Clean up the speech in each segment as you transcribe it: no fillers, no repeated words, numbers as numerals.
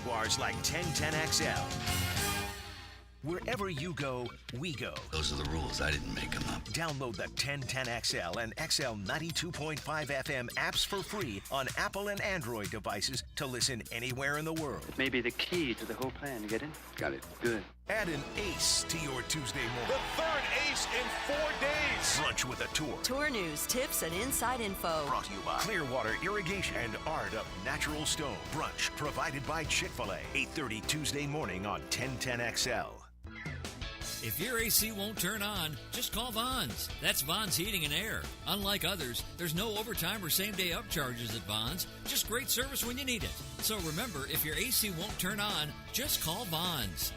Jaguars like 1010XL. Wherever you go, we go. Those are the rules. I didn't make them up. Download the 1010XL and XL 92.5 FM apps for free on Apple and Android devices to listen anywhere in the world. It may be the key to the whole plan. You get it? Got it. Good. Add an ace to your Tuesday morning. The third ace in 4 days. Brunch with a tour. Tour news, tips, and inside info. Brought to you by Clearwater Irrigation and Art of Natural Stone. Brunch provided by Chick-fil-A. 8:30 Tuesday morning on 1010XL. If your AC won't turn on, just call Vaughn's. That's Vaughn's Heating and Air. Unlike others, there's no overtime or same-day upcharges at Vaughn's. Just great service when you need it. So remember, if your AC won't turn on, just call Vaughn's.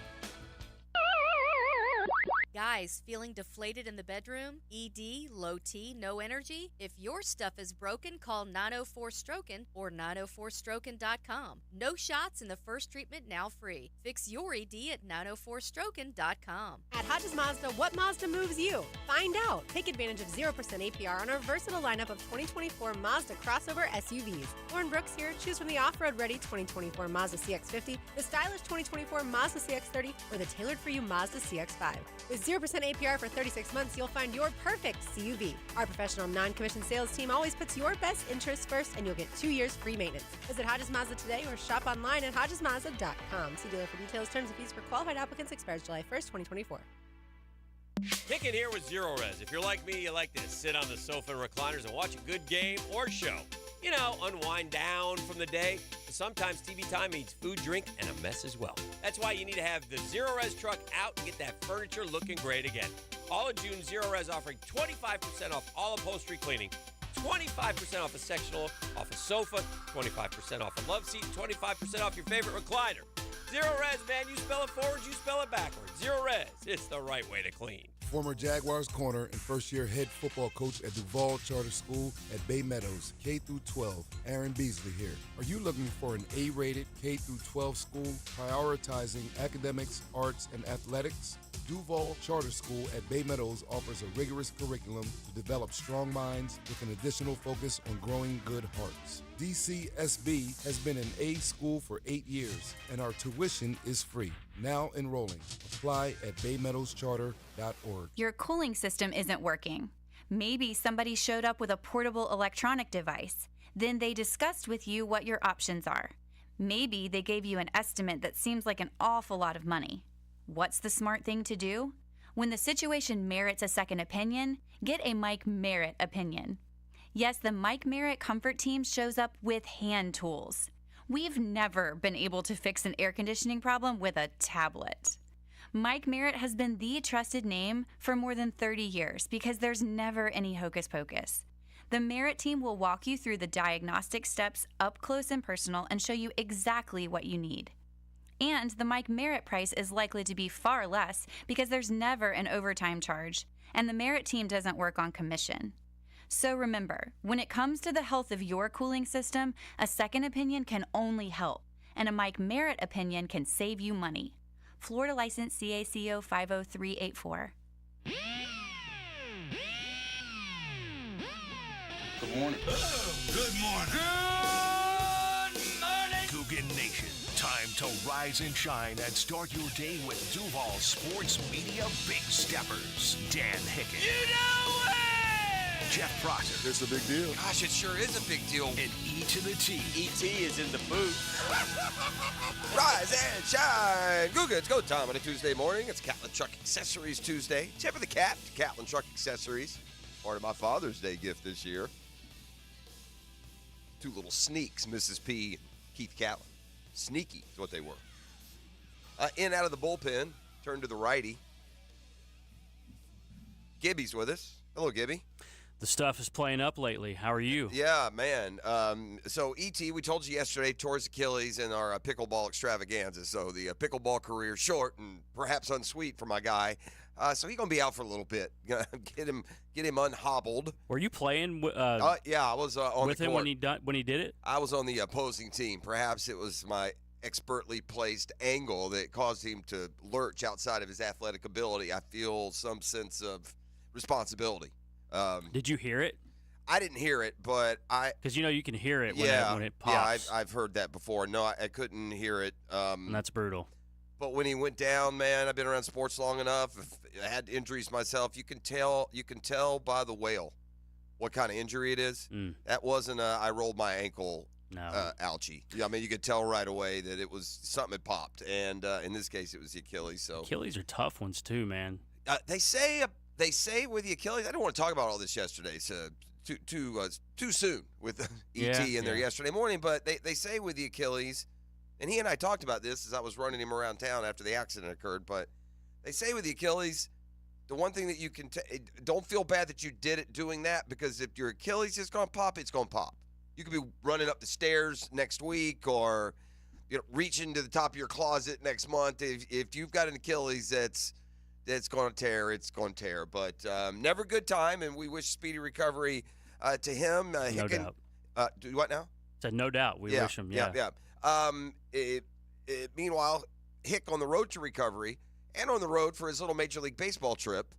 Guys, feeling deflated in the bedroom? ED, low T, no energy? If your stuff is broken, call 904-STROKEN or 904stroken.com. No shots and the first treatment now free. Fix your ED at 904stroken.com. At Hodges Mazda, what Mazda moves you? Find out. Take advantage of 0% APR on our versatile lineup of 2024 Mazda crossover SUVs. Lauren Brooks here. Choose from the off-road ready 2024 Mazda CX-50, the stylish 2024 Mazda CX-30, or the tailored-for-you Mazda CX-5. With 0% APR for 36 months, you'll find your perfect CUV. Our professional non-commissioned sales team always puts your best interests first, and you'll get 2 years free maintenance. Visit Hodges Mazda today or shop online at HodgesMazda.com. See dealer for details. Terms and fees for qualified applicants expires July 1st, 2024. Hicken here with Zero Res. If you're like me, you like to sit on the sofa and recliners and watch a good game or show. You know, unwind down from the day. But sometimes TV time means food, drink, and a mess as well. That's why you need to have the Zero Res truck out and get that furniture looking great again. All of June, Zero Res offering 25% off all upholstery cleaning, 25% off a sectional, off a sofa, 25% off a love seat, 25% off your favorite recliner. Zero Res, man, you spell it forward, you spell it backwards. Zero Res, it's the right way to clean. Former Jaguars corner and first-year head football coach at Duval Charter School at Bay Meadows, K-12, Aaron Beasley here. Are you looking for an A-rated K-12 school prioritizing academics, arts, and athletics? Duval Charter School at Bay Meadows offers a rigorous curriculum to develop strong minds with an additional focus on growing good hearts. DCSB has been an A school for 8 years, and our tuition is free. Now enrolling. Apply at baymeadowscharter.org. Your cooling system isn't working. Maybe somebody showed up with a portable electronic device. Then they discussed with you what your options are. Maybe they gave you an estimate that seems like an awful lot of money. What's the smart thing to do? When the situation merits a second opinion, get a Mike Merritt opinion. Yes, the Mike Merritt Comfort Team shows up with hand tools. We've never been able to fix an air conditioning problem with a tablet. Mike Merritt has been the trusted name for more than 30 years because there's never any hocus pocus. The Merritt team will walk you through the diagnostic steps up close and personal and show you exactly what you need. And the Mike Merritt price is likely to be far less because there's never an overtime charge, and the Merritt team doesn't work on commission. So remember, when it comes to the health of your cooling system, a second opinion can only help, and a Mike Merritt opinion can save you money. Florida license CACO 50384. Good morning. Oh, good morning. Good morning, Coogan Nation. Time to rise and shine and start your day with Duval Sports Media Big Steppers. Dan Hicken. You know it! Jeff Prosser. It's a big deal. Gosh, it sure is a big deal. And E to the T. E.T. is in the booth. Rise and shine. Google, it's go time on a Tuesday morning. It's Catlin Truck Accessories Tuesday. Tip of the cap to Catlin Truck Accessories. Part of my Father's Day gift this year. Two little sneaks, Mrs. P and Keith Catlin. Sneaky is what they were. In out of the bullpen, turn to the righty. Gibby's with us. Hello, Gibby. The stuff is playing up lately. How are you? Yeah, man. So, E.T., we told you yesterday, tore his Achilles in our pickleball extravaganza. So, the pickleball career short and perhaps unsweet for my guy. So, he's going to be out for a little bit. Get him unhobbled. Were you playing yeah, I was on with the him court. when he did it? I was on the opposing team. Perhaps it was my expertly placed angle that caused him to lurch outside of his athletic ability. I feel some sense of responsibility. Did you hear it? I didn't hear it, but because you can hear it when it Yeah, pops. I've heard that before. No, I couldn't hear it. And that's brutal. But when he went down, man, I've been around sports long enough. I had injuries myself. You can tell by the wail what kind of injury it is. That wasn't I rolled my ankle ouchie. Yeah, I mean, you could tell right away that it was something had popped. And in this case, it was the Achilles. So Achilles are tough ones too, man. They say with the Achilles. I don't want to talk about all this yesterday. So too soon with ET in there yesterday morning. But they say with the Achilles, and he and I talked about this as I was running him around town after the accident occurred. But they say with the Achilles, the one thing that you can don't feel bad that you did it doing that, because if your Achilles is going to pop, it's going to pop. You could be running up the stairs next week, or reaching to the top of your closet next month. If you've got an Achilles that's going to tear, it's going to tear. But never a good time, and we wish speedy recovery to him. No Hicken, doubt. Do what now? Said no doubt. We wish him. Yeah. Meanwhile, Hick on the road to recovery and on the road for his little Major League Baseball trip.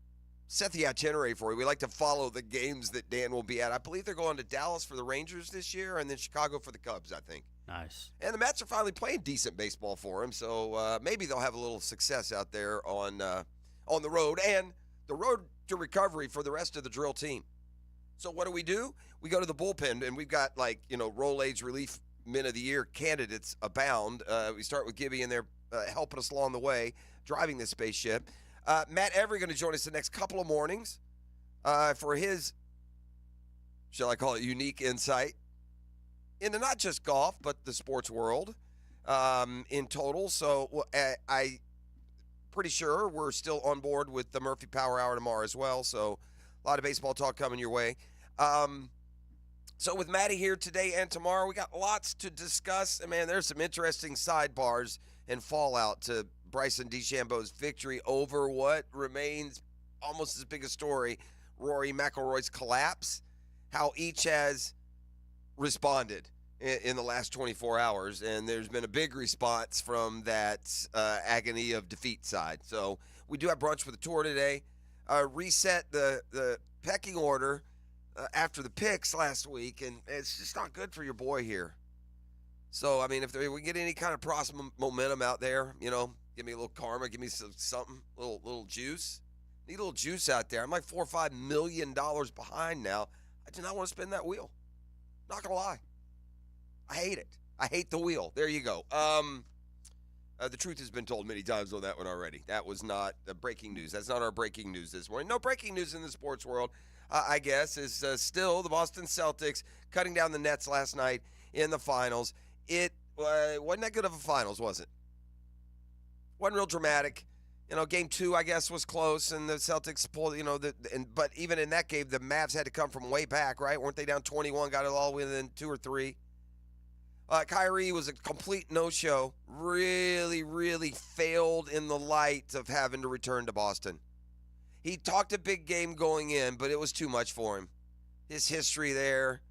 Set the itinerary for you. We like to follow the games that Dan will be at. I believe they're going to Dallas for the Rangers this year, and then Chicago for the Cubs, I think. Nice. And the Mets are finally playing decent baseball for him, so maybe they'll have a little success out there on the road, and the road to recovery for the rest of the drill team. So what do? We go to the bullpen, and we've got Roll Age Relief Men of the Year candidates abound. We start with Gibby in there helping us along the way, driving this spaceship. Matt Every going to join us the next couple of mornings for his, shall I call it, unique insight into not just golf, but the sports world in total. So I pretty sure we're still on board with the Murphy Power Hour tomorrow as well. So a lot of baseball talk coming your way. So with Matty here today and tomorrow, we got lots to discuss. And, man, there's some interesting sidebars and fallout to Bryson DeChambeau's victory over what remains almost as big a story, Rory McIlroy's collapse, how each has responded in the last 24 hours. And there's been a big response from that agony of defeat side. So we do have brunch with the tour today. Reset the pecking order after the picks last week, and it's just not good for your boy here. So, I mean, if we get any kind of process momentum out there, give me a little karma, give me something, little juice. Need a little juice out there. I'm like $4 or $5 million behind now. I do not want to spin that wheel. Not going to lie. I hate it. I hate the wheel. There you go. The truth has been told many times on that one already. That was not breaking news. That's not our breaking news this morning. No breaking news in the sports world, I guess, is still the Boston Celtics cutting down the Nets last night in the finals. It wasn't that good of a finals, was it? Wasn't real dramatic. Game 2, I guess, was close, and the Celtics pulled, but even in that game, the Mavs had to come from way back, right? Weren't they down 21, got it all within 2 or 3? Kyrie was a complete no-show. Really, really failed in the light of having to return to Boston. He talked a big game going in, but it was too much for him. His history there,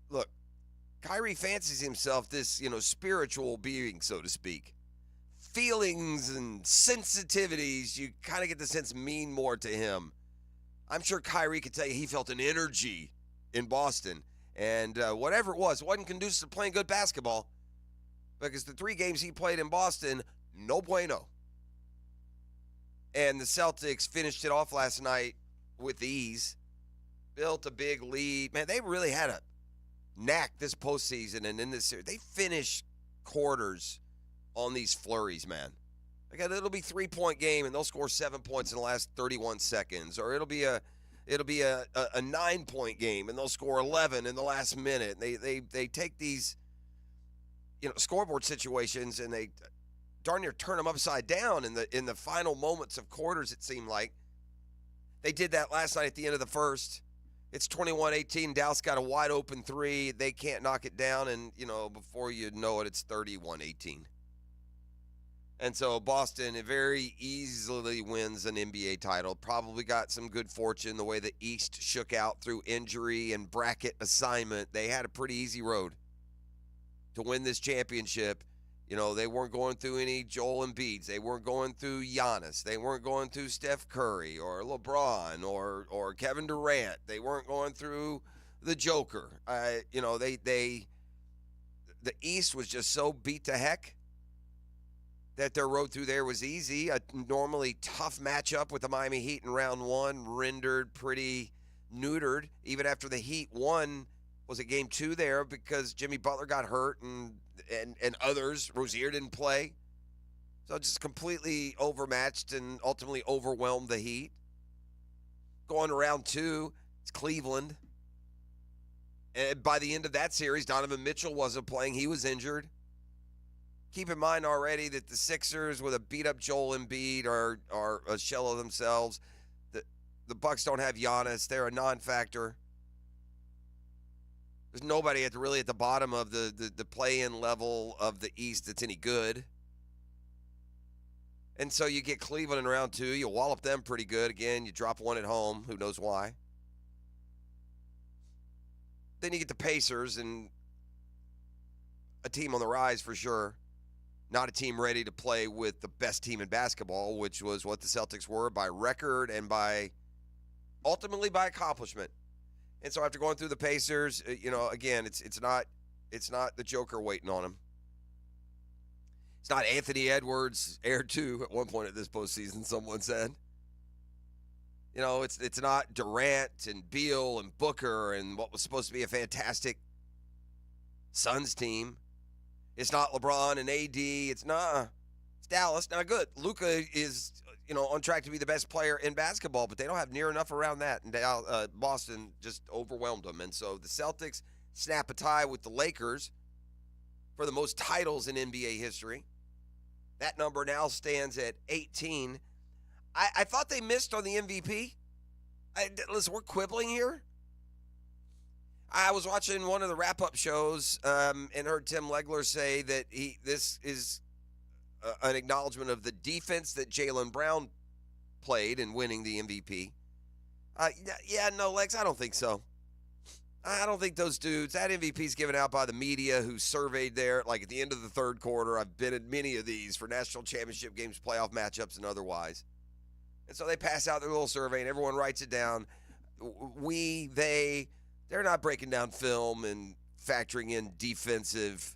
look, Kyrie fancies himself this, spiritual being, so to speak. Feelings and sensitivities, you kind of get the sense mean more to him. I'm sure Kyrie could tell you he felt an energy in Boston. And whatever it wasn't conducive to playing good basketball, because the 3 games he played in Boston, no bueno. And the Celtics finished it off last night with ease, built a big lead. Man, they really had a knack this postseason and in this series. They finished quarters on these flurries, man. Like, it'll be 3-point game, and they'll score 7 points in the last 31 seconds, or it'll be a 9-point game, and they'll score 11 in the last minute. They take these, scoreboard situations, and they darn near turn them upside down in the final moments of quarters, it seemed like. They did that last night at the end of the first. It's 21-18. Dallas got a wide open 3. They can't knock it down, and, before you know it, it's 31-18. And so Boston very easily wins an NBA title. Probably got some good fortune the way the East shook out through injury and bracket assignment. They had a pretty easy road to win this championship They weren't going through any Joel Embiids. They weren't going through Giannis. They weren't going through Steph Curry or LeBron or Kevin Durant. They weren't going through the Joker. The East was just so beat to heck that their road through there was easy. A normally tough matchup with the Miami Heat in round one rendered pretty neutered, even after the Heat won. Was it game 2 there because Jimmy Butler got hurt and others, Rozier didn't play. So just completely overmatched and ultimately overwhelmed the Heat. Going to round 2, it's Cleveland. And by the end of that series, Donovan Mitchell wasn't playing. He was injured. Keep in mind already that the Sixers with a beat-up Joel Embiid are a shell of themselves. The Bucks don't have Giannis. They're a non-factor. There's nobody at the bottom of the play-in level of the East that's any good. And so you get Cleveland in round 2. You wallop them pretty good. Again, you drop one at home. Who knows why? Then you get the Pacers and a team on the rise for sure. Not a team ready to play with the best team in basketball, which was what the Celtics were by record and ultimately by accomplishment. And so after going through the Pacers, again, it's not the Joker waiting on him. It's not Anthony Edwards, Air 2 at one point of this postseason, someone said. It's not Durant and Beal and Booker and what was supposed to be a fantastic Suns team. It's not LeBron and AD. It's Dallas. Now, good. Luka is, on track to be the best player in basketball, but they don't have near enough around that. And Boston just overwhelmed them. And so the Celtics snap a tie with the Lakers for the most titles in NBA history. That number now stands at 18. I thought they missed on the MVP. Listen, we're quibbling here. I was watching one of the wrap-up shows and heard Tim Legler say that this is an acknowledgement of the defense that Jaylen Brown played in winning the MVP. No, Lex, I don't think so. I don't think those dudes, that MVP is given out by the media who surveyed there, like at the end of the third quarter. I've been in many of these for national championship games, playoff matchups, and otherwise. And so they pass out their little survey, and everyone writes it down. They're not breaking down film and factoring in defensive.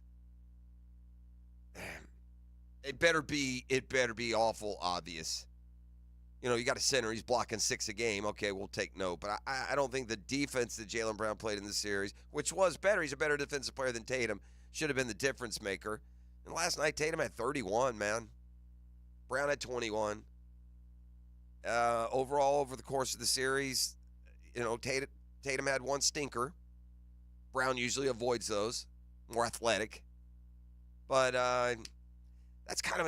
It better be awful obvious. You got a center, he's blocking 6 a game. Okay, we'll take note. But I don't think the defense that Jaylen Brown played in this series, which was better, he's a better defensive player than Tatum, should have been the difference maker. And last night, Tatum had 31, man. Brown had 21. Overall, over the course of the series, Tatum had one stinker. Brown usually avoids those. More athletic. But that's kind of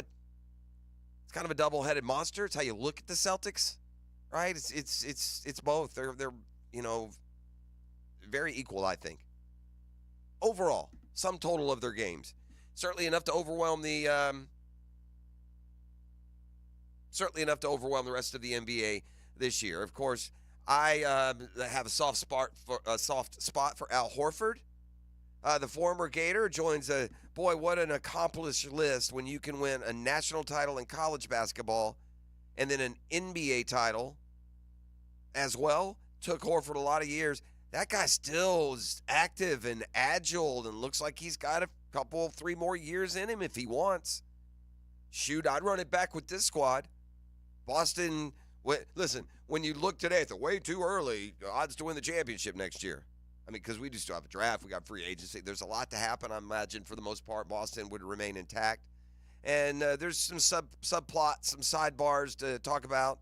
a double-headed monster. It's how you look at the Celtics, right? It's both. They're very equal, I think. Overall, sum total of their games, certainly enough to overwhelm the rest of the NBA this year. Of course, I have a soft spot for Al Horford. The former Gator joins what an accomplished list when you can win a national title in college basketball and then an NBA title as well. Took Horford a lot of years. That guy still is active and agile and looks like he's got a couple, 3 more years in him if he wants. Shoot, I'd run it back with this squad. Boston, listen, when you look today, it's way too early, odds to win the championship next year. I mean, because we just still have a draft. We got free agency. There's a lot to happen. I imagine for the most part, Boston would remain intact. And there's some subplots, some sidebars to talk about.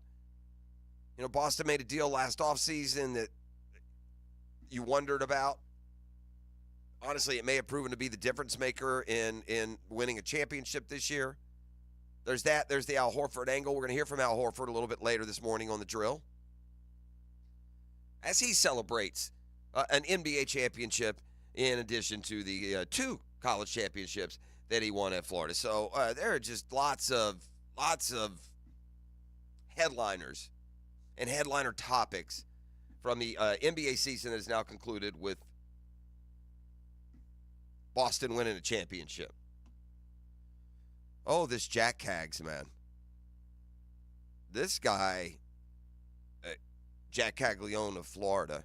Boston made a deal last offseason that you wondered about. Honestly, it may have proven to be the difference maker in winning a championship this year. There's that. There's the Al Horford angle. We're going to hear from Al Horford a little bit later this morning on The Drill as he celebrates an NBA championship in addition to the 2 college championships that he won at Florida. So there are just lots of headliners and headliner topics from the NBA season that is now concluded with Boston winning a championship. Oh, this Jack Caggs, man. This guy, Jack Caglione of Florida,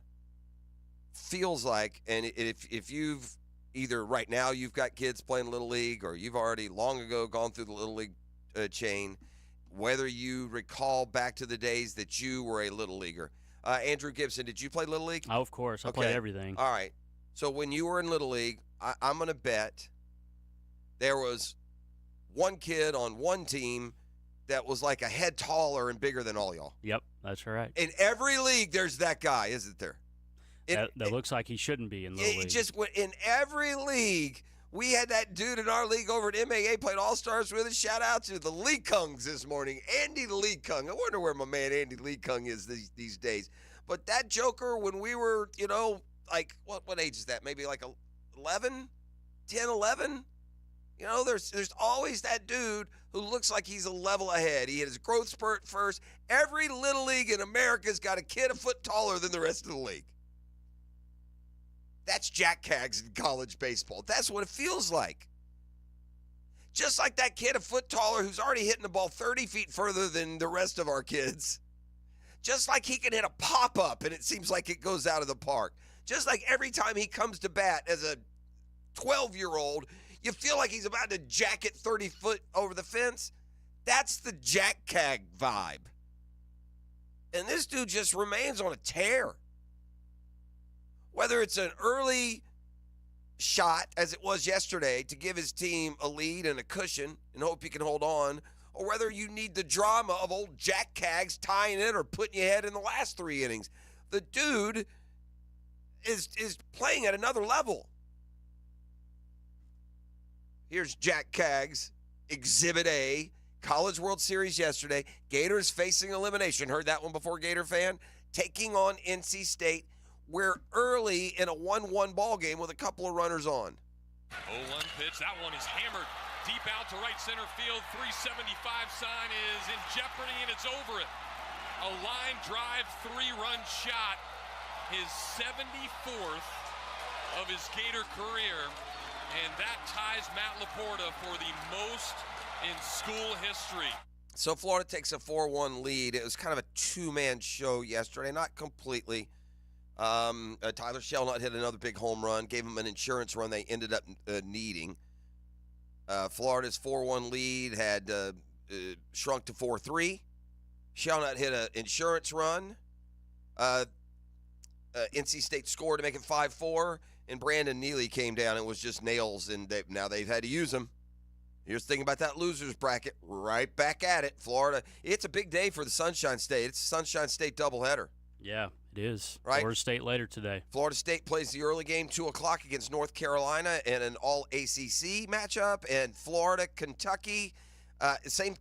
feels like, and if you've either right now you've got kids playing Little League or you've already long ago gone through the Little League chain, whether you recall back to the days that you were a Little Leaguer. Andrew Gibson, did you play Little League? Oh, of course. I played everything. All right. So when you were in Little League, I'm going to bet there was one kid on one team that was like a head taller and bigger than all y'all. Yep, that's right. In every league, there's that guy, isn't there? That looks like he shouldn't be in Little League. Just in every league, we had that dude in our league over at MAA, played All-Stars with us. Shout out to the Lee Kungs this morning. Andy Lee Kung. I wonder where my man Andy Lee Kung is these days. But that joker, when we were, like, what age is that? Maybe like 11? 10, 11? There's always that dude who looks like he's a level ahead. He had his growth spurt first. Every Little League in America's got a kid a foot taller than the rest of the league. That's Jack Caggs in college baseball. That's what it feels like. Just like that kid a foot taller who's already hitting the ball 30 feet further than the rest of our kids. Just like he can hit a pop-up and it seems like it goes out of the park. Just like every time he comes to bat as a 12-year-old, you feel like he's about to jack it 30 foot over the fence. That's the Jack Cagg vibe. And this dude just remains on a tear. Whether it's an early shot, as it was yesterday, to give his team a lead and a cushion and hope he can hold on, or whether you need the drama of old Jack Caggs tying it or putting you ahead in the last 3 innings. The dude is playing at another level. Here's Jack Caggs, Exhibit A, College World Series yesterday. Gators facing elimination. Heard that one before, Gator fan? Taking on NC State. We're early in a 1-1 ball game with a couple of runners on. 0-1 pitch. That one is hammered deep out to right center field. 375 sign is in jeopardy, and it's over it. A line drive, 3-run shot. His 74th of his Gator career. And that ties Matt Laporta for the most in school history. So Florida takes a 4-1 lead. It was kind of a two-man show yesterday, not completely. Tyler Shelnut hit another big home run, gave them an insurance run they ended up needing. Florida's 4-1 lead had shrunk to 4-3. Shelnut hit an insurance run. NC State scored to make it 5-4, and Brandon Neely came down and was just nails, and now they've had to use him. Here's the thing about that losers bracket, right back at it. Florida, it's a big day for the Sunshine State. It's a Sunshine State doubleheader. Yeah, it is. Right? Florida State later today. Florida State plays the early game, 2 o'clock against North Carolina in an all-ACC matchup, and Florida, Kentucky, same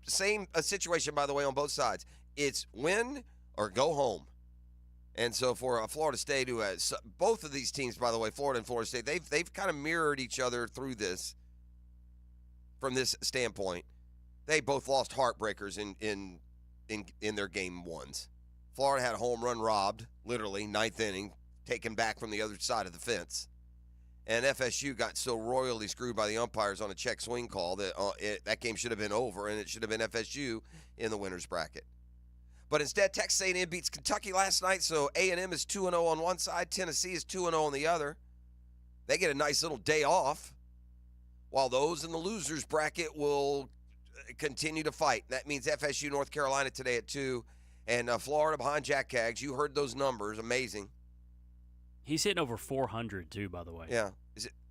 situation, by the way, on both sides. It's win or go home. And so for Florida State, who has both of these teams, by the way, Florida and Florida State, they've kind of mirrored each other through this. From this standpoint, they both lost heartbreakers in their game ones. Florida had a home run robbed, literally, 9th inning, taken back from the other side of the fence. And FSU got so royally screwed by the umpires on a check swing call that that game should have been over, and it should have been FSU in the winner's bracket. But instead, Texas A&M beats Kentucky last night, so A&M is 2-0 on one side, Tennessee is 2-0 on the other. They get a nice little day off, while those in the losers bracket will continue to fight. That means FSU, North Carolina today at 2, and Florida behind Jack Caggs. You heard those numbers. Amazing. He's hitting over 400, too, by the way. Yeah.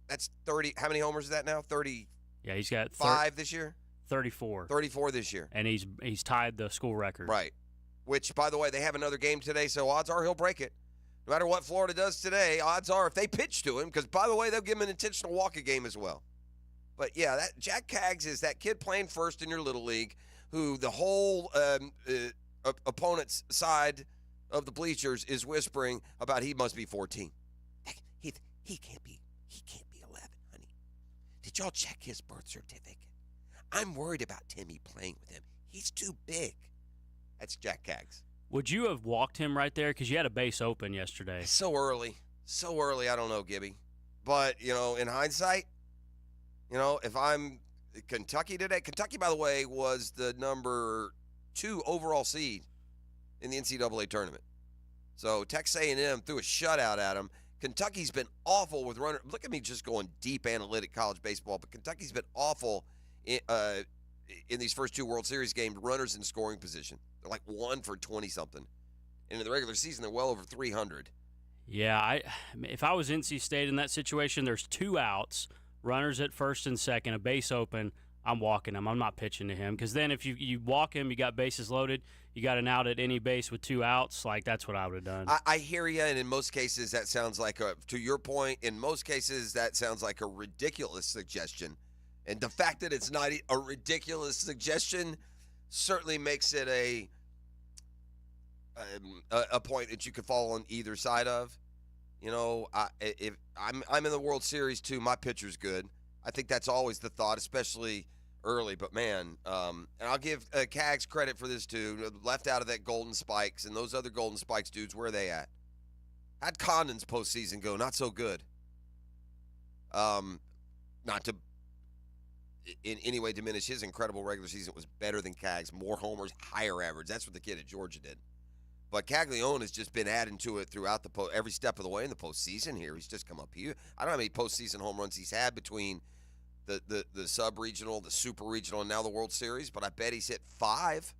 That's 30. How many homers is that now? 30. Yeah, he's got 5 this year? 34. 34 this year. And he's tied the school record. Right. Which, by the way, they have another game today, so odds are he'll break it. No matter what Florida does today, odds are if they pitch to him, because, by the way, they'll give him an intentional walk a game as well. But, yeah, that Jack Caggs is that kid playing first in your Little League who the whole opponent's side of the bleachers is whispering about he must be 14. He can't be 11, honey. Did y'all check his birth certificate? I'm worried about Timmy playing with him. He's too big. That's Jack Caggs. Would you have walked him right there? Because you had a base open yesterday. So early, I don't know, Gibby. But, in hindsight, if I'm Kentucky today. Kentucky, by the way, was the number 2 overall seed in the NCAA tournament. So Texas A&M threw a shutout at them. Kentucky's been awful with runner. Look at me just going deep analytic college baseball, but Kentucky's been awful in these first 2 World Series games, runners in scoring position. They're like 1 for 20-something. And in the regular season, they're well over 300. Yeah, if I was NC State in that situation, there's 2 outs, runners at first and second, a base open, I'm walking him. I'm not pitching to him. Because then if you walk him, you got bases loaded, you got an out at any base with 2 outs, like that's what I would have done. I hear you, and in most cases that sounds like to your point, in most cases that sounds like a ridiculous suggestion. And the fact that it's not a ridiculous suggestion certainly makes it a point that you could fall on either side of. You know, if I'm in the World Series too, my pitcher's good. I think that's always the thought, especially early. But man, and I'll give Cags credit for this too. Left out of that Golden Spikes and those other Golden Spikes dudes, where are they at? How'd Condon's postseason go? Not so good. Not to in any way diminish his incredible regular season. It was better than Cags, more homers, higher average. That's what the kid at Georgia did. But Caglione has just been adding to it throughout every step of the way in the postseason here. He's just come up here. I don't know how many postseason home runs he's had between the sub-regional, the super regional, and now the World Series, but I bet he's hit 5.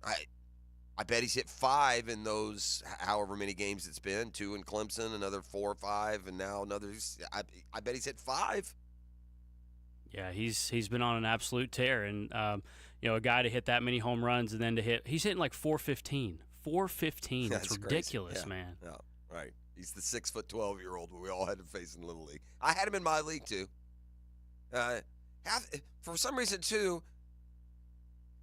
I bet he's hit 5 in those however many games it's been. 2 in Clemson, another 4 or 5, and now another. I bet he's hit 5. Yeah, he's been on an absolute tear, and a guy to hit that many home runs and then he's hitting like 415. 415. That's ridiculous, yeah. Man. Yeah, right. He's the 6'12" we all had to face in Little League. I had him in my league too. For some reason too,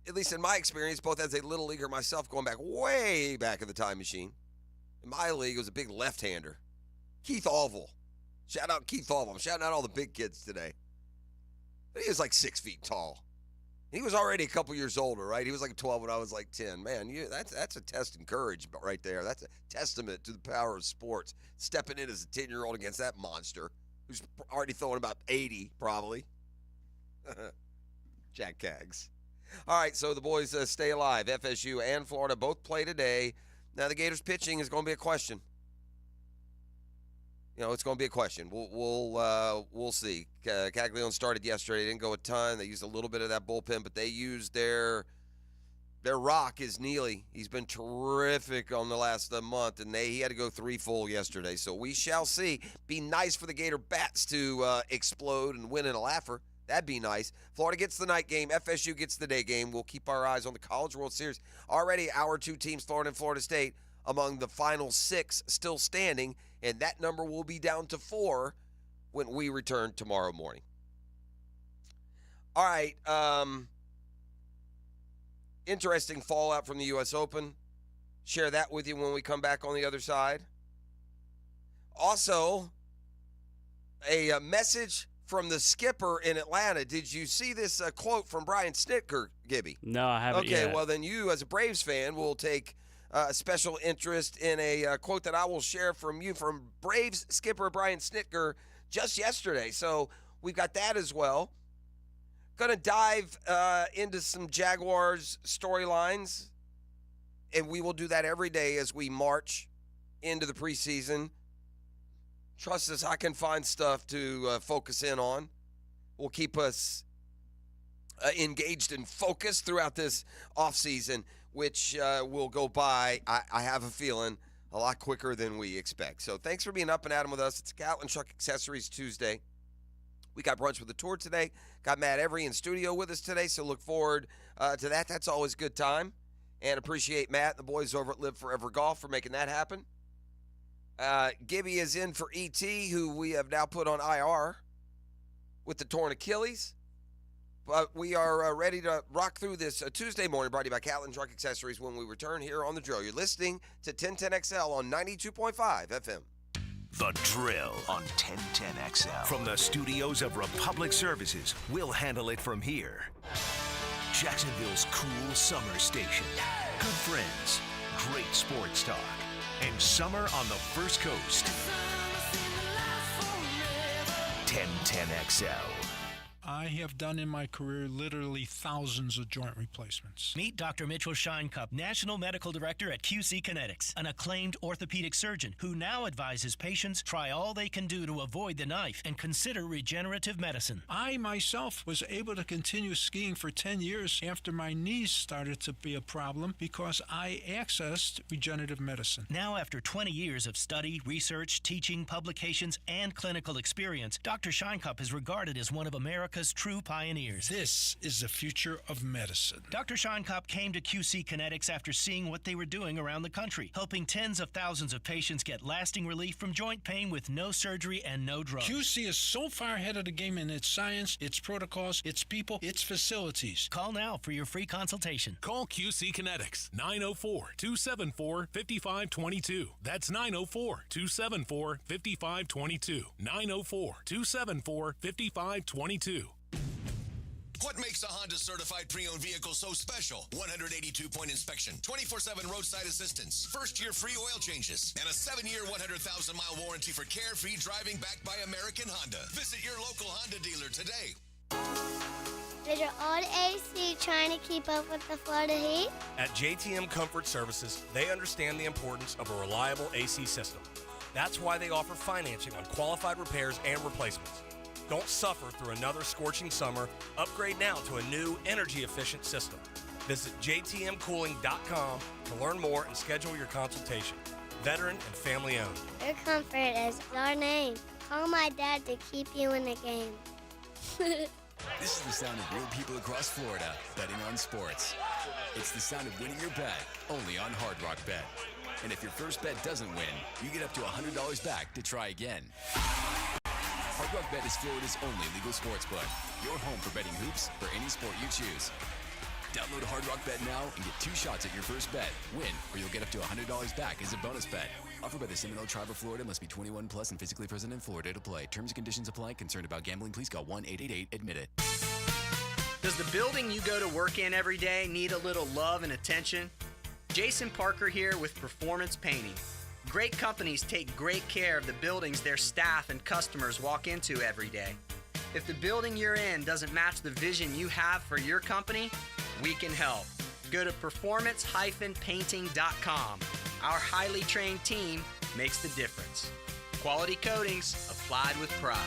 at least in my experience, both as a Little Leaguer myself, going back way back in the time machine, in my league, it was a big left-hander, Keith Allville. Shout out Keith Allville. I'm shouting out all the big kids today. He was like 6 feet tall. He was already a couple years older, right? He was like 12 when I was like 10. Man, that's a test in courage right there. That's a testament to the power of sports. Stepping in as a 10-year-old against that monster who's already throwing about 80, probably. Jack Cags. All right, so the boys stay alive. FSU and Florida both play today. Now the Gators pitching is going to be a question. It's going to be a question. We'll see. Caglione started yesterday. Didn't go a ton. They used a little bit of that bullpen, but they used their rock is Neely. He's been terrific on the last month, and he had to go 3 full yesterday. So we shall see. Be nice for the Gator bats to explode and win in a laugher. That'd be nice. Florida gets the night game. FSU gets the day game. We'll keep our eyes on the College World Series. Already our 2 teams, Florida and Florida State, among the final 6 still standing, and that number will be down to 4 when we return tomorrow morning. All right, interesting fallout from the U.S. Open. Share that with you when we come back on the other side. Also, a message from the skipper in Atlanta. Did you see this quote from Brian Snitker, Gibby? No, I haven't yet. Okay, well then you as a Braves fan will take special interest in a quote that I will share from Braves skipper Brian Snitker just yesterday. So we've got that as well. Going to dive into some Jaguars storylines, and we will do that every day as we march into the preseason. Trust us, I can find stuff to focus in on. Will keep us engaged and focused throughout this offseason, which will go by, I have a feeling, a lot quicker than we expect. So thanks for being up and at 'em with us. It's Catlin Truck Accessories Tuesday. We got brunch with the tour today. Got Matt Every in studio with us today, so look forward to that. That's always a good time. And appreciate Matt and the boys over at Live Forever Golf for making that happen. Gibby is in for E.T., who we have now put on IR with the torn Achilles. But we are ready to rock through this Tuesday morning, brought to you by Catlin Truck Accessories when we return here on The Drill. You're listening to 1010XL on 92.5 FM. The Drill on 1010XL. From the studios of Republic Services, we'll handle it from here. Jacksonville's cool summer station. Good friends, great sports talk, and summer on the First Coast. 1010XL. I have done in my career literally thousands of joint replacements. Meet Dr. Mitchell Scheinkup, National Medical Director at QC Kinetics, an acclaimed orthopedic surgeon who now advises patients try all they can do to avoid the knife and consider regenerative medicine. I myself was able to continue skiing for 10 years after my knees started to be a problem because I accessed regenerative medicine. Now, after 20 years of study, research, teaching, publications, and clinical experience, Dr. Scheinkup is regarded as one of America's true pioneers. This is the future of medicine. Dr. Scheinkup came to QC Kinetics after seeing what they were doing around the country, helping tens of thousands of patients get lasting relief from joint pain with no surgery and no drugs. QC is so far ahead of the game in its science, its protocols, its people, its facilities. Call now for your free consultation. Call QC Kinetics, 904-274-5522. That's 904-274-5522. 904-274-5522. What makes a Honda certified pre-owned vehicle so special? 182-point inspection, 24/7 roadside assistance, first-year free oil changes, and a 7-year, 100,000-mile warranty for carefree driving backed by American Honda. Visit your local Honda dealer today. Is your old AC trying to keep up with the Florida heat? At JTM Comfort Services, they understand the importance of a reliable AC system. That's why they offer financing on qualified repairs and replacements. Don't suffer through another scorching summer. Upgrade now to a new, energy-efficient system. Visit jtmcooling.com to learn more and schedule your consultation. Veteran and family-owned. Your comfort is our name. Call my dad to keep you in the game. This is the sound of real people across Florida betting on sports. It's the sound of winning your bet, only on Hard Rock Bet. And if your first bet doesn't win, you get up to $100 back to try again. Hard Rock Bet is Florida's only legal sports book. Your home for betting hoops for any sport you choose. Download Hard Rock Bet now and get 2 shots at your first bet. Win, or you'll get up to $100 back as a bonus bet. Offered by the Seminole Tribe of Florida. Must be 21 plus and physically present in Florida to play. Terms and conditions apply. Concerned about gambling? Please call 1-888-ADMIT-IT. Does the building you go to work in every day need a little love and attention? Jason Parker here with Performance Painting. Great companies take great care of the buildings their staff and customers walk into every day. If the building you're in doesn't match the vision you have for your company, we can help. Go to performance-painting.com. Our highly trained team makes the difference. Quality coatings applied with pride.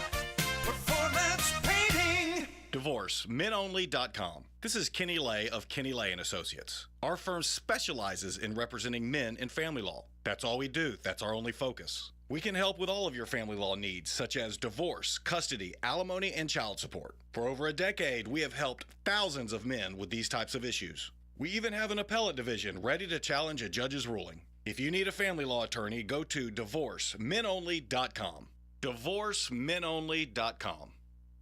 Performance Painting. DivorceMenOnly.com. This is Kenny Lay of Kenny Lay & Associates. Our firm specializes in representing men in family law. That's all we do. That's our only focus. We can help with all of your family law needs, such as divorce, custody, alimony, and child support. For over a decade, we have helped thousands of men with these types of issues. We even have an appellate division ready to challenge a judge's ruling. If you need a family law attorney, go to DivorceMenOnly.com. DivorceMenOnly.com.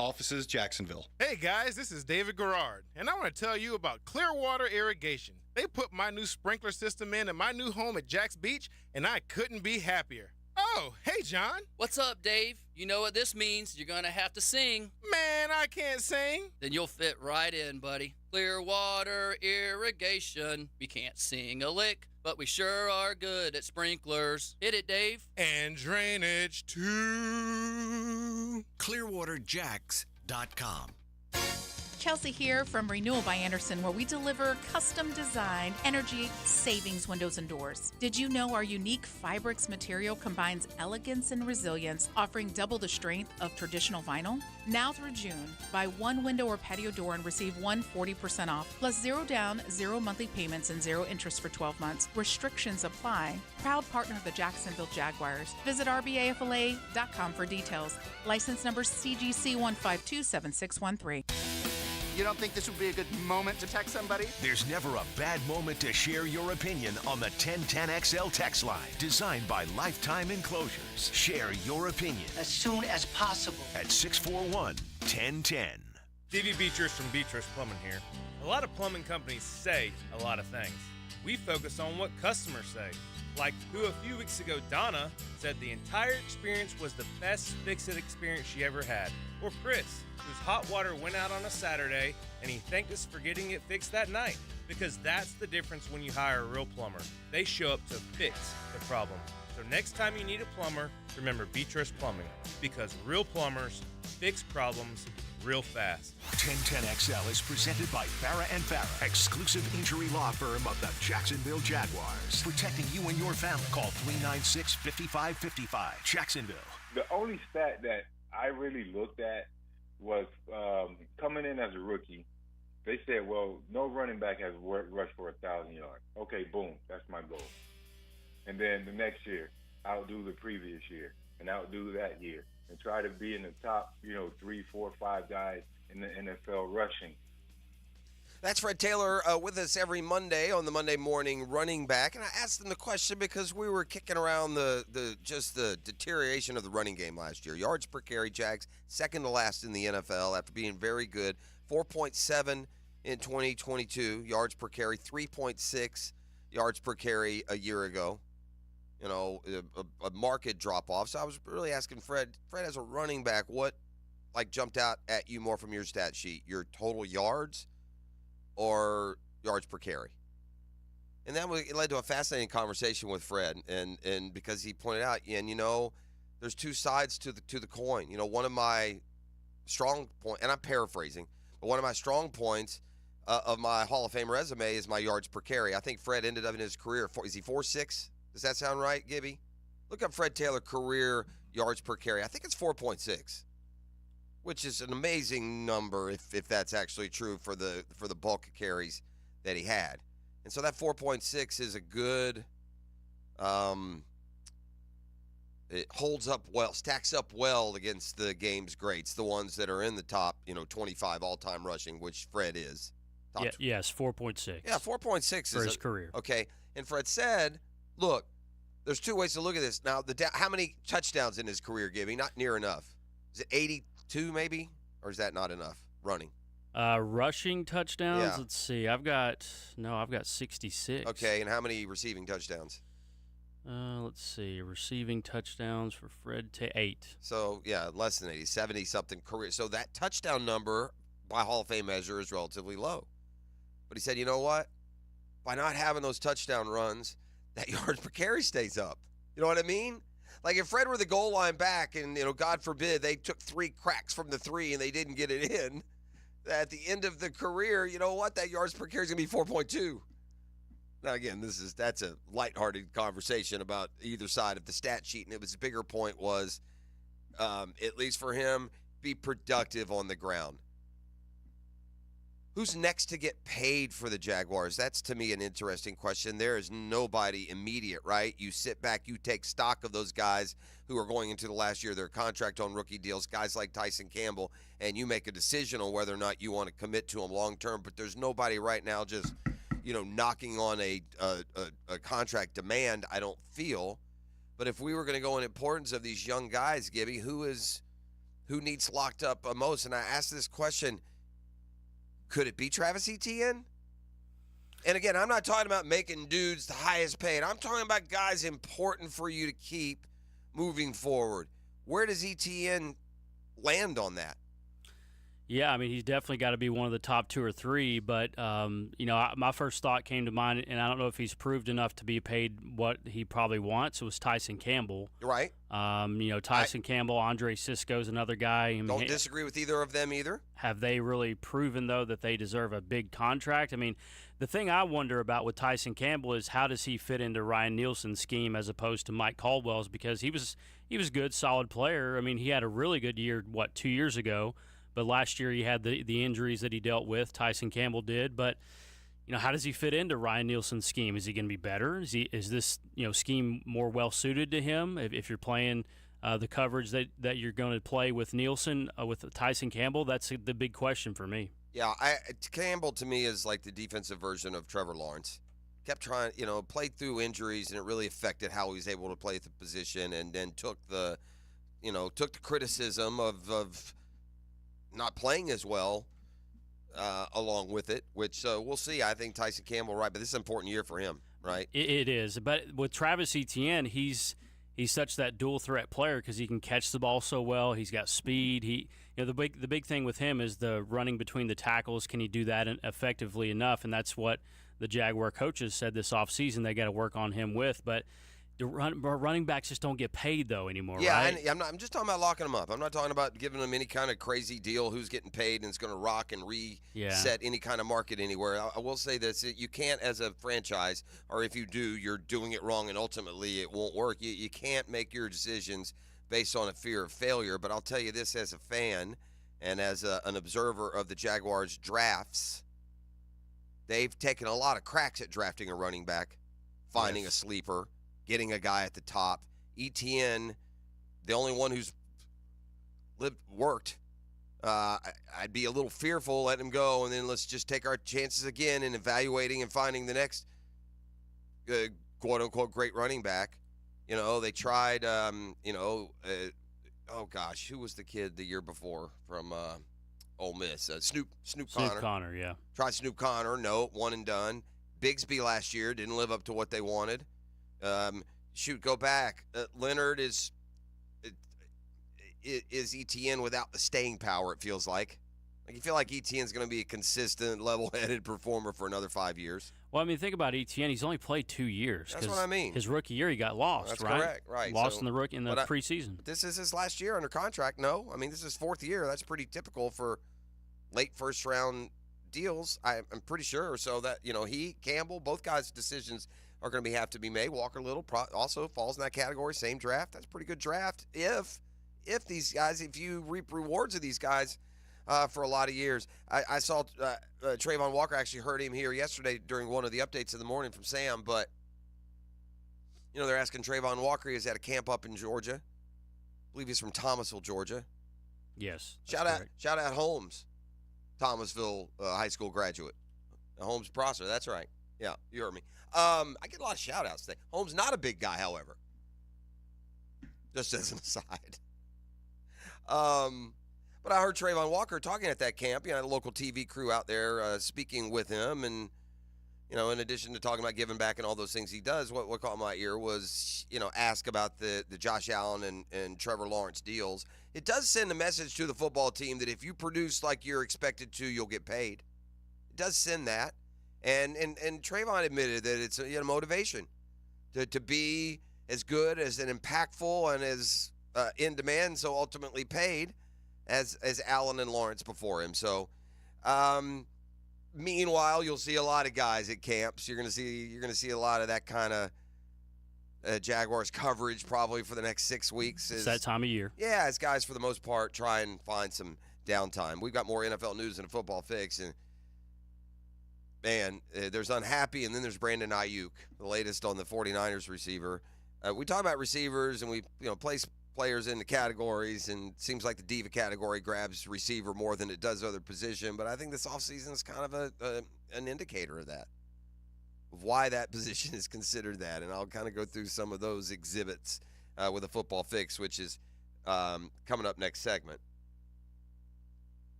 Offices, Jacksonville. Hey guys, this is David Garrard, and I want to tell you about Clearwater Irrigation. They put my new sprinkler system in my new home at Jack's Beach, and I couldn't be happier. Oh, hey John. What's up, Dave? You know what this means. You're gonna have to sing. Man, I can't sing. Then you'll fit right in, buddy. Clearwater Irrigation. We can't sing a lick, but we sure are good at sprinklers. Hit it, Dave. And drainage too. ClearwaterJacks.com. Chelsea here from Renewal by Anderson, where we deliver custom-designed energy savings windows and doors. Did you know our unique Fibrix material combines elegance and resilience, offering double the strength of traditional vinyl? Now through June, buy one window or patio door and receive 40% off, plus 0 down, 0 monthly payments, and 0 interest for 12 months. Restrictions apply. Proud partner of the Jacksonville Jaguars. Visit rbafla.com for details. License number CGC 1527613. You don't think this would be a good moment to text somebody? There's never a bad moment to share your opinion on the 1010XL text line, designed by Lifetime Enclosures. Share your opinion As soon as possible. at 641-1010. Stevie Beatrice from Beatrice Plumbing here. A lot of plumbing companies say a lot of things. We focus on what customers say. Like who a few weeks ago, Donna, said the entire experience was the best fix-it experience she ever had. Or Chris, whose hot water went out on a Saturday and he thanked us for getting it fixed that night. Because that's the difference when you hire a real plumber. They show up to fix the problem. So next time you need a plumber, remember Beatrice Plumbing. Because real plumbers fix problems real fast. 1010XL is presented by Farah & Farah, exclusive injury law firm of the Jacksonville Jaguars. Protecting you and your family. Call 396-5555. Jacksonville. The only stat that I really looked at was coming in as a rookie. They said, well, no running back has rushed for 1,000 yards. Okay, boom, that's my goal. And then the next year, outdo the previous year and outdo that year and try to be in the top, 3, 4, 5 guys in the NFL rushing. That's Fred Taylor with us every Monday on the Monday Morning Running Back. And I asked him the question because we were kicking around the deterioration of the running game last year. Yards per carry, Jags, second to last in the NFL after being very good. 4.7 in 2022 yards per carry, 3.6 yards per carry a year ago. A market drop-off. So I was really asking Fred, as a running back, what jumped out at you more from your stat sheet? Your total yards or yards per carry? And that it led to a fascinating conversation with Fred, and because he pointed out, there's two sides to the coin. One of my strong points, and I'm paraphrasing, but one of my strong points of my Hall of Fame resume is my yards per carry. I think Fred ended up in his career, is he 4.6? Does that sound right, Gibby? Look up Fred Taylor career yards per carry. I think it's 4.6, which is an amazing number if that's actually true for the bulk of carries that he had. And so that 4.6 is a good it holds up well, stacks up well against the game's greats, the ones that are in the top, 25 all-time rushing, which Fred is. Yes, 4.6. Yeah, 4.6 for his career. Okay, and Fred said, look, there's two ways to look at this. Now, how many touchdowns in his career, Gibby? Not near enough. Is it 82 maybe? Or is that not enough running? Rushing touchdowns? Yeah. Let's see. I've got 66. Okay, and how many receiving touchdowns? Let's see. Receiving touchdowns for Fred 8. So, yeah, less than 80, 70-something career. So that touchdown number by Hall of Fame measure is relatively low. But he said, you know what? By not having those touchdown runs, that yards per carry stays up. You know what I mean? Like if Fred were the goal line back and, God forbid, they took 3 cracks from the 3 and they didn't get it in, at the end of the career, you know what? That yards per carry is going to be 4.2. Now, again, that's a lighthearted conversation about either side of the stat sheet, and his bigger point was, at least for him, be productive on the ground. Who's next to get paid for the Jaguars? That's, to me, an interesting question. There is nobody immediate, right? You sit back, you take stock of those guys who are going into the last year of their contract on rookie deals, guys like Tyson Campbell, and you make a decision on whether or not you want to commit to them long term. But there's nobody right now just, knocking on a contract demand, I don't feel. But if we were going to go in importance of these young guys, Gibby, who needs locked up most? And I asked this question, could it be Travis Etienne? And again, I'm not talking about making dudes the highest paid. I'm talking about guys important for you to keep moving forward. Where does Etienne land on that? Yeah, I mean, he's definitely got to be one of the top 2 or 3. But, my first thought came to mind, and I don't know if he's proved enough to be paid what he probably wants. It was Tyson Campbell. Right. Tyson Campbell, Andre Sisco's another guy. Don't disagree with either of them either. Have they really proven, though, that they deserve a big contract? I mean, the thing I wonder about with Tyson Campbell is how does he fit into Ryan Nielsen's scheme as opposed to Mike Caldwell's, because he was a good, solid player. I mean, he had a really good year, 2 years ago? But last year he had the injuries that he dealt with. Tyson Campbell did. But, how does he fit into Ryan Nielsen's scheme? Is he going to be better? Is this scheme more well-suited to him if you're playing the coverage that you're going to play with Nielsen, with Tyson Campbell? That's the big question for me. Yeah, Campbell to me is like the defensive version of Trevor Lawrence. Kept trying, played through injuries, and it really affected how he was able to play the position, and then took the criticism of not playing as well along with it, which we'll see. I think Tyson Campbell, right, but this is an important year for him, right? It is. But with Travis Etienne, he's such that dual threat player because he can catch the ball so well. He's got speed. The big thing with him is the running between the tackles. Can he do that effectively enough? And that's what the Jaguar coaches said this offseason they got to work on him with. But The running backs just don't get paid though anymore, Yeah, right? I'm just talking about locking them up. I'm not talking about giving them any kind of crazy deal who's getting paid and it's going to rock and reset any kind of market anywhere. I will say this. You can't, as a franchise, or if you do, you're doing it wrong and ultimately it won't work. You can't make your decisions based on a fear of failure. But I'll tell you this as a fan and as an observer of the Jaguars drafts, they've taken a lot of cracks at drafting a running back, finding a sleeper, getting a guy at the top. ETN, the only one who's worked. I'd be a little fearful letting him go, and then let's just take our chances again in evaluating and finding the next quote-unquote great running back. You know, they tried, oh, gosh, who was the kid the year before from Ole Miss? Snoop Connor. Snoop Connor, yeah. Tried Snoop Connor. No, one and done. Bigsby last year didn't live up to what they wanted. Go back. Leonard is ETN without the staying power, it feels like. You feel like ETN's going to be a consistent, level-headed performer for another 5 years. Well, I mean, think about ETN. He's only played 2 years. That's what I mean. His rookie year, he got lost, That's right? correct, right. Lost in the preseason. But this is his last year under contract, no? I mean, this is his fourth year. That's pretty typical for late first-round deals, I'm pretty sure. So that, he, Campbell, both guys' decisions are going to have to be made. Walker Little also falls in that category, same draft. That's a pretty good draft if these guys, if you reap rewards of these guys for a lot of years. I saw Trayvon Walker, actually heard him here yesterday during one of the updates in the morning from Sam, but, they're asking Trayvon Walker. He's at a camp up in Georgia. I believe he's from Thomasville, Georgia. Yes. Shout out Holmes, Thomasville high school graduate. Holmes Prosser, that's right. Yeah, you heard me. I get a lot of shout-outs today. Holmes, not a big guy, however. Just as an aside. But I heard Trayvon Walker talking at that camp. The local TV crew out there speaking with him. And, in addition to talking about giving back and all those things he does, what caught my ear was, ask about the Josh Allen and Trevor Lawrence deals. It does send a message to the football team that if you produce like you're expected to, you'll get paid. It does send that. And Trayvon admitted that it's a motivation to be as good, as an impactful, and as in demand, so ultimately paid as Allen and Lawrence before him. So, meanwhile, you'll see a lot of guys at camps. You're gonna see a lot of that kind of Jaguars coverage probably for the next 6 weeks. It's that time of year. Yeah, as guys for the most part try and find some downtime. We've got more NFL news and a football fix, and man, there's unhappy, and then there's Brandon Ayuk, the latest on the 49ers receiver. We talk about receivers, and we place players into categories, and it seems like the diva category grabs receiver more than it does other position. But I think this offseason is kind of an indicator of that, of why that position is considered that. And I'll kind of go through some of those exhibits with a football fix, which is coming up next segment.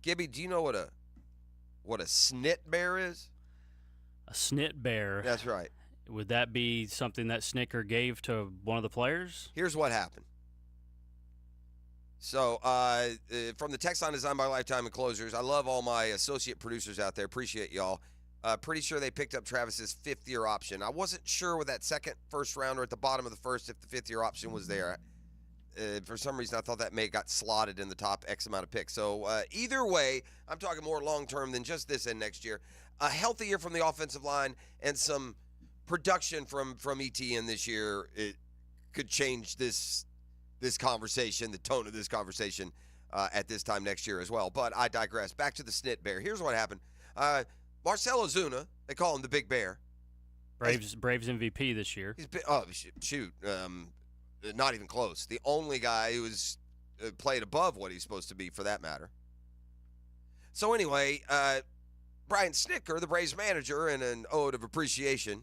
Gibby, do you know what a snit bear is? A snit bear. That's right. Would that be something that Snicker gave to one of the players? Here's what happened. So, from the text line designed by Lifetime Enclosures, I love all my associate producers out there. Appreciate y'all. Pretty sure they picked up Travis's fifth-year option. I wasn't sure with that second first rounder at the bottom of the first if the fifth-year option was there. For some reason, I thought that may have got slotted in the top X amount of picks. So, either way, I'm talking more long-term than just this and next year. A healthy year from the offensive line and some production from ETN this year, it could change this conversation, the tone of this conversation at this time next year as well. But I digress. Back to the snit bear. Here's what happened. Marcel Ozuna, they call him the Big Bear. Braves MVP this year. He's not even close. The only guy who was played above what he's supposed to be, for that matter. So anyway, Brian Snicker, the Braves manager, in an ode of appreciation,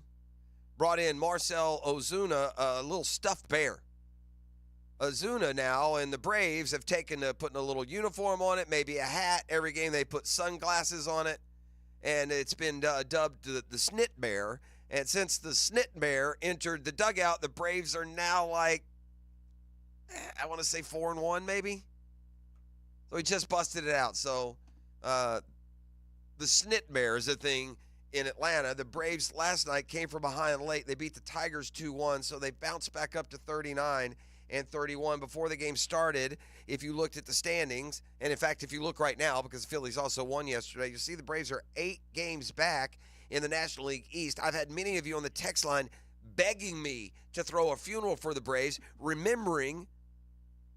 brought in Marcel Ozuna, a little stuffed bear. Ozuna now and the Braves have taken to putting a little uniform on it, maybe a hat. Every game they put sunglasses on it, and it's been dubbed the Snit Bear. And since the Snit Bear entered the dugout, the Braves are now like, I want to say 4-1 maybe. So he just busted it out. So the Snit Bear is a thing in Atlanta. The Braves last night came from behind late. They beat the Tigers 2-1, so they bounced back up to 39 and 31 before the game started. If you looked at the standings, and in fact, if you look right now, because the Phillies also won yesterday, you see the Braves are 8 games back in the National League East. I've had many of you on the text line begging me to throw a funeral for the Braves, remembering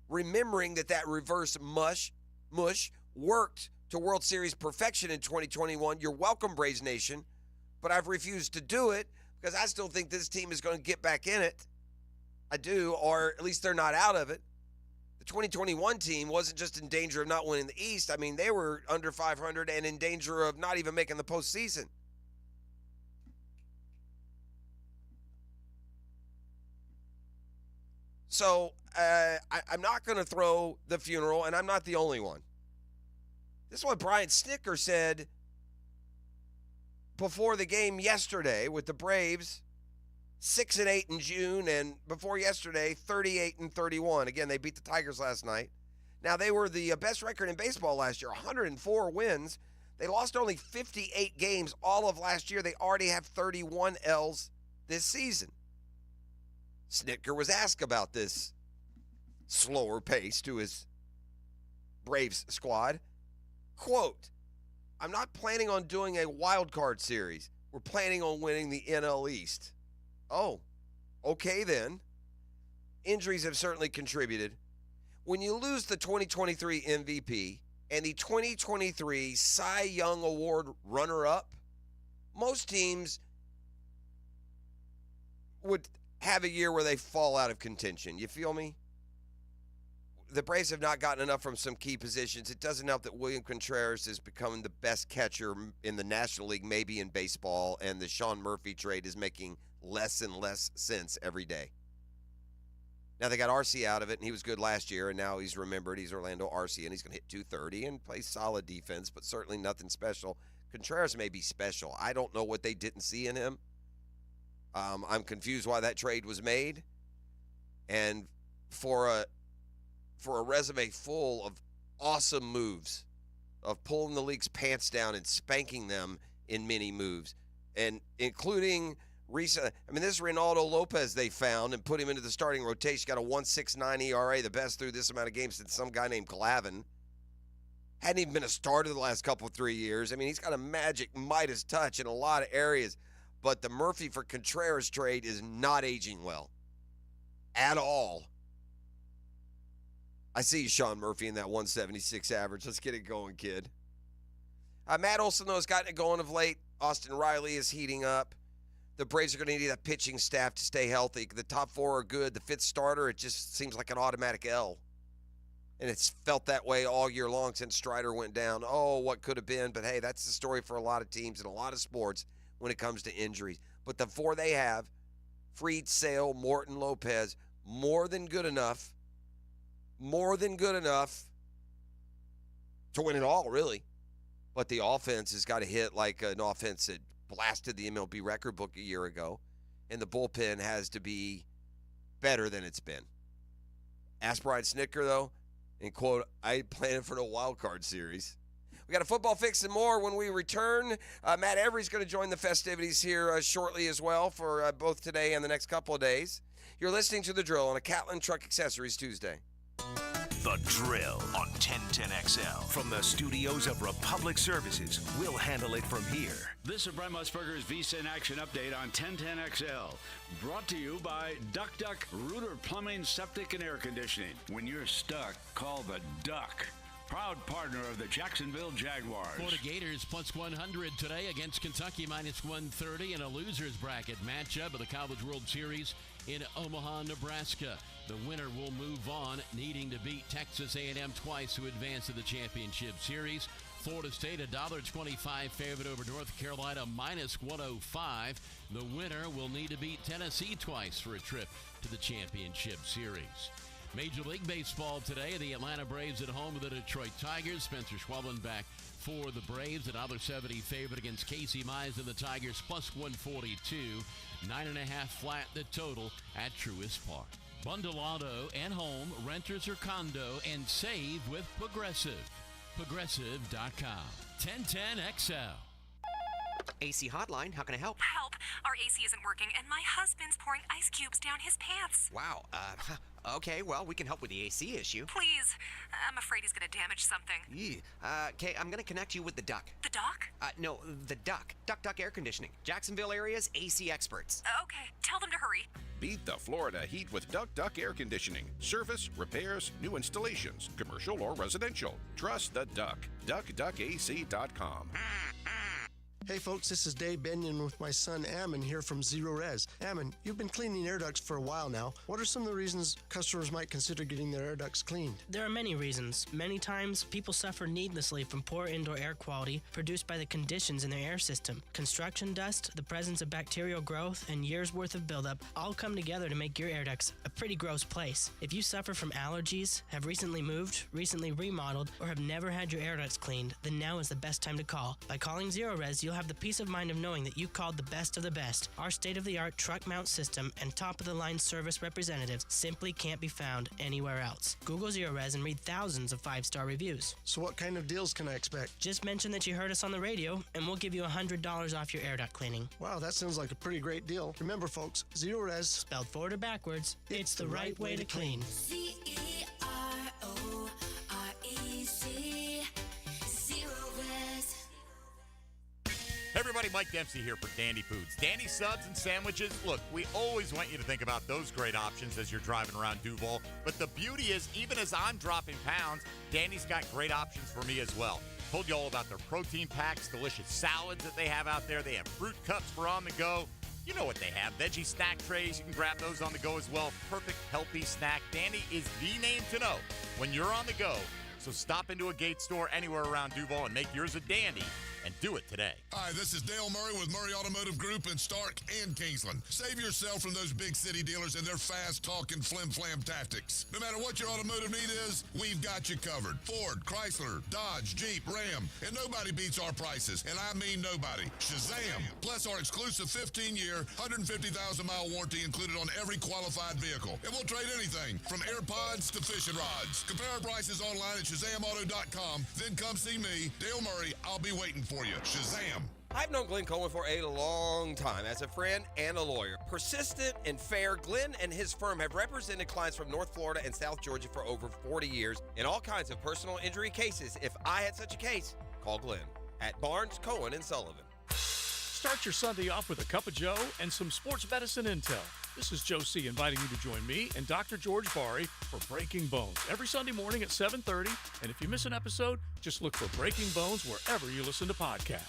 that reverse mush worked to World Series perfection in 2021. You're welcome, Braves Nation, but I've refused to do it because I still think this team is going to get back in it. I do, or at least they're not out of it. The 2021 team wasn't just in danger of not winning the East. I mean, they were under 500 and in danger of not even making the postseason. So I'm not going to throw the funeral, and I'm not the only one. This is what Brian Snitker said before the game yesterday with the Braves, 6-8 in June, and before yesterday, 38-31. Again, they beat the Tigers last night. Now, they were the best record in baseball last year, 104 wins. They lost only 58 games all of last year. They already have 31 L's this season. Snitker was asked about this slower pace to his Braves squad. Quote, I'm not planning on doing a wild card series. We're planning on winning the NL East. Oh, okay then. Injuries have certainly contributed. When you lose the 2023 MVP and the 2023 Cy Young Award runner-up, most teams would have a year where they fall out of contention. You feel me? The Braves have not gotten enough from some key positions. It doesn't help that William Contreras is becoming the best catcher in the National League, maybe in baseball, and the Sean Murphy trade is making less and less sense every day. Now, they got RC out of it, and he was good last year, and now he's remembered. He's Orlando RC, and he's going to hit 230 and play solid defense, but certainly nothing special. Contreras may be special. I don't know what they didn't see in him. I'm confused why that trade was made. And for a resume full of awesome moves, of pulling the league's pants down and spanking them in many moves, and including recent, this Reynaldo Lopez they found and put him into the starting rotation, got a 1.69 ERA, the best through this amount of games since some guy named Glavine. Hadn't even been a starter the last 3 years. He's got a magic Midas touch in a lot of areas, but the Murphy for Contreras trade is not aging well at all. I see you, Sean Murphy, in that 176 average. Let's get it going, kid. Matt Olson, though, has gotten it going of late. Austin Riley is heating up. The Braves are going to need that pitching staff to stay healthy. The top 4 are good. The 5th starter, it just seems like an automatic L. And it's felt that way all year long since Strider went down. Oh, what could have been. But, hey, that's the story for a lot of teams and a lot of sports when it comes to injuries. But the 4 they have, Fried, Sale, Morton, Lopez, more than good enough to win it all, really. But the offense has got to hit like an offense that blasted the MLB record book a year ago, and the bullpen has to be better than it's been. Ask Brian Snitker, though, and quote, I ain't planning for no wild card series. We got a football fix and more when we return. Matt Every's going to join the festivities here shortly as well for both today and the next couple of days. You're listening to The Drill on a Catlin Truck Accessories Tuesday. The Drill on 1010XL. From the studios of Republic Services, we'll handle it from here. This is Brent Musburger's Visa in Action update on 1010XL. Brought to you by Duck Duck Rooter Plumbing, Septic, and Air Conditioning. When you're stuck, call the Duck. Proud partner of the Jacksonville Jaguars. Florida Gators plus 100 today against Kentucky minus 130 in a loser's bracket matchup of the College World Series in Omaha, Nebraska. The winner will move on, needing to beat Texas A&M twice to advance to the championship series. Florida State $1.25 favorite over North Carolina minus 105. The winner will need to beat Tennessee twice for a trip to the championship series. Major League Baseball today, the Atlanta Braves at home with the Detroit Tigers. Spencer Schwellen back for the Braves, $1.70 favorite against Casey Mize and the Tigers, plus 142. 9.5 flat the total at Truist Park. Bundle auto and home, renters or condo, and save with Progressive. Progressive.com. 1010XL. AC Hotline, how can I help? Help! Our AC isn't working, and my husband's pouring ice cubes down his pants. Wow, okay, well, we can help with the AC issue. Please. I'm afraid he's going to damage something. Okay, I'm going to connect you with the Duck. The doc? No, the Duck. Duck Air Conditioning. Jacksonville area's AC experts. Okay, tell them to hurry. Beat the Florida heat with Duck Air Conditioning. Service, repairs, new installations, commercial or residential. Trust the Duck. DuckDuckAC.com. Hey folks, this is Dave Benyon with my son Ammon here from Zero Res. Ammon, you've been cleaning air ducts for a while now. What are some of the reasons customers might consider getting their air ducts cleaned? There are many reasons. Many times, people suffer needlessly from poor indoor air quality produced by the conditions in their air system. Construction dust, the presence of bacterial growth, and years' worth of buildup all come together to make your air ducts a pretty gross place. If you suffer from allergies, have recently moved, recently remodeled, or have never had your air ducts cleaned, then now is the best time to call. By calling Zero Res, you'll have the peace of mind of knowing that you called the best of the best. Our state-of-the-art truck mount system and top-of-the-line service representatives simply can't be found anywhere else. Google Zero Res and read thousands of 5-star reviews. So what kind of deals can I expect? Just mention that you heard us on the radio, and we'll give you $100 off your air duct cleaning. Wow, that sounds like a pretty great deal. Remember, folks, Zero Res, spelled forward or backwards, it's the right way to clean. Hey everybody, Mike Dempsey here for Dandy Foods. Dandy subs and sandwiches. Look, we always want you to think about those great options as you're driving around Duval. But the beauty is, even as I'm dropping pounds, Dandy's got great options for me as well. Told you all about their protein packs, delicious salads that they have out there. They have fruit cups for on the go. You know what they have. Veggie snack trays. You can grab those on the go as well. Perfect, healthy snack. Dandy is the name to know when you're on the go. So stop into a Gate store anywhere around Duval and make yours a dandy. And do it today. Hi, this is Dale Murray with Murray Automotive Group in Stark and Kingsland. Save yourself from those big city dealers and their fast-talking flim-flam tactics. No matter what your automotive need is, we've got you covered. Ford, Chrysler, Dodge, Jeep, Ram, and nobody beats our prices, and I mean nobody. Shazam! Plus our exclusive 15-year, 150,000-mile warranty included on every qualified vehicle. And we'll trade anything from AirPods to fishing rods. Compare our prices online at ShazamAuto.com. Then come see me, Dale Murray. I'll be waiting for you. Shazam! I've known Glenn Coleman for a long time as a friend and a lawyer. Persistent and fair, Glenn and his firm have represented clients from North Florida and South Georgia for over 40 years in all kinds of personal injury cases. If I had such a case, call Glenn at Barnes, Cohen, and Sullivan. Start your Sunday off with a cup of Joe and some sports medicine intel. This is Joe C. inviting you to join me and Dr. George Bari for Breaking Bones every Sunday morning at 7:30. And if you miss an episode, just look for Breaking Bones wherever you listen to podcasts.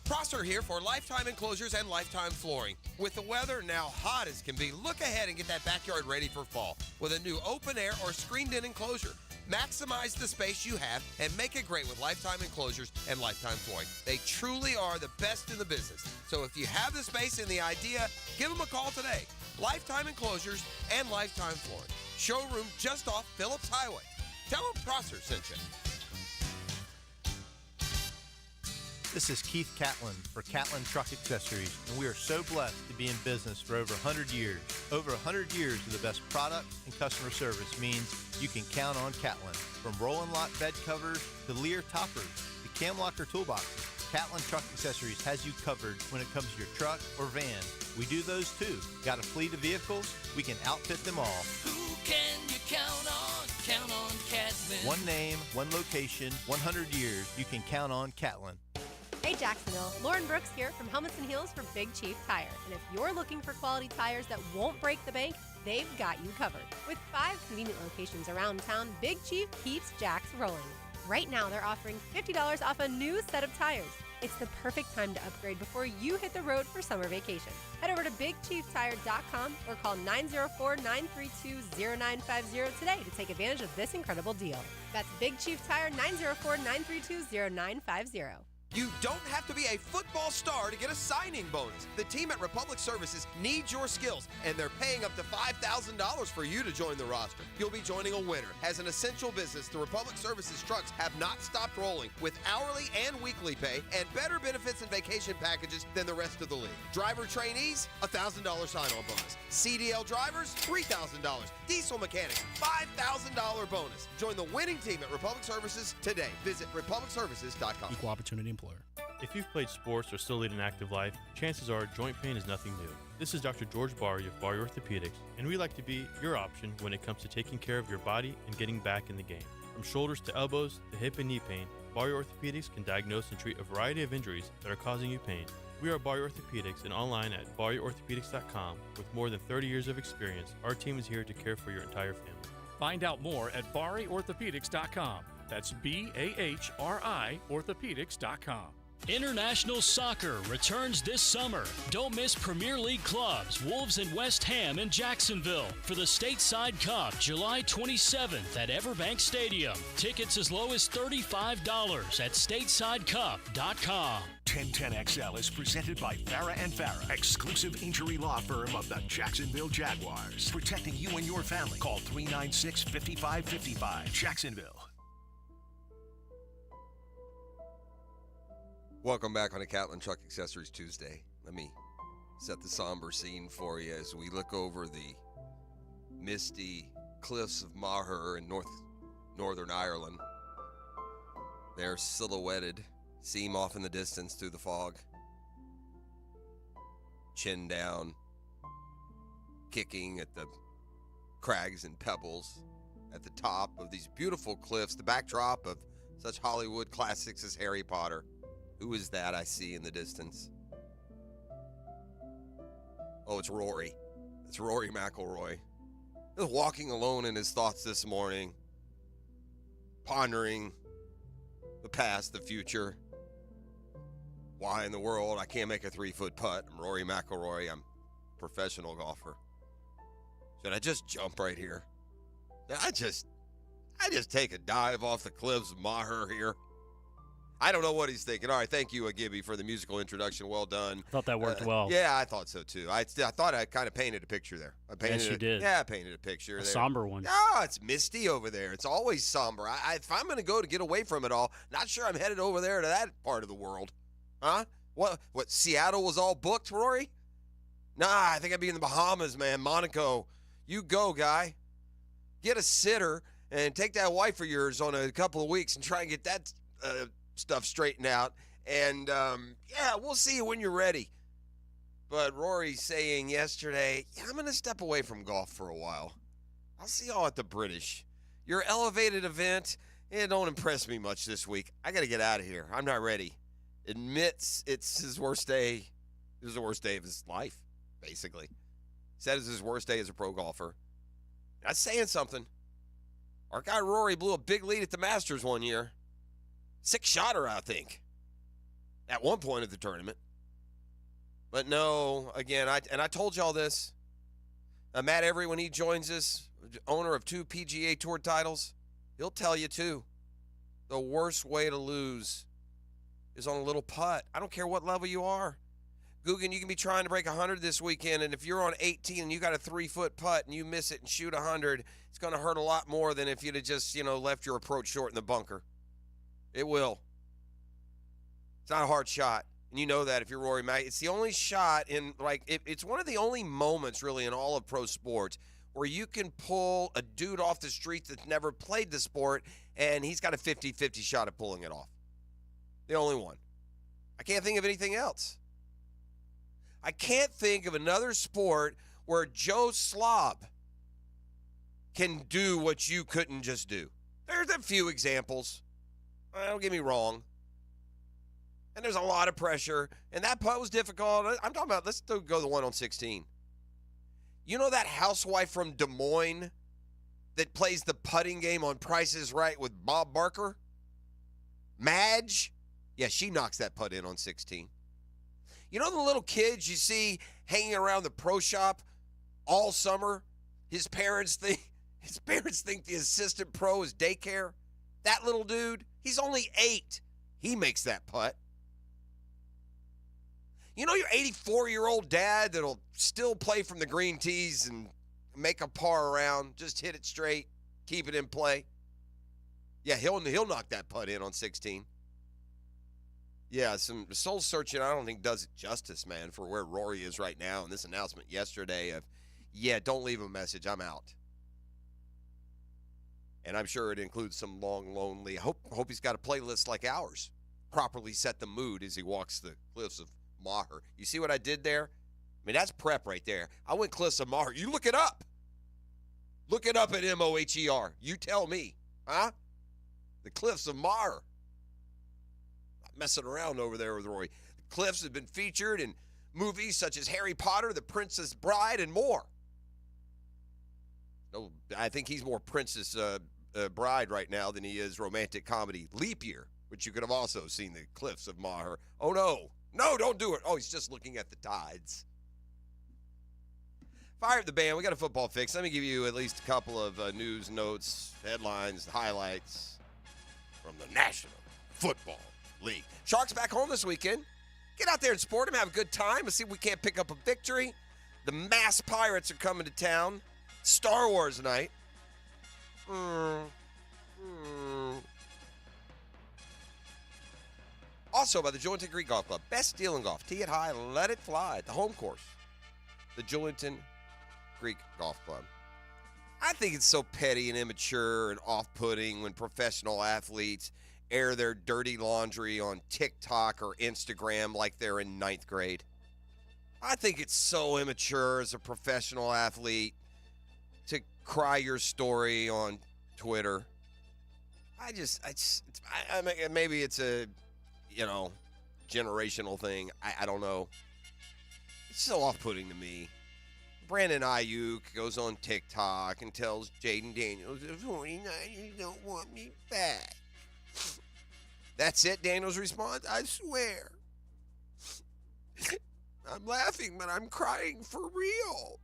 Prosser here for Lifetime Enclosures and Lifetime Flooring. With the weather now hot as can be, look ahead and get that backyard ready for fall with a new open-air or screened-in enclosure. Maximize the space you have and make it great with Lifetime Enclosures and Lifetime Flooring. They truly are the best in the business. So if you have the space and the idea, give them a call today. Lifetime Enclosures and Lifetime Flooring. Showroom just off Phillips Highway. Tell them Prosser sent you. This is Keith Catlin for Catlin Truck Accessories, and we are so blessed to be in business for over 100 years. Over 100 years of the best product and customer service means you can count on Catlin. From Rollin' Lock bed covers to Lear toppers to Cam Locker toolboxes, Catlin Truck Accessories has you covered when it comes to your truck or van. We do those too. Got a fleet of vehicles? We can outfit them all. Who can you count on? Count on Catlin. One name, one location, 100 years. You can count on Catlin. Hey Jacksonville, Lauren Brooks here from Helmets and Heels for Big Chief Tire. And if you're looking for quality tires that won't break the bank, they've got you covered. With 5 convenient locations around town, Big Chief keeps Jacks rolling. Right now, they're offering $50 off a new set of tires. It's the perfect time to upgrade before you hit the road for summer vacation. Head over to BigChiefTire.com or call 904-932-0950 today to take advantage of this incredible deal. That's Big Chief Tire, 904-932-0950. You don't have to be a football star to get a signing bonus. The team at Republic Services needs your skills, and they're paying up to $5,000 for you to join the roster. You'll be joining a winner. As an essential business, the Republic Services trucks have not stopped rolling with hourly and weekly pay and better benefits and vacation packages than the rest of the league. Driver trainees, $1,000 sign-on bonus. CDL drivers, $3,000. Diesel mechanics, $5,000 bonus. Join the winning team at Republic Services today. Visit republicservices.com. Equal opportunity employer. If you've played sports or still lead an active life, chances are joint pain is nothing new. This is Dr. George Barry of Barry Orthopedics, and we like to be your option when it comes to taking care of your body and getting back in the game. From shoulders to elbows to hip and knee pain, Barry Orthopedics can diagnose and treat a variety of injuries that are causing you pain. We are Barry Orthopedics and online at barryorthopedics.com. With more than 30 years of experience, our team is here to care for your entire family. Find out more at barryorthopedics.com. That's BAHRI orthopedics.com. International soccer returns this summer. Don't miss Premier League clubs Wolves and West Ham in Jacksonville for the Stateside Cup, July 27th at Everbank Stadium. Tickets as low as $35 at statesidecup.com. 1010XL is presented by Farah & Farah, exclusive injury law firm of the Jacksonville Jaguars. Protecting you and your family. Call 396-5555. Jacksonville. Welcome back on a Catlin Truck Accessories Tuesday. Let me set the somber scene for you as we look over the misty cliffs of Maher in Northern Ireland. They're silhouetted, seem off in the distance through the fog. Chin down, kicking at the crags and pebbles at the top of these beautiful cliffs, the backdrop of such Hollywood classics as Harry Potter. Who is that I see in the distance? Oh, it's Rory. It's Rory McIlroy. He was walking alone in his thoughts this morning, pondering the past, the future. Why in the world I can't make a 3-foot putt? I'm Rory McIlroy. I'm a professional golfer. Should I just jump right here? I just take a dive off the cliffs of Maher here. I don't know what he's thinking. All right, thank you, Gibby, for the musical introduction. Well done. I thought that worked well. Yeah, I thought so, too. I thought I kind of painted a picture there. Yes, you did. Yeah, I painted a picture. A somber one. Oh, it's misty over there. It's always somber. If I'm going to go to get away from it all, not sure I'm headed over there to that part of the world. Huh? What, Seattle was all booked, Rory? Nah, I think I'd be in the Bahamas, man. Monaco. You go, guy. Get a sitter and take that wife of yours on a couple of weeks and try and get that stuff straightened out, and yeah, we'll see you when you're ready. But Rory saying yesterday, yeah, I'm going to step away from golf for a while. I'll see y'all at the British. Your elevated event, it don't impress me much this week. I got to get out of here. I'm not ready. Admits it's his worst day. It was the worst day of his life, basically. Said it's his worst day as a pro golfer. That's saying something. Our guy Rory blew a big lead at the Masters one year. 6-shotter, I think, at one point of the tournament. But no, again, I told y'all this. Matt Every, when he joins us, owner of 2 PGA Tour titles, he'll tell you, too, the worst way to lose is on a little putt. I don't care what level you are. Guggen, you can be trying to break 100 this weekend, and if you're on 18 and you got a 3-foot putt and you miss it and shoot 100, it's going to hurt a lot more than if you'd have just, left your approach short in the bunker. It will. It's not a hard shot. And you know that if you're Rory Mac. It's the only shot in, it's one of the only moments, really, in all of pro sports where you can pull a dude off the street that's never played the sport, and he's got a 50-50 shot at pulling it off. The only one. I can't think of anything else. I can't think of another sport where Joe Slob can do what you couldn't just do. There's a few examples. Don't get me wrong. And there's a lot of pressure. And that putt was difficult. I'm talking about, let's go the one on 16. You know that housewife from Des Moines that plays the putting game on Price is Right with Bob Barker? Madge? Yeah, she knocks that putt in on 16. You know the little kids you see hanging around the pro shop all summer? His parents think the assistant pro is daycare? That little dude, he's only 8. He makes that putt. You know your 84-year-old dad that'll still play from the green tees and make a par around, just hit it straight, keep it in play? Yeah, he'll knock that putt in on 16. Yeah, some soul searching I don't think does it justice, man, for where Rory is right now. And this announcement yesterday of, yeah, don't leave a message, I'm out. And I'm sure it includes some long, lonely, I hope he's got a playlist like ours. properly set the mood as he walks the cliffs of Maher. You see what I did there? I mean, that's prep right there. I went cliffs of Maher. You look it up. Look it up at Moher. You tell me, huh? The cliffs of Maher. Not messing around over there with Roy. The cliffs have been featured in movies such as Harry Potter, The Princess Bride, and more. No, I think he's more Princess Bride right now than he is romantic comedy Leap Year, which you could have also seen the cliffs of Maher. Oh, no. No, don't do it. Oh, he's just looking at the tides. Fire up the band. We got a football fix. Let me give you at least a couple of news, notes, headlines, highlights from the National Football League. Sharks back home this weekend. Get out there and support them. Have a good time. Let's see if we can't pick up a victory. The Mass Pirates are coming to town. Star Wars night. Also by the Julington Creek Golf Club. Best deal in golf. Tee it high, let it fly at the home course. The Julington Creek Golf Club. I think it's so petty and immature and off-putting when professional athletes air their dirty laundry on TikTok or Instagram like they're in 9th grade. I think it's so immature as a professional athlete to cry your story on Twitter. Maybe it's a, generational thing. I don't know. It's so off-putting to me. Brandon Ayuk goes on TikTok and tells Jaden Daniels, the 49ers don't want me back. That's it, Daniels' response? I swear. I'm laughing, but I'm crying for real.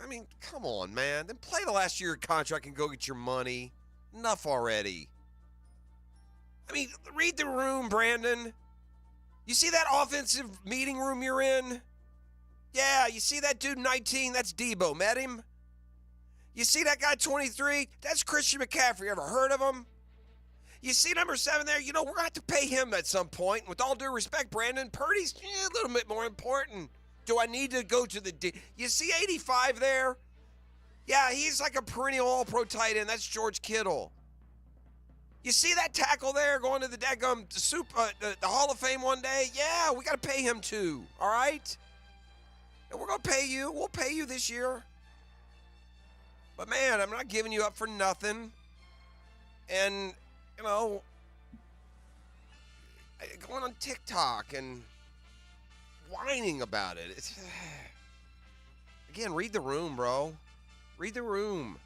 I mean, come on, man. Then play the last year of contract and go get your money. Enough already. I mean, read the room, Brandon. You see that offensive meeting room you're in? Yeah, you see that dude 19? That's Debo. Met him? You see that guy 23? That's Christian McCaffrey. Ever heard of him? You see number 7 there? We're going to have to pay him at some point. With all due respect, Brandon, Purdy's a little bit more important. Do I need to go to the You see 85 there? Yeah, he's like a perennial all-pro tight end. That's George Kittle. You see that tackle there going to the the Hall of Fame one day? Yeah, we got to pay him too, all right? And we're going to pay you. We'll pay you this year. But, man, I'm not giving you up for nothing. And, going on TikTok and whining about it. It's, again, read the room, bro. Read the room.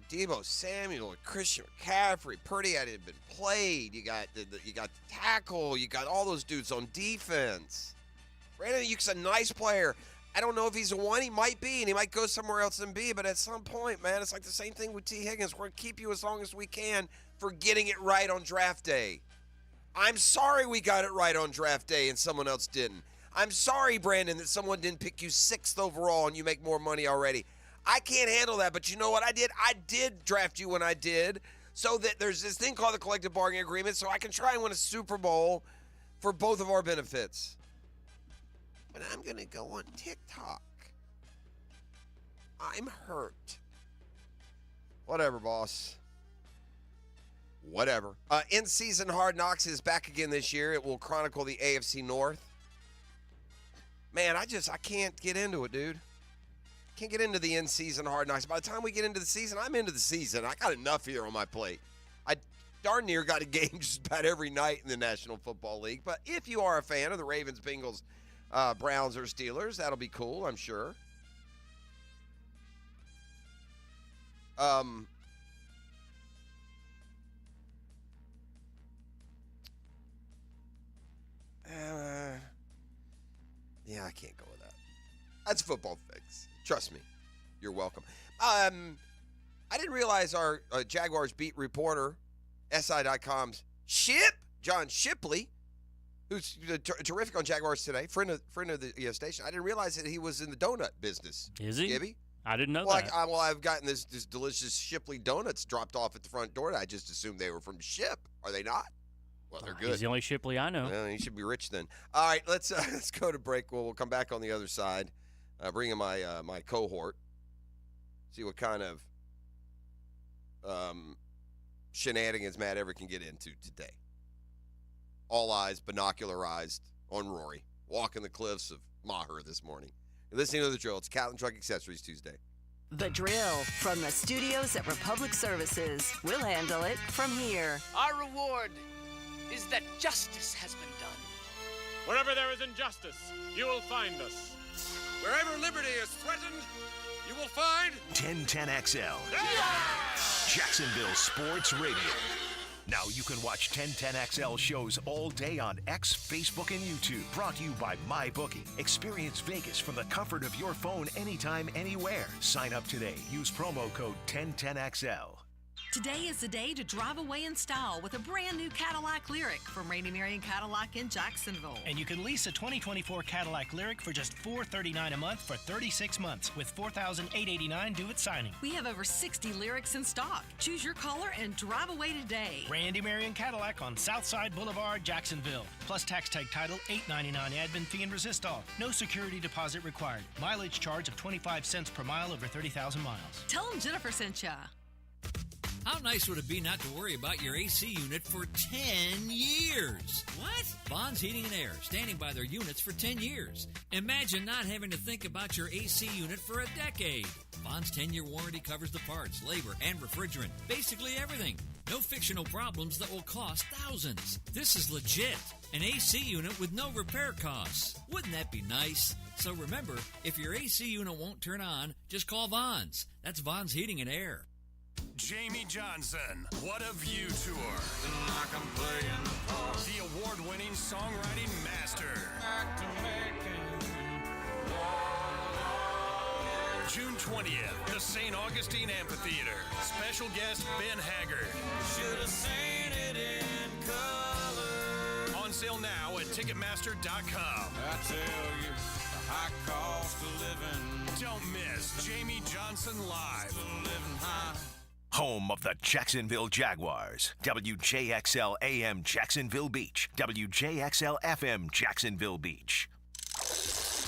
Debo Samuel, Christian McCaffrey, Purdy hadn't been played. You got the tackle. You got all those dudes on defense. Brandon Ayuk's a nice player. I don't know if he's a 1. He might be, and he might go somewhere else and be. But at some point, man, it's like the same thing with T. Higgins. We're going to keep you as long as we can for getting it right on draft day. I'm sorry we got it right on draft day and someone else didn't. I'm sorry, Brandon, that someone didn't pick you 6th overall and you make more money already. I can't handle that, but you know what I did? I did draft you when I did, so that there's this thing called the collective bargaining agreement, so I can try and win a Super Bowl for both of our benefits. But I'm going to go on TikTok. I'm hurt. Whatever, boss. Whatever. In-season Hard Knocks is back again this year. It will chronicle the AFC North. Man, I can't get into it, dude. Can't get into the in-season Hard Knocks. By the time we get into the season, I'm into the season. I got enough here on my plate. I darn near got a game just about every night in the National Football League. But if you are a fan of the Ravens, Bengals, Browns, or Steelers, that'll be cool, I'm sure. Yeah, I can't go with that. That's football fix. Trust me. You're welcome. I didn't realize our Jaguars beat reporter, SI.com's John Shipley, who's terrific on Jaguars Today, friend of the station. I didn't realize that he was in the donut business. Is he? Gibby? I didn't know that. I've gotten this delicious Shipley donuts dropped off at the front door. I just assumed they were from Ship. Are they not? Well, they're good. He's the only Shipley I know. Well, he should be rich then. All right, let's go to break. We'll come back on the other side. Bring in my cohort. See what kind of shenanigans Matt ever can get into today. All eyes binocularized on Rory, walking the cliffs of Maher this morning. You're listening to The Drill. It's Catlin Truck Accessories Tuesday. The Drill from the studios at Republic Services. We'll handle it from here. Our reward is that justice has been done. Wherever there is injustice, you will find us. Wherever liberty is threatened, you will find 1010XL. Jacksonville Sports Radio. Now you can watch 1010XL shows all day on X, Facebook, and YouTube. Brought to you by MyBookie. Experience Vegas from the comfort of your phone anytime, anywhere. Sign up today. Use promo code 1010XL. Today is the day to drive away in style with a brand new Cadillac Lyric from Rainy Marion Cadillac in Jacksonville. And you can lease a 2024 Cadillac Lyric for just $439 a month for 36 months with $4,889 due at signing. We have over 60 Lyrics in stock. Choose your color and drive away today. Randy Marion Cadillac on Southside Boulevard, Jacksonville. Plus tax tag title, $899 admin fee and resistol. No security deposit required. Mileage charge of 25 cents per mile over 30,000 miles. Tell them Jennifer sent ya. How nice would it be not to worry about your AC unit for 10 years? What? Vaughn's Heating and Air, standing by their units for 10 years. Imagine not having to think about your AC unit for a decade. Vaughn's 10-year warranty covers the parts, labor, and refrigerant. Basically everything. No fictional problems that will cost thousands. This is legit. An AC unit with no repair costs. Wouldn't that be nice? So remember, if your AC unit won't turn on, just call Vaughn's. That's Vaughn's Heating and Air. Jamie Johnson, What a View Tour. The award-winning songwriting master. June 20th, the St. Augustine Amphitheater. Special guest Ben Haggard. Should have seen it in color. On sale now at Ticketmaster.com. I tell you, the high cost of living. Don't miss Jamie Johnson live. Living high. Home of the Jacksonville Jaguars. WJXL AM Jacksonville Beach. WJXL FM Jacksonville Beach.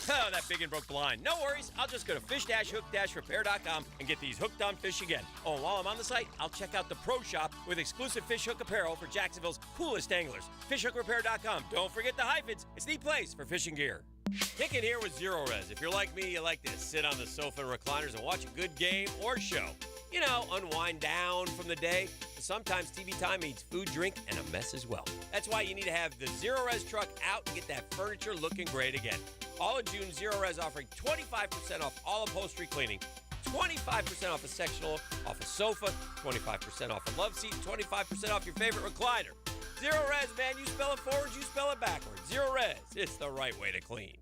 Oh, that big and broke blind. No worries. I'll just go to fish-hook-repair.com and get these hooked on fish again. Oh, and while I'm on the site, I'll check out the Pro Shop with exclusive fish hook apparel for Jacksonville's coolest anglers. Fish-hook-repair.com. Don't forget the hyphens. It's the place for fishing gear. Hicken here with Zero Res. If you're like me, you like to sit on the sofa and recliners and watch a good game or show. You know, unwind down from the day. But sometimes TV time means food, drink, and a mess as well. That's why you need to have the Zero Res truck out and get that furniture looking great again. All of June, Zero Res offering 25% off all upholstery cleaning, 25% off a sectional, off a sofa, 25% off a love seat, 25% off your favorite recliner. Zero Res, man, you spell it forward, you spell it backwards. Zero Res, it's the right way to clean.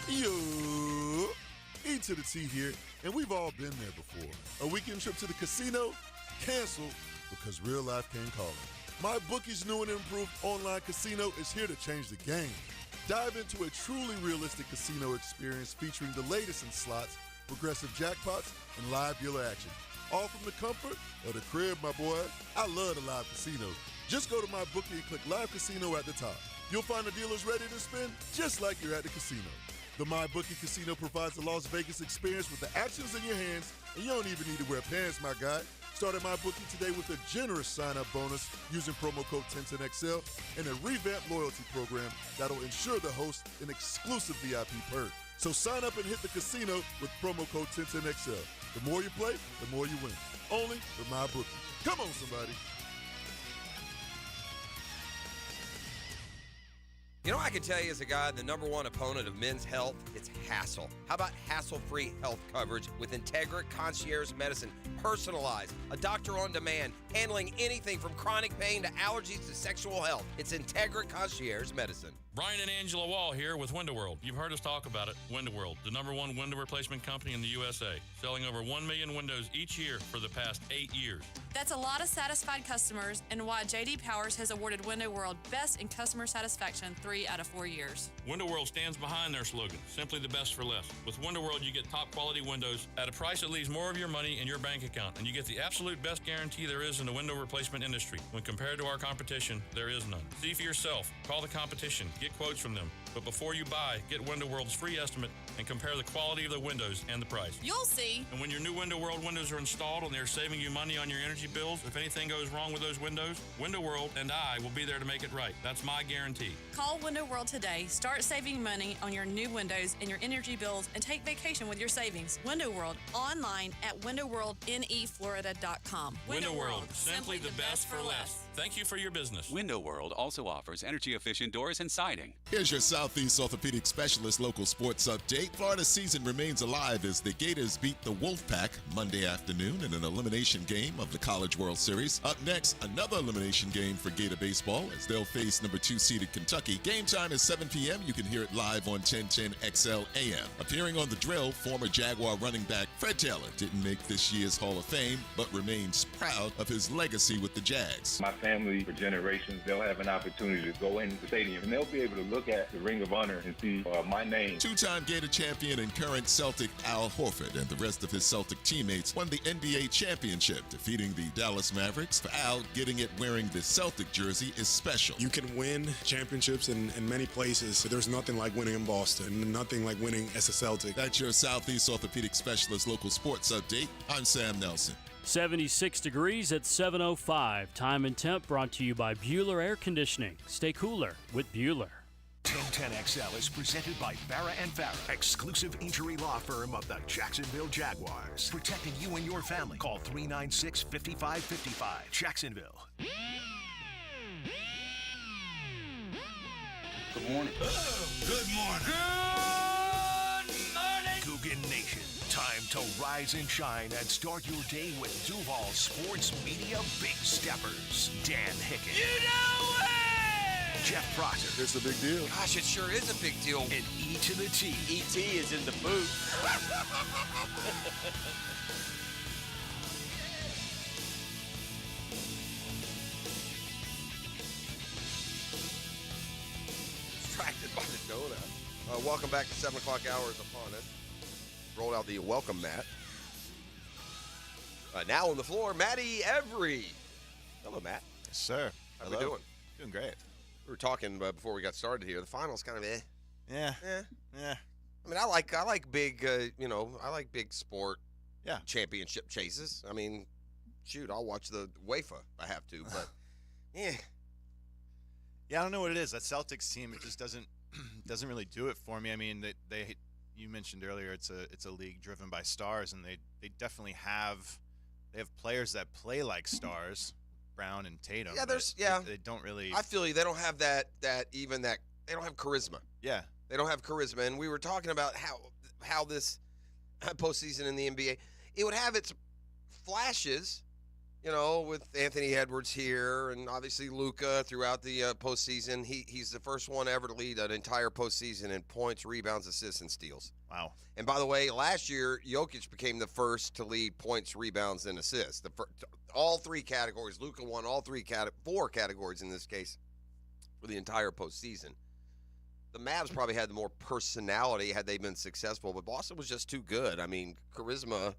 Yo, E to the T here, and we've all been there before. A weekend trip to the casino? Canceled because real life came calling. MyBookie's new and improved online casino is here to change the game. Dive into a truly realistic casino experience featuring the latest in slots, progressive jackpots, and live dealer action. All from the comfort of the crib, my boy. I love the live casino. Just go to MyBookie and click Live Casino at the top. You'll find the dealers ready to spin just like you're at the casino. The MyBookie Casino provides the Las Vegas experience with the actions in your hands, and you don't even need to wear pants, my guy. Start at MyBookie today with a generous sign-up bonus using promo code 1010XL and a revamped loyalty program that'll ensure the host an exclusive VIP perk. So sign up and hit the casino with promo code 1010XL. The more you play, the more you win. Only with MyBookie. Come on, somebody. You know, I can tell you as a guy, the number one opponent of men's health, it's hassle. How about hassle-free health coverage with Integra Concierge Medicine, personalized, a doctor on demand, handling anything from chronic pain to allergies to sexual health. It's Integra Concierge Medicine. Brian and Angela Wall here with Window World. You've heard us talk about it. Window World, the number one window replacement company in the USA, selling over 1 million windows each year for the past 8 years. That's a lot of satisfied customers and why J.D. Powers has awarded Window World Best in Customer Satisfaction 3 out of 4 years. Window World stands behind their slogan, simply the best for less. With Window World, you get top quality windows at a price that leaves more of your money in your bank account, and you get the absolute best guarantee there is in the window replacement industry. When compared to our competition, there is none. See for yourself. Call the competition. Give Get quotes from them. But before you buy, get Window World's free estimate and compare the quality of the windows and the price. You'll see. And when your new Window World windows are installed and they're saving you money on your energy bills, if anything goes wrong with those windows, Window World and I will be there to make it right. That's my guarantee. Call Window World today. Start saving money on your new windows and your energy bills and take vacation with your savings. Window World, online at windowworldneflorida.com. Window World, simply the best for less. Thank you for your business. Window World also offers energy-efficient doors and siding. Here's your Southeast Orthopedic Specialist local sports update. Florida season remains alive as the Gators beat the Wolfpack Monday afternoon in an elimination game of the College World Series. Up next, another elimination game for Gator baseball as they'll face number 2 seeded Kentucky. Game time is 7 p.m. You can hear it live on 1010 XL AM. Appearing on the drill, former Jaguar running back Fred Taylor didn't make this year's Hall of Fame, but remains proud of his legacy with the Jags. My family, for generations, they'll have an opportunity to go in the stadium and they'll be able to look at the Ring of Honor and see my name. Two-time Gator champion and current Celtic Al Horford and the rest of his Celtic teammates won the NBA championship, defeating the Dallas Mavericks. For Al, getting it wearing the Celtic jersey is special. You can win championships in many places. There's nothing like winning in Boston, nothing like winning as a Celtic. That's your Southeast Orthopedic Specialist local sports update. I'm Sam Nelson. 76 degrees at 7:05. Time and temp brought to you by Bueller Air Conditioning. Stay cooler with Bueller. 1010XL is presented by Farrah & Farrah, exclusive injury law firm of the Jacksonville Jaguars. Protecting you and your family. Call 396-5555. Jacksonville. Good morning. Good morning. Coogan Nation. Time to rise and shine and start your day with Duval Sports Media Big Steppers. Dan Hicken. You know it! Jeff Proctor. It's a big deal. Gosh, it sure is a big deal. And E to the T. E.T. is in the booth. Distracted by the donut. Welcome back to 7 o'clock hour is upon us. Rolled out the welcome mat. Now on the floor, Matty Every. Hello, Matt. Yes, sir. How we doing? Doing great. We were talking before we got started here. The finals kind of Yeah. I mean, I like big, I like big sport championship chases. I mean, shoot, I'll watch the UEFA if I have to, but yeah. Yeah, I don't know what it is. That Celtics team, it just doesn't really do it for me. I mean, they you mentioned earlier it's a league driven by stars, and they definitely have players that play like stars, Brown and Tatum. Yeah, they don't really. I feel you. They don't have that they don't have charisma. Yeah, they don't have charisma, and we were talking about how this postseason in the NBA, it would have its flashes, with Anthony Edwards here, and obviously Luka throughout the postseason. He's the first one ever to lead an entire postseason in points, rebounds, assists, and steals. Wow. And by the way, last year, Jokic became the first to lead points, rebounds, and assists. All three categories. Luka won all four categories in this case for the entire postseason. The Mavs probably had the more personality had they been successful, but Boston was just too good. I mean, charisma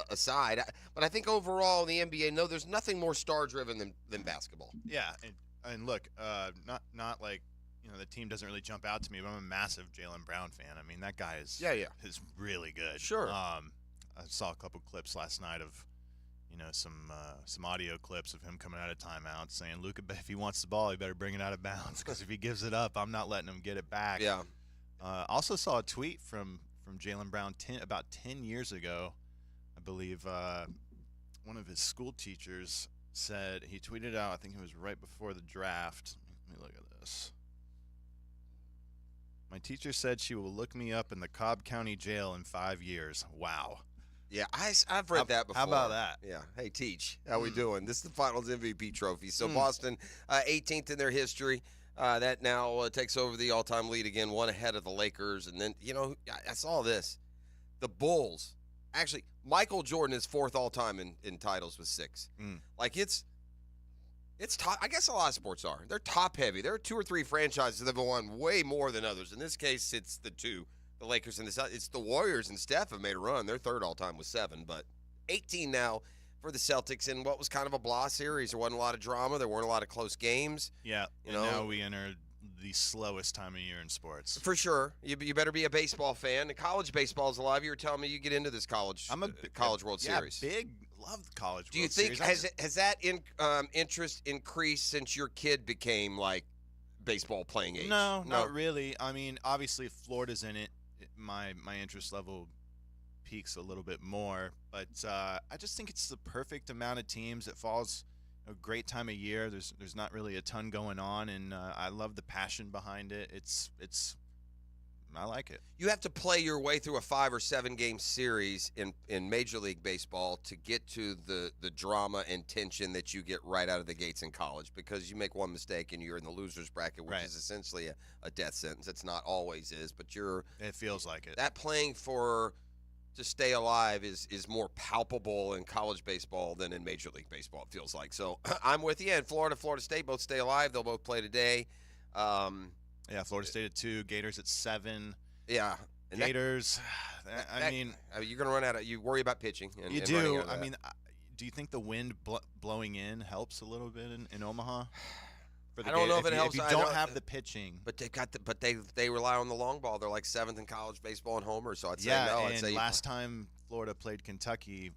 aside. But I think overall in the NBA, no, there's nothing more star-driven than basketball. Yeah, and look, not like, the team doesn't really jump out to me, but I'm a massive Jaylen Brown fan. I mean, that guy is really good. Sure. I saw a couple clips last night of, some audio clips of him coming out of timeout saying, Luka, if he wants the ball, he better bring it out of bounds, because if he gives it up, I'm not letting him get it back. Yeah. Also saw a tweet from Jaylen Brown about 10 years ago. I believe one of his school teachers said, he tweeted out, I think it was right before the draft. Let me look at this. My teacher said she will look me up in the Cobb County Jail in 5 years. Wow. Yeah, I've read that before. How about that? Yeah. Hey, Teach, how we doing? This is the Finals MVP trophy. So Boston, 18th in their history. That now takes over the all-time lead again, one ahead of the Lakers. And then, I saw this. The Bulls. Actually, Michael Jordan is fourth all-time in titles with 6. Like, it's top. I guess a lot of sports are. They're top-heavy. There are 2 or 3 franchises that have won way more than others. In this case, it's the 2. The Lakers and it's the Warriors and Steph have made a run. They're third all-time with 7, but 18 now for the Celtics in what was kind of a blah series. There wasn't a lot of drama. There weren't a lot of close games. Yeah, now we enter the slowest time of year in sports. For sure. You better be a baseball fan. And college baseball's alive. You were telling me you get into this college World Series. Love the college Do you World think Series. has that interest increased since your kid became like baseball playing age? No, not really. I mean, obviously, if Florida's in it, my interest level peaks a little bit more. But I just think it's the perfect amount of teams. It falls a great time of year. There's not really a ton going on, and I love the passion behind it. It's I like it. You have to play your way through a 5 or 7 game series in Major League Baseball to get to the drama and tension that you get right out of the gates in college, because you make one mistake and you're in the loser's bracket, which is essentially a death sentence. It's not always is, but it feels like it. That playing to stay alive is more palpable in college baseball than in Major League Baseball, it feels like. So I'm with you. And Florida State both stay alive. They'll both play today. Yeah, Florida State at 2, Gators at 7. Yeah. And Gators, you're going to run out of – you worry about pitching. You do. I mean, do you think the wind blowing in helps a little bit in Omaha? I don't know if it helps. If you don't have the pitching. But they rely on the long ball. They're like 7th in college baseball in homers, so I'd say no. I'd say last time Florida played Kentucky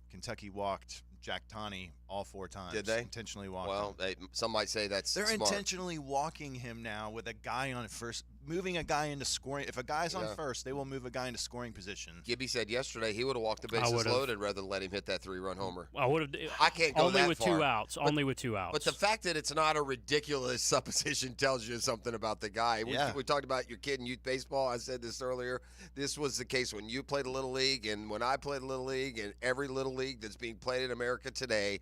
walked Jack Taney all 4 times. Did they? Intentionally walked him. Some might say that's They're smart. intentionally walking him now with a guy on first, moving a guy into scoring. If a guy's on first, they will move a guy into scoring position. Gibby said yesterday he would have walked the bases loaded rather than let him hit that 3-run homer. I would have. I can't go only that with far. 2 outs. Only with 2 outs. But the fact that it's not a ridiculous supposition tells you something about the guy. Yeah. We talked about your kid in youth baseball. I said this earlier. This was the case when you played a Little League and when I played a Little League, and every Little League that's being played in America today,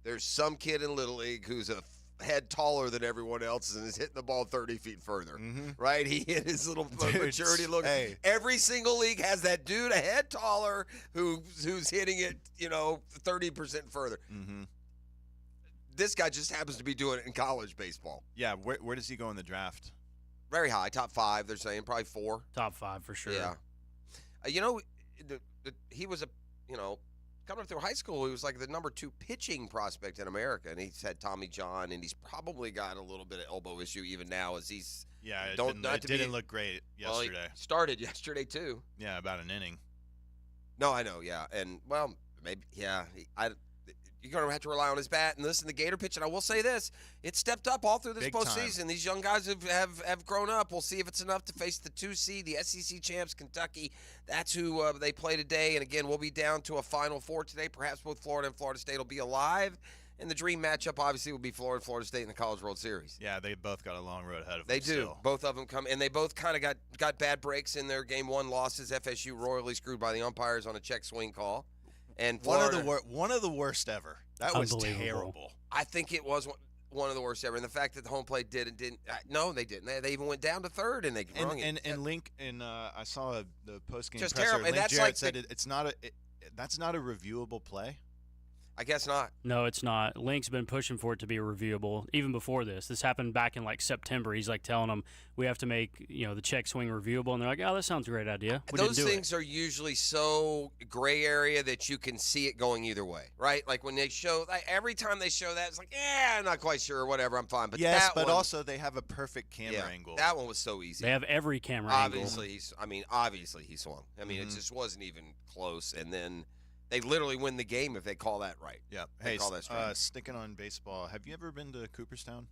there's some kid in Little League who's a head taller than everyone else and is hitting the ball 30 feet further, right? He hit his little maturity look. Hey. Every single league has that dude a head taller who's hitting it, 30% further. This guy just happens to be doing it in college baseball. Yeah, where does he go in the draft? Very high, top 5. They're saying probably 4. Top 5 for sure. Yeah. He was coming up through high school, he was like the number 2 pitching prospect in America, and he's had Tommy John, and he's probably got a little bit of elbow issue even now as he's. Yeah, it didn't look great yesterday. Well, he started yesterday too. Yeah, about an inning. No, I know. Yeah, and maybe you're going to have to rely on his bat and listen to the Gator pitch. And I will say this: it stepped up all through this Big postseason. time. These young guys have grown up. We'll see if it's enough to face the 2 seed, the SEC champs, Kentucky. That's who they play today. And again, we'll be down to a Final Four today. Perhaps both Florida and Florida State will be alive. And the dream matchup obviously will be Florida and Florida State in the College World Series. Yeah, they both got a long road ahead of them. They do. Still. Both of them come, and they both kind of got bad breaks in their Game 1 losses. FSU royally screwed by the umpires on a check swing call. And Florida, one of the worst ever. That was terrible. I think it was one of the worst ever. And the fact that the home plate didn't. No, they didn't. They even went down to 3rd, and they rung it. And Link I saw the post game just presser. terrible. And Link that's Jarrett like said that's not a reviewable play. I guess not. No, it's not. Link's been pushing for it to be reviewable even before this. This happened back in September. He's telling them we have to make the check swing reviewable, and they're like, "Oh, that sounds a great idea." Those things are usually so gray area that you can see it going either way, right? Like when they show, every time they show that, it's like, I'm not quite sure, whatever, I'm fine. But yes, but also they have a perfect camera angle. That one was so easy. They have every camera angle. Obviously he swung. I mean, it just wasn't even close, and then. They literally win the game if they call that right. Yeah. Hey, sticking on baseball, have you ever been to Cooperstown?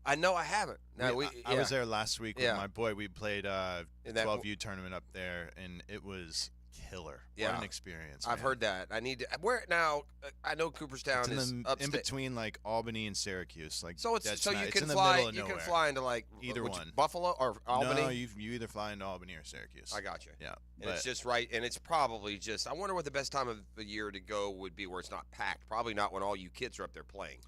I know I haven't. No, I was there last week with my boy. We played 12U tournament up there, and it was killer. Yeah. What an experience. I've heard that. I need to. I know Cooperstown is in between Albany and Syracuse. So you can fly into either one. Buffalo or Albany. No, you either fly into Albany or Syracuse. I got you. Yeah, and it's just right, and it's probably just. I wonder what the best time of the year to go would be, where it's not packed. Probably not when all you kids are up there playing.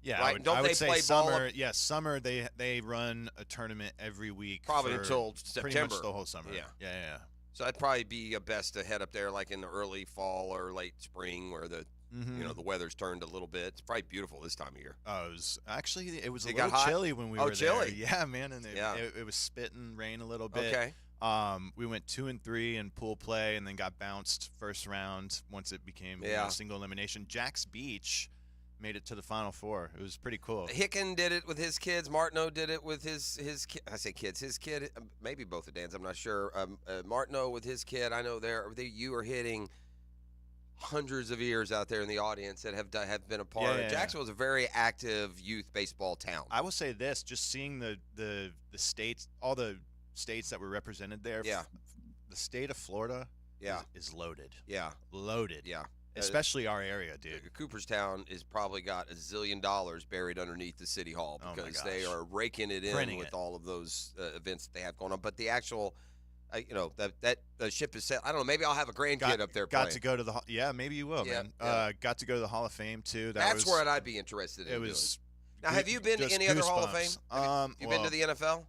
Yeah, right? I would say summer. Yes, summer they run a tournament every week. Probably until September. Pretty much the whole summer. Yeah. So that'd probably be best to head up there in the early fall or late spring, where the the weather's turned a little bit. It's probably beautiful this time of year. Oh, it was a little chilly when we were chilly. there. Yeah, man, and it was spitting rain a little bit. Okay. We went 2-3 in pool play, and then got bounced first round once it became single elimination. Jack's Beach made it to the Final Four. It was pretty cool. Hicken did it with his kids. Martineau did it with his I say kids. His kid, maybe both of Dan's. I'm not sure. Martineau with his kid. I know you are hitting hundreds of ears out there in the audience that have been a part. Yeah. Jacksonville is a very active youth baseball town. I will say this: just seeing the states, all the states that were represented there. Yeah. The state of Florida. Yeah. Is loaded. Yeah. Loaded. Yeah. Especially our area, dude. Cooperstown has probably got $1 zillion buried underneath the city hall because they are raking it in with all of those events that they have going on. But the actual, that ship is set. I don't know. Maybe I'll have a grandkid up there. Got to go to the maybe you will, man. Got to go to the Hall of Fame too. That's where I'd be interested in. It was. Now, have you been to any other Hall of Fame? Have you been to the NFL?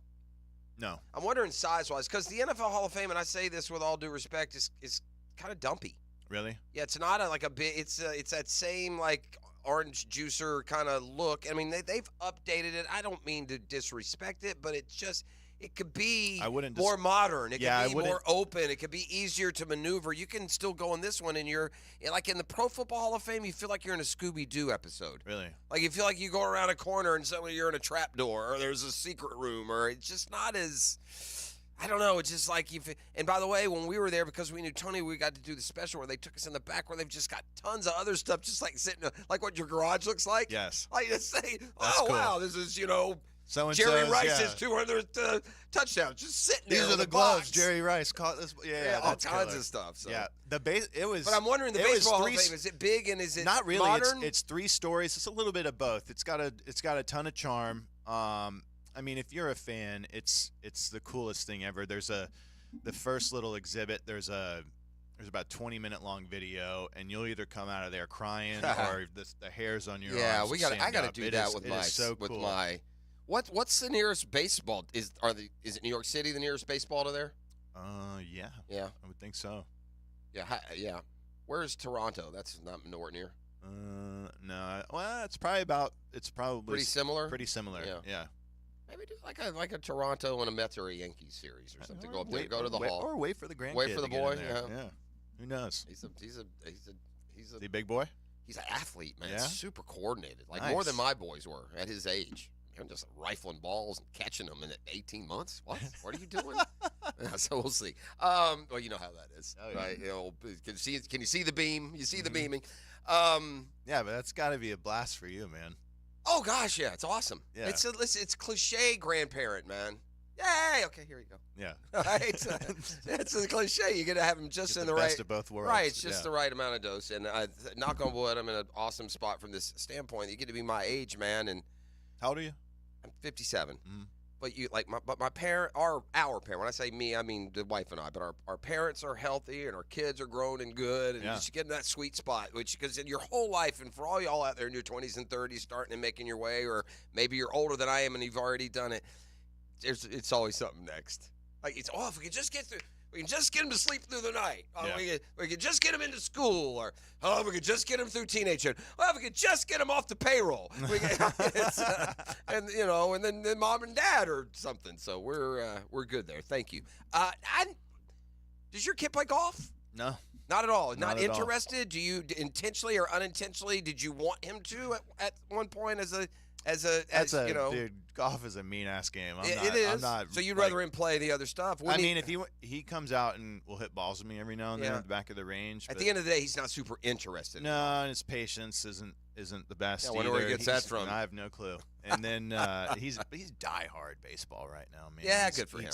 No. I'm wondering size-wise because the NFL Hall of Fame, and I say this with all due respect, is kind of dumpy. Really? Yeah, it's not a big. It's that same like orange juicer kind of look. I mean, they've updated it. I don't mean to disrespect it, but it could be more modern. It could be more open. It could be easier to maneuver. You can still go in this one, and you're like in the Pro Football Hall of Fame. You feel like you're in a Scooby-Doo episode. Really? Like you feel like you go around a corner and suddenly you're in a trap door, or there's a secret room, or it's just not as. I don't know. It's just like and by the way, when we were there, because we knew Tony, we got to do the special where they took us in the back where they've just got tons of other stuff, just like sitting, like what your garage looks like. Yes. Like to say, cool. Wow, this is, So-and-so's, Jerry Rice's 200th touchdown, just sitting there. These are the gloves Jerry Rice caught this. Yeah, all kinds of stuff. So. Yeah, But I'm wondering, the baseball Hall of Fame, is it big and is it not really? Modern? It's 3 stories. It's a little bit of both. It's got a ton of charm. I mean, if you're a fan, it's the coolest thing ever. There's the first little exhibit. There's about 20-minute long video, and you'll either come out of there crying or the hairs on your arms. I got to do that with my cool. What's the nearest baseball? Is it New York City the nearest baseball to there? Yeah. Yeah, I would think so. Yeah. Where's Toronto? That's not nowhere near. No. Well, it's probably pretty similar. Pretty similar. Yeah. Maybe do like a Toronto and a Mets or a Yankees series or something. Go up there, go to the hall, or wait for the grandkid. Wait for the boy. Yeah. Who knows? He's a big boy. He's an athlete, man. Yeah? Super coordinated, like Nice. more than my boys were at his age. I'm just rifling balls and catching them in 18 months. What? What are you doing? So we'll see. Well, you know how that is, right? Can you see the beam? You see the beaming. Yeah, but that's got to be a blast for you, man. Oh gosh, yeah, it's awesome. Yeah. It's cliche grandparent, man. Yay! Okay, here you go. Yeah. Right? It's a cliche. You got to have them just in the right. Best of both worlds. Right, it's just the right amount of dose. And knock on wood, I'm in an awesome spot from this standpoint. You get to be my age, man. And how old are you? I'm 57. Mm-hmm. But my parent, our parent. When I say me, I mean the wife and I. But our parents are healthy and our kids are grown and good, and just getting that sweet spot. Because in your whole life, and for all y'all out there in your 20s and 30s, starting and making your way, or maybe you're older than I am and you've already done it. It's always something next. Like if we could just get through. We can just get him to sleep through the night. We could just get him into school, or we could just get him through teenagehood. We could just get him off the payroll. And then mom and dad or something. So we're good there. Thank you. Does your kid play golf? No, not at all. Not at all. interested. Do you intentionally or unintentionally? Did you want him to at one point dude, golf is a mean ass game. It is. I'm not, so you'd rather him play the other stuff? If he comes out and will hit balls with me every now and then at the back of the range. At the end of the day, he's not super interested. No, and his patience isn't the best. I wonder where he gets that from. I have no clue. And then he's diehard baseball right now, man. Yeah, good for him.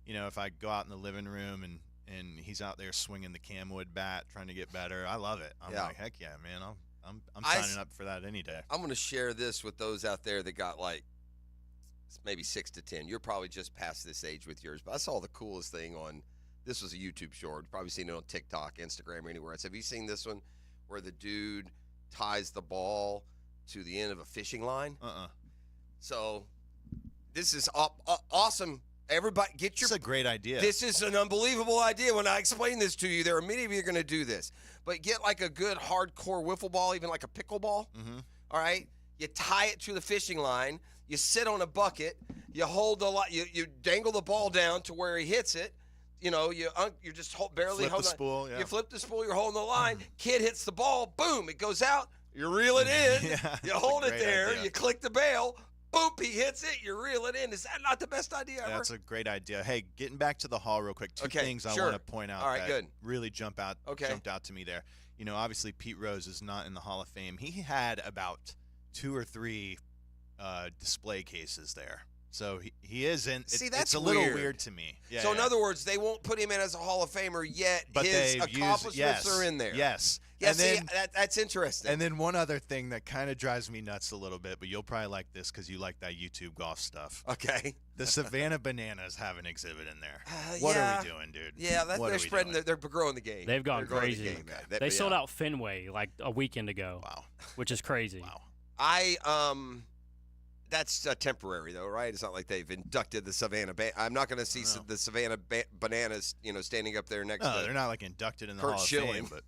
If I go out in the living room and he's out there swinging the camwood bat trying to get better, I love it. I'm like, heck yeah, man. I'm signing up for that any day. I'm going to share this with those out there that got like maybe 6 to 10. You're probably just past this age with yours, but I saw the coolest thing this was a YouTube short. You've probably seen it on TikTok, Instagram, or anywhere else. Have you seen this one where the dude ties the ball to the end of a fishing line? So this is awesome. Everybody, This is a great idea. This is an unbelievable idea. When I explain this to you, there are many of you going to do this. But get like a good hardcore wiffle ball, even like a pickleball. Mm-hmm. All right? You tie it to the fishing line. You sit on a bucket. You hold you dangle the ball down to where he hits it. you're just barely Flip holding the spool, yeah. You flip the spool, you're holding the line. Kid hits the ball, boom, it goes out. You reel it in. Yeah, you hold it there. idea. You click the bail. Boop, he hits it. You reel it in. Is that not the best idea ever? That's a great idea. Hey, getting back to the Hall real quick. Two things I want to point out that really jumped out to me there. Obviously Pete Rose is not in the Hall of Fame. He had about 2 or 3 display cases there. So he is in. See, that's a little weird to me. Yeah, so in other words, they won't put him in as a Hall of Famer yet. But his accomplishments are in there. Yes. Yeah, and see, that's interesting. And then one other thing that kind of drives me nuts a little bit, but you'll probably like this because you like that YouTube golf stuff. Okay. The Savannah Bananas have an exhibit in there. What are we doing, dude? Yeah, they're spreading. They're growing the game. They've gone crazy. The game, they sold out Fenway like a weekend ago. Wow. Which is crazy. Wow. That's temporary though, right? It's not like they've inducted the Savannah. I'm not going to see the Savannah Bananas, standing up there next. No, to they're not like inducted in the Kurt Hall of Schilling. Fame, but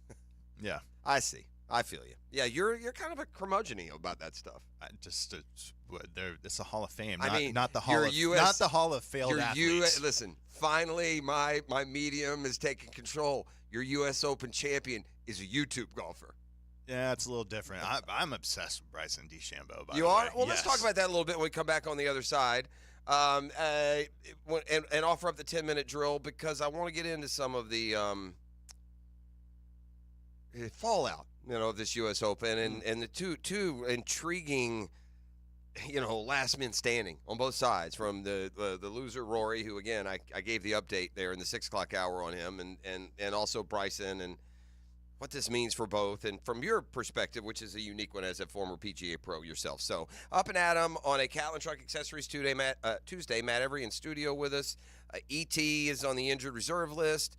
yeah, I see. I feel you. Yeah, you're kind of a curmudgeon about that stuff. It's a Hall of Fame. Not the Hall of not the Hall of failed athletes. Listen, finally, my medium is taking control. Your U.S. Open champion is a YouTube golfer. Yeah, it's a little different. I'm obsessed with Bryson DeChambeau. You are? Well, let's talk about that a little bit when we come back on the other side, and offer up the 10-minute drill because I want to get into some of the fallout, of this U.S. Open and the two intriguing, last men standing on both sides from the loser Rory, who again I gave the update there in the 6 o'clock hour on him, and also Bryson and what this means for both, and from your perspective, which is a unique one as a former PGA pro yourself. So up and at 'em on a Catlin Truck Accessories Tuesday. Matt Every in studio with us. E.T. is on the injured reserve list.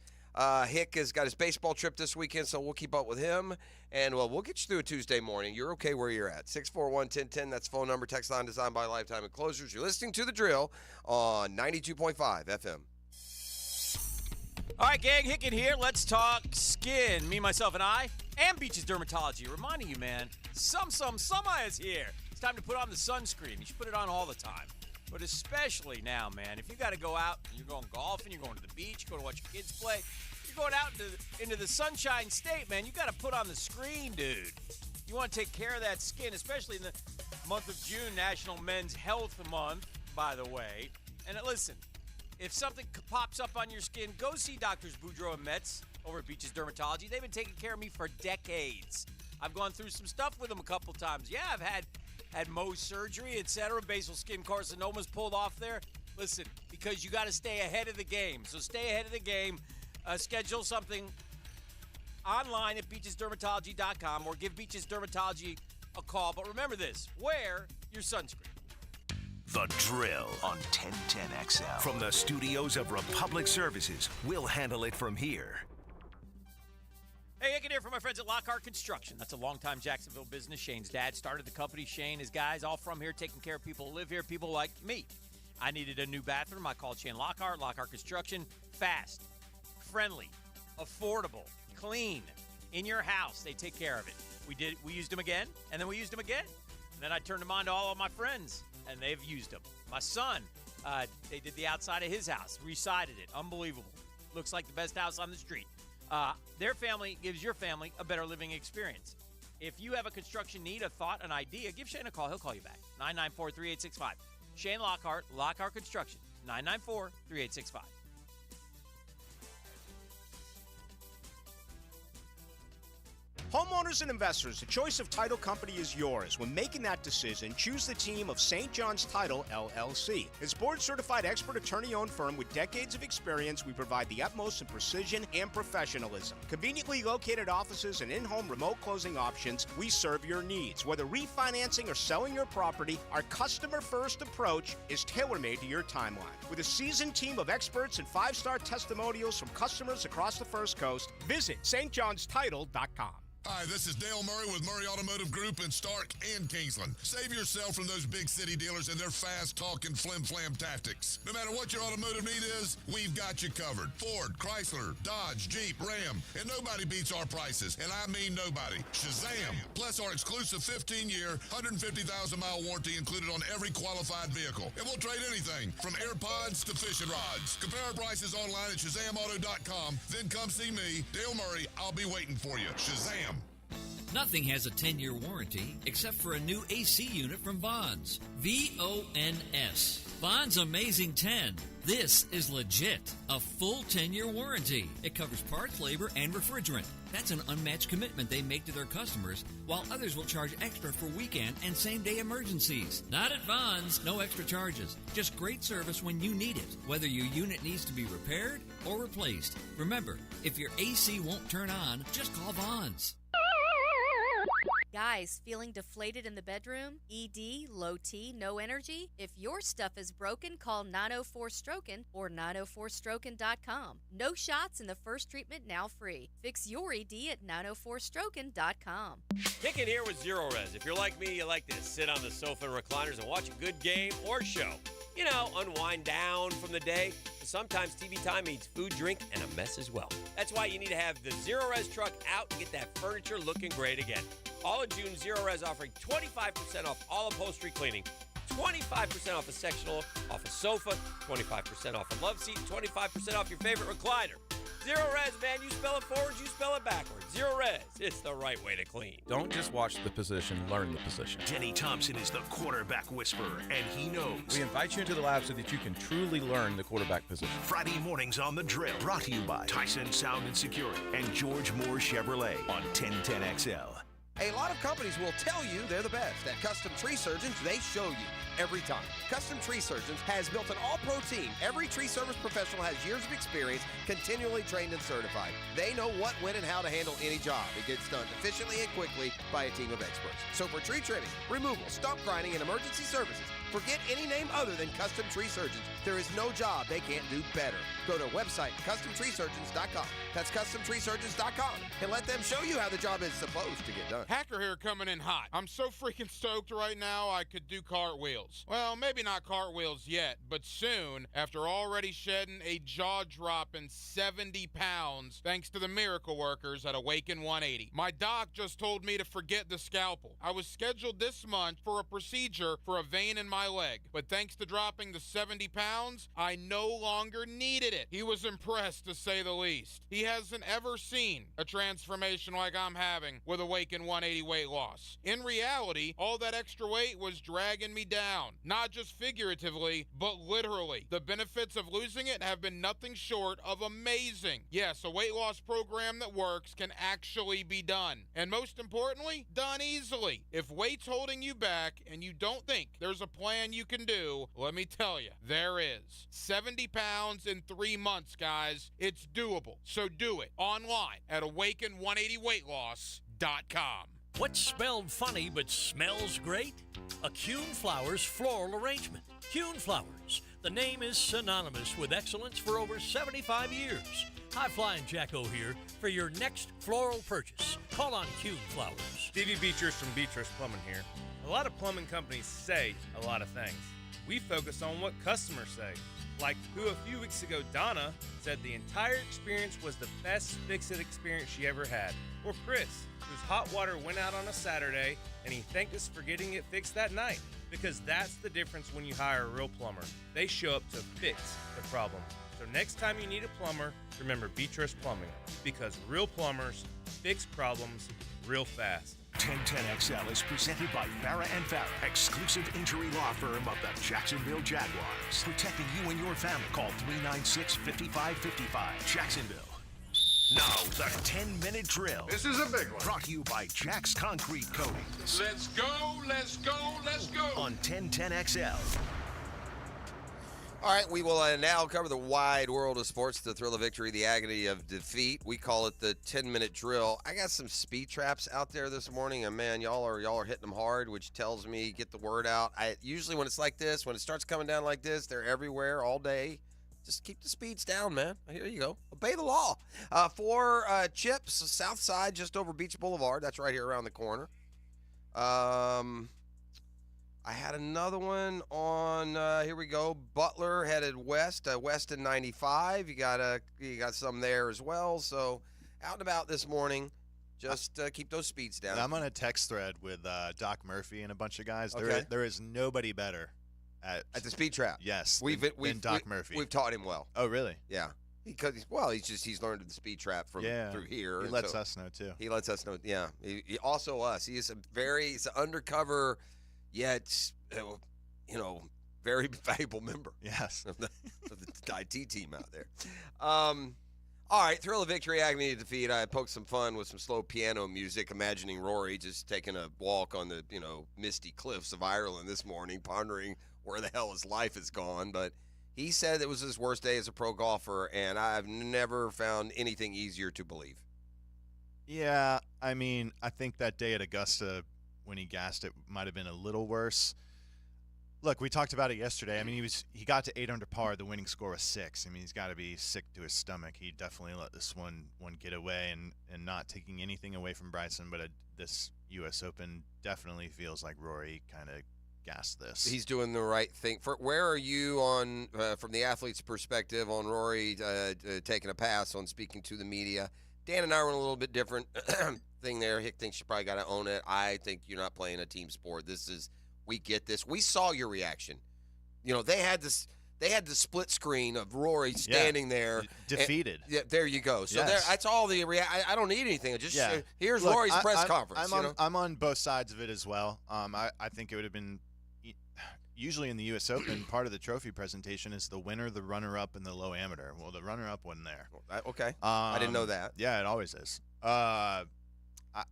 Hick has got his baseball trip this weekend, so we'll keep up with him. And, we'll get you through a Tuesday morning. You're okay where you're at. 641-1010, that's phone number, text line designed by Lifetime Enclosures. You're listening to The Drill on 92.5 FM. All right, gang, Hicken here. Let's talk skin. Me, myself, and I, and Beaches Dermatology. Reminding you, man, summer is here. It's time to put on the sunscreen. You should put it on all the time. But especially now, man, if you got to go out, you're going golfing, you're going to the beach, you're going to watch your kids play, you're going out into the sunshine state, man, you got to put on the screen, dude. You want to take care of that skin, especially in the month of June, National Men's Health Month, by the way. And listen, if something pops up on your skin, go see Doctors Boudreaux and Metz over at Beaches Dermatology. They've been taking care of me for decades. I've gone through some stuff with them a couple times. Yeah, I've had Mohs surgery, etc. Basal skin carcinomas pulled off there. Listen, because you got to stay ahead of the game. So stay ahead of the game. Schedule something online at beachesdermatology.com or give Beaches Dermatology a call. But remember this, wear your sunscreen. The Drill on 1010XL. From the studios of Republic Services, we'll handle it from here. Hey, Hicken here from my friends at Lockhart Construction. That's a longtime Jacksonville business. Shane's dad started the company. Shane, his guys, all from here, taking care of people who live here, people like me. I needed a new bathroom. I called Shane Lockhart Construction. Fast, friendly, affordable, clean, in your house. They take care of it. We used them again, and then we used them again. And then I turned them on to all of my friends, and they've used them. My son, they did the outside of his house, re-sided it. Unbelievable. Looks like the best house on the street. Their family gives your family a better living experience. If you have a construction need, a thought, an idea, give Shane a call. He'll call you back. 994-3865. Shane Lockhart Construction. 994-3865. Homeowners and investors, the choice of title company is yours. When making that decision, choose the team of St. John's Title, LLC. As board-certified expert attorney-owned firm with decades of experience, we provide the utmost in precision and professionalism. Conveniently located offices and in-home remote closing options, we serve your needs. Whether refinancing or selling your property, our customer-first approach is tailor-made to your timeline. With a seasoned team of experts and 5-star testimonials from customers across the First Coast, visit stjohnstitle.com. Hi, this is Dale Murray with Murray Automotive Group in Stark and Kingsland. Save yourself from those big city dealers and their fast-talking flim-flam tactics. No matter what your automotive need is, we've got you covered. Ford, Chrysler, Dodge, Jeep, Ram, and nobody beats our prices, and I mean nobody. Shazam! Plus our exclusive 15-year, 150,000-mile warranty included on every qualified vehicle. And we'll trade anything from AirPods to fishing rods. Compare our prices online at ShazamAuto.com. Then come see me, Dale Murray. I'll be waiting for you. Shazam! Nothing has a 10-year warranty except for a new AC unit from Vons. V-O-N-S. Vons Amazing 10. This is legit. A full 10-year warranty. It covers parts, labor, and refrigerant. That's an unmatched commitment they make to their customers, while others will charge extra for weekend and same-day emergencies. Not at Vons. No extra charges. Just great service when you need it, whether your unit needs to be repaired or replaced. Remember, if your AC won't turn on, just call Vons. Guys, feeling deflated in the bedroom? ED, low T, no energy? If your stuff is broken, call 904-STROKEN or 904stroken.com. No shots in the first treatment, now free. Fix your ED at 904stroken.com. Hicken here with Zero Res. If you're like me, you like to sit on the sofa and recliners and watch a good game or show. You know, unwind down from the day. But sometimes TV time means food, drink, and a mess as well. That's why you need to have the Zero Res truck out and get that furniture looking great again. All of June, Zero Res offering 25% off all upholstery cleaning, 25% off a sectional, off a sofa, 25% off a love seat, 25% off your favorite recliner. Zero Res, man, you spell it forwards, you spell it backwards. Zero Res, it's the right way to clean. Don't just watch the position, learn the position. Denny Thompson is the quarterback whisperer, and he knows. We invite you into the lab so that you can truly learn the quarterback position. Friday mornings on The Drill, brought to you by Tyson Sound and Security and George Moore Chevrolet on 1010XL. A lot of companies will tell you they're the best. At Custom Tree Surgeons, they show you every time. Custom Tree Surgeons has built an all-pro team. Every tree service professional has years of experience, continually trained and certified. They know what, when, and how to handle any job. It gets done efficiently and quickly by a team of experts. So for tree trimming, removal, stump grinding, and emergency services, forget any name other than Custom Tree Surgeons. There is no job they can't do better. Go to our website, CustomTreeSurgeons.com. That's CustomTreeSurgeons.com. And let them show you how the job is supposed to get done. Hacker here coming in hot. I'm so freaking stoked right now I could do cartwheels. Well, maybe not cartwheels yet, but soon, after already shedding a jaw-dropping 70 pounds thanks to the miracle workers at Awaken 180. My doc just told me to forget the scalpel. I was scheduled this month for a procedure for a vein in my leg, but thanks to dropping the 70 pounds, I no longer needed it. He was impressed, to say the least. He hasn't ever seen a transformation like I'm having with Awaken 180 weight loss. In reality, all that extra weight was dragging me down, not just figuratively, but literally. The benefits of losing it have been nothing short of amazing. Yes, a weight loss program that works can actually be done. And most importantly, done easily. If weight's holding you back and you don't think there's a plan you can do, let me tell you, there is. 70 pounds in 3 months, guys. It's doable. So do it online at awaken180weightloss.com. What's spelled funny but smells great? A Kuhn Flowers floral arrangement. Kuhn Flowers. The name is synonymous with excellence for over 75 years. High-flying Jacko here for your next floral purchase. Call on Kuhn Flowers. Stevie Beatrice from Beatrice Plumbing here. A lot of plumbing companies say a lot of things. We focus on what customers say. Like who a few weeks ago, Donna, said the entire experience was the best fix-it experience she ever had. Or Chris, whose hot water went out on a Saturday and he thanked us for getting it fixed that night. Because that's the difference when you hire a real plumber. They show up to fix the problem. So next time you need a plumber, remember Beatrice Plumbing. Because real plumbers fix problems real fast. 1010XL is presented by Farah & Farah, exclusive injury law firm of the Jacksonville Jaguars. Protecting you and your family. Call 396-5555. Jacksonville. Now, the 10-minute drill. This is a big one. Brought to you by Jack's Concrete Coatings. Let's go, let's go, let's go. On 1010XL. All right, we will now cover the wide world of sports, the thrill of victory, the agony of defeat. We call it the 10-minute drill. I got some speed traps out there this morning, and man, y'all are hitting them hard, which tells me get the word out. Usually when it's like this, when it starts coming down like this, they're everywhere all day. Just keep the speeds down, man. Here you go. Obey the law. For Chips, South Side, just over Beach Boulevard. That's right here around the corner. I had another one on, here we go, Butler headed west, west in 95. You got some there as well. So out and about this morning. Just keep those speeds down. I'm on a text thread with Doc Murphy and a a bunch of guys. Okay. There is nobody better at the speed trap. Yes, We've Doc Murphy. We've taught him well. Oh, really? Yeah. Because he's learned the speed trap from through here. He lets us know too. He lets us know. Yeah. He also us. He's he's an undercover, yet very valuable member. Yes. Of the IT team out there. All right, thrill of victory, agony of defeat. I poked some fun with some slow piano music, imagining Rory just taking a walk on the misty cliffs of Ireland this morning, pondering where the hell his life has gone. But he said it was his worst day as a pro golfer, and I've never found anything easier to believe. Yeah, I mean, I think that day at Augusta when he gassed it might have been a little worse. Look, we talked about it yesterday. I mean, he got to 8 under par. The winning score was 6. I mean, he's got to be sick to his stomach. He definitely let this one get away, and not taking anything away from Bryson, but this U.S. Open definitely feels like Rory kind of gassed this. He's doing the right thing. Where are you on, from the athlete's perspective, on Rory taking a pass on speaking to the media? Dan and I were in a little bit different thing there. Hick thinks you probably got to own it. I think you're not playing a team sport. We get this. We saw your reaction. They had the split screen of Rory standing there, defeated. There you go. So that's all the I don't need anything. Here's Look, Rory's press conference. I'm on both sides of it as well. I think it would have been usually in the U.S. Open. Part of the trophy presentation is the winner, the runner-up, and the low amateur. Well, the runner-up wasn't there. Okay, I didn't know that. Yeah, it always is.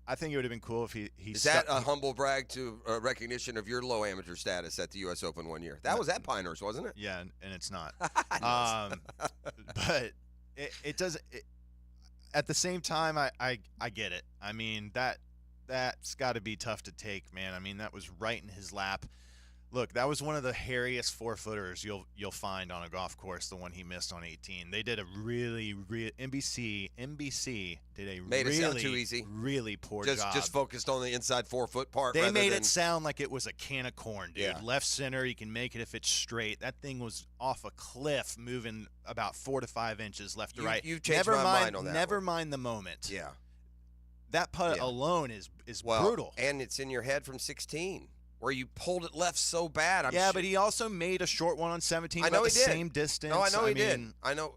I think it would have been cool if he is that a humble brag to recognition of your low amateur status at the U.S. Open one year? That was at Pinehurst, wasn't it? Yeah, and it's not. But it doesn't. At the same time, I get it. I mean, that's got to be tough to take, man. I mean, that was right in his lap. Look, that was one of the hairiest 4-footers you'll find on a golf course. The one he missed on 18. They did a really NBC did a made it sound too easy. Really poor job. Just focused on the inside 4-foot part. They made it sound like it was a can of corn, dude. Yeah. Left center, you can make it if it's straight. That thing was off a cliff, moving about 4 to 5 inches left to right. You've changed my mind on that. Never mind the moment. Yeah. That putt alone is brutal. And it's in your head from 16. Where you pulled it left so bad. But he also made a short one on 17 about the same distance. No, I know he did. I know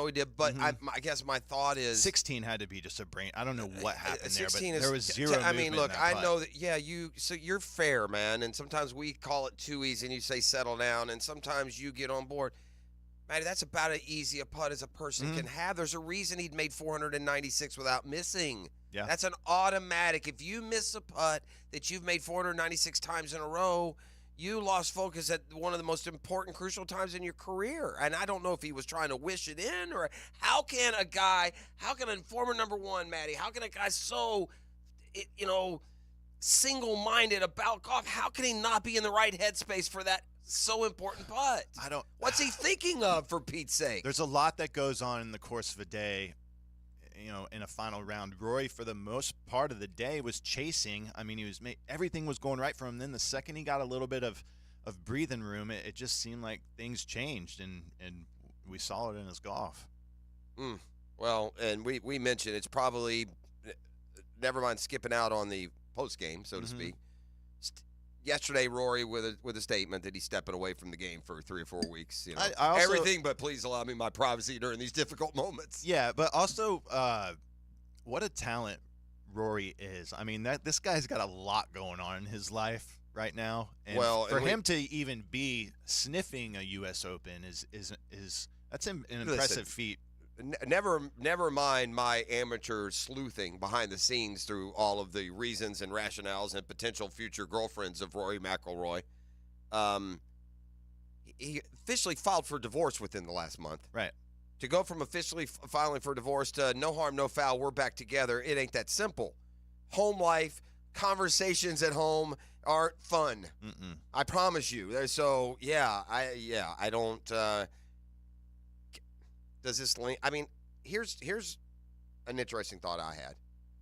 he did. But I guess my thought is 16 had to be just a brain. I don't know what happened there, but there was zero movement. I mean, look, in that I putt. know that. Yeah, so you're fair, man. And sometimes we call it too easy, and you say settle down, and sometimes you get on board. Matty, that's about as easy a putt as a person can have. There's a reason he'd made 496 without missing. Yeah. That's an automatic. If you miss a putt that you've made 496 times in a row, you lost focus at one of the most important, crucial times in your career. And I don't know if he was trying to wish it in, or how can a former number one, Matty, how can a guy so, single-minded about golf, how can he not be in the right headspace for that so important putt? What's he thinking of, for Pete's sake? There's a lot that goes on in the course of a day. In a final round, Rory, for the most part of the day, was chasing. I mean, everything was going right for him. Then the second he got a little bit of breathing room, it just seemed like things changed, and we saw it in his golf. Well, and we mentioned it's probably, never mind skipping out on the post game, so to speak. Yesterday, Rory with a statement that he's stepping away from the game for 3 or 4 weeks. I also, everything but please allow me my privacy during these difficult moments. Yeah, but also, what a talent Rory is. I mean, this guy's got a lot going on in his life right now. And for him to even be sniffing a U.S. Open is that's an impressive feat. Never mind my amateur sleuthing behind the scenes through all of the reasons and rationales and potential future girlfriends of Rory McIlroy. He officially filed for divorce within the last month. Right. To go from officially filing for divorce to no harm, no foul, we're back together, it ain't that simple. Home life, conversations at home aren't fun. I promise you. So, I don't... does this link? I mean, here's an interesting thought I had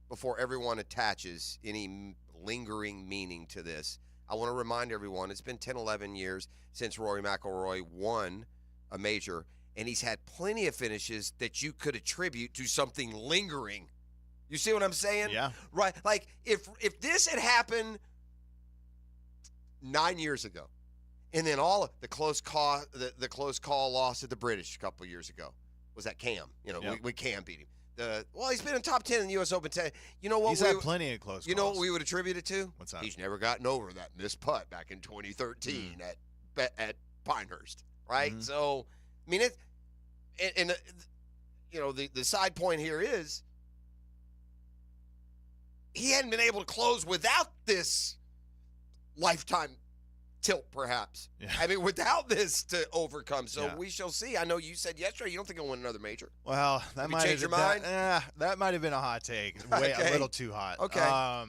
before everyone attaches any lingering meaning to this. I want to remind everyone it's been 10, 11 years since Rory McIlroy won a major, and he's had plenty of finishes that you could attribute to something lingering. You see what I'm saying? Yeah. Right. Like if this had happened 9 years ago, and then all of the close call loss at the British a couple of years ago was that Cam. You know, we Cam beat him. He's been in top 10 in the U.S. Open 10. You know what? He's had plenty of close calls. You know what we would attribute it to? What's that? He's never gotten over that missed putt back in 2013 at Pinehurst, right? Mm-hmm. So, I mean, the side point here is he hadn't been able to close without this lifetime tilt, perhaps. Yeah. I mean, without this to overcome. So we shall see. I know you said yesterday you don't think he'll win another major. Well, that might change your mind. That might have been a hot take. Okay. A little too hot. Okay.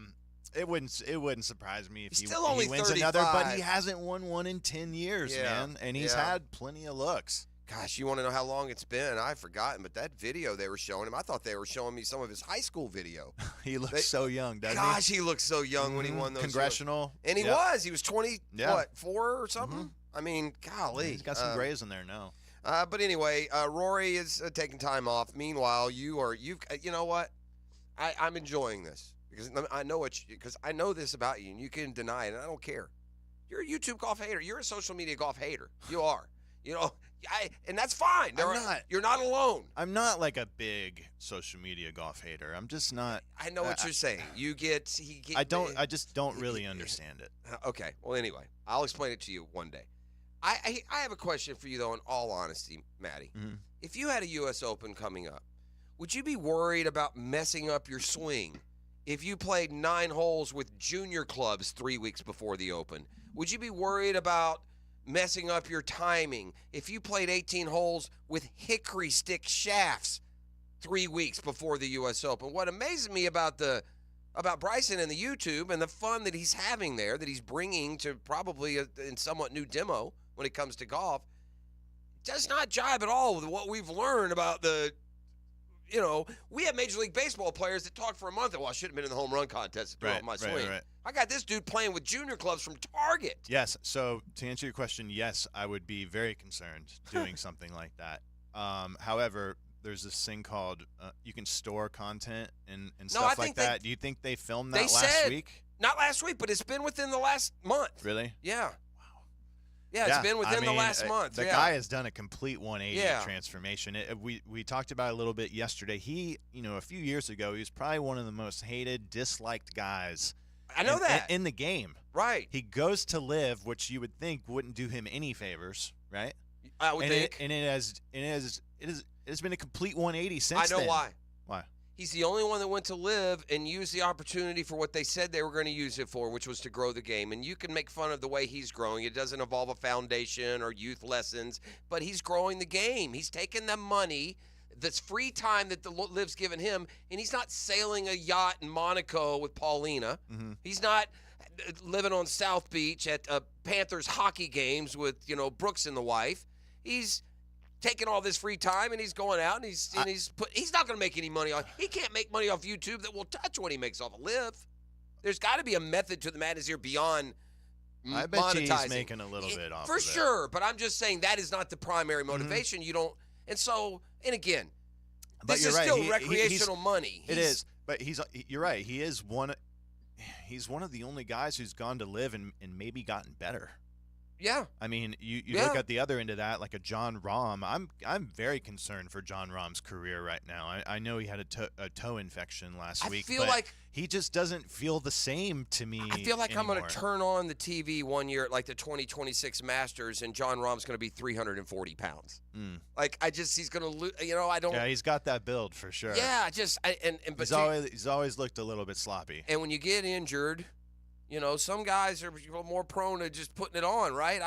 It wouldn't surprise me if he only wins 35. another, but he hasn't won one in 10 years, Yeah. man. And he's had plenty of looks. Gosh, you want to know how long it's been? I've forgotten, but that video they were showing him, I thought they were showing me some of his high school video. He looks so young, doesn't he? Gosh, he looked so young when he won those. Congressional. And he was. He was 20, Yeah. 4 or something? I mean, golly. He's got some grays in there now. But anyway, Rory is taking time off. Meanwhile, you know what? I'm enjoying this because I know because I know this about you, and you can deny it, and I don't care. You're a YouTube golf hater. You're a social media golf hater. You are. You know, and that's fine. You're not alone. I'm not like a big social media golf hater. I'm just not. I know what you're saying. I just don't really understand it. Okay. Well, anyway, I'll explain it to you one day. I have a question for you, though, in all honesty, Matty. Mm-hmm. If you had a U.S. Open coming up, would you be worried about messing up your swing if you played 9 holes with junior clubs 3 weeks before the Open? Would you be worried about messing up your timing if you played 18 holes with hickory stick shafts 3 weeks before the U.S. Open? What amazes me about Bryson and the YouTube and the fun that he's having there, that he's bringing to probably a somewhat new demo when it comes to golf, does not jibe at all with what we've learned about we have Major League Baseball players that talk for a month. Well, I should have been in the home run contest to throw out my swing. Right. I got this dude playing with junior clubs from Target. Yes. So to answer your question, yes, I would be very concerned doing something like that. However, there's this thing called you can store content and stuff like that. Do you think they filmed that last week? Not last week, but it's been within the last month. Really? Yeah. Yeah, it's been within the last month. The guy has done a complete 180 transformation. We talked about it a little bit yesterday. He, a few years ago, he was probably one of the most hated, disliked guys. I know that in the game. Right. He goes to live, which you would think wouldn't do him any favors, right? I would think. It has been a complete 180 since then. I know why. Why? He's the only one that went to live and used the opportunity for what they said they were going to use it for, which was to grow the game. And you can make fun of the way he's growing. It doesn't involve a foundation or youth lessons, but he's growing the game. He's taking the money, this free time that the Live's given him, and he's not sailing a yacht in Monaco with Paulina. Mm-hmm. He's not living on South Beach at Panthers hockey games with, Brooks and the wife. He's taking all this free time, and he's going out, and he's not going to make any money on. He can't make money off YouTube that will touch what he makes off a Live. There's got to be a method to the madness here beyond I bet monetizing. He's making a little bit off for of sure. But I'm just saying that is not the primary motivation. You don't, and so, and again, this is still recreational money. It is, but you're right. He is one. He's one of the only guys who's gone to Live and maybe gotten better. Yeah. I mean, you look at the other end of that, like a John Rahm. I'm very concerned for John Rahm's career right now. I know he had a toe infection last week, feel but like he just doesn't feel the same to me. I feel like anymore. I'm going to turn on the TV one year at like the 2026 Masters, and John Rahm's going to be 340 pounds. Like he's going to lose. I don't. Yeah, he's got that build for sure. Yeah, but he's always looked a little bit sloppy. And when you get injured, some guys are more prone to just putting it on, right?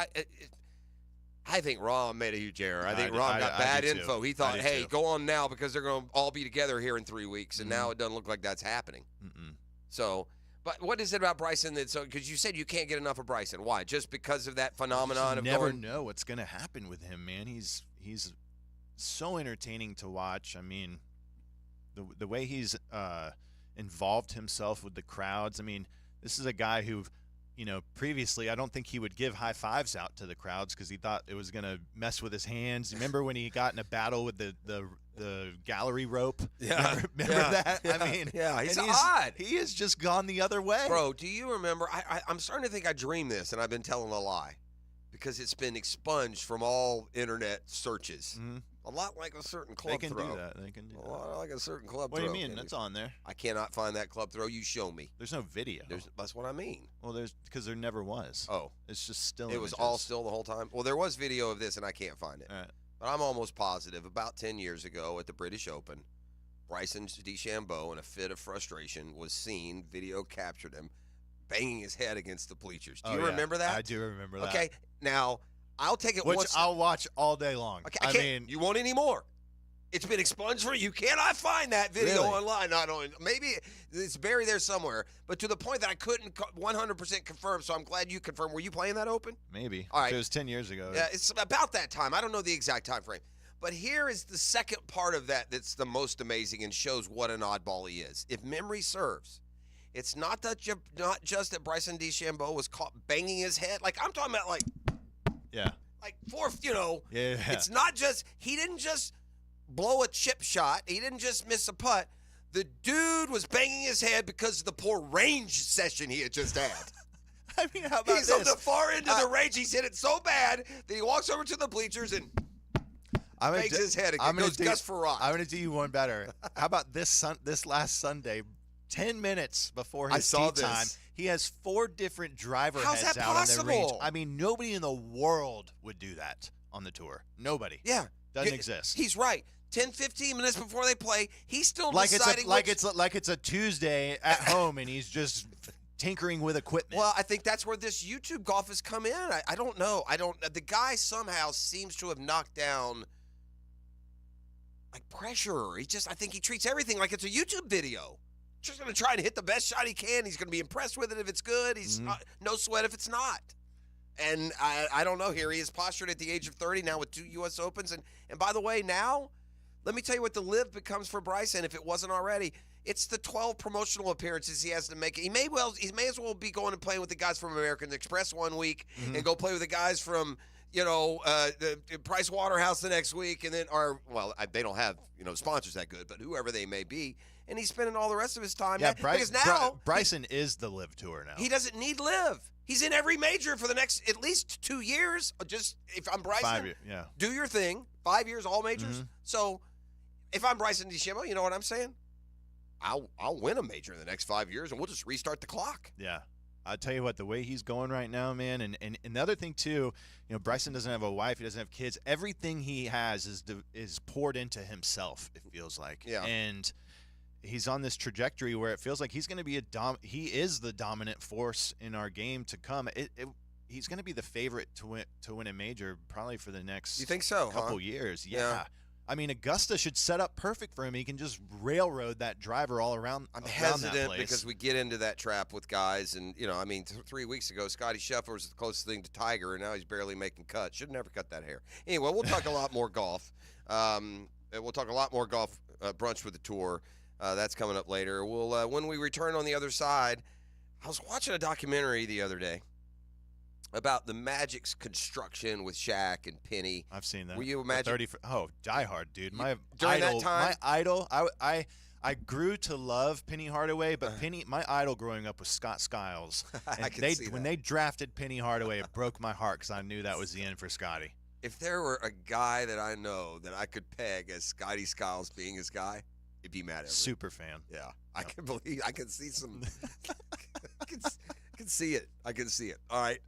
I think Rahm made a huge error. I think Rahm got bad info. He thought, hey, go on now because they're going to all be together here in 3 weeks, and now it doesn't look like that's happening. So, but what is it about Bryson because you said you can't get enough of Bryson. Why? Just because of that phenomenon you of never know what's going to happen with him, man. He's so entertaining to watch. I mean, the way he's involved himself with the crowds. I mean, this is a guy who, previously I don't think he would give high fives out to the crowds because he thought it was going to mess with his hands. Remember when he got in a battle with the gallery rope? Yeah. Remember that? Yeah. I mean, yeah, he's and odd. He has just gone the other way. Bro, do you remember? I'm starting to think I dreamed this, and I've been telling a lie because it's been expunged from all internet searches. Mm-hmm. A lot like a certain club They can throw. do that. They can do A lot like a certain club What throw. do you mean? That's on there. I cannot find that club throw. You show me. There's no video. That's what I mean. Well, because there never was. Oh. It's just still It was images. all still the whole time? Well, there was video of this, and I can't find it. All right. But I'm almost positive about 10 years ago at the British Open, Bryson DeChambeau, in a fit of frustration, was seen, video captured him, banging his head against the bleachers. Do you remember that? I do remember that. Okay, now, I'll take it Which once. I'll watch all day long. Okay, I mean, you won't anymore. It's been expunged for you. Cannot find that video Really? online. Not only, maybe it's buried there somewhere, but to the point that I couldn't 100% confirm, so I'm glad you confirmed. Were you playing that Open? maybe. All right. If it was 10 years ago. Yeah, it's about that time. I don't know the exact time frame. But here is the second part of that that's the most amazing and shows what an oddball he is. If memory serves, it's not just that Bryson DeChambeau was caught banging his head. Like, I'm talking about, Yeah. Yeah. It's not just, he didn't just blow a chip shot. He didn't just miss a putt. The dude was banging his head because of the poor range session he had just had. I mean, how about He's this? on the far end of the range. He's hit it so bad that he walks over to the bleachers and bangs his head again. Goes Gus Farrar. I'm going to do you one better. How about this last Sunday, 10 minutes before his tee time, he has 4 different driver How's heads that out on the range. possible? I mean, nobody in the world would do that on the tour. Nobody. Yeah. Doesn't exist. He's right. 10, 15 minutes before they play, he's still like deciding it's a Tuesday at home and he's just tinkering with equipment. Well, I think that's where this YouTube golf has come in. I don't know. The guy somehow seems to have knocked down like pressure. I think he treats everything like it's a YouTube video. Just going to try and hit the best shot he can. He's going to be impressed with it if it's good. He's no sweat if it's not. And I don't know. Here he is postured at the age of 30 now with 2 U.S. Opens. And by the way, now, let me tell you what the live becomes for Bryson if it wasn't already. It's the 12 promotional appearances he has to make. He may as well be going and playing with the guys from American Express one week and go play with the guys from, the Price Waterhouse the next week. And then, they don't have, sponsors that good, but whoever they may be. And he's spending all the rest of his time. Yeah, because now Bryson is the live tour now. He doesn't need live. He's in every major for the next at least 2 years. Just if I'm Bryson, 5 years, yeah. Do your thing. 5 years, all majors. So if I'm Bryson DeChambeau, you know what I'm saying? I'll win a major in the next 5 years, and we'll just restart the clock. Yeah. I'll tell you what, the way he's going right now, man, and the other thing, too, Bryson doesn't have a wife. He doesn't have kids. Everything he has is poured into himself, it feels like. Yeah. And he's on this trajectory where it feels like he's going to be he is the dominant force in our game to come. He's going to be the favorite to win a major probably for the next You think so, couple years. Yeah. I mean, Augusta should set up perfect for him. He can just railroad that driver all around. I'm that hesitant place. because we get into that trap with guys. And, 3 weeks ago, Scotty Scheffler was the closest thing to Tiger, and now he's barely making cuts. Should never cut that hair. Anyway, we'll talk a lot more golf. We'll talk a lot more golf brunch with the tour. That's coming up later. We'll when we return on the other side, I was watching a documentary the other day about the Magic's construction with Shaq and Penny. I've seen that. Were you a Magic? Die Hard, dude. My During idol, that time? my idol. I grew to love Penny Hardaway, but my idol growing up was Scott Skiles. And I can see when that. they drafted Penny Hardaway, it broke my heart because I knew that was the end for Scotty. If there were a guy that I know that I could peg as Scotty Skiles being his guy, it'd be Matt Everett. Super fan. Yeah, I can believe. I can see some. I can see it. I can see it. All right.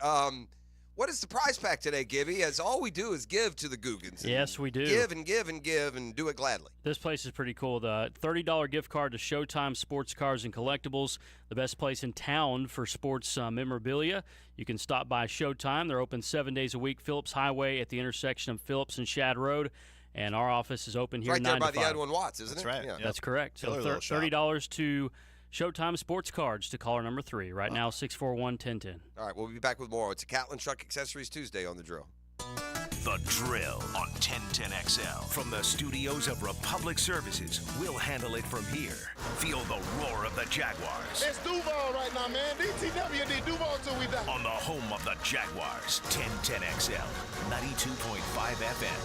What is the prize pack today, Gibby? As all we do is give to the Googans. Yes, we do. Give and give and give and do it gladly. This place is pretty cool. The $30 gift card to Showtime Sports Cars and Collectibles, the best place in town for sports memorabilia. You can stop by Showtime. They're open 7 days a week. Phillips Highway at the intersection of Phillips and Shad Road. And our office is open here right 9 there by to 5. the Edwin Watts, isn't That's it? right. Yeah. That's correct. So Killer little shop. $30 to Showtime Sports Cards to caller number 3. Right now, 641-1010. All right, we'll be back with more. It's a Catlin Truck Accessories Tuesday on The Drill. The Drill on 1010XL. From the studios of Republic Services, we'll handle it from here. Feel the roar of the Jaguars. It's Duval right now, man. DTWD Duval till we die. On the home of the Jaguars, 1010XL, 92.5 FM.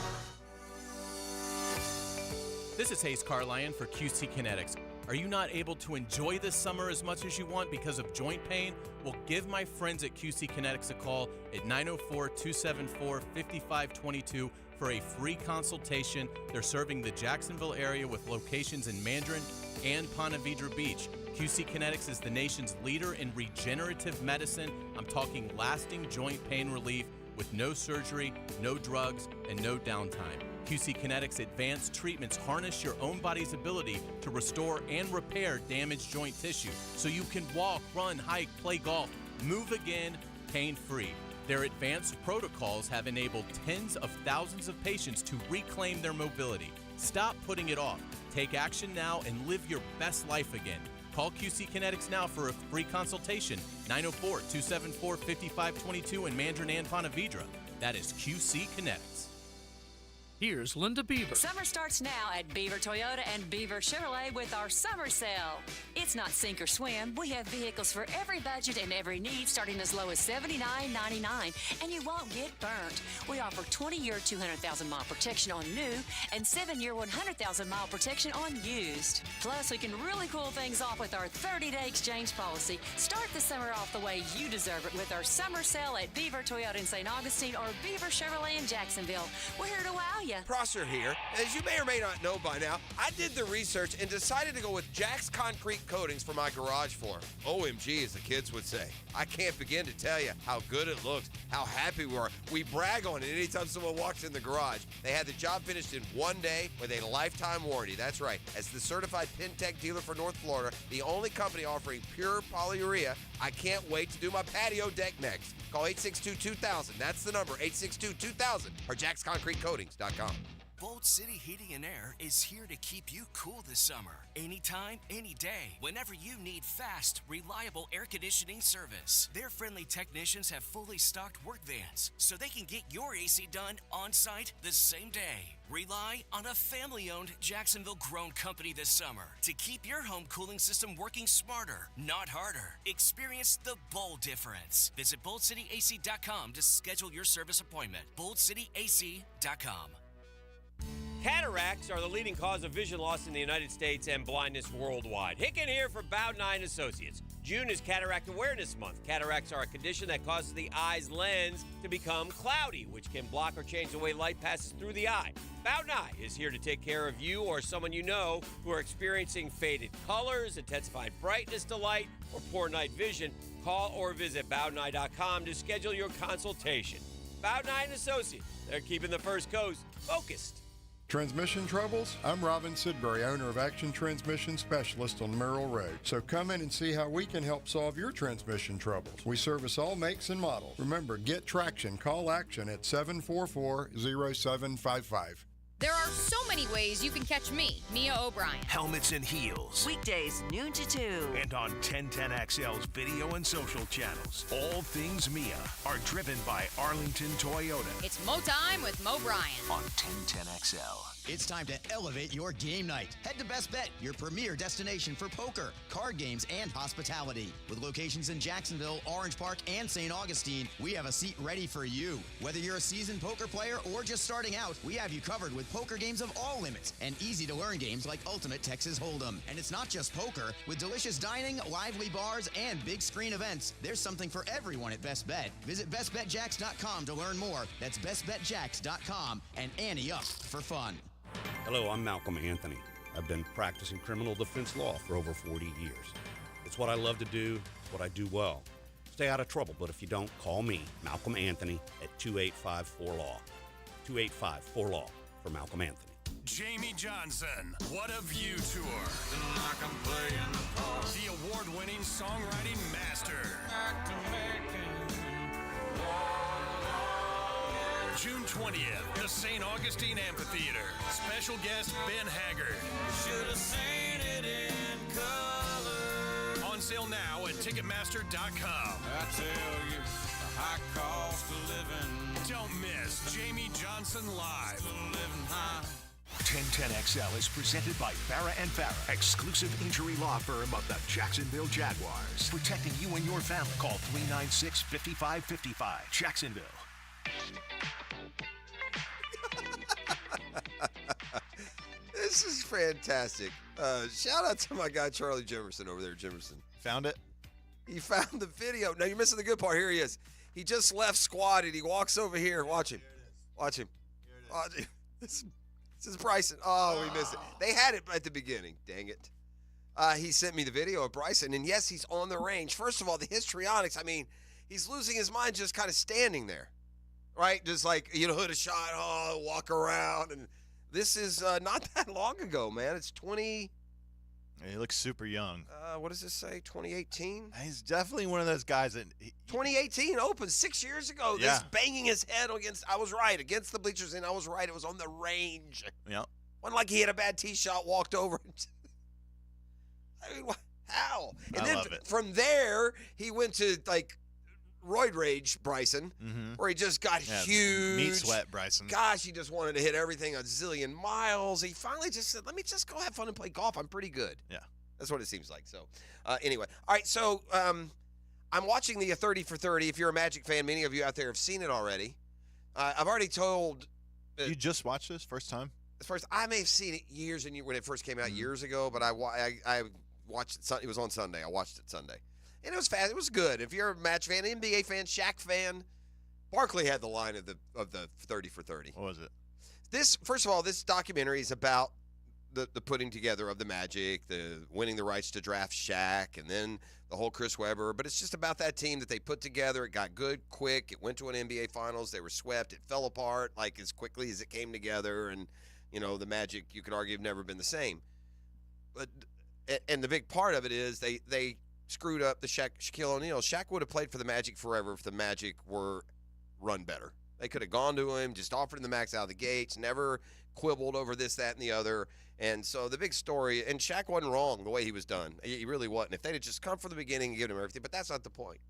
This is Hayes Carlion for QC Kinetics. Are you not able to enjoy this summer as much as you want because of joint pain? Well, give my friends at QC Kinetics a call at 904-274-5522 for a free consultation. They're serving the Jacksonville area with locations in Mandarin and Ponte Vedra Beach. QC Kinetics is the nation's leader in regenerative medicine. I'm talking lasting joint pain relief with no surgery, no drugs, and no downtime. QC Kinetics advanced treatments harness your own body's ability to restore and repair damaged joint tissue so you can walk, run, hike, play golf, move again, pain-free. Their advanced protocols have enabled tens of thousands of patients to reclaim their mobility. Stop putting it off. Take action now and live your best life again. Call QC Kinetics now for a free consultation, 904-274-5522 in Mandarin and Ponte Vedra. That is QC Kinetics. Here's Linda Beaver. Summer starts now at Beaver Toyota and Beaver Chevrolet with our summer sale. It's not sink or swim. We have vehicles for every budget and every need, starting as low as $79.99, and you won't get burnt. We offer 20-year 200,000-mile protection on new and 7-year 100,000-mile protection on used. Plus, we can really cool things off with our 30-day exchange policy. Start the summer off the way you deserve it with our summer sale at Beaver Toyota in St. Augustine or Beaver Chevrolet in Jacksonville. We're here to wow you. Prosser here. As you may or may not know by now, I did the research and decided to go with Jack's Concrete Coatings for my garage floor. OMG, as the kids would say. I can't begin to tell you how good it looks, how happy we are. We brag on it anytime someone walks in the garage. They had the job finished in one day with a lifetime warranty. That's right. As the certified Pintech dealer for North Florida, the only company offering pure polyurea, I can't wait to do my patio deck next. Call 862-2000. That's the number, 862-2000, or jacksconcretecoatings.com. Bolt City Heating and Air is here to keep you cool this summer. Anytime, any day, whenever you need fast, reliable air conditioning service. Their friendly technicians have fully stocked work vans, so they can get your AC done on site the same day. Rely on a family-owned Jacksonville-grown company this summer to keep your home cooling system working smarter, not harder. Experience the bold difference. Visit BoldCityAC.com to schedule your service appointment. BoldCityAC.com. Cataracts are the leading cause of vision loss in the United States and blindness worldwide. Hicken here for Bowd9 Associates. June is Cataract Awareness Month. Cataracts are a condition that causes the eye's lens to become cloudy, which can block or change the way light passes through the eye. Bowd9 is here to take care of you or someone you know who are experiencing faded colors, intensified brightness to light, or poor night vision. Call or visit Bowd9.com to schedule your consultation. Bowd9 Associates. They're keeping the First Coast focused. Transmission troubles? I'm Robin Sidbury, owner of Action Transmission Specialist on Merrill Road. So come in and see how we can help solve your transmission troubles. We service all makes and models. Remember, get traction. Call Action at 744-0755. There are so many ways you can catch me, Mia O'Brien. Helmets and Heels. Weekdays, noon to 2. And on 1010XL's video and social channels. All things Mia are driven by Arlington Toyota. It's Mo Time with Mo Bryan. On 1010XL. It's time to elevate your game night. Head to Best Bet, your premier destination for poker, card games, and hospitality. With locations in Jacksonville, Orange Park, and St. Augustine, we have a seat ready for you. Whether you're a seasoned poker player or just starting out, we have you covered with poker games of all limits and easy-to-learn games like Ultimate Texas Hold'em. And it's not just poker. With delicious dining, lively bars, and big screen events, there's something for everyone at Best Bet. Visit BestBetJax.com to learn more. That's BestBetJax.com, and ante up for fun. Hello, I'm Malcolm Anthony. I've been practicing criminal defense law for over 40 years. It's what I love to do, it's what I do well. Stay out of trouble, but if you don't, call me, Malcolm Anthony, at 2854-LAW. 2854-LAW for Malcolm Anthony. Jamie Johnson, What a View Tour. The award-winning songwriting master. June 20th, the St. Augustine Amphitheater. Special guest Ben Haggard. Should have seen it in color. On sale now at Ticketmaster.com. I tell you, the high cost of living. Don't miss Jamie Johnson live. Living high. 1010XL is presented by Farrah & Farrah, exclusive injury law firm of the Jacksonville Jaguars. Protecting you and your family. Call 396-5555. Jacksonville. This is fantastic. Shout out to my guy Charlie Jimerson over there, Jimerson. Found it? He found the video. Now, you're missing the good part. Here he is. He just left squad, and he walks over here. Watch him. Watch him. Watch him. This is Bryson. Oh, we missed it. They had it at the beginning. Dang it. He sent me the video of Bryson, and yes, he's on the range. First of all, the histrionics. I mean, he's losing his mind just kind of standing there, right? Just like, hit a shot, walk around. And this is not that long ago, man. It's 20. He looks super young. What does this say? 2018? He's definitely one of those guys that 2018 opened 6 years ago. Yeah. This banging his head against, I was right, against the bleachers, and I was right. It was on the range. Yeah. Wasn't like he had a bad tee shot, walked over. I mean, how? And then love it. From there, he went to, like, roid rage Bryson, where he just got huge. Meat sweat Bryson. Gosh, he just wanted to hit everything a zillion miles. He finally just said, let me just go have fun and play golf. I'm pretty good. Yeah. That's what it seems like. So, anyway. All right, so I'm watching the 30 for 30. If you're a Magic fan, many of you out there have seen it already. I've already told. You just watched this first time? I may have seen it years and years when it first came out years ago, but I watched it. It was on Sunday. I watched it Sunday. And it was fast. It was good. If you're a Match fan, NBA fan, Shaq fan, Barkley had the line of the 30 for 30. What was it? First of all, this documentary is about the putting together of the Magic, the winning the rights to draft Shaq, and then the whole Chris Webber. But it's just about that team that they put together. It got good quick. It went to an NBA Finals. They were swept. It fell apart like as quickly as it came together. And, the Magic, you could argue, have never been the same. And the big part of it is they screwed up the Shaquille O'Neal. Shaq would have played for the Magic forever if the Magic were run better. They could have gone to him, just offered him the max out of the gates, never quibbled over this, that, and the other. And so the big story, and Shaq wasn't wrong the way he was done. He really wasn't. If they'd have just come from the beginning and given him everything, but that's not the point.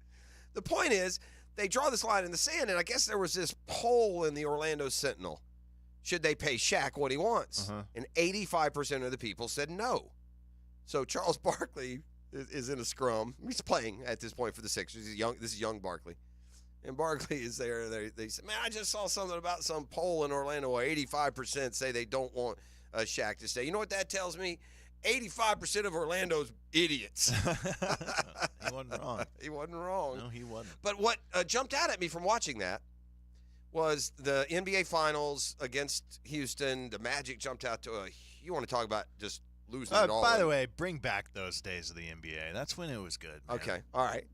The point is they draw this line in the sand, and I guess there was this poll in the Orlando Sentinel. Should they pay Shaq what he wants? And 85% of the people said no. So Charles Barkley is in a scrum. He's playing at this point for the Sixers. He's young. This is young Barkley. And Barkley is there. They said, man, I just saw something about some poll in Orlando where 85% say they don't want Shaq to stay. You know what that tells me? 85% of Orlando's idiots. He wasn't wrong. He wasn't wrong. No, he wasn't. But what jumped out at me from watching that was the NBA Finals against Houston. The Magic jumped out to you want to talk about just losing it all. By the way, bring back those days of the NBA. That's when it was good. Man. Okay. All right.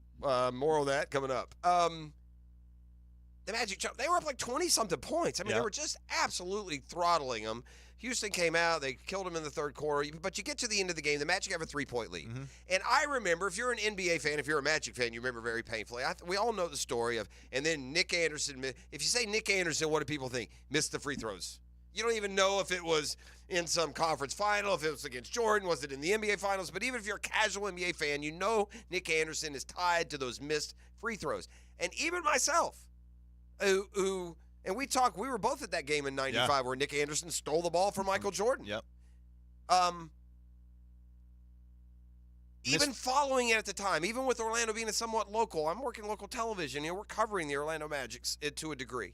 More on that coming up. The Magic, they were up like 20-something points. I mean, they were just absolutely throttling them. Houston came out. They killed them in the third quarter. But you get to the end of the game, the Magic have a 3-point lead. And I remember, if you're an NBA fan, if you're a Magic fan, you remember very painfully. We all know the story of, and then Nick Anderson. If you say Nick Anderson, what do people think? Missed the free throws. You don't even know if it was in some conference final, if it was against Jordan, was it in the NBA Finals. But even if you're a casual NBA fan, you know Nick Anderson is tied to those missed free throws. And even myself, who and we were both at that game in 95 where Nick Anderson stole the ball from Michael Jordan. Yep. Even following it at the time, even with Orlando being a somewhat local, I'm working local television. We're covering the Orlando Magic to a degree.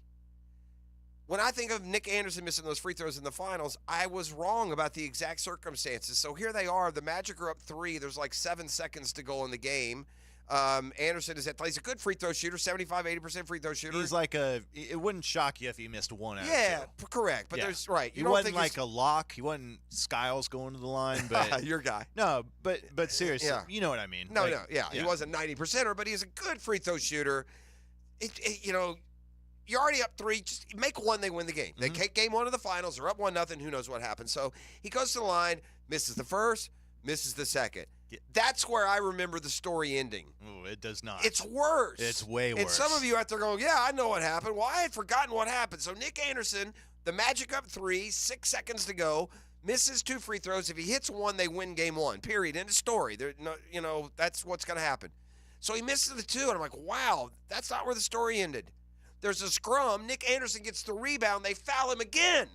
When I think of Nick Anderson missing those free throws in the finals, I was wrong about the exact circumstances. So here they are. The Magic are up 3. There's like 7 seconds to go in the game. Anderson he's a good free throw shooter, 75, 80% free throw shooter. He's like it wouldn't shock you if he missed one out of two. Correct. But there's, right. He wasn't like a lock. He wasn't Skiles going to the line. But your guy. No, but seriously, you know what I mean. No. He wasn't 90%er, but he's a good free throw shooter. You're already up 3. Just make one, they win the game. They take game 1 of the finals. They're up 1-0. Who knows what happens? So he goes to the line, misses the first, misses the second. That's where I remember the story ending. Ooh, it does not. It's worse. It's way worse. And some of you out there going, yeah, I know what happened. Well, I had forgotten what happened. So Nick Anderson, the Magic up 3, 6 seconds to go, misses 2 free throws. If he hits one, they win game 1. Period. End of story. That's what's going to happen. So he misses the 2, and I'm like, wow, that's not where the story ended. There's a scrum. Nick Anderson gets the rebound. They foul him again.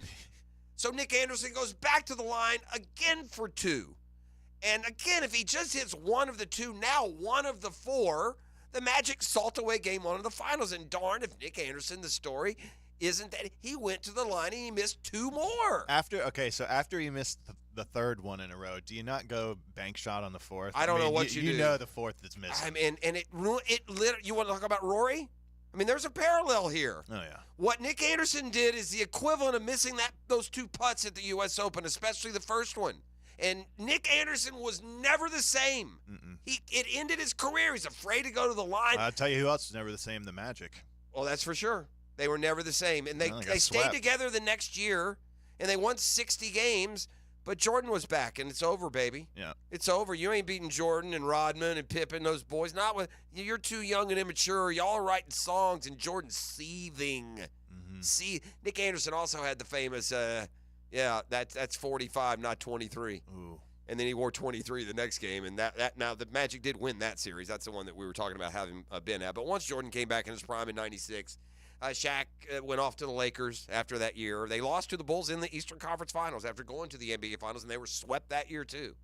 So Nick Anderson goes back to the line again for 2. And again, if he just hits one of the 2, now one of the 4, the Magic salt away game 1 of the finals. And darn if Nick Anderson, the story isn't that he went to the line and he missed 2 more. After he missed the third one in a row, do you not go bank shot on the fourth? I don't know what you do. You know the fourth that's missing. I mean, and it literally, you want to talk about Rory? I mean, there's a parallel here. Oh, yeah. What Nick Anderson did is the equivalent of missing those 2 putts at the U.S. Open, especially the first one. And Nick Anderson was never the same. It ended his career. He's afraid to go to the line. I'll tell you who else was never the same, the Magic. Well, that's for sure. They were never the same. And they stayed together the next year, and they won 60 games, but Jordan was back, and it's over, baby. Yeah. It's over. You ain't beating Jordan and Rodman and Pippen, those boys. Not with you're too young and immature. Y'all are writing songs, and Jordan's seething. See, Nick Anderson also had the famous, that's 45, not 23. Ooh. And then he wore 23 the next game, and that now the Magic did win that series. That's the one that we were talking about having been at. But once Jordan came back in his prime in '96, Shaq went off to the Lakers after that year. They lost to the Bulls in the Eastern Conference Finals after going to the NBA Finals, and they were swept that year too.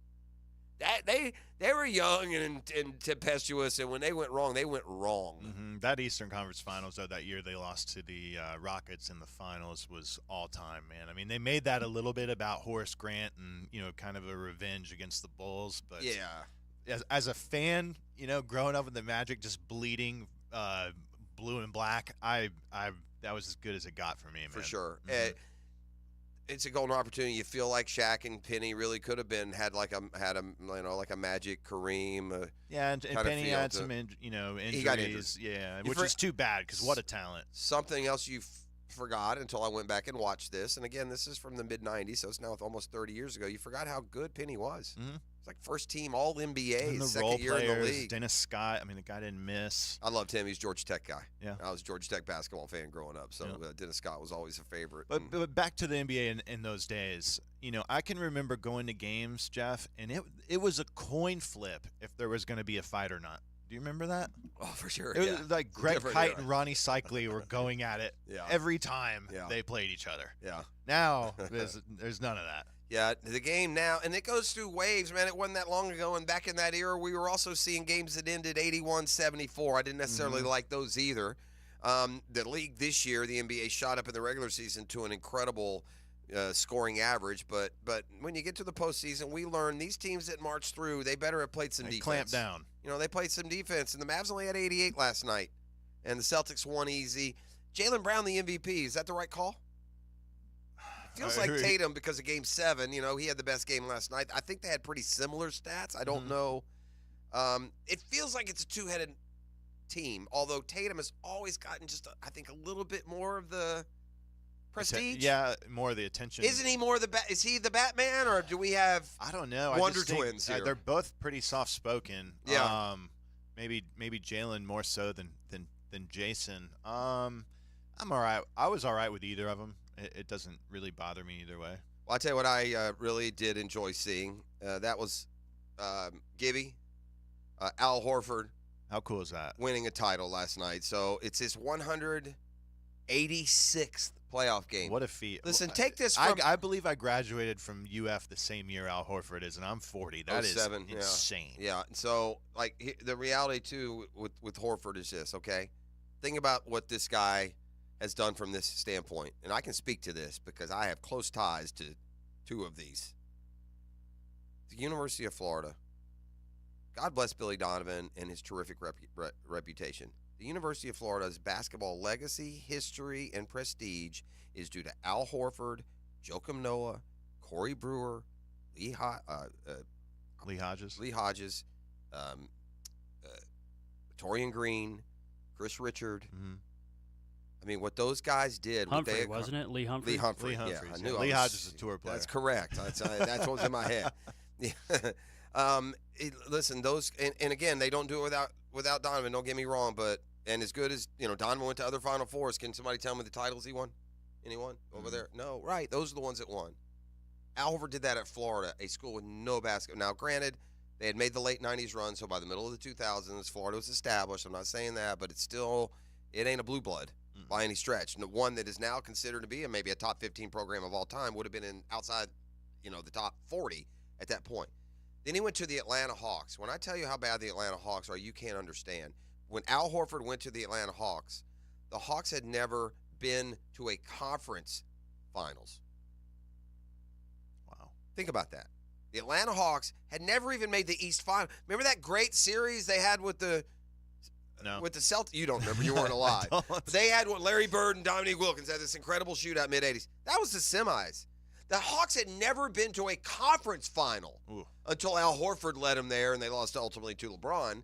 They were young and tempestuous, and when they went wrong, they went wrong. That Eastern Conference Finals, though, that year they lost to the Rockets in the finals was all time, man. I mean, they made that a little bit about Horace Grant and kind of a revenge against the Bulls, but as a fan, growing up with the Magic just bleeding blue and black, that was as good as it got for me, man. For sure. It's a golden opportunity. You feel like Shaq and Penny really could have had a Magic, Kareem. And Penny had some injuries. He got injured. Yeah, which is too bad because what a talent. Something else you forgot until I went back and watched this, and again, this is from the mid '90s, so it's now almost 30 years ago. You forgot how good Penny was. It's like first team All NBA, second year in the league. Dennis Scott. I mean, the guy didn't miss. I loved him. He's a Georgia Tech guy. Yeah, I was a Georgia Tech basketball fan growing up, so Dennis Scott was always a favorite. But back to the NBA in those days, I can remember going to games, Jeff, and it was a coin flip if there was going to be a fight or not. Do you remember that? Oh, for sure. It was like Greg Kite and Ronnie Cycli were going at it every time they played each other. Yeah. Now there's none of that. Yeah, the game now, and it goes through waves, man. It wasn't that long ago, and back in that era, we were also seeing games that ended 81-74. I didn't necessarily like those either. The league this year, the NBA, shot up in the regular season to an incredible scoring average, but when you get to the postseason, we learn these teams that march through, they better have played some defense. Clamp down. They played some defense, and the Mavs only had 88 last night, and the Celtics won easy. Jaylen Brown, the MVP, is that the right call? Feels like Tatum because of Game 7. He had the best game last night. I think they had pretty similar stats. I don't know. It feels like it's a two-headed team, although Tatum has always gotten just, I think, a little bit more of the prestige. Yeah, more of the attention. Isn't he more is he the Batman, or do we have I don't know. Wonder Twins here? They're both pretty soft-spoken. Yeah. Maybe Jalen more so than Jason. I'm all right. I was all right with either of them. It doesn't really bother me either way. Well, I'll tell you what I really did enjoy seeing. That was Gibby, Al Horford. How cool is that? Winning a title last night. So it's his 186th playoff game. What a feat. Listen, take this from... I believe I graduated from UF the same year Al Horford is, and I'm 40. That is insane. Yeah. So, the reality, too, with Horford is this, okay? Think about what this guy has done from this standpoint. And I can speak to this because I have close ties to 2 of these. The University of Florida. God bless Billy Donovan and his terrific reputation. The University of Florida's basketball legacy, history, and prestige is due to Al Horford, Joakim Noah, Corey Brewer, Lee Hodges, Torian Green, Chris Richard. I mean, what those guys did. Humphrey, wasn't it? Lee Humphrey? Lee Humphrey. Yeah, I knew Lee Hodges is a tour player. That's correct. That's what was in my head. Listen, those and again, they don't do it without Donovan. Don't get me wrong, but as good as Donovan went to other Final Fours. Can somebody tell me the titles he won? Anyone over there? No, right. Those are the ones that won. Al Horford did that at Florida, a school with no basketball. Now, granted, they had made the late 90s run, so by the middle of the 2000s, Florida was established. I'm not saying that, but it ain't a blue blood by any stretch. And the one that is now considered to be maybe a top 15 program of all time would have been outside, the top 40 at that point. Then he went to the Atlanta Hawks. When I tell you how bad the Atlanta Hawks are, you can't understand. When Al Horford went to the Atlanta Hawks, the Hawks had never been to a conference finals. Wow. Think about that. The Atlanta Hawks had never even made the East Final. Remember that great series they had with the Celtics? You don't remember. You weren't alive. They had Larry Bird and Dominique Wilkins had this incredible shootout mid-'80s. That was the semis. The Hawks had never been to a conference final until Al Horford led them there, and they lost ultimately to LeBron.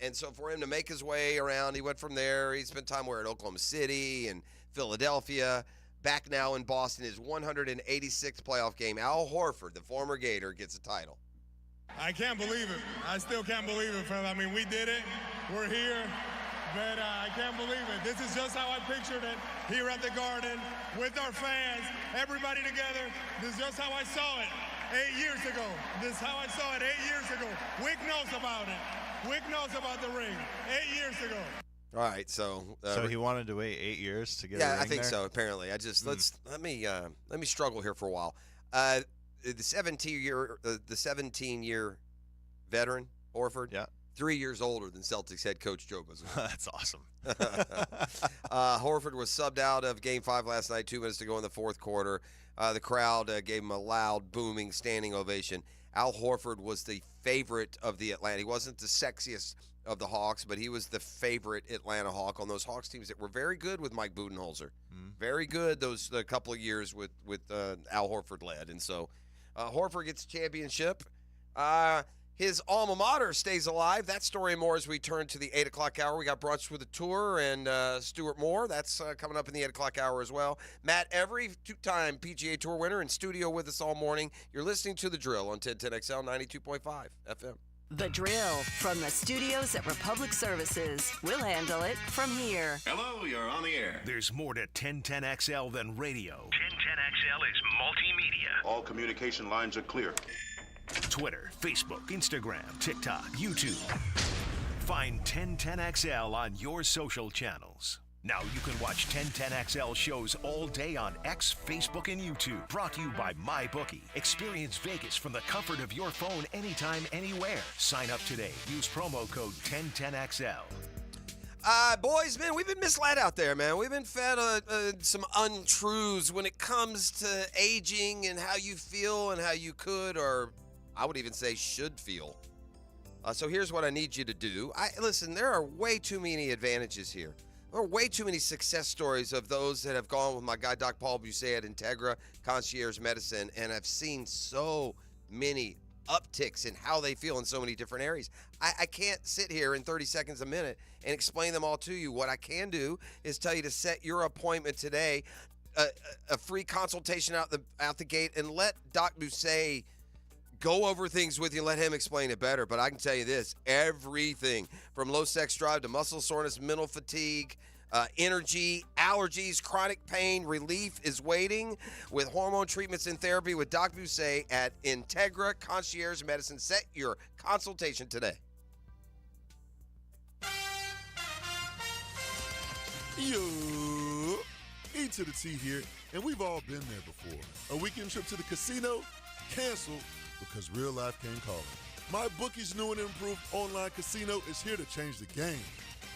And so for him to make his way around, he went from there. He spent time at Oklahoma City and Philadelphia. Back now in Boston, his 186th playoff game. Al Horford, the former Gator, gets a title. I can't believe it. I still can't believe it, fella. I mean, we did it. We're here. But I can't believe it. This is just how I pictured it here at the Garden with our fans, everybody together. This is just how I saw it 8 years ago. This is how I saw it 8 years ago. Wick knows about it. Wick knows about the ring 8 years ago. All right, so he wanted to wait 8 years to get. Yeah, a ring I think there? so. Apparently, let me struggle here for a while. The 17-year veteran Horford, 3 years older than Celtics head coach Joe Mazzulla. That's awesome. Horford was subbed out of Game 5 last night. 2 minutes to go in the fourth quarter. The crowd gave him a loud, booming, standing ovation. Al Horford was the favorite of the Atlanta. He wasn't the sexiest of the Hawks, but he was the favorite Atlanta Hawk on those Hawks teams that were very good with Mike Budenholzer. Very good the couple of years with Al Horford led. And so Horford gets a championship. His alma mater stays alive. That story and more as we turn to the 8 o'clock hour. We got Brunch with a Tour and Stuart Moore. That's coming up in the 8 o'clock hour as well. Matt Every, two-time PGA Tour winner, in studio with us all morning. You're listening to The Drill on 1010XL 92.5 FM. The Drill from the studios at Republic Services. We'll handle it from here. Hello, you're on the air. There's more to 1010XL than radio. 1010XL is multimedia. All communication lines are clear. Twitter, Facebook, Instagram, TikTok, YouTube. Find 1010XL on your social channels. Now you can watch 1010XL shows all day on X, Facebook, and YouTube. Brought to you by MyBookie. Experience Vegas from the comfort of your phone anytime, anywhere. Sign up today. Use promo code 1010XL. Boys, man, we've been misled out there, man. We've been fed some untruths when it comes to aging and how you feel and how you could, or I would even say should feel. So here's what I need you to do. Listen, there are way too many advantages here. There are way too many success stories of those that have gone with my guy, Doc Paul Busset at Integra Concierge Medicine, and I've seen so many upticks in how they feel in so many different areas. I can't sit here in 30 seconds a minute and explain them all to you. What I can do is tell you to set your appointment today, a free consultation out the gate, and let Doc Busset go over things with you and let him explain it better. But I can tell you this, everything from low sex drive to muscle soreness, mental fatigue, energy, allergies, chronic pain, relief is waiting with hormone treatments and therapy with Doc Busset at Integra Concierge Medicine. Set your consultation today. Yo, E to the T here, and we've all been there before. A weekend trip to the casino? Canceled because real life came calling. MyBookie's new and improved online casino is here to change the game.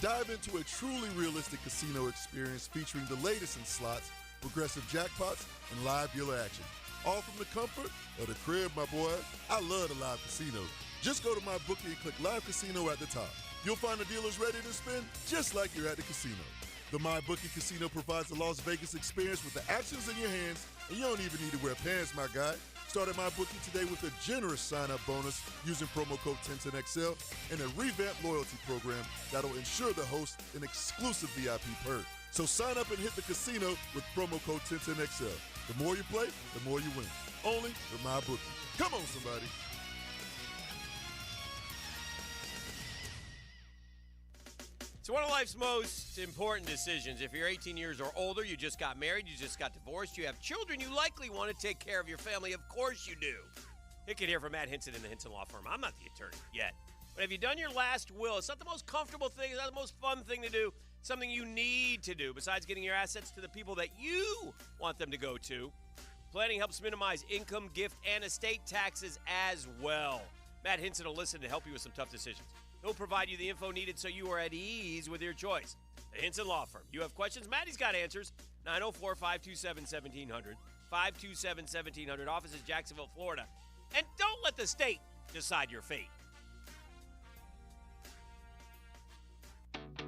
Dive into a truly realistic casino experience featuring the latest in slots, progressive jackpots, and live dealer action. All from the comfort of the crib, my boy. I love the live casino. Just go to MyBookie and click Live Casino at the top. You'll find the dealers ready to spin just like you're at the casino. The MyBookie Casino provides the Las Vegas experience with the actions in your hands, and you don't even need to wear pants, my guy. Start at MyBookie today with a generous sign-up bonus using promo code 1010XL and a revamped loyalty program that'll ensure the host an exclusive VIP perk. So sign up and hit the casino with promo code 1010XL. The more you play, the more you win. Only with MyBookie. Come on, somebody. So one of life's most important decisions, if you're 18 years or older, you just got married, you just got divorced, you have children, you likely want to take care of your family. Of course you do. Hicken here from Matt Hinson in the Hinson Law Firm. I'm not the attorney yet. But have you done your last will? It's not the most comfortable thing. It's not the most fun thing to do. It's something you need to do besides getting your assets to the people that you want them to go to. Planning helps minimize income, gift, and estate taxes as well. Matt Hinson will listen to help you with some tough decisions. He'll provide you the info needed so you are at ease with your choice. The Hinson Law Firm. You have questions? Maddie's got answers. 904-527-1700. 527-1700. Office is Jacksonville, Florida. And don't let the state decide your fate.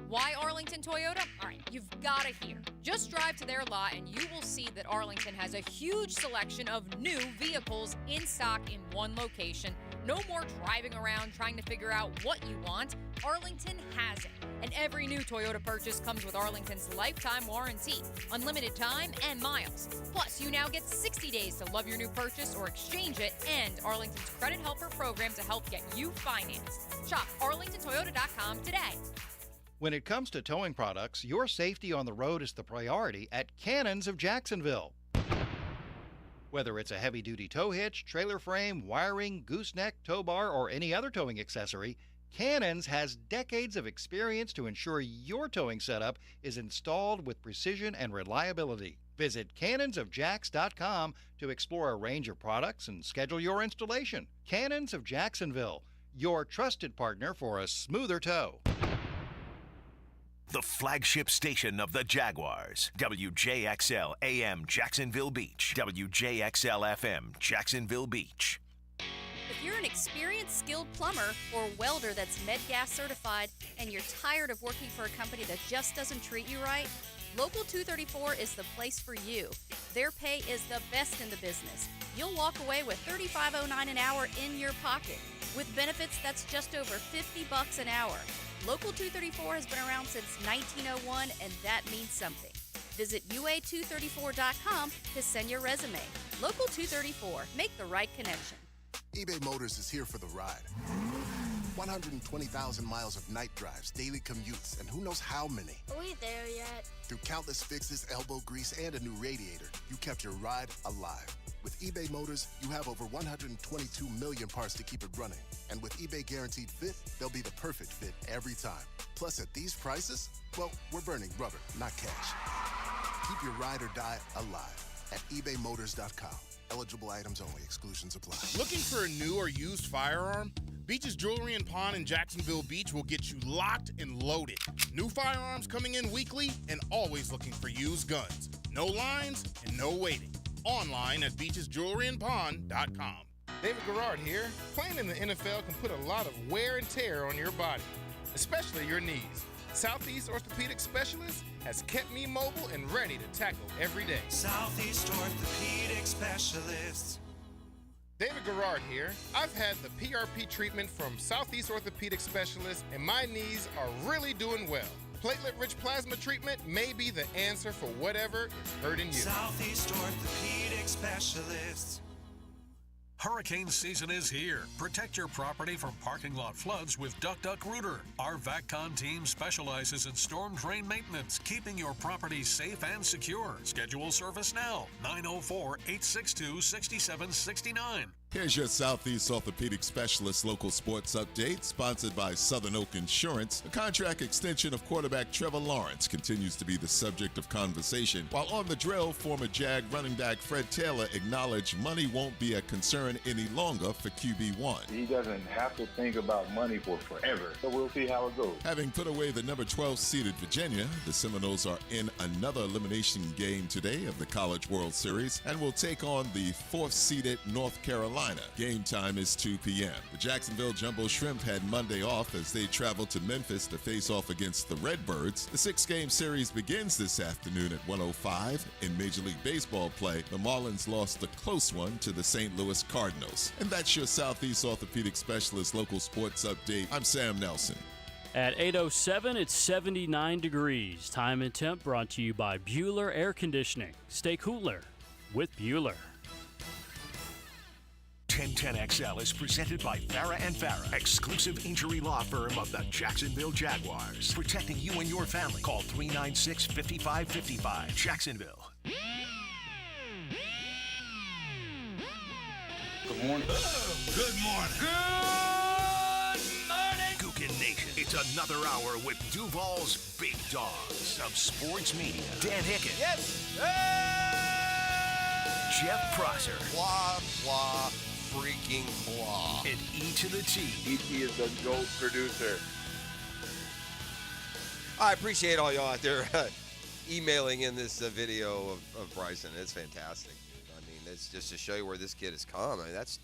Why Arlington Toyota? All right, you've got to hear. Just drive to their lot and you will see that Arlington has a huge selection of new vehicles in stock in one location. No more driving around trying to figure out what you want. Arlington has it. And every new Toyota purchase comes with Arlington's lifetime warranty, unlimited time and miles. Plus, you now get 60 days to love your new purchase or exchange it, and Arlington's Credit Helper program to help get you financed. Shop arlingtontoyota.com today. When it comes to towing products, your safety on the road is the priority at Cannons of Jacksonville. Whether it's a heavy-duty tow hitch, trailer frame, wiring, gooseneck, tow bar, or any other towing accessory, Cannons has decades of experience to ensure your towing setup is installed with precision and reliability. Visit cannonsofjacks.com to explore a range of products and schedule your installation. Cannons of Jacksonville, your trusted partner for a smoother tow. The flagship station of the Jaguars. WJXL AM Jacksonville Beach. WJXL FM Jacksonville Beach. If you're an experienced, skilled plumber or welder that's MedGas certified and you're tired of working for a company that just doesn't treat you right, Local 234 is the place for you. Their pay is the best in the business. You'll walk away with $35.09 an hour in your pocket. With benefits, that's just over $50 an hour. Local 234 has been around since 1901, and that means something. Visit UA234.com to send your resume. Local 234. Make the right connection. eBay Motors is here for the ride. 120,000 miles of night drives, daily commutes, and who knows how many. Are we there yet? Through countless fixes, elbow grease, and a new radiator, you kept your ride alive. With eBay Motors, you have over 122 million parts to keep it running. And with eBay Guaranteed Fit, they'll be the perfect fit every time. Plus, at these prices, well, we're burning rubber, not cash. Keep your ride or die alive at ebaymotors.com. Eligible items only. Exclusions apply. Looking for a new or used firearm? Beach's Jewelry and Pawn in Jacksonville Beach will get you locked and loaded. New firearms coming in weekly and always looking for used guns. No lines and no waiting. Online at beachesjewelryandpawn.com. David Garrard here. Playing in the NFL can put a lot of wear and tear on your body, especially your knees. Southeast Orthopedic Specialist has kept me mobile and ready to tackle every day. Southeast Orthopedic Specialist. David Garrard here. I've had the PRP treatment from Southeast Orthopedic Specialist, and my knees are really doing well. Platelet-rich plasma treatment may be the answer for whatever is hurting you. Southeast Orthopedic Specialists. Hurricane season is here. Protect your property from parking lot floods with Duck Duck Rooter. Our VACCON team specializes in storm drain maintenance, keeping your property safe and secure. Schedule service now. 904-862-6769. Here's your Southeast Orthopedic Specialist local sports update, sponsored by Southern Oak Insurance. The contract extension of quarterback Trevor Lawrence continues to be the subject of conversation. While on the drill, former Jag running back Fred Taylor acknowledged money won't be a concern any longer for QB1. He doesn't have to think about money for forever, so we'll see how it goes. Having put away the number 12-seeded Virginia, the Seminoles are in another elimination game today of the College World Series and will take on the 4th-seeded North Carolina. Game time is 2 p.m. The Jacksonville Jumbo Shrimp had Monday off as they traveled to Memphis to face off against the Redbirds. The 6-game series begins this afternoon at 1:05. In Major League Baseball play, the Marlins lost a close one to the St. Louis Cardinals. And that's your Southeast Orthopedic Specialist local sports update. I'm Sam Nelson. At 8:07, it's 79 degrees. Time and temp brought to you by Bueller Air Conditioning. Stay cooler with Bueller. 1010XL is presented by Farah and Farah, exclusive injury law firm of the Jacksonville Jaguars. Protecting you and your family. Call 396-5555. Jacksonville. Good morning. Good morning. Good morning. Gookin Nation. It's another hour with Duval's Big Dogs of sports media. Dan Hicken. Yes. Jeff Prosser. Blah, blah, freaking blah. And E to the T. E.T. is the GOAT producer. I appreciate all y'all out there emailing in this video of Bryson. It's fantastic. I mean, it's just to show you where this kid has come. I mean, that's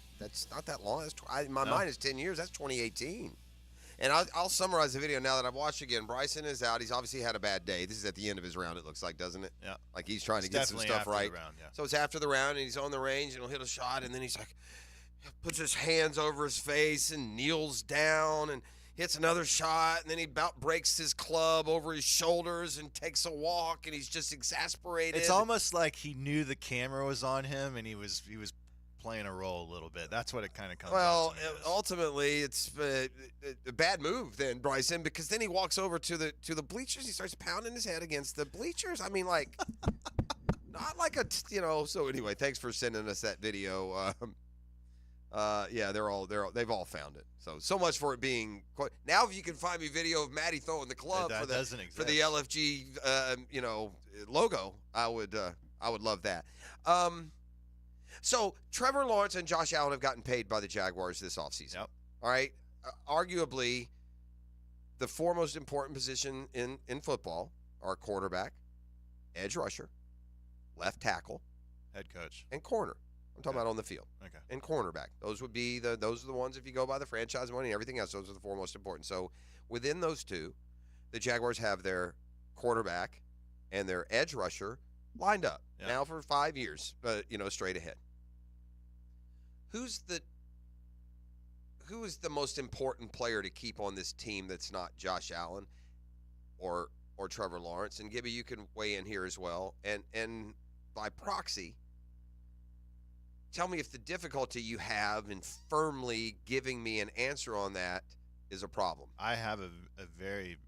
not that long. In my mind, it's 10 years. That's 2018. And I'll summarize the video now that I've watched again. Bryson is out. He's obviously had a bad day. This is at the end of his round, it looks like, doesn't it? Yeah. Like he's trying to get some stuff right. Round, yeah. So it's after the round, and he's on the range, and he'll hit a shot, and then he's like, puts his hands over his face and kneels down and hits another shot, and then he about breaks his club over his shoulders and takes a walk, and he's just exasperated. It's almost like he knew the camera was on him, and he was playing a role a little bit. That's what it kind of comes Well, out to me as. ultimately, it's a bad move then, Bryson, because then he walks over to the bleachers. He starts pounding his head against the bleachers. I mean, like, not like a, So anyway, thanks for sending us that video. Yeah, they've all found it. So much for it being. Now, if you can find me video of Maddie throwing the club for the LFG, logo, I would love that. So Trevor Lawrence and Josh Allen have gotten paid by the Jaguars this offseason. Yep. All right. Arguably, the four most important position in football are quarterback, edge rusher, left tackle, head coach, and corner. I'm talking about on the field. Okay. And cornerback. Those are the ones, if you go by the franchise money and everything else, those are the four most important. So within those two, the Jaguars have their quarterback and their edge rusher lined up now for 5 years, straight ahead. Who is the most important player to keep on this team that's not Josh Allen or Trevor Lawrence? And Gibby, you can weigh in here as well. And by proxy, tell me if the difficulty you have in firmly giving me an answer on that is a problem. I have a very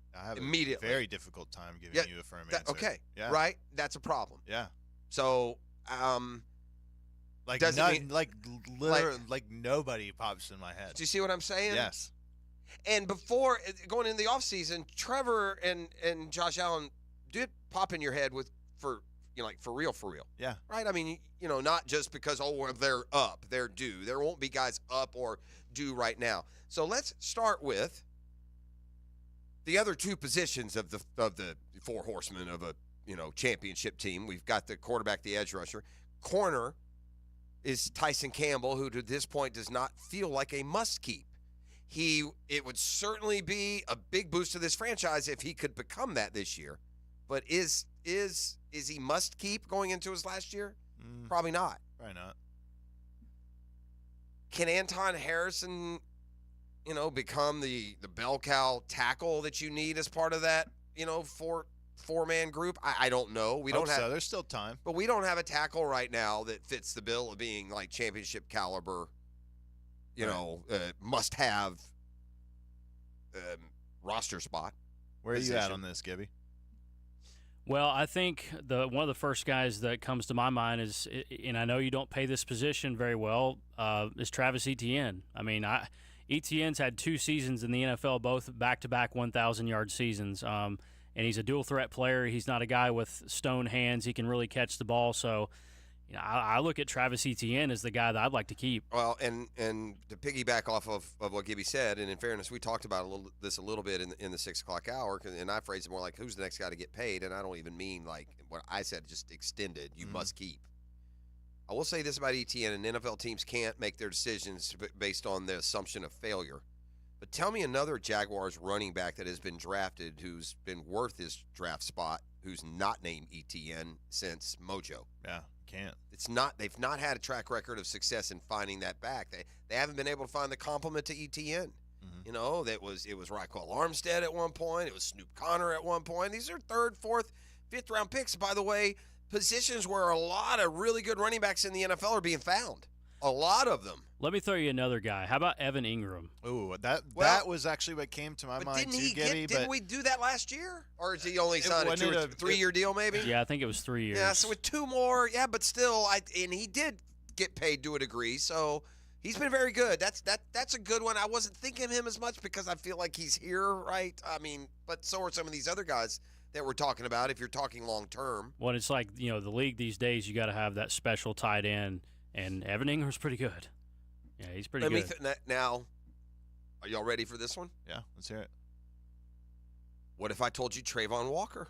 difficult time giving you a firm answer. Okay. Yeah. Right? That's a problem. Yeah. So, like nobody pops in my head. Do you see what I'm saying? Yes. And before going into the offseason, Trevor and Josh Allen did pop in your head for real. Yeah. Right? I mean, not just because, they're up, they're due. There won't be guys up or due right now. So let's start with the other two positions of the four horsemen of a, championship team. We've got the quarterback, the edge rusher. Corner is Tyson Campbell, who to this point does not feel like a must-keep. It would certainly be a big boost to this franchise if he could become that this year. But is he must-keep going into his last year? Probably not. Probably not. Can Anton Harrison, become the bell cow tackle that you need as part of that, four-man group? I don't know. We don't have. So there's still time. But we don't have a tackle right now that fits the bill of being like championship caliber, must-have roster spot. Where are you at on this, Gibby? Well, I think one of the first guys that comes to my mind is, and I know you don't pay this position very well, is Travis Etienne. I mean, Etienne's had 2 seasons in the NFL, both back-to-back 1,000-yard seasons. And he's a dual-threat player. He's not a guy with stone hands. He can really catch the ball. So, I look at Travis Etienne as the guy that I'd like to keep. Well, and to piggyback off of what Gibby said, and in fairness, we talked about this a little bit in the 6 o'clock hour, and I phrased it more like, who's the next guy to get paid? And I don't even mean like what I said, just extended. You must keep. I will say this about Etienne, and NFL teams can't make their decisions based on the assumption of failure. But tell me another Jaguars running back that has been drafted who's been worth his draft spot, who's not named Etienne since Mojo. Yeah, can't. They've not had a track record of success in finding that back. They haven't been able to find the complement to Etienne. Mm-hmm. It was Raquel Armstead at one point. It was Snoop Connor at one point. These are 3rd, 4th, 5th round picks, by the way, positions where a lot of really good running backs in the NFL are being found. A lot of them. Let me throw you another guy. How about Evan Ingram? Ooh, that was actually what came to my mind too, Gibby. Didn't we do that last year? Or is he only signed a 3-year deal maybe? Yeah, I think it was 3 years. Yeah, so with 2 more, yeah, but still, and he did get paid to a degree, so he's been very good. That's a good one. I wasn't thinking of him as much because I feel like he's here, right? I mean, but so are some of these other guys that we're talking about if you're talking long term. Well, it's like, the league these days, you got to have that special tight end, and Evan Ingram's pretty good. Yeah, he's pretty good. Now, are y'all ready for this one? Yeah, let's hear it. What if I told you Trayvon Walker?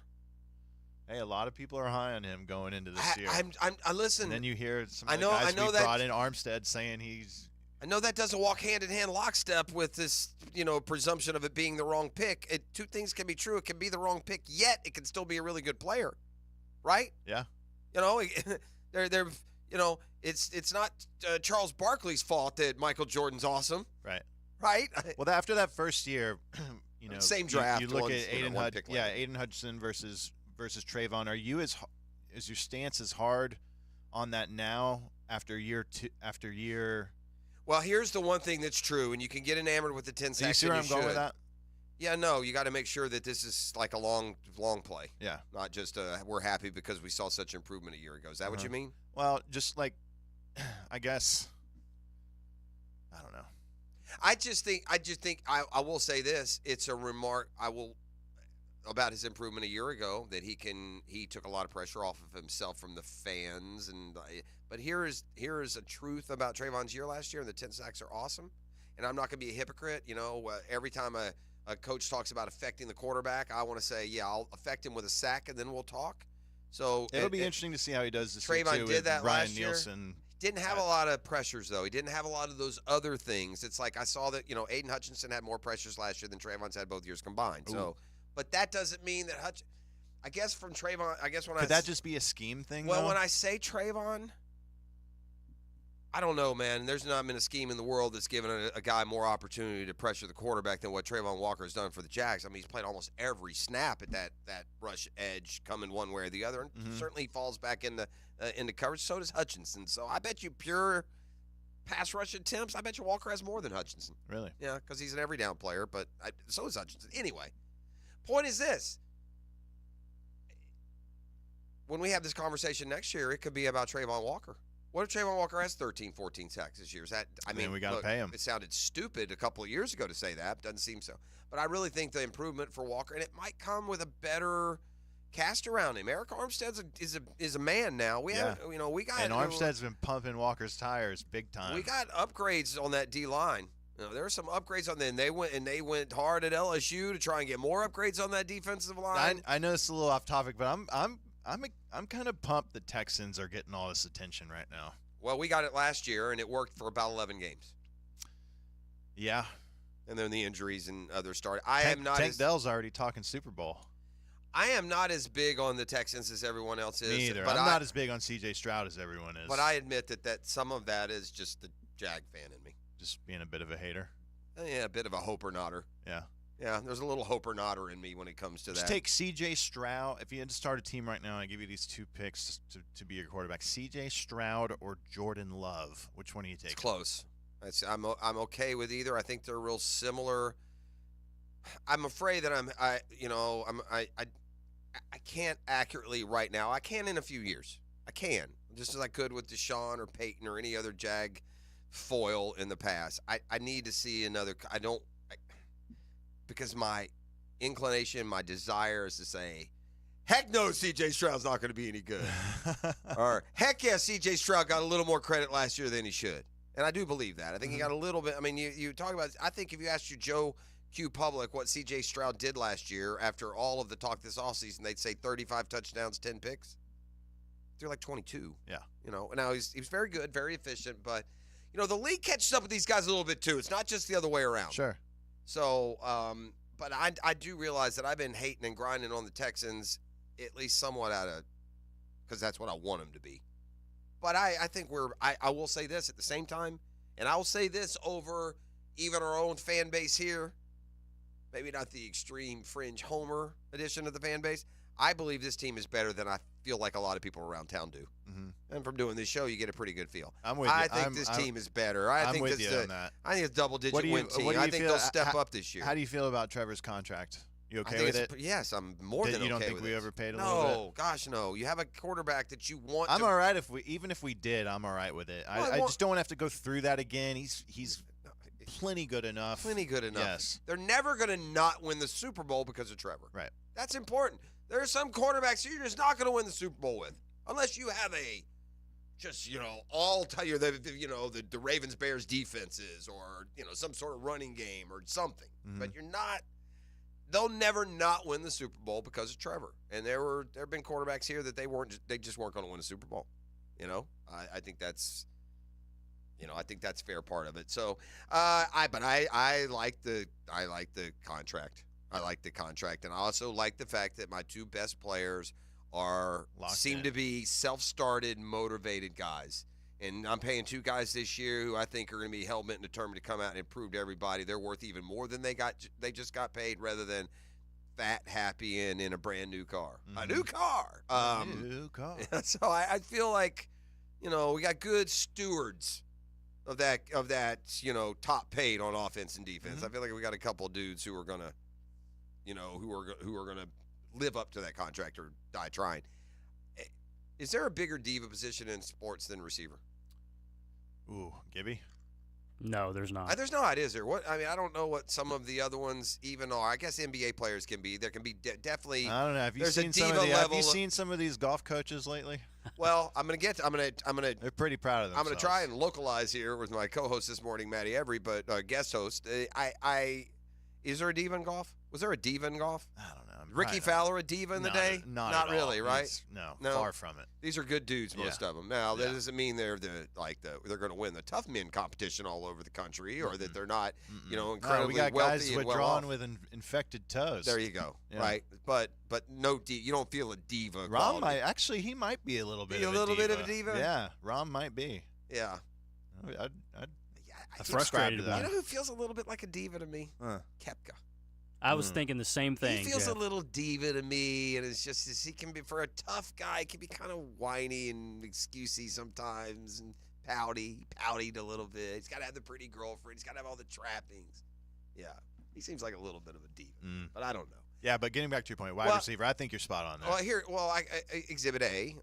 Hey, a lot of people are high on him going into this year. I listen. And then you hear some of the guys we brought in, Armstead, saying he's. I know that doesn't walk hand in hand lockstep with this, presumption of it being the wrong pick. Two things can be true. It can be the wrong pick, yet it can still be a really good player, right? Yeah. It's not Charles Barkley's fault that Michael Jordan's awesome. Right. Right? Well, after that first year, same draft. You look at Aiden Hutchinson versus Trayvon. Are you is your stance as hard on that now after year? Well, here's the one thing that's true, and you can get enamored with the 10 sacks. You see where I'm going with that? Yeah, no, you got to make sure that this is like a long play. Yeah. Not just we're happy because we saw such improvement a year ago. Is that what you mean? Well, just like, I guess, I don't know. I just think I will say this. It's a remark about his improvement a year ago that he took a lot of pressure off of himself from the fans. But here is a truth about Trayvon's year last year, and the 10 sacks are awesome. And I'm not going to be a hypocrite. Every time a coach talks about affecting the quarterback, I want to say, yeah, I'll affect him with a sack, and then we'll talk. So it'll be interesting to see how he does this year, too. Trayvon did that Ryan last year. Nielsen. Didn't have a lot of pressures, though. He didn't have a lot of those other things. It's like I saw that, Aiden Hutchinson had more pressures last year than Trayvon's had both years combined. Ooh. So, but that doesn't mean that I guess from Trayvon, Could that just be a scheme thing, Well, though? when I say Trayvon, I don't know, man. There's not been a scheme in the world that's given a guy more opportunity to pressure the quarterback than what Trayvon Walker has done for the Jags. I mean, he's played almost every snap at that rush edge coming one way or the other, and certainly he falls back into coverage. So does Hutchinson. So I bet you pure pass rush attempts, I bet you Walker has more than Hutchinson. Really? Yeah, because he's an every down player, but so is Hutchinson. Anyway, point is this. When we have this conversation next year, it could be about Trayvon Walker. What if Trayvon Walker has 13, 14 sacks this year? We got to pay him. It sounded stupid a couple of years ago to say that. Doesn't seem so. But I really think the improvement for Walker, and it might come with a better cast around him. Eric Armstead is a man now. We got and Armstead's been pumping Walker's tires big time. We got upgrades on that D line. There are some upgrades on them. They went hard at LSU to try and get more upgrades on that defensive line. I know it's a little off topic, but I'm kind of pumped the Texans are getting all this attention right now. Well, we got it last year, and it worked for about 11 games. Yeah. And then the injuries and others started. Tank Dell's already talking Super Bowl. I am not as big on the Texans as everyone else is. Me either. But I'm not as big on C.J. Stroud as everyone is. But I admit that some of that is just the Jag fan in me. Just being a bit of a hater. Yeah, a bit of a hoper-nodder. Yeah. Yeah, there's a little hoper-nodder in me when it comes to that. Just take C.J. Stroud. If you had to start a team right now, I give you these two picks to be your quarterback. C.J. Stroud or Jordan Love. Which one do you take? It's close. I'm okay with either. I think they're real similar. I'm afraid that I can't accurately right now. I can in a few years. I can. Just as I could with Deshaun or Peyton or any other Jag foil in the past. I need to see another. Because my inclination, my desire is to say, heck no, C.J. Stroud's not going to be any good. Or, heck yeah, C.J. Stroud got a little more credit last year than he should. And I do believe that. I think he got a little bit. I mean, you talk about, I think if you asked your Joe Q Public what C.J. Stroud did last year after all of the talk this offseason, they'd say 35 touchdowns, 10 picks. They're like 22. Yeah. Now he was very good, very efficient, but, the league catches up with these guys a little bit too. It's not just the other way around. Sure. So, but I do realize that I've been hating and grinding on the Texans at least somewhat because that's what I want them to be. But I think I will say this at the same time, and I will say this over even our own fan base here, maybe not the extreme fringe homer edition of the fan base. I believe this team is better than I feel like a lot of people around town do. Mm-hmm. And from doing this show, you get a pretty good feel. I'm with you. I think this team is better. I think with you on that. I think it's double-digit win team. I think they'll step up this year. How do you feel about Trevor's contract? You okay with it? Yes, I'm more than okay with it. You don't think we overpaid a little bit? No, gosh, no. You have a quarterback that you want. I'm all right even if we did. I'm all right with it. I just don't want to have to go through that again. He's plenty good enough. Plenty good enough. Yes. They're never going to not win the Super Bowl because of Trevor. Right. That's important. There are some quarterbacks you're just not going to win the Super Bowl with unless you have the Ravens Bears defenses or some sort of running game or something. Mm-hmm. But you're not. They'll never not win the Super Bowl because of Trevor. And there have been quarterbacks here that they just weren't going to win a Super Bowl. I think that's a fair part of it. So, I like the contract. I like the contract, and I also like the fact that my two best players seem to be self-started, motivated guys. And I'm paying two guys this year who I think are going to be hell-bent and determined to come out and improve to everybody. They're worth even more than they just got paid, rather than fat, happy, and in a brand new car. Mm-hmm. A new car. New car. So I feel like, we got good stewards of that top paid on offense and defense. Mm-hmm. I feel like we got a couple of dudes who are gonna, who are gonna live up to that contract or die trying. Is there a bigger diva position in sports than receiver? Ooh, Gibby? No, there's not. There's not, is there? I don't know what some of the other ones even are. I guess NBA players can be. There can be definitely. I don't know. Have you seen some of these golf coaches lately? Well, I'm gonna. They're pretty proud of themselves. I'm gonna try and localize here with my co-host this morning, Matty Every, but guest host. Is there a diva in golf? Was there a diva in golf? I don't know. Ricky Fowler a diva in the day? Not really, right? No, far from it. These are good dudes, most of them. Now, that doesn't mean they're going to win the tough men competition all over the country, or that they're not, incredibly we got wealthy guys and withdrawn with infected toes. There you go. Yeah. Right, but no, you don't feel a diva. Rom he might be a little bit. Bit of a diva. Yeah, Rom might be. Yeah. I'm frustrated about it. You know who feels a little bit like a diva to me? Kepka. I was thinking the same thing. He feels Jeff. a little diva to me, and it's just he can be, for a tough guy, he can be kind of whiny and excusey sometimes and pouted a little bit. He's got to have the pretty girlfriend. He's got to have all the trappings. Yeah, he seems like a little bit of a diva, but I don't know. Yeah, but getting back to your point, wide receiver, I think you're spot on there. Exhibit A.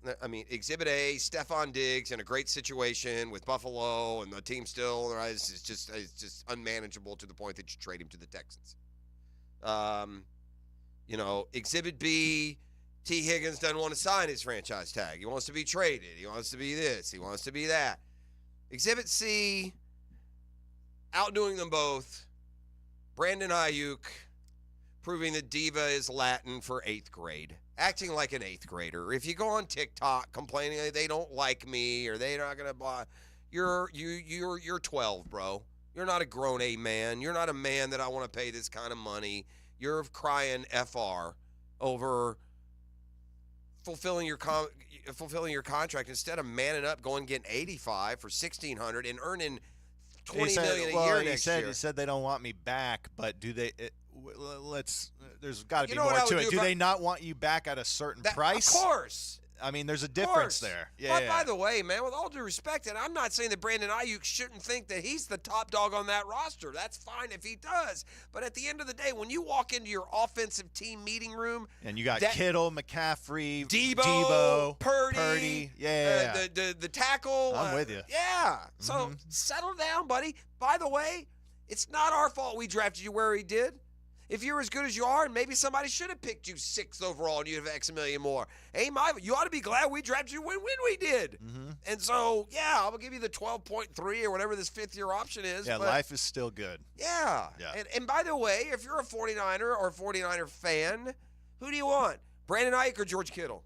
Exhibit A, Stephon Diggs in a great situation with Buffalo, and the team still it's just unmanageable to the point that you trade him to the Texans. Exhibit B, T. Higgins doesn't want to sign his franchise tag. He wants to be traded. He wants to be this. He wants to be that. Exhibit C, outdoing them both, Brandon Ayuk proving that diva is Latin for 8th grade, acting like an 8th grader. If you go on TikTok complaining they don't like me or they're not gonna buy, you're 12, bro. You're not a grown A man. You're not a man that I want to pay this kind of money. You're crying FR over fulfilling your contract instead of manning up, going and getting 85 for $1,600 and earning $20 million a year next year. He said they don't want me back, but do they? There's got to be more to it. Do they not want you back at a certain price? Of course. I mean, there's a difference there. Yeah. But by the way, man, with all due respect, and I'm not saying that Brandon Ayuk shouldn't think that he's the top dog on that roster. That's fine if he does. But at the end of the day, when you walk into your offensive team meeting room, and you got Kittle, McCaffrey, Debo, Purdy, the tackle. I'm with you. Yeah. So settle down, buddy. By the way, it's not our fault we drafted you where he did. If you're as good as you are, and maybe somebody should have picked you 6th overall and you'd have X million more. You ought to be glad we drafted you when we did. And so, yeah, I'll give you the 12.3 or whatever this 5th-year option is. Yeah, life is still good. Yeah. And by the way, if you're a 49er or 49er fan, who do you want? Brandon Ayuk or George Kittle?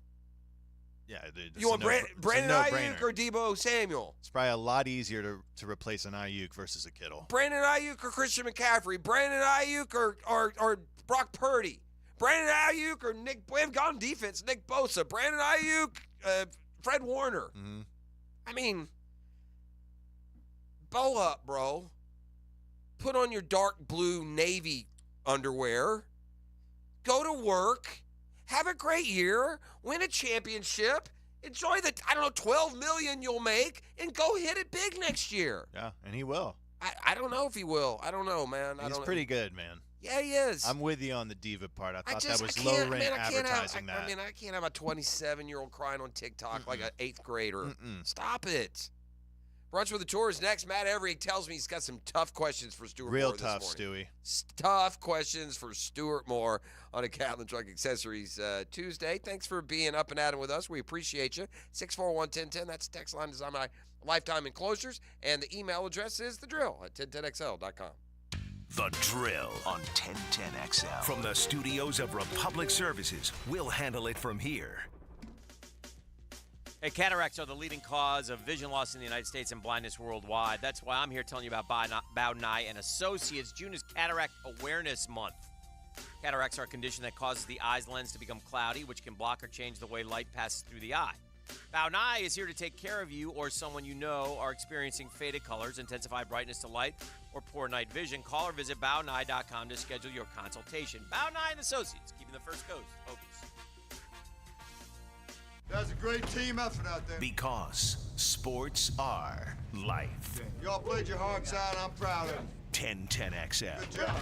Yeah, you want Brandon Ayuk or Debo Samuel? It's probably a lot easier to replace an Ayuk versus a Kittle. Brandon Ayuk or Christian McCaffrey? Brandon Ayuk or Brock Purdy? Brandon Ayuk or Nick? We have gone defense. Nick Bosa, Brandon Ayuk, Fred Warner. I mean, bow up, bro. Put on your dark blue Navy underwear. Go to work. Have a great year, win a championship, enjoy the, $12 million you'll make, and go hit it big next year. Yeah, and he will. I don't know if he will. I don't know, man. He's pretty good, man. Yeah, he is. I'm with you on the diva part. I thought that was low rent advertising that. I can't have a 27-year-old crying on TikTok like an 8th grader. Stop it. Brunch with the Tour is next. Matt Everett tells me he's got some tough questions for Stuart Real Moore tough, this morning. Stewie. Tough questions for Stuart Moore on a Catlin Truck Accessories Tuesday. Thanks for being up and at 'em with us. We appreciate you. 641-1010. That's the text line designed by Lifetime Enclosures. And the email address is thedrill@1010xl.com. The Drill on 1010XL. From the studios of Republic Services, we'll handle it from here. Hey, cataracts are the leading cause of vision loss in the United States and blindness worldwide. That's why I'm here telling you about Bowdeny and Associates. June is Cataract Awareness Month. Cataracts are a condition that causes the eye's lens to become cloudy, which can block or change the way light passes through the eye. Bowdeny is here to take care of you or someone you know are experiencing faded colors, intensified brightness to light, or poor night vision. Call or visit Bowdeny.com to schedule your consultation. Bowdeny and Associates, keeping the First Coast focused. That's a great team effort out there. Because sports are life. Y'all played your hearts out. I'm proud of you. 1010XL. Good job.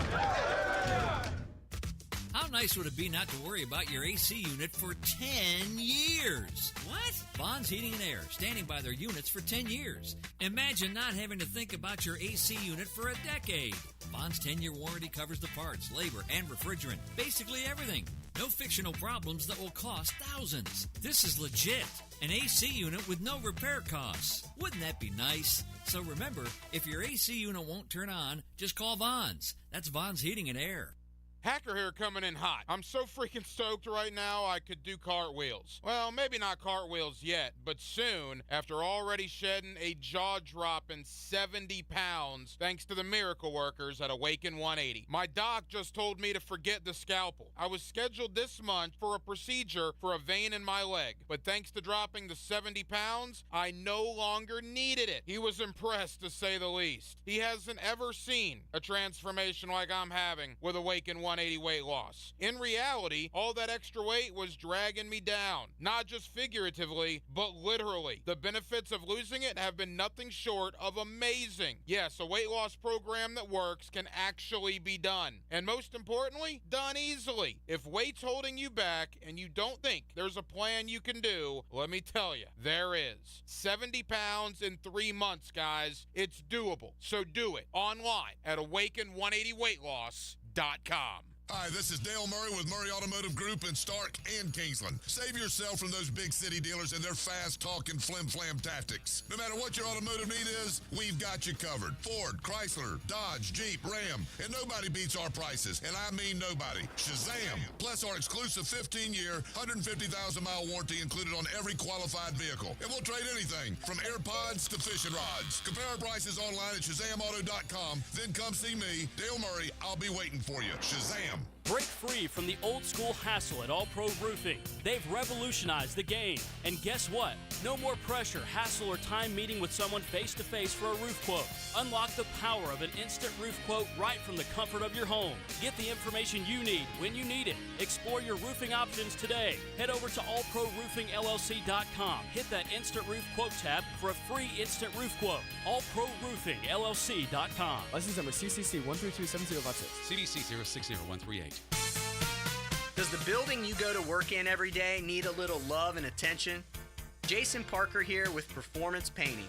How nice would it be not to worry about your AC unit for 10 years? What? Vaughn's Heating and Air, standing by their units for 10 years. Imagine not having to think about your AC unit for a decade. Vaughn's 10-year warranty covers the parts, labor, and refrigerant. Basically everything. No fictional problems that will cost thousands. This is legit. An AC unit with no repair costs. Wouldn't that be nice? So remember, if your AC unit won't turn on, just call Vaughn's. That's Vaughn's Heating and Air. Hacker here coming in hot. I'm so freaking stoked right now I could do cartwheels. Well, maybe not cartwheels yet, but soon, after already shedding a jaw-dropping 70 pounds thanks to the miracle workers at Awaken 180. My doc just told me to forget the scalpel. I was scheduled this month for a procedure for a vein in my leg, but thanks to dropping the 70 pounds, I no longer needed it. He was impressed, to say the least. He hasn't ever seen a transformation like I'm having with Awaken 180 weight loss. In reality, all that extra weight was dragging me down, not just figuratively, but literally. The benefits of losing it have been nothing short of amazing. Yes, a weight loss program that works can actually be done. And most importantly, done easily. If weight's holding you back and you don't think there's a plan you can do, let me tell you, there is. 70 pounds in 3 months, guys. It's doable. So do it online at awaken180weightloss.com. Hi, this is Dale Murray with Murray Automotive Group in Stark and Kingsland. Save yourself from those big city dealers and their fast-talking flim-flam tactics. No matter what your automotive need is, we've got you covered. Ford, Chrysler, Dodge, Jeep, Ram, and nobody beats our prices, and I mean nobody. Shazam! Plus our exclusive 15-year, 150,000-mile warranty included on every qualified vehicle. And we'll trade anything, from AirPods to fishing rods. Compare our prices online at ShazamAuto.com, then come see me, Dale Murray. I'll be waiting for you. Shazam! Break free from the old school hassle at All Pro Roofing. They've revolutionized the game. And guess what? No more pressure, hassle, or time meeting with someone face to face for a roof quote. Unlock the power of an instant roof quote right from the comfort of your home. Get the information you need when you need it. Explore your roofing options today. Head over to allproroofingllc.com. Hit that instant roof quote tab for a free instant roof quote. allproroofingllc.com. License number CCC 1327056. CDC 060138. Does the building you go to work in every day need a little love and attention? Jason Parker here with Performance Painting.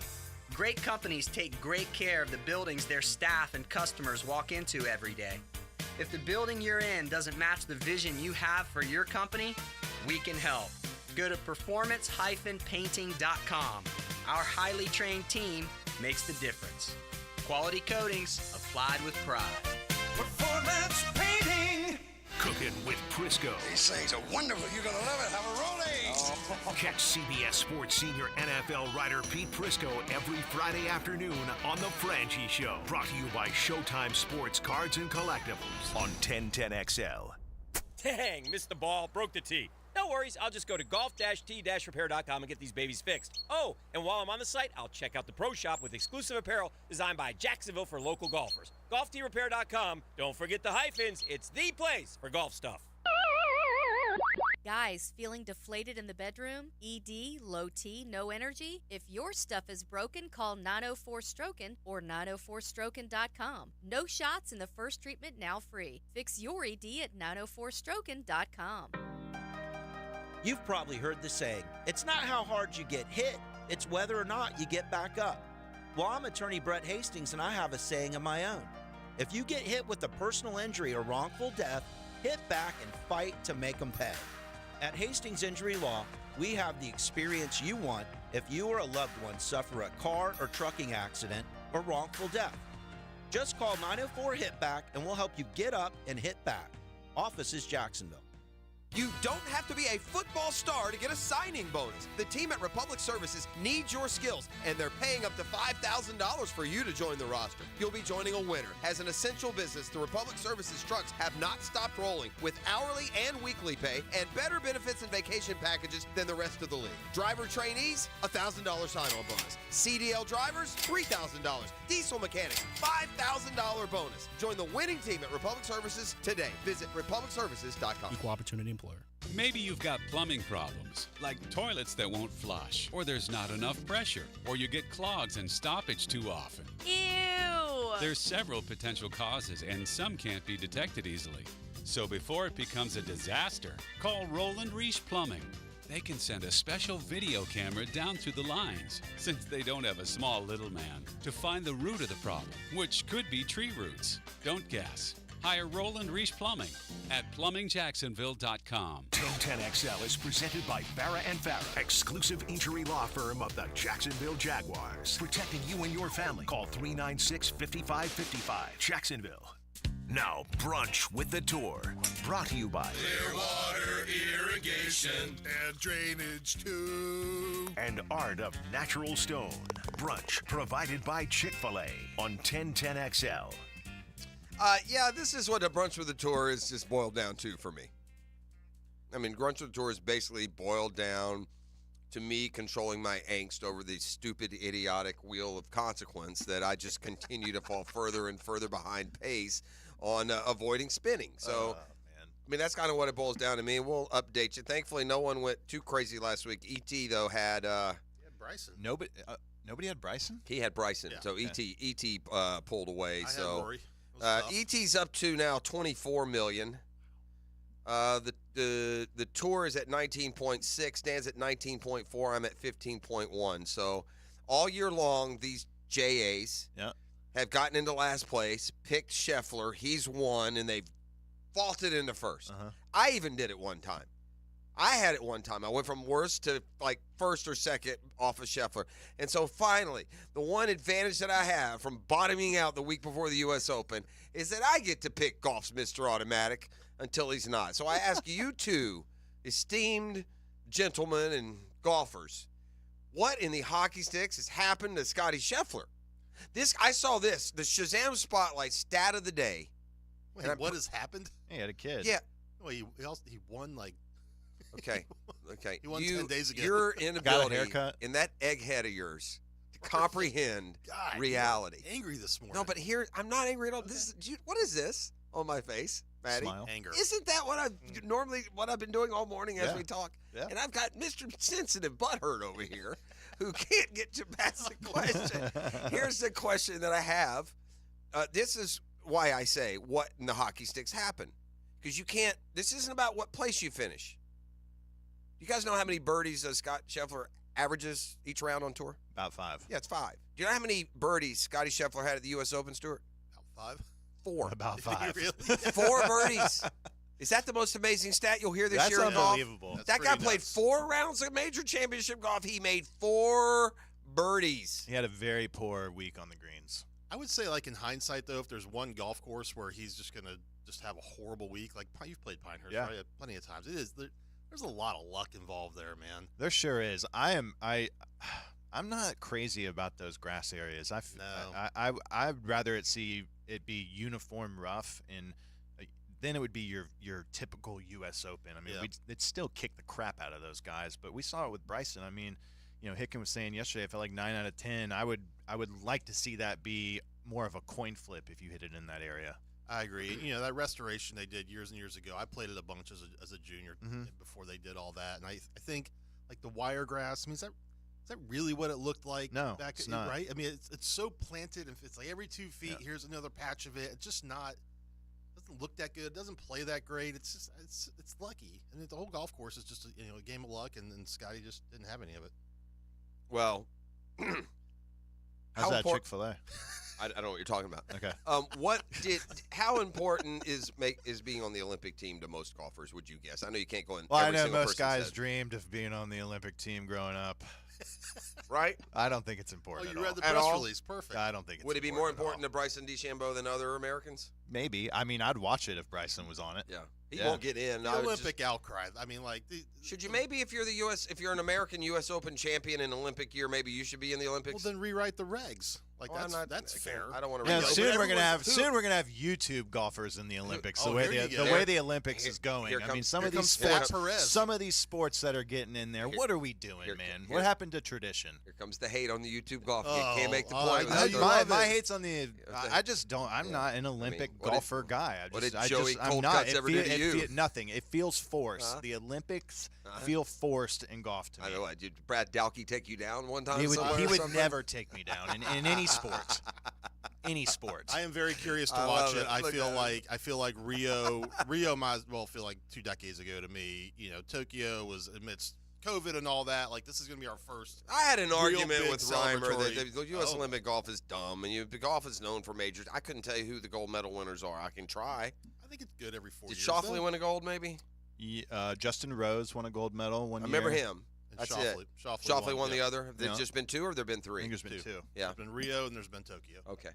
Great companies take great care of the buildings their staff and customers walk into every day. If the building you're in doesn't match the vision you have for your company, we can help. Go to performance-painting.com. Our highly trained team makes the difference. Quality coatings applied with pride. Performance Painting. Cooking with Prisco. These things are wonderful. You're going to love it. Have a rolling. Catch CBS Sports senior NFL writer Pete Prisco every Friday afternoon on The Franchi Show. Brought to you by Showtime Sports Cards and Collectibles on 1010XL. Dang, missed the ball, broke the tee. No worries, I'll just go to golf-t-repair.com and get these babies fixed. Oh, and while I'm on the site, I'll check out the Pro Shop with exclusive apparel designed by Jacksonville for local golfers. golf-t-repair.com. Don't forget the hyphens. It's the place for golf stuff. Guys, feeling deflated in the bedroom? ED, low T, no energy? If your stuff is broken, call 904-STROKEN or 904stroken.com. No shots in the first treatment, now free. Fix your ED at 904stroken.com. You've probably heard the saying, it's not how hard you get hit, it's whether or not you get back up. Well, I'm attorney Brett Hastings, and I have a saying of my own. If you get hit with a personal injury or wrongful death, hit back and fight to make them pay. At Hastings Injury Law, we have the experience you want if you or a loved one suffer a car or trucking accident or wrongful death. Just call 904-HIT-BACK and we'll help you get up and hit back. Office is Jacksonville. You don't have to be a football star to get a signing bonus. The team at Republic Services needs your skills, and they're paying up to $5,000 for you to join the roster. You'll be joining a winner. As an essential business, the Republic Services trucks have not stopped rolling with hourly and weekly pay and better benefits and vacation packages than the rest of the league. Driver trainees, $1,000 sign-on bonus. CDL drivers, $3,000. Diesel mechanics, $5,000 bonus. Join the winning team at Republic Services today. Visit republicservices.com. Equal opportunity employer. Maybe you've got plumbing problems, like toilets that won't flush, or there's not enough pressure, or you get clogs and stoppage too often. Ew! There's several potential causes, and some can't be detected easily. So before it becomes a disaster, call Roland Reich Plumbing. They can send a special video camera down through the lines, since they don't have a small little man, to find the root of the problem, which could be tree roots. Don't guess. Hire Roland Reich Plumbing at plumbingjacksonville.com. 1010XL is presented by Farah & Farah, exclusive injury law firm of the Jacksonville Jaguars. Protecting you and your family. Call 396-5555. Jacksonville. Now, Brunch with the Tour. Brought to you by Clearwater Irrigation and Drainage too. and Art of Natural Stone. Brunch provided by Chick-fil-A on 1010XL. Yeah, this is what a Brunch with the Tour is just boiled down to for me. I mean, Brunch with the Tour is basically boiled down to me controlling my angst over the stupid, idiotic wheel of consequence that I just continue to fall further and further behind pace on avoiding spinning. So, I mean, that's kind of what it boils down to me. We'll update you. Thankfully, no one went too crazy last week. E.T., though, had Bryson. Nobody had Bryson? He had Bryson. Yeah. So Okay. E.T. Pulled away. I had so Rory. Tough. E.T.'s up to now $24 million. The tour is at 19.6, stands at 19.4. I'm at 15.1. So all year long, these JAs have gotten into last place, picked Scheffler. He's won, and they've vaulted into first. I even did it one time. I had it one time. I went from worst to like first or second off of Scheffler. And so finally, the one advantage that I have from bottoming out the week before the U.S. Open is that I get to pick golf's Mr. Automatic until he's not. So I ask you two esteemed gentlemen and golfers, what in the hockey sticks has happened to Scotty Scheffler? I saw this, the Shazam Spotlight stat of the day. Wait, what has happened? He had a kid. Yeah. Well, he won like. Okay. He won 10 days ago. Your Got a inability haircut. in that egghead of yours to comprehend God, reality. you're angry this morning. No, but here I'm not angry at all. What is this on my face, Maddie? Smile. Anger. Isn't that what I've been doing all morning as we talk? Yeah. And I've got Mr. Sensitive Butthurt over here who can't get to past the question. Here's the question that I have. This is why I say what in the hockey sticks happen. Because you can't, this isn't about what place you finish. You guys know how many birdies Scott Scheffler averages each round on tour? About 5. Yeah, it's 5. Do you know how many birdies Scotty Scheffler had at the U.S. Open, Stuart? About 5. 4. About 5. Really? 4 birdies. Is that the most amazing stat you'll hear this year in golf? Unbelievable. That guy played 4 rounds of major championship golf. He made 4 birdies. He had a very poor week on the greens. I would say, like in hindsight, though, if there's one golf course where he's just gonna have a horrible week, like you've played Pinehurst, right? Plenty of times. It is. There's a lot of luck involved there, man. There sure is. I'm not crazy about those grass areas. I'd rather see it be uniform rough, and then it would be your typical U.S. Open. I mean, it'd still kick the crap out of those guys. But we saw it with Bryson. I mean, Hicken was saying yesterday, I felt like 9 out of 10. I would like to see that be more of a coin flip if you hit it in that area. I agree. You know, that restoration they did years and years ago, I played it a bunch as a junior before they did all that. And I think, like, the Wiregrass, I mean, is that really what it looked like? No, back it's not. Right? I mean, it's so planted, and it's like every 2 feet, here's another patch of it. It's just not – doesn't look that good. It doesn't play that great. It's just it's lucky. And the whole golf course is just a game of luck, and Scotty just didn't have any of it. Well, how's that Chick-fil-A? I don't know what you're talking about. Okay. How important is being on the Olympic team to most golfers? Would you guess? I know you can't go in. Well, I every know single most person's guys head. dreamed of being on the Olympic team growing up. Right? I don't think it's important. You read the At press all? release. Perfect. I don't think it's Would it be more important to Bryson DeChambeau than other Americans? Maybe. I mean, I'd watch it if Bryson was on it. Yeah. He won't get in. The Olympic outcry. I mean, like, should you maybe, if you're an American U.S. Open champion in Olympic year, maybe you should be in the Olympics? Well, then rewrite the regs. Like, that's fair. I don't want to. Yeah, soon we're gonna have YouTube golfers in the Olympics. The way the Olympics is going. I mean, some of these sports that are getting in there. What are we doing, man? What happened to tradition? Here comes the hate on the YouTube golf. You can't make the point. My hate's on the. I just don't. I'm not an Olympic golfer guy. I'm not. Ever do to you? Nothing. It feels forced. The Olympics feel forced in golf to me. I know. Did Brad Dalkey take you down one time? He would never take me down in any sport. Any sport. I am very curious to watch it. I feel like Rio might as well feel like 2 decades ago to me. You know, Tokyo was amidst COVID and all that. Like, this is going to be our first. I had an argument with Reimer celebratory- that the U.S. Olympic golf is dumb, and golf is known for majors. I couldn't tell you who the gold medal winners are. I can try. I think it's good every 4 Did years. Schauffele win a gold, maybe? Justin Rose won a gold medal one year. I remember him. And That's it. Schauffele won the other. Have there just been 2 or have there been 3? I think there's been 2. Yeah. There's been Rio and there's been Tokyo. Okay.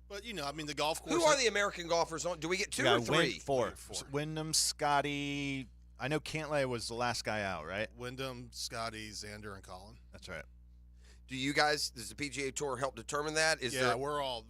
But, you know, I mean, the golf course. Who are the American golfers on? Do we get 2 or 3? 4. Wyndham, Scotty. I know Cantlay was the last guy out, right? Wyndham, Scotty, Xander, and Colin. That's right. Do you guys? Does the PGA Tour help determine that? We're all.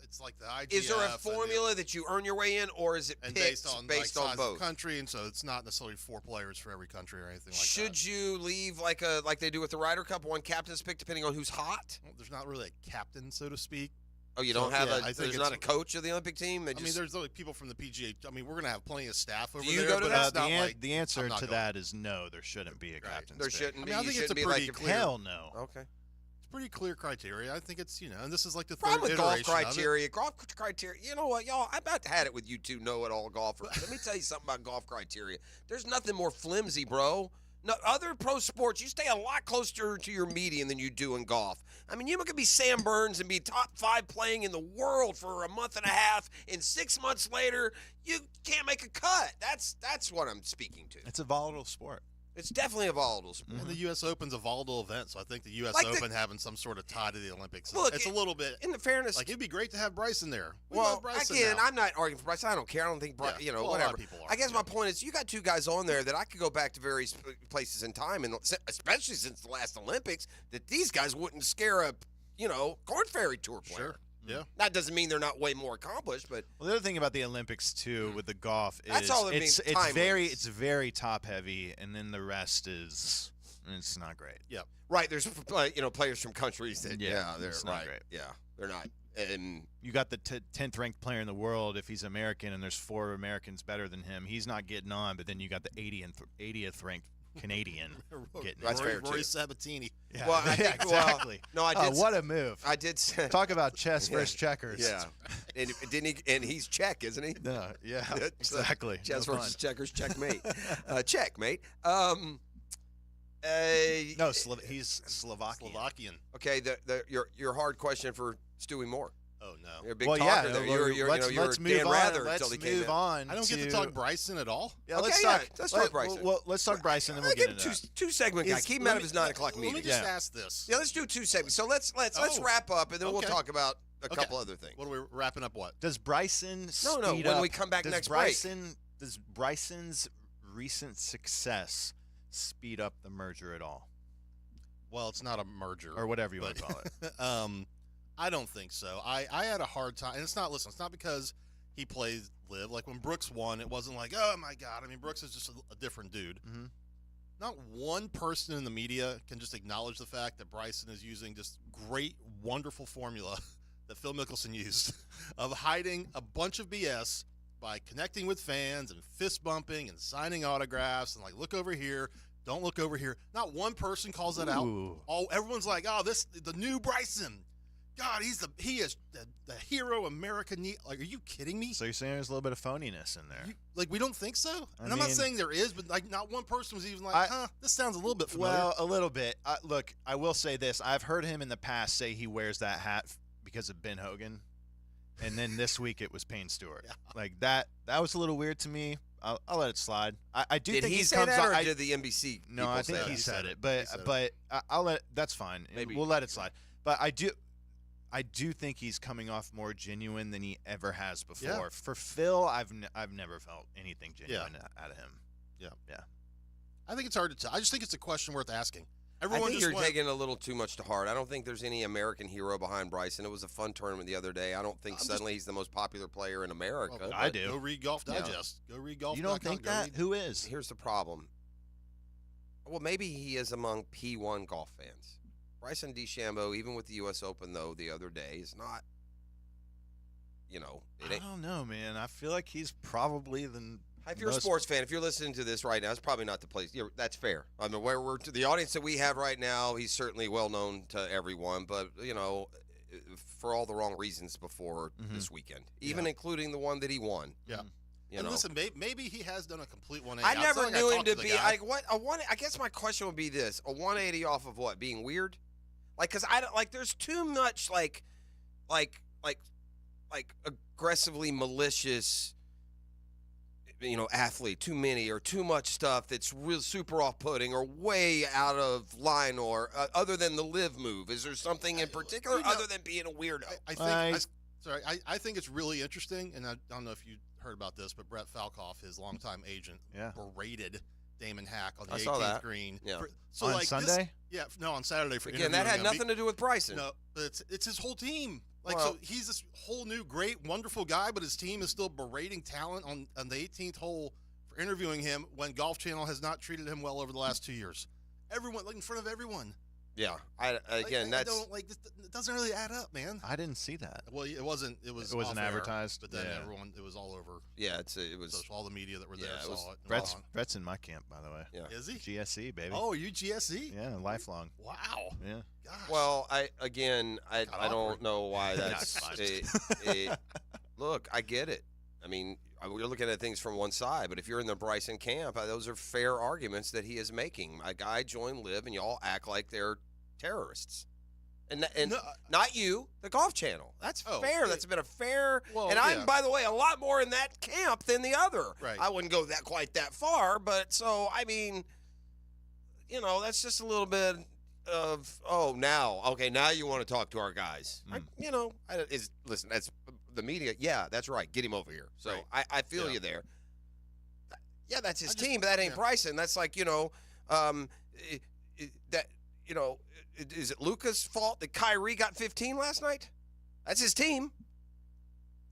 It's like the IGF. Is there a formula that you earn your way in, or is it picked based on size both? Of country, and so it's not necessarily 4 players for every country or anything like that. Should you leave like they do with the Ryder Cup, one captain's pick depending on who's hot? Well, there's not really a captain, so to speak. Oh, you don't have there's not a coach of the Olympic team? I mean, there's only people from the PGA. I mean, we're going to have plenty of staff over there. Do you there. go to that? The answer to that is no, there shouldn't be a captain's There pick. shouldn't be. I think it's a pretty clear. Hell no. Okay. It's pretty clear criteria. I think it's, and this is like the problem third with golf iteration criteria. Golf criteria. You know what, y'all? I about had it with you two know-it-all golfers. Let me tell you something about golf criteria. There's nothing more flimsy, bro. No, other pro sports, you stay a lot closer to your median than you do in golf. I mean, you could be Sam Burns and be top 5 playing in the world for a month and a half, and 6 months later, you can't make a cut. That's what I'm speaking to. It's a volatile sport. It's definitely a volatile sport. And the U.S. Open's a volatile event, so I think the U.S. Open having some sort of tie to the Olympics. Look, it's a little bit. In the fairness, like, it'd be great to have Bryson there. Again, I'm not arguing for Bryson. I don't care. I don't think Bryson, whatever. A lot of people are. I guess my point is, you got 2 guys on there that I could go back to various places in time, and especially since the last Olympics, that these guys wouldn't scare a Corn Ferry Tour player. Sure. Yeah. That doesn't mean they're not way more accomplished, but the other thing about the Olympics too, with the golf, is that's all it means. It's very top heavy, and then the rest is it's not great. Yeah. Right. There's players from countries that they're not great. Yeah, they're not. And you got the 10th ranked player in the world if he's American, and there's 4 Americans better than him. He's not getting on, but then you got the 80th ranked Canadian getting that's fair Roy too. Sabatini. Yeah, well, I think, exactly. No, I did. What a move! I did talk about chess versus checkers. Yeah, and didn't he? And he's Czech, isn't he? No, yeah, exactly. Chess versus checkers, checkmate. Checkmate. He's Slovakian. Okay, your hard question for Stewie Moore. Oh no! You're a big talker there. Let's move Dan on. Rather Let's move on. I don't get to talk Bryson at all. Yeah, okay, let's talk Bryson. Well, let's talk Bryson, and we'll get into that. 2 segment guy. Keep him out of his 9 o'clock meeting. Let me just ask this. Yeah, let's do 2 segments. So let's wrap up, and then we'll talk about a couple other things. What are we wrapping up? What does Bryson? When we come back next break. Does Bryson's recent success speed up the merger at all? Well, it's not a merger, or whatever you want to call it. I don't think so. I had a hard time, and it's not because he plays live. Like when Brooks won, it wasn't like, oh my God. I mean, Brooks is just a different dude. Mm-hmm. Not one person in the media can just acknowledge the fact that Bryson is using just great, wonderful formula that Phil Mickelson used of hiding a bunch of BS by connecting with fans and fist bumping and signing autographs and like, look over here, don't look over here. Not one person calls that out. Everyone's like, oh, the new Bryson. God, he is the hero America need. Like, are you kidding me? So you're saying there's a little bit of phoniness in there? We don't think so? I'm not saying there is, but like not one person was even like, this sounds a little bit familiar. Well, a little bit. Look, I will say this. I've heard him in the past say he wears that hat because of Ben Hogan. And then this week it was Payne Stewart. Yeah. Like that was a little weird to me. I'll let it slide. I do did think he say comes that, on, or did the NBC? No, I think he said it. But I'll let. That's fine. Maybe we'll let it slide. But I do think he's coming off more genuine than he ever has before. Yeah. For Phil, I've never felt anything genuine out of him. Yeah. Yeah. I think it's hard to tell. I just think it's a question worth asking. I think you're taking a little too much to heart. I don't think there's any American hero behind Bryson. It was a fun tournament the other day. I don't think suddenly he's the most popular player in America. Well, I do. Go read Golf Digest. Go read Golf. You don't think that? Who is? Here's the problem. Well, maybe he is among P1 golf fans. Bryson DeChambeau, even with the U.S. Open, though, the other day, is not, I don't know, man. I feel like he's probably If you're a sports fan, if you're listening to this right now, it's probably not the place. That's fair. I mean, where we're to the audience that we have right now, he's certainly well known to everyone, but, for all the wrong reasons before this weekend, even including the one that he won. Yeah. Listen, maybe he has done a complete 180. I never knew him to be like what a one. I guess my question would be this: a 180 off of what? Being weird? Like, because I don't like. There's too much like aggressively malicious, athlete. Too many or too much stuff that's real super off-putting or way out of line or other than the live move. Is there something in particular other than being a weirdo? I think it's really interesting, and I don't know if you heard about this, but Brett Falkoff, his longtime agent, berated Damon Hack on the 18th green. Yeah. On Sunday? On Saturday for Again, that had nothing to do with Bryson. No, but it's his whole team. So he's this whole new great, wonderful guy, but his team is still berating talent on the 18th hole for interviewing him when Golf Channel has not treated him well over the last 2 years. Everyone, in front of everyone. Yeah, it doesn't really add up, man. I didn't see that. Well, it wasn't. It wasn't advertised, but then it was all over. Yeah, it was. So all the media that were there saw it. Brett's in my camp, by the way. Yeah, is he? GSE, baby. Oh, are you GSE? Yeah, lifelong. Wow. Yeah. Gosh. Well, I don't know why that's. Look, I get it. I mean, we're looking at things from one side, but if you're in the Bryson camp, those are fair arguments that he is making. A guy joined Live, and y'all act like they're terrorists. And not you, the Golf Channel. That's fair. That's been a fair. And I'm, by the way, a lot more in that camp than the other. Right. I wouldn't go quite that far, but I mean, that's just a little bit of now you want to talk to our guys. Listen, that's the media. Yeah, that's right. Get him over here. So I feel you there. Yeah, that's his team, but that ain't Bryson. That's like is it Luka's fault that Kyrie got 15 last night? That's his team.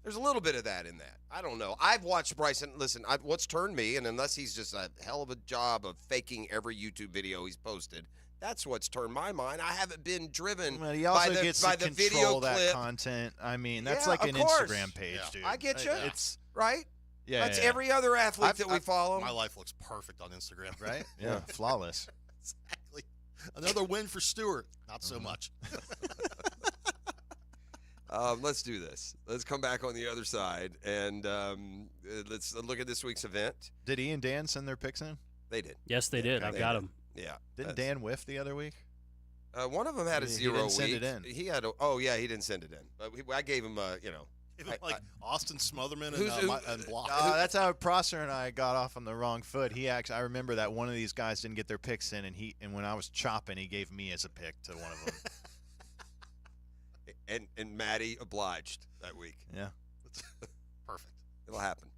There's a little bit of that in that. I don't know. I've watched Bryson. Listen, what's turned me, and unless he's just a hell of a job of faking every YouTube video he's posted, that's what's turned my mind. I haven't been driven he also by gets the to video control clip. That content. I mean, that's like an Instagram page, dude. I get you. It's right. Yeah, that's every other athlete that we follow. My life looks perfect on Instagram, right? Yeah, flawless. Exactly. Another win for Stewart. Not so much. Let's do this. Let's come back on the other side, and let's look at this week's event. Did Ian and Dan send their picks in? They did. Yes, they did. I've got them. Yeah. Didn't Dan whiff the other week? One of them had a 0 he didn't week. Send it in. He had he didn't send it in. But I gave him Austin Smotherman and Block. That's how Prosser and I got off on the wrong foot. I remember that one of these guys didn't get their picks in, and when I was chopping, he gave me as a pick to one of them. and Maddie obliged that week. Yeah. Perfect. It'll happen.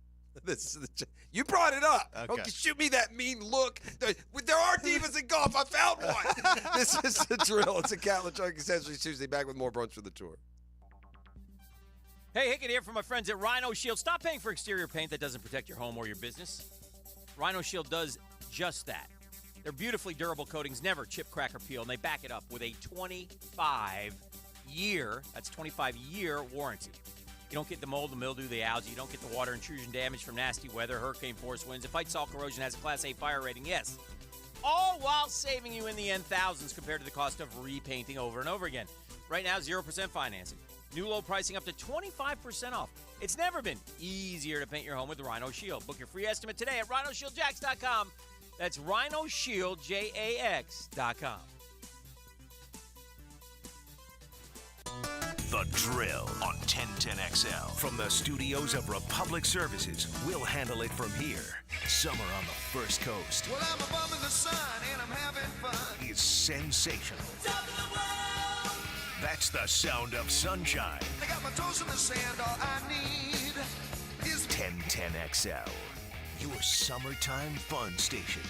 You brought it up. Okay. Don't shoot me that mean look. There are divas in golf. I found one. This is the drill. It's a Catlin Truck Accessories Tuesday. Back with more brunch for the tour. Hey, Hicken here from my friends at Rhino Shield. Stop paying for exterior paint that doesn't protect your home or your business. Rhino Shield does just that. Their beautifully durable coatings never chip, crack, or peel, and they back it up with a 25 25-year, that's 25-year warranty. You don't get the mold, the mildew, the algae. You don't get the water intrusion damage from nasty weather, hurricane force winds. It fights salt corrosion, has a Class A fire rating, yes. All while saving you in the end thousands compared to the cost of repainting over and over again. Right now, 0% financing. New low pricing up to 25% off. It's never been easier to paint your home with the Rhino Shield. Book your free estimate today at RhinoShieldJax.com. That's RhinoShieldJax.com. The Drill on 1010XL. From the studios of Republic Services, we'll handle it from here. Summer on the First Coast. Well, I'm a bum in the sun and I'm having fun. Is sensational. Top of the world. That's the sound of sunshine. I got my toes in the sand, all I need is 1010XL, your summertime fun station.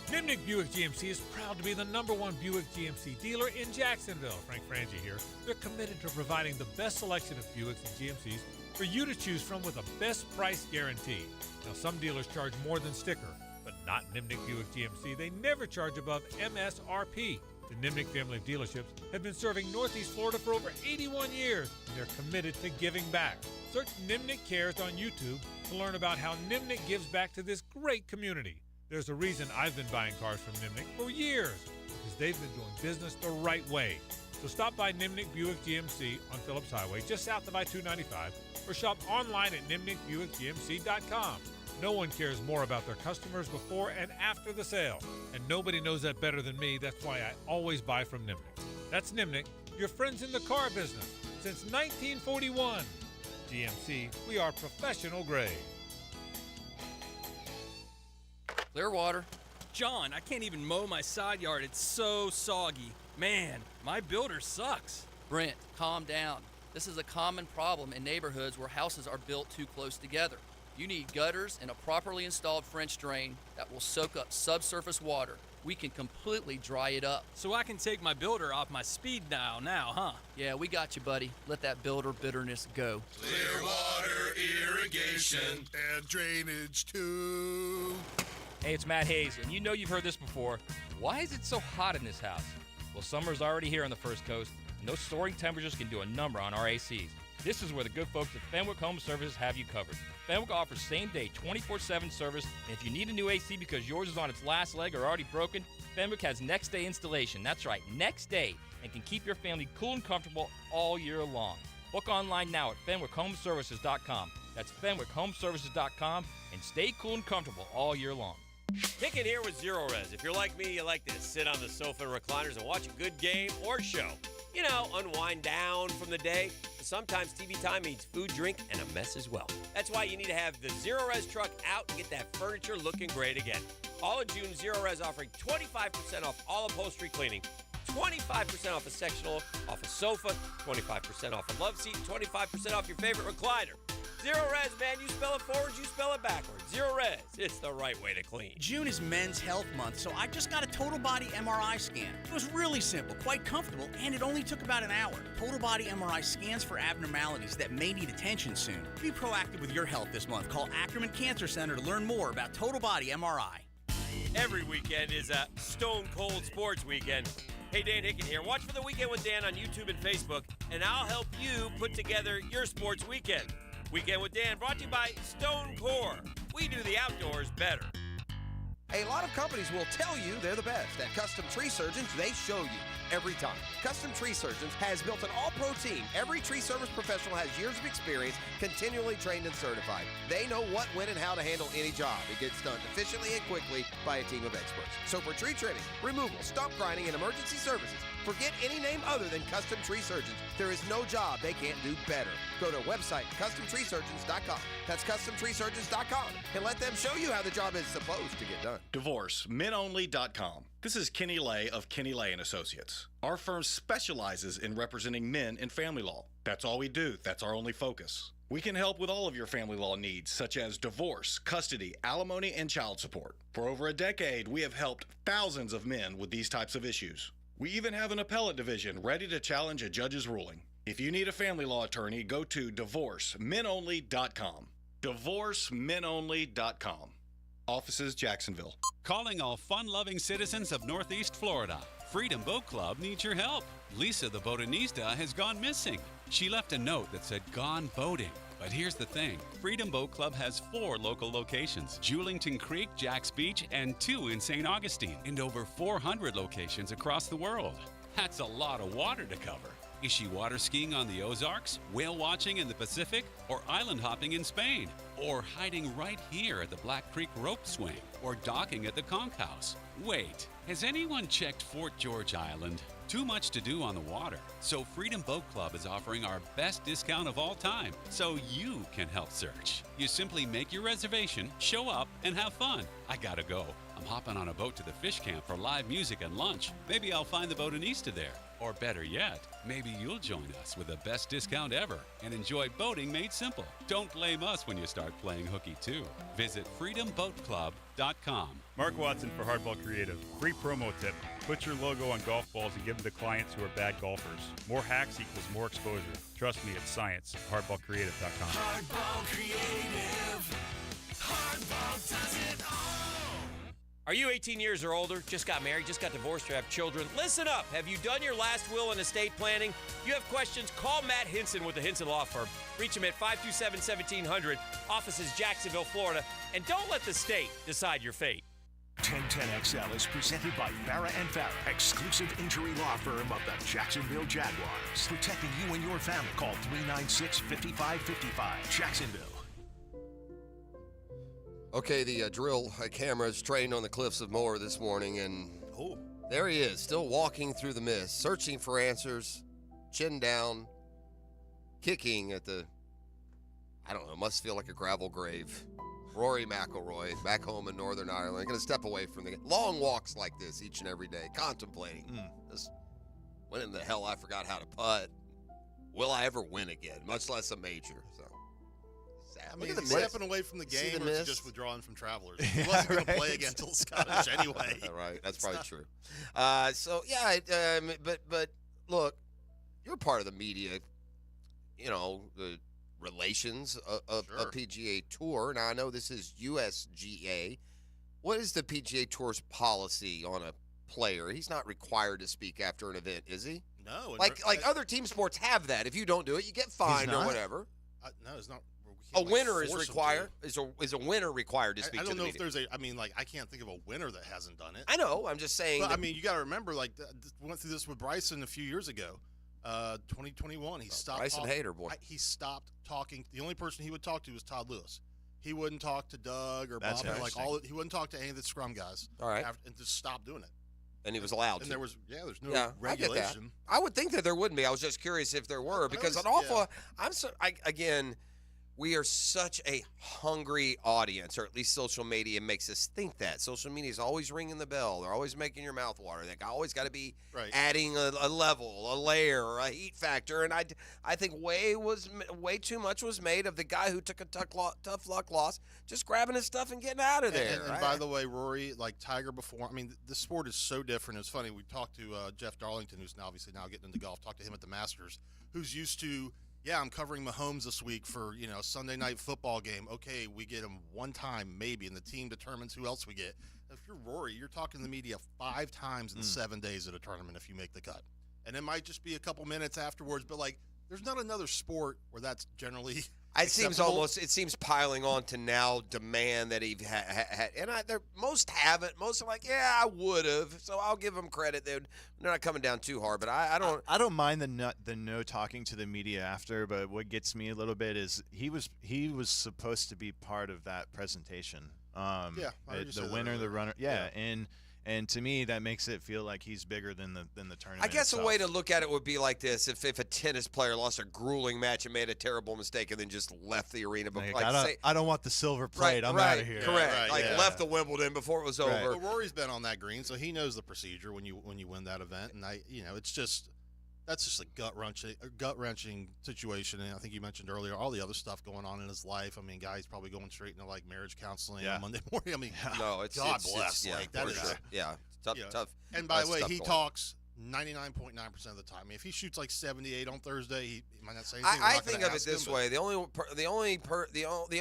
Nimnick Buick GMC is proud to be the #1 Buick GMC dealer in Jacksonville. Frank Frangie here. They're committed to providing the best selection of Buicks and GMCs for you to choose from with a best price guarantee. Now, some dealers charge more than sticker, but not Nimnick Buick GMC. They never charge above MSRP. The Nimnick family of dealerships have been serving Northeast Florida for over 81 years, and they're committed to giving back. Search Nimnick Cares on YouTube to learn about how Nimnick gives back to this great community. There's a reason I've been buying cars from Nimnick for years, because they've been doing business the right way. So stop by Nimnick Buick GMC on Phillips Highway, just south of I-295, or shop online at NimnickBuickGMC.com. No one cares more about their customers before and after the sale, and nobody knows that better than me. That's why I always buy from Nimnick. That's Nimnick, your friends in the car business, since 1941. GMC, we are professional grade. Clearwater. John, I can't even mow my side yard. It's so soggy. Man, my builder sucks. Brent, calm down. This is a common problem in neighborhoods where houses are built too close together. You need gutters and a properly installed French drain that will soak up subsurface water. We can completely dry it up. So I can take my builder off my speed dial now, huh? Yeah, we got you, buddy. Let that builder bitterness go. Clearwater Irrigation and drainage too. Hey, it's Matt Hayes, and you know you've heard this before. Why is it so hot in this house? Well, summer's already here on the First Coast, and those soaring temperatures can do a number on our ACs. This is where the good folks at Fenwick Home Services have you covered. Fenwick offers same-day 24/7 service, and if you need a new AC because yours is on its last leg or already broken, Fenwick has next-day installation. That's right, next day, and can keep your family cool and comfortable all year long. Book online now at FenwickHomeservices.com. That's FenwickHomeservices.com, and stay cool and comfortable all year long. Hicken here with Zero Res. If you're like me, you like to sit on the sofa and recliners and watch a good game or show. You know, unwind down from the day. But sometimes TV time means food, drink, and a mess as well. That's why you need to have the Zero Res truck out and get that furniture looking great again. All of June, Zero Res offering 25% off all upholstery cleaning, 25% off a sectional, off a sofa, 25% off a love seat, 25% off your favorite recliner. Zero Res, man. You spell it forwards, you spell it backwards. Zero Res. It's the right way to clean. June is Men's Health Month, so I just got a total body MRI scan. It was really simple, quite comfortable, and it only took about an hour. Total body MRI scans for abnormalities that may need attention soon. Be proactive with your health this month. Call Ackerman Cancer Center to learn more about total body MRI. Every weekend is a Stone Cold Sports Weekend. Hey, Dan Hicken here. Watch for the Weekend with Dan on YouTube and Facebook, and I'll help you put together your sports weekend. Weekend with Dan, brought to you by Stone Core. We do the outdoors better. A lot of companies will tell you they're the best. At Custom Tree Surgeons, they show you every time. Custom Tree Surgeons has built an all-pro team. Every tree service professional has years of experience, continually trained and certified. They know what, when, and how to handle any job. It gets done efficiently and quickly by a team of experts. So for tree trimming, removal, stump grinding, and emergency services, forget any name other than Custom Tree Surgeons. There is no job they can't do better. Go to website CustomTreeSurgeons.com. That's CustomTreeSurgeons.com, and let them show you how the job is supposed to get done. DivorceMenOnly.com. This is Kenny Lay of Kenny Lay & Associates. Our firm specializes in representing men in family law. That's all we do. That's our only focus. We can help with all of your family law needs, such as divorce, custody, alimony, and child support. For over a decade, we have helped thousands of men with these types of issues. We even have an appellate division ready to challenge a judge's ruling. If you need a family law attorney, go to DivorceMenOnly.com. DivorceMenOnly.com. Offices, Jacksonville. Calling all fun-loving citizens of Northeast Florida. Freedom Boat Club needs your help. Lisa the botanista has gone missing. She left a note that said gone boating. But here's the thing. Freedom Boat Club has 4 local locations, Julington Creek, Jack's Beach, and 2 in St. Augustine, and over 400 locations across the world. That's a lot of water to cover. Is she water skiing on the Ozarks, whale watching in the Pacific, or island hopping in Spain? Or hiding right here at the Black Creek Rope Swing, or docking at the Conch House? Wait, has anyone checked Fort George Island? Too much to do on the water. So Freedom Boat Club is offering our best discount of all time, so you can help search. You simply make your reservation, show up, and have fun. I gotta go. I'm hopping on a boat to the fish camp for live music and lunch. Maybe I'll find the botanista there. Or better yet, maybe you'll join us with the best discount ever and enjoy boating made simple. Don't blame us when you start playing hooky too. Visit freedomboatclub.com. Mark Watson for Hardball Creative. Free promo tip. Put your logo on golf balls and give them to clients who are bad golfers. More hacks equals more exposure. Trust me, it's science. Hardballcreative.com. Hardball Creative. Hardball does it all. Are you 18 years or older, just got married, just got divorced, or have children? Listen up. Have you done your last will and estate planning? If you have questions, call Matt Hinson with the Hinson Law Firm. Reach him at 527-1700, offices Jacksonville, Florida, and don't let the state decide your fate. 1010XL is presented by Farah & Farah, exclusive injury law firm of the Jacksonville Jaguars. Protecting you and your family. Call 396-5555. Jacksonville. Okay, the drill camera is trained on the cliffs of Moore this morning, and there he is, still walking through the mist, searching for answers, chin down, kicking at the, I don't know, must feel like a gravel grave. Rory McIlroy, back home in Northern Ireland, going to step away from the long walks like this each and every day, contemplating. This, when in the hell I forgot how to putt? Will I ever win again, much less a major? So. I mean, is he stepping away from the game, or is he just withdrawing from Travelers? He wasn't going to play against the Scottish anyway. Right, that's probably true. But look, you're part of the media, you know, the relations of PGA Tour. Now, I know this is USGA. What is the PGA Tour's policy on a player? He's not required to speak after an event, is he? No. Like other team sports have that. If you don't do it, you get fined or whatever. No, it's not. A winner is required. Is a winner required to speak to the media? I don't know if there's a. I mean, like, I can't think of a winner that hasn't done it. I know. I'm just saying. But I mean, you got to remember, like, we went through this with Bryson a few years ago, 2021. He stopped. Bryson Hader, boy. He stopped talking. The only person he would talk to was Todd Lewis. He wouldn't talk to Doug or Bob. Like he wouldn't talk to any of the scrum guys. All right. And just stopped doing it. And he was allowed to. And there's no regulation. I get that. I would think that there wouldn't be. I was just curious if there were, because again. We are such a hungry audience, or at least social media makes us think that. Social media is always ringing the bell. They're always making your mouth water. They always got to be adding a level, a layer, a heat factor. And I think way too much was made of the guy who took a tough luck loss, just grabbing his stuff and getting out of there. And by the way, Rory, like Tiger before, I mean, the sport is so different. It's funny. We talked to Jeff Darlington, who's obviously now getting into golf, talked to him at the Masters, who's used to, I'm covering Mahomes this week for, Sunday night football game. Okay, we get him one time maybe, and the team determines who else we get. If you're Rory, you're talking to the media 5 times in 7 days at a tournament if you make the cut. And it might just be a couple minutes afterwards, but, like, there's not another sport where that's generally it seems piling on to now demand that he had. And most haven't. Most are like, I would have. So I'll give them credit. They're not coming down too hard. But I don't. I don't mind the no talking to the media after. But what gets me a little bit is he was supposed to be part of that presentation. The winner, the runner. And to me, that makes it feel like he's bigger than the tournament. I guess itself. a way to look at it would be like this: if a tennis player lost a grueling match and made a terrible mistake and then just left the arena, I don't want the silver plate. I'm out of here. Correct. Left the Wimbledon before it was over. Well, Rory's been on that green, so he knows the procedure when you win that event. And that's just a gut wrenching situation. And I think you mentioned earlier all the other stuff going on in his life. I mean, guy's probably going straight into like marriage counseling on Monday morning. I mean, God bless. Tough. And by the way, he talks 99.9% of the time. I mean, if he shoots like 78 on Thursday, he might not say anything. I think of it this way: the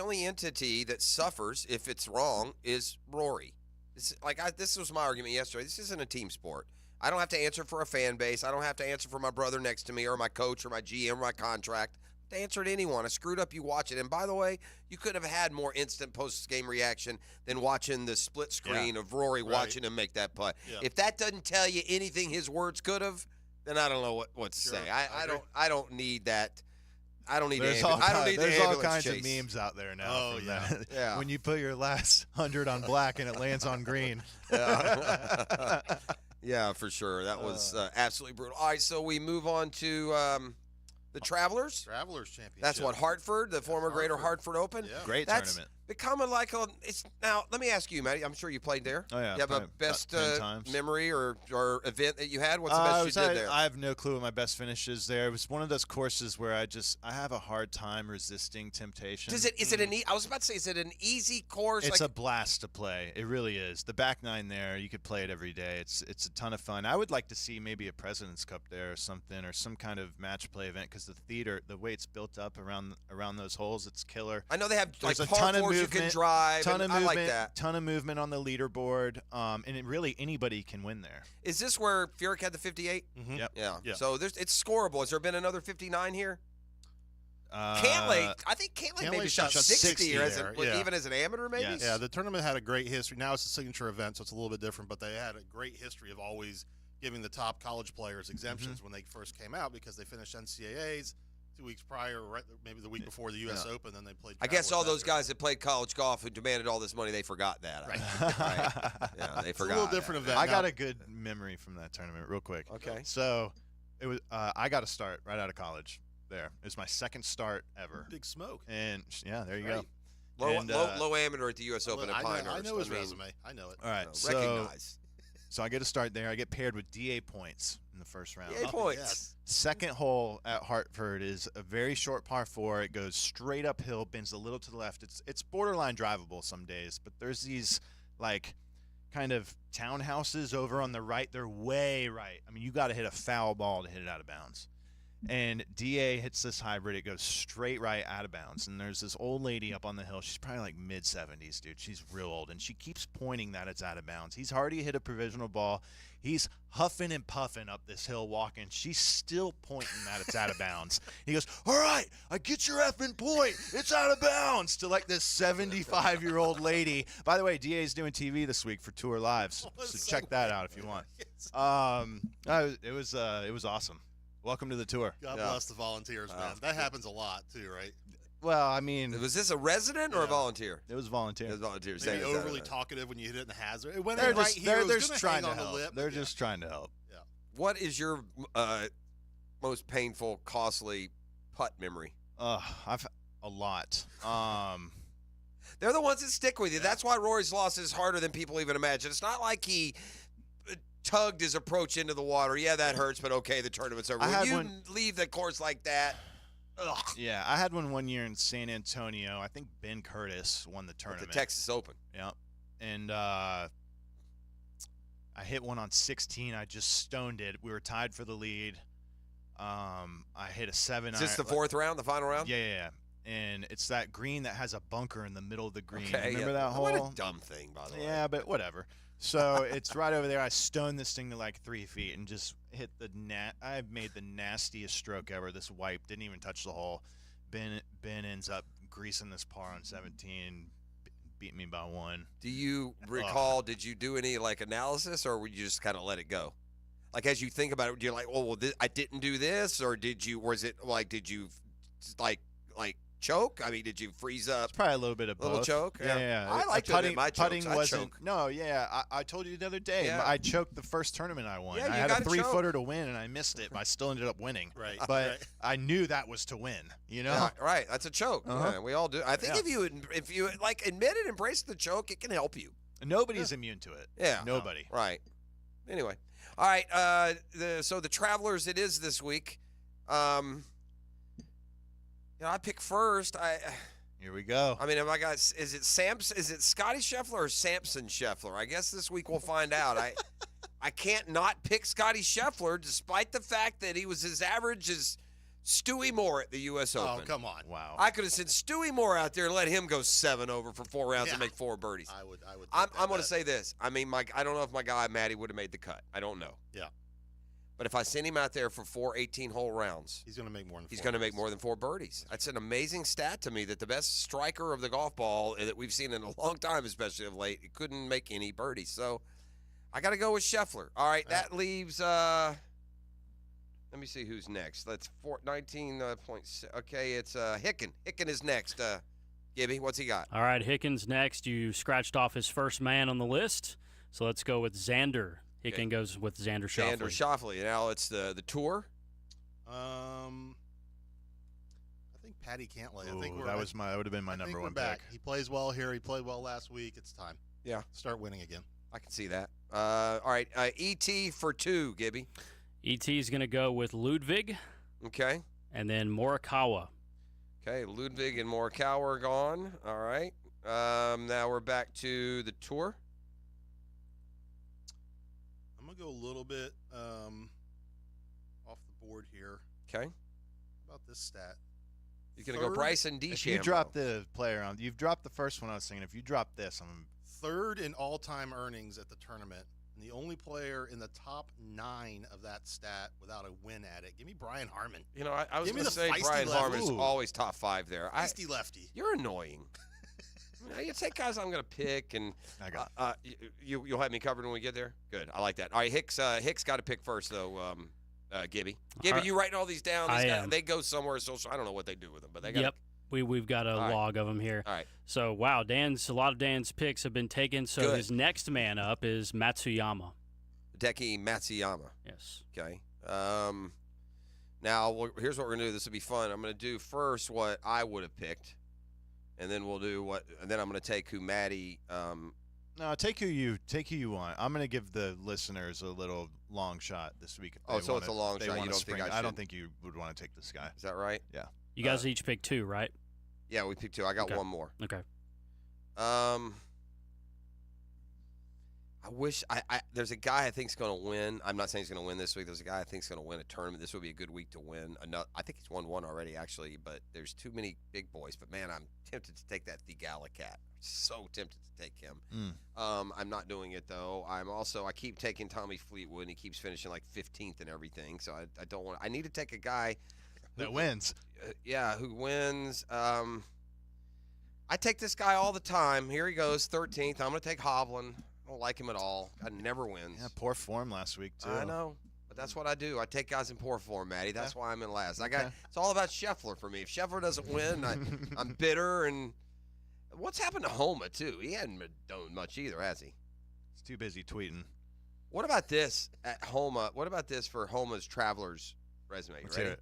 only entity that suffers if it's wrong is Rory. This was my argument yesterday. This isn't a team sport. I don't have to answer for a fan base. I don't have to answer for my brother next to me or my coach or my GM or my contract. To answer to anyone. I screwed up, you watch it. And by the way, you could have had more instant post-game reaction than watching the split screen of Rory watching him make that putt. Yeah. If that doesn't tell you anything his words could have, then I don't know what to say. I don't need that. I don't need There's the There's all ambulance kinds chase. of memes out there now. Oh, from yeah. that. Yeah. When you put your last 100 on black and it lands on green. Yeah. Yeah, for sure. That was absolutely brutal. All right, so we move on to the Travelers. Travelers Championship. That's what, Hartford, the former Greater Hartford Open. Yeah. Great That's tournament. becoming like a. It's now. Let me ask you, Matty. I'm sure you played there. Oh, yeah, You have a probably best about 10 times. memory or event that you had. What's the best you did there? I have no clue what my best finish is there. It was one of those courses where I have a hard time resisting temptation. Is it an? I was about to say, is it an easy course? It's like, a blast to play. It really is. The back nine there, you could play it every day. It's a ton of fun. I would like to see maybe a President's Cup there or something, or some kind of match play event, because the way it's built up around those holes, it's killer. I know they have There's like a ton par of fours you movement, can drive. ton of I movement, like that. ton of movement on the leaderboard, and really anybody can win there. Is this where Furyk had the 58? Mm-hmm. Yep. Yeah. So it's scoreable. Has there been another 59 here? Uh, Cantlay, I think Cantlay maybe shot 60 or there, yeah. even as an amateur, maybe. Yes. Yeah, the tournament had a great history. Now it's a signature event, so it's a little bit different, but they had a great history of always giving the top college players exemptions when they first came out because they finished NCAAs 2 weeks prior, right, maybe the week before the U.S. Open, then they played. I guess all Travelers those guys that played college golf who demanded all this money, they forgot that. Right. Yeah, they forgot. a little different event. I now. got a good memory from that tournament, real quick. Okay. So it was I got to start right out of college. There, it was my second start ever. Big smoke. And yeah, there you Right. go. Low, and, low amateur at the U.S. Open at Pinehurst. I know his resume. I know it. All right, recognize. So I get to start there. I get paired with DA points in the first round. DA points. Yes. Second hole at Hartford is a very short par 4. It goes straight uphill, bends a little to the left. It's borderline drivable some days, but there's these like kind of townhouses over on the right. They're way right. I mean, you got to hit a foul ball to hit it out of bounds. And DA hits this hybrid. It goes straight right out of bounds. And there's this old lady up on the hill. She's probably like mid-70s, dude. She's real old. And she keeps pointing that it's out of bounds. He's already hit a provisional ball. He's huffing and puffing up this hill walking. She's still pointing that it's out of bounds. He goes, all right, I get your effing point. It's out of bounds, to like this 75-year-old lady. By the way, DA's doing TV this week for Tour Live, so check that out if you want. It was awesome. Welcome to the tour. God bless the volunteers, man. That happens a lot too, right? Well, I mean, Was this a resident or a volunteer? it was volunteer. It was volunteer. Maybe Saying it's out of overly there. talkative when you hit it in the hazard. It went They're in right just, here. they're It was just gonna trying hang to on help. the lip. They're but just trying to help. What is your most painful, costly putt memory? I've a lot. They're the ones that stick with you. That's why Rory's loss is harder than people even imagine. It's not like he tugged his approach into the water. Yeah, that hurts, but okay, the tournament's over. When you leave the course like that, ugh. Yeah, I had one year in San Antonio. I think Ben Curtis won the tournament. The Texas Open. Yeah. And I hit one on 16. I just stoned it. We were tied for the lead. I hit a 7. Is this the fourth round, the final round? Yeah. And it's that green that has a bunker in the middle of the green. Okay, Remember that hole? What a dumb thing, by the way. Yeah, but whatever. So it's right over there. I stoned this thing to like 3 feet and just hit the I've made the nastiest stroke ever. This wipe didn't even touch the hole. Ben ends up greasing this par on 17, beat me by 1. Do you recall? Did you do any like analysis, or would you just kind of let it go? Like as you think about it, you're like, oh well, I didn't do this, or did you? Was it like did you like choke? I mean, did you freeze up? It's probably a little bit of both. Little choke? Yeah. I like to admit my putting chokes. wasn't. Choke. No, yeah. I told you the other day. Yeah. I choked the first tournament I won. Yeah, I you had got a to 3-footer to win, and I missed it, but I still ended up winning. Right. But I knew that was to win. You know. Yeah, right. That's a choke. Uh-huh. Yeah, we all do. I think if you like admit it, embrace the choke, it can help you. Nobody's immune to it. Yeah. Nobody. Right. Anyway. All right. So the Travelers, it is this week. I pick first. Here we go. I mean, have I got? Is it Scotty Scheffler or Samson Scheffler? I guess this week we'll find out. I can't not pick Scotty Scheffler, despite the fact that he was as average as Stewie Moore at the U.S. Open. Oh, come on. Wow. I could have sent Stewie Moore out there and let him go 7 over for 4 rounds and make 4 birdies. I would. I'm going to say this. I mean, I don't know if my guy Matty would have made the cut. I don't know. Yeah. But if I send him out there for 4 18-hole rounds, he's going to make more than. He's going to make more than 4 birdies. That's an amazing stat to me. That the best striker of the golf ball that we've seen in a long time, especially of late, he couldn't make any birdies. So I got to go with Scheffler. All right, that leaves. Let me see who's next. That's 19 points. Okay, it's Hicken. Hicken is next. Gibby, what's he got? All right, Hicken's next. You scratched off his first man on the list, so let's go with Xander. Hicken goes with Xander Schauffele. Xander Schauffele. Now it's the tour. I think Patty Cantlay. Ooh, I think that would have been my number one pick. He plays well here. He played well last week. It's time. Yeah. Start winning again. I can see that. All right, ET for 2, Gibby. ET is going to go with Ludwig. Okay. And then Morikawa. Okay, Ludwig and Morikawa are gone. All right. Now we're back to the tour. I'm going to go a little bit off the board here. Okay. How about this stat? You're going to go Bryson DeChambeau. If you drop the player on, you've dropped the first one I was thinking. If you drop this, I'm 3rd in all-time earnings at the tournament. And the only player in the top 9 of that stat without a win at it. Give me Brian Harmon. You know, I was going to say Brian Harmon's always top 5 there. Feisty lefty. You're annoying. You take guys I'm going to pick, and you'll have me covered when we get there? Good. I like that. All right, Hicks got to pick first, though, Gibby. Gibby, you writing all these down? They go somewhere social. I don't know what they do with them, but they got. Yep. We've got a log of them here. All right. So, wow, a lot of Dan's picks have been taken. So his next man up is Matsuyama. Hideki Matsuyama. Yes. Okay. Now, here's what we're going to do. This will be fun. I'm going to do first what I would have picked, and then we'll do and then I'm going to take who Maddie. No, take who you want. I'm going to give the listeners a little long shot this week. It's a long shot. You don't think I don't think you would want to take this guy. Is that right? Yeah. You guys each picked 2, right? Yeah, we picked 2. I got one more. Okay. I wish there's a guy I think's going to win. I'm not saying he's going to win this week. There's a guy I think's going to win a tournament. This would be a good week to win. I think he's won one already, actually, but there's too many big boys. But, man, I'm tempted to take that Thigala cat. So tempted to take him. I'm not doing it, though. I keep taking Tommy Fleetwood, and he keeps finishing like 15th and everything. So I don't want – I need to take a guy – that wins. Who wins. I take this guy all the time. Here he goes, 13th. I'm going to take Hovland. I don't like him at all. I never wins. Yeah, poor form last week, too. I know, but that's what I do. I take guys in poor form, Matty. That's why I'm in last. It's all about Scheffler for me. If Scheffler doesn't win, I'm bitter. And what's happened to Homa, too? He hadn't been doing much either, has he? He's too busy tweeting. What about this at Homa? What about this for Homa's Travelers resume? Let's hear it.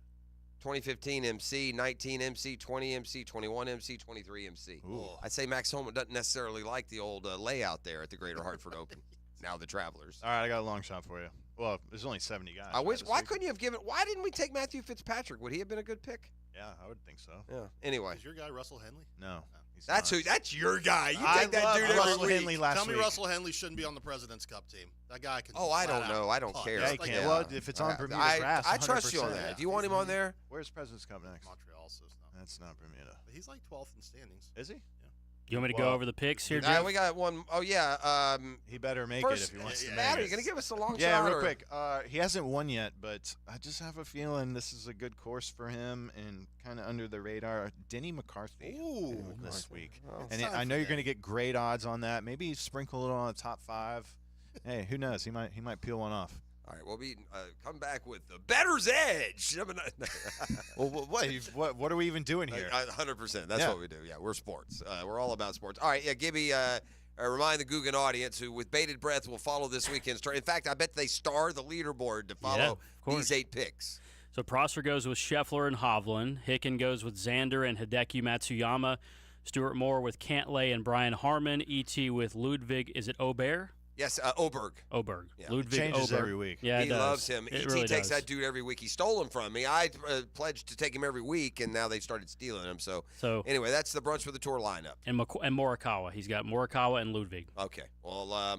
2015 MC, 19 MC, 20 MC, 21 MC, 23 MC. Ooh. I'd say Max Homa doesn't necessarily like the old layout there at the Greater Hartford Open. Now the Travelers. All right, I got a long shot for you. Well, there's only 70 guys. Why couldn't you have given? Why didn't we take Matthew Fitzpatrick? Would he have been a good pick? Yeah, I would think so. Yeah. Anyway. Is your guy Russell Henley? No. That's your guy. You take that dude Russell every Henley week. Tell me Russell Henley shouldn't be on the President's Cup team. That guy can. Oh, I don't know. I don't care. Yeah, he can. Well, if it's on Bermuda grass, I trust you on 100%. that. Do you want him on there? Where's President's Cup next? Montreal, so it's not. That's not Bermuda. But he's like 12th in standings. Is he? You want me to go over the picks here, Jeff? We got one. Oh, yeah. He better make it if he wants to make Matt, it. are you going to give us a long shot? Yeah, real quick. He hasn't won yet, but I just have a feeling this is a good course for him and kind of under the radar. Denny McCarthy this week. Well, and I know you're going to get great odds on that. Maybe sprinkle a little on the top 5. Hey, who knows? He might peel one off. All right, we'll be come back with the better's edge. Well, what are we even doing here? 100%. That's what we do. Yeah, we're sports. We're all about sports. All right, yeah, Gibby, remind the Guggen audience who, with bated breath, will follow this weekend's tournament. In fact, I bet they star the leaderboard to follow these 8 picks. So Prosser goes with Scheffler and Hovland. Hicken goes with Xander and Hideki Matsuyama. Stuart Moore with Cantlay and Brian Harmon. E.T. with Ludwig. Is it Aubert? Yes, Oberg. Oberg. Yeah. Ludwig Changes Oberg. every week. Yeah, he loves him. It E.T. really takes does. that dude every week. He stole him from me. I pledged to take him every week, and now they've started stealing him. So anyway, that's the brunch for the tour lineup. And Morikawa. He's got Morikawa and Ludwig. Okay. Well,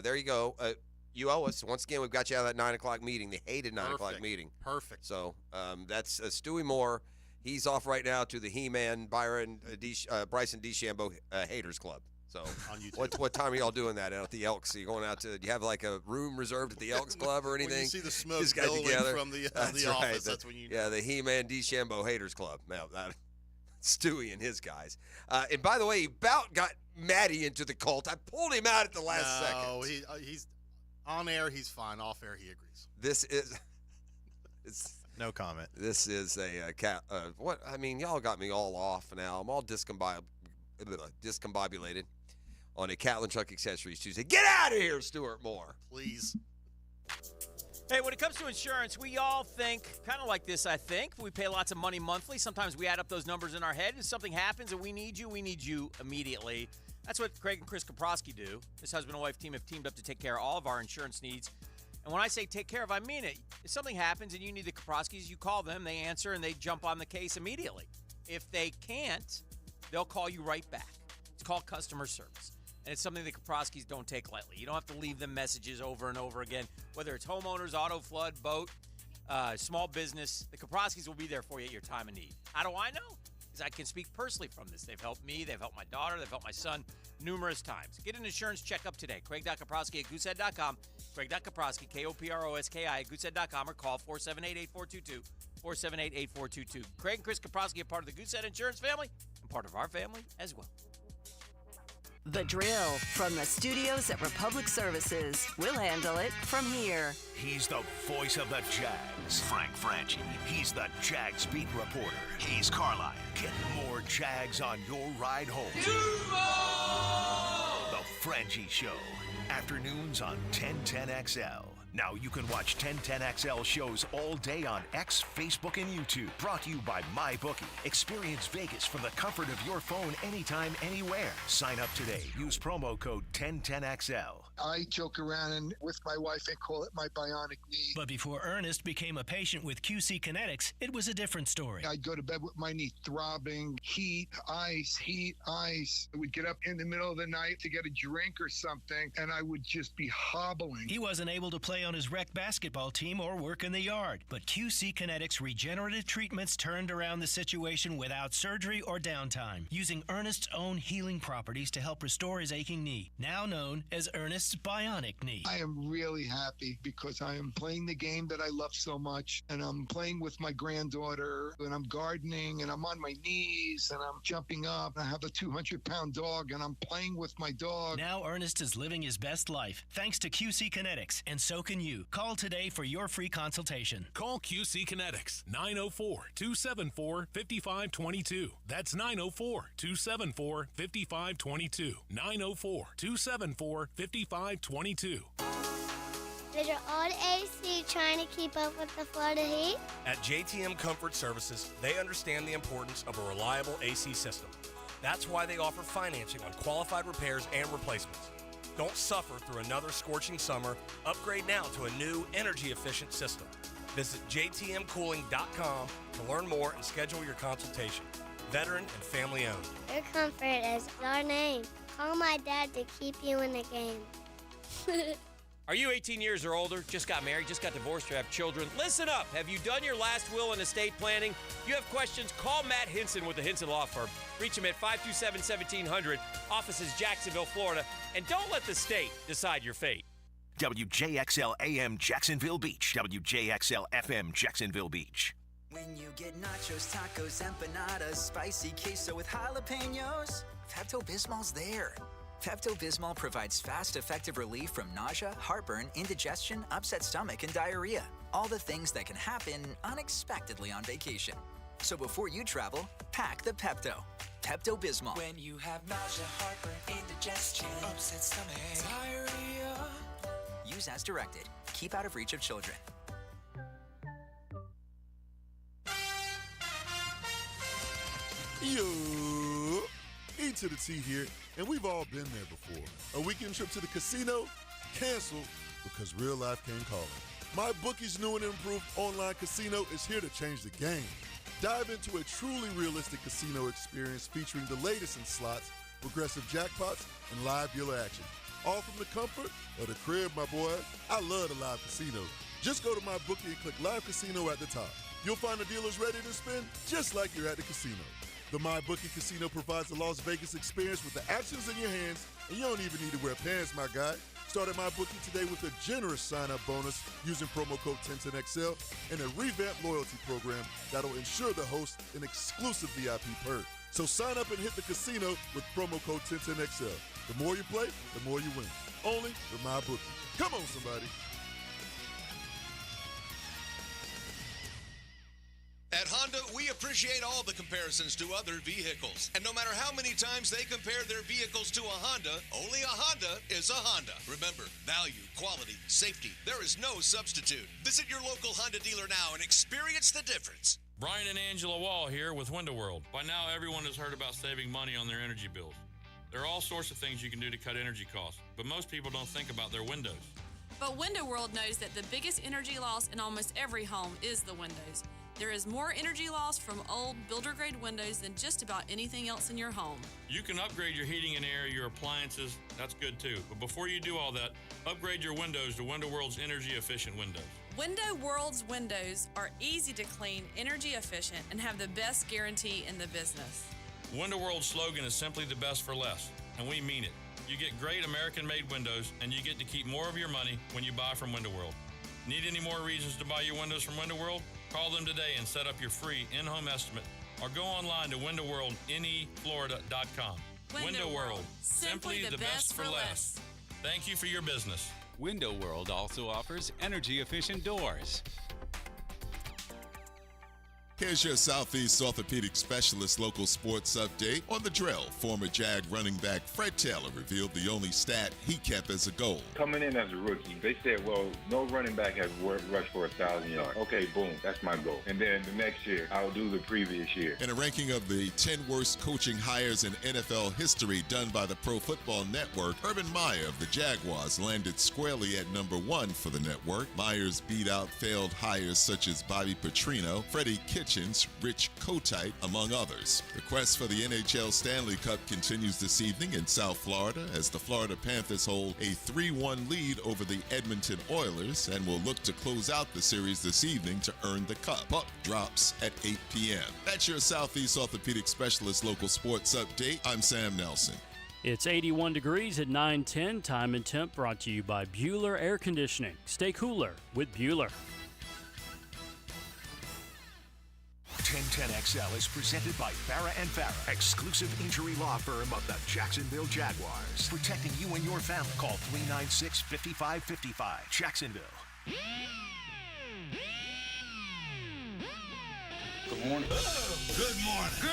there you go. you owe us. Once again, we've got you out of that 9 o'clock meeting, the hated 9 o'clock meeting. Perfect. So that's Stewie Moore. He's off right now to the He-Man, Bryson DeChambeau Haters Club. So on YouTube. What time are y'all doing that out at the Elks? Are you going out to? Do you have like a room reserved at the Elks Club or anything? When you see the smoke Just got billowing together. from the That's office, right. that's when you know. Yeah, the He-Man DeChambeau Haters Club. Now that Stewie and his guys. And by the way, he about got Maddie into the cult. I pulled him out at the last second. No, he's on air. He's fine. Off air, he agrees. This is. No comment. This is a what? I mean, y'all got me all off now. I'm all discombobulated on a Catlin Truck Accessories Tuesday. Get out of here, Stuart Moore. Please. Hey, when it comes to insurance, we all think kind of like this, I think. We pay lots of money monthly. Sometimes we add up those numbers in our head. If something happens and we need you immediately. That's what Craig and Chris Kaprosky do. This husband and wife team have teamed up to take care of all of our insurance needs. And when I say take care of, I mean it. If something happens and you need the Kaproskys, you call them, they answer, and they jump on the case immediately. If they can't, they'll call you right back. It's called customer service. And it's something the Kaproskys don't take lightly. You don't have to leave them messages over and over again, whether it's homeowners, auto, flood, boat, small business. The Kaproskys will be there for you at your time of need. How do I know? Because I can speak personally from this. They've helped me. They've helped my daughter. They've helped my son numerous times. Get an insurance checkup today. Craig.Kaprosky at goosehead.com. Craig.Kaprosky, K-O-P-R-O-S-K-I at goosehead.com or call 478-8422, 478-8422. Craig and Chris Kaprosky are part of the Goosehead Insurance family and part of our family as well. The Drill from the studios at Republic Services. We'll handle it from here. He's the voice of the Jags, Frank Franchi. He's the Jags beat reporter. He's Carline. Get more Jags on your ride home. The Franchi Show. Afternoons on 1010XL. Now you can watch 1010XL shows all day on X, Facebook, and YouTube. Brought to you by MyBookie. Experience Vegas from the comfort of your phone anytime, anywhere. Sign up today. Use promo code 1010XL. I joke around and with my wife and call it my bionic knee. But before Ernest became a patient with QC Kinetics, it was a different story. I'd go to bed with my knee throbbing, heat, ice. I would get up in the middle of the night to get a drink or something, and I would just be hobbling. He wasn't able to play on his rec basketball team or work in the yard, but QC Kinetics regenerative treatments turned around the situation without surgery or downtime, using Ernest's own healing properties to help restore his aching knee, now known as Ernest's bionic knee. I am really happy because I am playing the game that I love so much, and I'm playing with my granddaughter, and I'm gardening, and I'm on my knees, and I'm jumping up, and I have a 200-pound dog, and I'm playing with my dog. Now Ernest is living his best life thanks to QC Kinetics, and so can you. Call today for your free consultation. Call QC Kinetics, 904-274-5522. That's 904-274-5522. 904-274-5522. Is your old AC trying to keep up with the Florida heat? At JTM Comfort Services, they understand the importance of a reliable AC system. That's why they offer financing on qualified repairs and replacements. Don't suffer through another scorching summer. Upgrade now to a new, energy-efficient system. Visit jtmcooling.com to learn more and schedule your consultation. Veteran and family-owned. Your comfort is your name. Call my dad to keep you in the game. Are you 18 years or older, just got married, just got divorced, or have children? Listen up. Have you done your last will and estate planning? If you have questions, call Matt Hinson with the Hinson Law Firm. Reach him at 527-1700. Office is Jacksonville, Florida. And don't let the state decide your fate. WJXL AM Jacksonville Beach. WJXL FM Jacksonville Beach. When you get nachos, tacos, empanadas, spicy queso with jalapenos, Pepto-Bismol's there. Pepto-Bismol provides fast, effective relief from nausea, heartburn, indigestion, upset stomach, and diarrhea. All the things that can happen unexpectedly on vacation. So before you travel, pack the Pepto. Pepto-Bismol. When you have nausea, heartburn, indigestion, upset stomach, diarrhea. Use as directed. Keep out of reach of children. Yo, E to the T here, and we've all been there before. A weekend trip to the casino? Canceled because real life came calling. MyBookie's new and improved online casino is here to change the game. Dive into a truly realistic casino experience featuring the latest in slots, progressive jackpots, and live dealer action. all from the comfort of the crib, my boy. I love the live casino. Just go to MyBookie and click Live Casino at the top. You'll find the dealers ready to spin just like you're at the casino. The MyBookie Casino provides the Las Vegas experience with the actions in your hands, and you don't even need to wear pants, my guy. Start at MyBookie today with a generous sign-up bonus using promo code 1010XL and a revamped loyalty program that'll ensure the host an exclusive VIP perk. So sign up and hit the casino with promo code 1010XL. The more you play, the more you win. Only with MyBookie. Come on, somebody. At Honda, we appreciate all the comparisons to other vehicles. And no matter how many times they compare their vehicles to a Honda, only a Honda is a Honda. Remember, value, quality, safety, there is no substitute. Visit your local Honda dealer now and experience the difference. Brian and Angela Wall here with Window World. By now, everyone has heard about saving money on their energy bills. There are all sorts of things you can do to cut energy costs, but most people don't think about their windows. But Window World knows that the biggest energy loss in almost every home is the windows. There is more energy loss from old builder-grade windows than just about anything else in your home. You can upgrade your heating and air, your appliances, that's good too. But before you do all that, upgrade your windows to Window World's energy-efficient windows. Window World's windows are easy to clean, energy efficient, and have the best guarantee in the business. Window World's slogan is simply the best for less, and we mean it. You get great American-made windows, and you get to keep more of your money when you buy from Window World. Need any more reasons to buy your windows from Window World? Call them today and set up your free in-home estimate, or go online to windowworldneflorida.com. Window World, simply the best for less. Thank you for your business. Window World also offers energy-efficient doors. Here's your Southeast Orthopedic Specialist local sports update. On the drill, former Jag running back Fred Taylor revealed the only stat he kept as a goal. Coming in as a rookie, they said, well, no running back has rushed for 1,000 yards. Okay, boom, that's my goal. And then the next year, I'll do the previous year. In a ranking of the 10 worst coaching hires in NFL history done by the Pro Football Network, Urban Meyer of the Jaguars landed squarely at number 1 for the network. Myers beat out failed hires such as Bobby Petrino, Freddie Kitchens, Rich Kotite, among others. The quest for the NHL Stanley Cup continues this evening in South Florida as the Florida Panthers hold a 3-1 lead over the Edmonton Oilers and will look to close out the series this evening to earn the cup. Puck drops at 8 p.m. That's your Southeast Orthopedic Specialist local sports update. I'm Sam Nelson. It's 81 degrees at 9:10. Time and temp brought to you by Bueller Air Conditioning. Stay cooler with Bueller. 1010XL is presented by Farah & Farah, exclusive injury law firm of the Jacksonville Jaguars. Protecting you and your family. Call 396-5555. Jacksonville. Good morning. Good morning. Good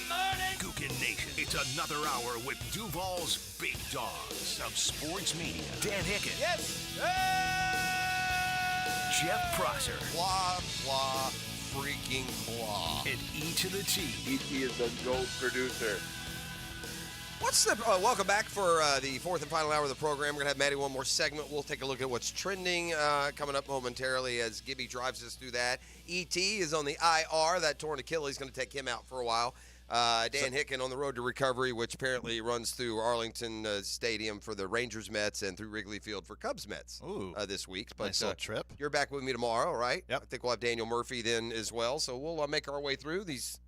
morning. Gookin Nation. It's another hour with Duval's Big Dogs of Sports Media. Dan Hicken. Yes. Jeff Prosser. Blah, blah, freaking blah. And E to the T. E.T. is the GOAT producer. What's the welcome back for the fourth and final hour of the program. We're going to have Maddie one more segment. We'll take a look at what's trending coming up momentarily as Gibby drives us through that. E.T. is on the IR. That torn Achilles is going to take him out for a while. Dan Hicken on the road to recovery, which apparently runs through Arlington Stadium for the Rangers Mets and through Wrigley Field for Cubs Mets this week. But nice little trip. You're back with me tomorrow, right? Yep. I think we'll have Daniel Murphy then as well. So we'll make our way through these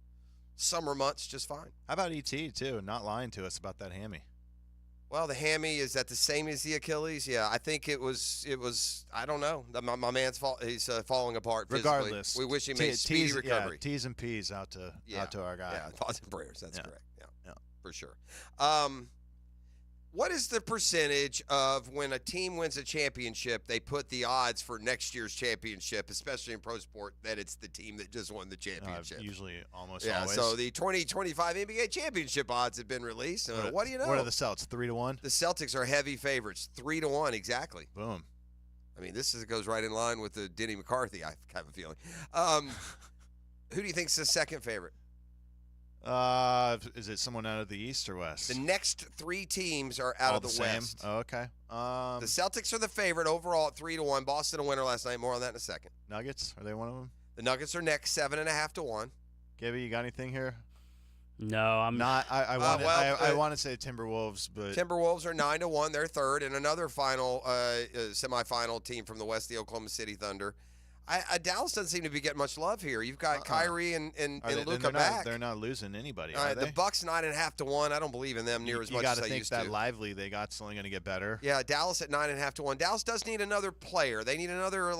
summer months just fine. How about E.T. too? Not lying to us about that hammy. Well, the hammy, is that the same as the Achilles? Yeah, I think it was. I don't know. My man's he's falling apart physically. Regardless, we wish him a speedy recovery. Yeah, T's and P's out to our guy. Yeah, thoughts and prayers. That's correct. Yeah, for sure. What is the percentage of when a team wins a championship, they put the odds for next year's championship, especially in pro sport, that it's the team that just won the championship? Usually, almost Yeah, always. so the 2025 NBA championship odds have been released. What do you know? What are the Celtics, 3-1? The Celtics are heavy favorites, 3-1, exactly. Boom. I mean, this goes right in line with the Denny McCarthy, I have a feeling. Who do you think's the second favorite? Is it someone out of the East or West? The next three teams are out of the West. Oh, okay. The Celtics are the favorite overall at 3-1. Boston a winner last night. More on that in a second. Nuggets, are they one of them? The Nuggets are next, 7.5 to 1. Gibby, you got anything here? No, I'm not. I want to say Timberwolves, but Timberwolves are 9-1. They're third, and another final semifinal team from the West, the Oklahoma City Thunder. Dallas doesn't seem to be getting much love here. You've got Kyrie and Luka back. They're not losing anybody. Are they? The Bucks 9.5 to 1. I don't believe in them near as much as I used to. You got to think that Lively they got's only going to get better. Yeah, Dallas at 9.5 to 1. Dallas does need another player. They need another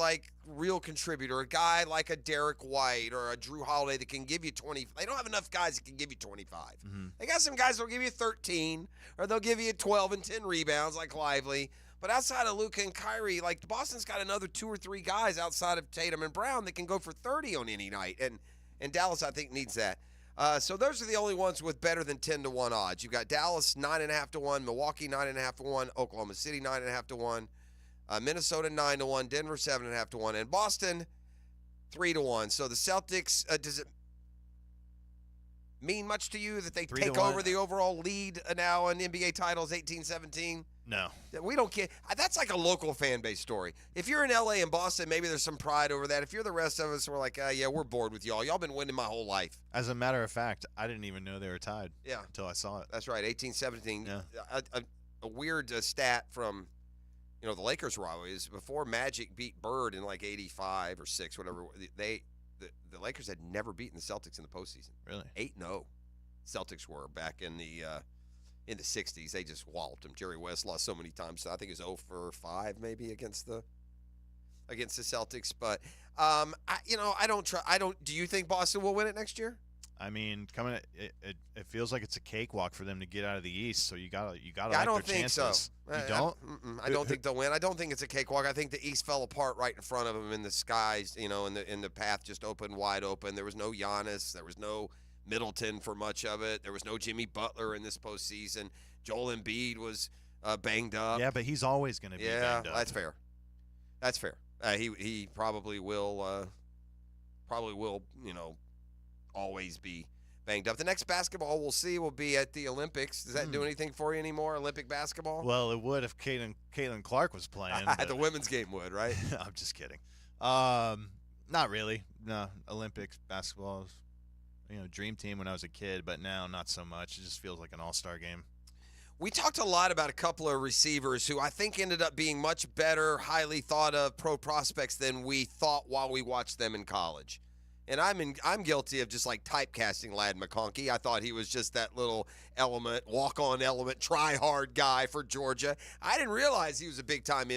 real contributor, a guy like a Derek White or a Drew Holiday that can give you 20. They don't have enough guys that can give you 25. Mm-hmm. They got some guys that'll give you 13, or they'll give you 12 and 10 rebounds like Lively. But outside of Luka and Kyrie, Boston's got another 2 or 3 guys outside of Tatum and Brown that can go for 30 on any night. And Dallas, I think, needs that. So those are the only ones with better than 10 to 1 odds. You've got Dallas 9.5 to 1, Milwaukee 9.5 to 1, Oklahoma City 9.5 to 1, Minnesota 9 to 1, Denver 7.5 to 1, and Boston 3 to 1. So the Celtics, does it mean much to you that they take over the overall lead now in NBA titles 18-17? No. We don't care. That's like a local fan base story. If you're in LA and Boston, maybe there's some pride over that. If you're the rest of us, we're like, yeah, we're bored with y'all. Y'all been winning my whole life. As a matter of fact, I didn't even know they were tied. Yeah. Until I saw it. That's right, 18-17. Yeah. A weird stat from, the Lakers rivalry is before Magic beat Bird in 85 or 6, whatever. The Lakers had never beaten the Celtics in the postseason. Really? 8-0. Celtics were back in the 60s. They just walloped them. Jerry West lost so many times. So I think it was 0 for 5 maybe against the Celtics. But do you think Boston will win it next year? I mean, it feels like it's a cakewalk for them to get out of the East. So you gotta I don't their think chances. so. You don't? I don't think they'll win. I don't think it's a cakewalk. I think the East fell apart right in front of them in the skies. In the path just opened wide open. There was no Giannis. There was no Middleton for much of it. There was no Jimmy Butler in this postseason. Joel Embiid was banged up. Yeah, but he's always going to be banged up. Yeah, that's fair. He probably will. Always be banged up. The next basketball we'll see will be at the Olympics. Does that do anything for you anymore? Olympic basketball? Well, it would if Caitlin Clark was playing. The women's game would, right? I'm just kidding. Not really. No, Olympics basketball is, dream team when I was a kid, but now not so much. It just feels like an all-star game. We talked a lot about a couple of receivers who I think ended up being much better, highly thought of pro prospects than we thought while we watched them in college. And I'm guilty of just typecasting Ladd McConkey. I thought he was just that little element, walk-on element, try-hard guy for Georgia. I didn't realize he was a big-time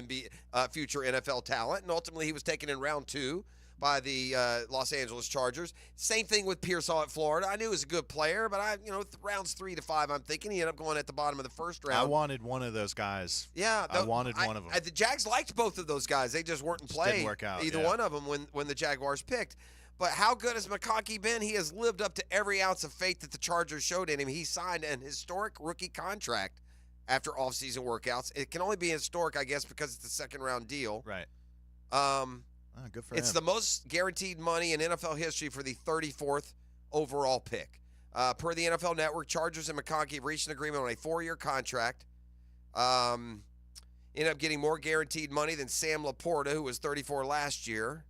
future NFL talent, and ultimately he was taken in round 2 by the Los Angeles Chargers. Same thing with Pearsall at Florida. I knew he was a good player, but rounds 3 to 5, I'm thinking he ended up going at the bottom of the first round. I wanted one of those guys. Yeah, I wanted one of them. The Jags liked both of those guys. They just weren't in play. Didn't work out. Either one of them when the Jaguars picked. But how good has McConkey been? He has lived up to every ounce of faith that the Chargers showed in him. He signed an historic rookie contract after offseason workouts. It can only be historic, I guess, because it's a second-round deal. Right. Good for him. It's the most guaranteed money in NFL history for the 34th overall pick. Per the NFL Network, Chargers and McConkey have reached an agreement on a 4-year contract. Ended up getting more guaranteed money than Sam Laporta, who was 34 last year.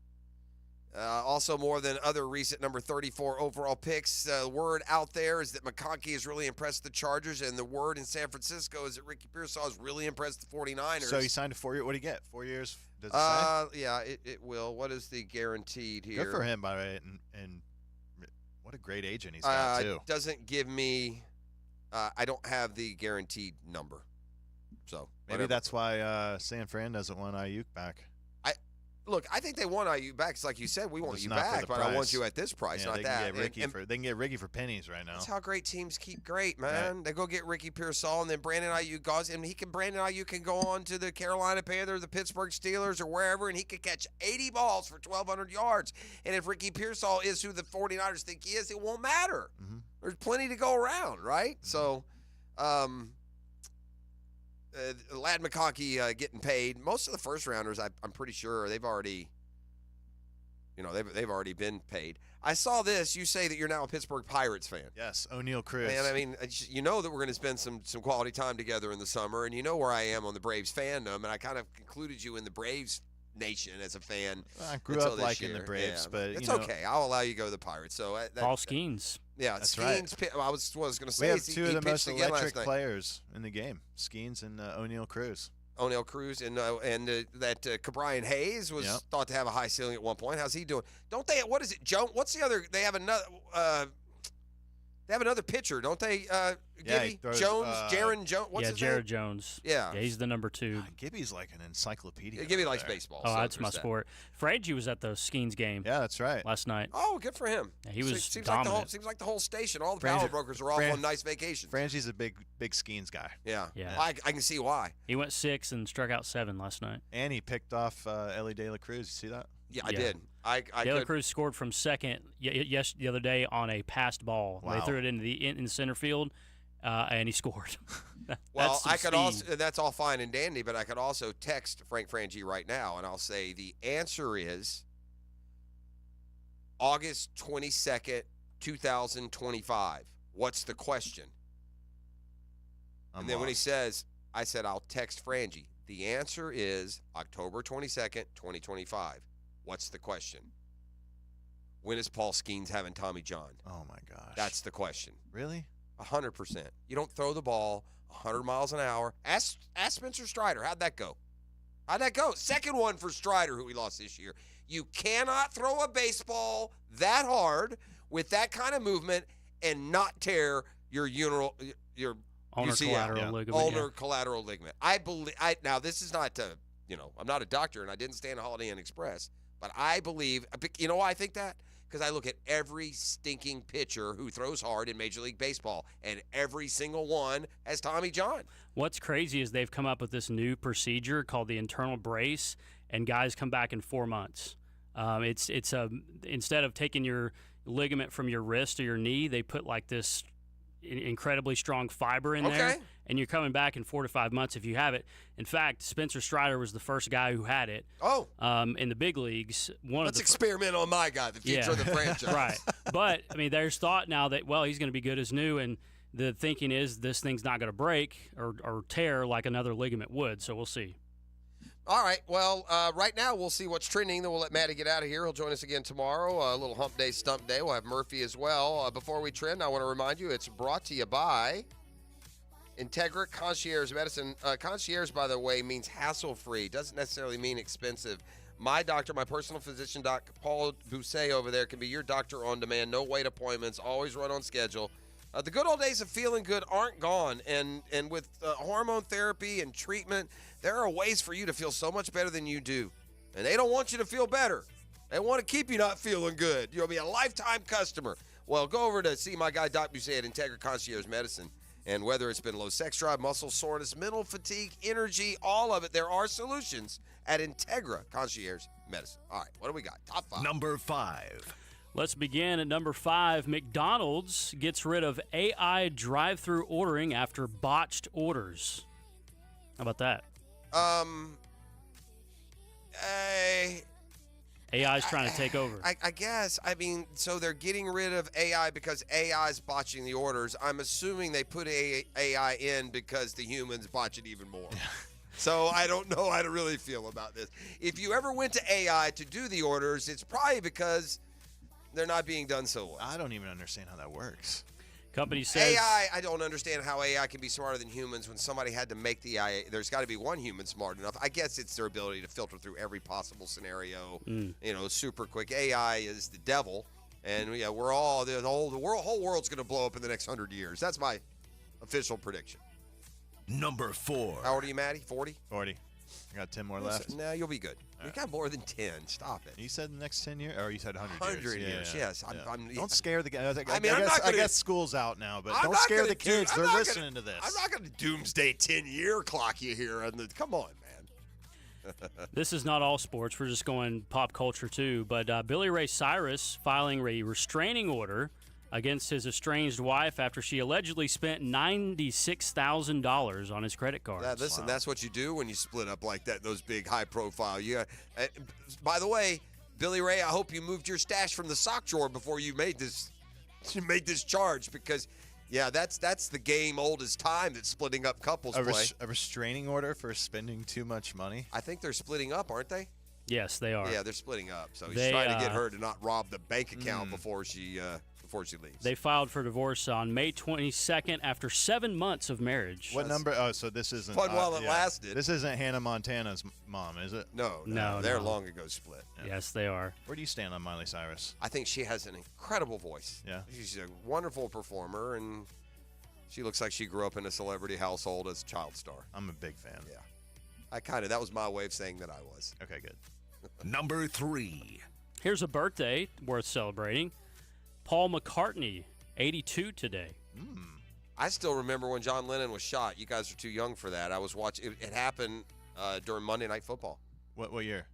Also more than other recent number 34 overall picks. The word out there is that McConkey has really impressed the Chargers, and the word in San Francisco is that Ricky Pearsall has really impressed the 49ers. So he signed a 4-year. What do you get? 4 years? Does it say? Yeah, it will. What is the guaranteed here? Good for him, by the way. And what a great agent he's got, too. It doesn't give me I don't have the guaranteed number. So maybe that's why San Fran doesn't want Ayuk back. Look, I think they want Ayuk back. It's like you said, we want you back, but I want you at this price, not that. They can get Ricky for pennies right now. That's how great teams keep great, man. Right. They go get Ricky Pearsall, and then Brandon Ayuk goes, and Brandon Ayuk can go on to the Carolina Panthers, the Pittsburgh Steelers, or wherever, and he could catch 80 balls for 1,200 yards. And if Ricky Pearsall is who the 49ers think he is, it won't matter. Mm-hmm. There's plenty to go around, right? Mm-hmm. So, Ladd McConkey getting paid. Most of the first rounders, I'm pretty sure they've already, they've already been paid. I saw this. You say that you're now a Pittsburgh Pirates fan. Yes, O'Neal Cruz. And I mean, you know that we're going to spend some quality time together in the summer, and you know where I am on the Braves fandom, and I kind of concluded you in the Braves nation as a fan. I grew until up this liking year. the Braves, but it's you know, okay. I'll allow you to go to the Pirates. So Paul Skeens. Yeah, That's Skeens. I was going to say we have is two he of the most pitched again electric last night. players in the game: Skeens and O'Neal Cruz. O'Neal Cruz and that Cabrian Hayes was thought to have a high ceiling at one point. How's he doing? Don't they? What is it, Joe? What's the other? They have another. They have another pitcher, don't they? Gibby Jones, Jaron Jones. What's his Jared name? Jones. Yeah, he's the number 2. Gibby's like an encyclopedia. Yeah, Gibby likes baseball. Oh, so that's my sport. Frangie was at the Skeens game. Yeah, that's right. Last night. Oh, good for him. Yeah, he was seems dominant. seems like the whole station, all the power brokers are off on nice vacations. Frangie's a big Skeens guy. Yeah. Yeah. I can see why. He went 6 and struck out 7 last night. And he picked off Ellie De La Cruz. You see that? Yeah, I did. De La Cruz scored from second the other day on a passed ball. Wow. They threw it into in center field, and he scored. Well, I could also, that's all fine and dandy, but I could also text Frank Frangie right now, and I'll say the answer is August 22nd, 2025. What's the question? And then when he says, I said, I'll text Frangie. The answer is October 22nd, 2025. What's the question? When is Paul Skeens having Tommy John? Oh, my gosh. That's the question. Really? 100%. You don't throw the ball 100 miles an hour. Ask Spencer Strider. How'd that go? Second one for Strider, who we lost this year. You cannot throw a baseball that hard with that kind of movement and not tear your ulnar collateral ligament. Ulnar collateral ligament. I believe. Now, this is not I'm not a doctor and I didn't stay in a Holiday Inn Express, but I believe. You know why I think that? Because I look at every stinking pitcher who throws hard in Major League Baseball, and every single one has Tommy John. What's crazy is they've come up with this new procedure called the internal brace, and guys come back in 4 months. It's instead of taking your ligament from your wrist or your knee, they put like this incredibly strong fiber in there, and you're coming back in 4 to 5 months if you have it. In fact, Spencer Strider was the first guy who had it. Oh, in the big leagues. Let's experiment on my guy, the future of the franchise. Right, but I mean, there's thought now that he's going to be good as new, and the thinking is this thing's not going to break or tear like another ligament would. So we'll see. All right. Well, right now we'll see what's trending. Then we'll let Matty get out of here. He'll join us again tomorrow. A little hump day, stump day. We'll have Murphy as well. Before we trend, I want to remind you it's brought to you by Integra Concierge Medicine. Concierge, by the way, means hassle-free. Doesn't necessarily mean expensive. My doctor, my personal physician, Doc Paul Bousset over there, can be your doctor on demand. No wait appointments. Always run on schedule. The good old days of feeling good aren't gone, and with hormone therapy and treatment, there are ways for you to feel so much better than you do. And they don't want you to feel better. They want to keep you not feeling good. You'll be a lifetime customer. Well, go over to see my guy, Doc Bousset at Integra Concierge Medicine. And whether it's been low sex drive, muscle soreness, mental fatigue, energy, all of it, there are solutions at Integra Concierge Medicine. All right, what do we got? Top 5. Number 5. Let's begin at number 5. McDonald's gets rid of AI drive-through ordering after botched orders. How about that? AI's trying to take over. I guess. I mean, so they're getting rid of AI because AI is botching the orders. I'm assuming they put AI in because the humans botch it even more. So I don't know how to really feel about this. If you ever went to AI to do the orders, it's probably because they're not being done so well. I don't even understand how that works. Company says AI, I don't understand how AI can be smarter than humans when somebody had to make the AI. There's got to be one human smart enough. I guess it's their ability to filter through every possible scenario, super quick. AI is the devil, and we're all, the whole world's going to blow up in the next 100 years. That's my official prediction. Number 4. How old are you, Matty? 40? 40. I got 10 more left. No, you'll be good. You got more than 10. Stop it. You said the next 10 years? Or you said 100 years? 100 years, yes. Don't scare the guys. I guess school's out now, but don't scare the kids. They're listening to this. I'm not going to doomsday 10-year clock you here. Come on, man. This is not all sports. We're just going pop culture, too. But Billy Ray Cyrus filing a restraining order against his estranged wife after she allegedly spent $96,000 on his credit card. Listen, that's what you do when you split up like that, those big high-profile. By the way, Billy Ray, I hope you moved your stash from the sock drawer before you made this charge because, that's the game old as time that splitting up couples play. A restraining order for spending too much money? I think they're splitting up, aren't they? Yes, they are. Yeah, they're splitting up. So he's trying to get her to not rob the bank account before she leaves. They filed for divorce on May 22nd after 7 months of marriage. What number? Oh, so this isn't fun while it lasted. This isn't Hannah Montana's mom, is it? No. They're long ago split. Yeah. Yes, they are. Where do you stand on Miley Cyrus? I think she has an incredible voice. Yeah. She's a wonderful performer, and she looks like she grew up in a celebrity household as a child star. I'm a big fan. Yeah. That was my way of saying that I was. Okay, good. Number 3. Here's a birthday worth celebrating. Paul McCartney, 82 today. I still remember when John Lennon was shot. You guys are too young for that. I was watching. It happened during Monday Night Football. What year?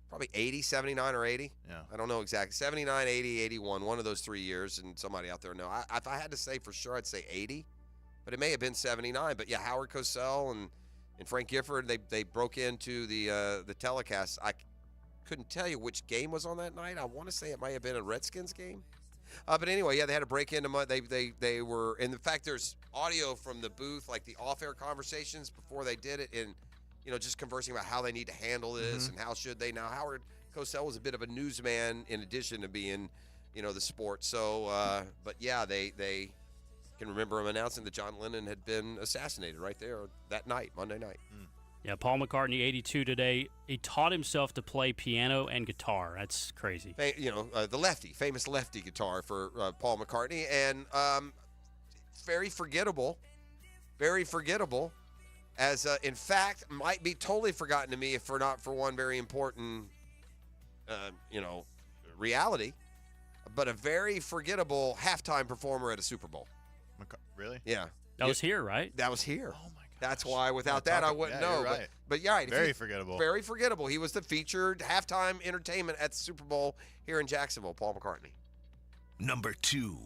Probably 80, 79, or 80. Yeah. I don't know exactly. 79, 80, 81, one of those 3 years, and somebody out there know. If I had to say for sure, I'd say 80, but it may have been 79. But yeah, Howard Cosell and Frank Gifford, they broke into the telecast. I couldn't tell you which game was on that night. I want to say it might have been a Redskins game. But anyway, yeah, they had to break into they were, and in fact, there's audio from the booth, like the off-air conversations before they did it, and just conversing about how they need to handle this and how should they. Now, Howard Cosell was a bit of a newsman in addition to being, the sport. So, but yeah, they can remember him announcing that John Lennon had been assassinated right there that night, Monday night. Yeah, Paul McCartney, 82 today. He taught himself to play piano and guitar. That's crazy. The famous lefty guitar for Paul McCartney. And very forgettable. Very forgettable. As, in fact, might be totally forgotten to me if not for one very important, reality. But a very forgettable halftime performer at a Super Bowl. Really? Yeah. That was here, right? That was here. Oh, my God. That's why without that I wouldn't know. You're right. But yeah, right. Very forgettable. Very forgettable. He was the featured halftime entertainment at the Super Bowl here in Jacksonville, Paul McCartney. Number 2.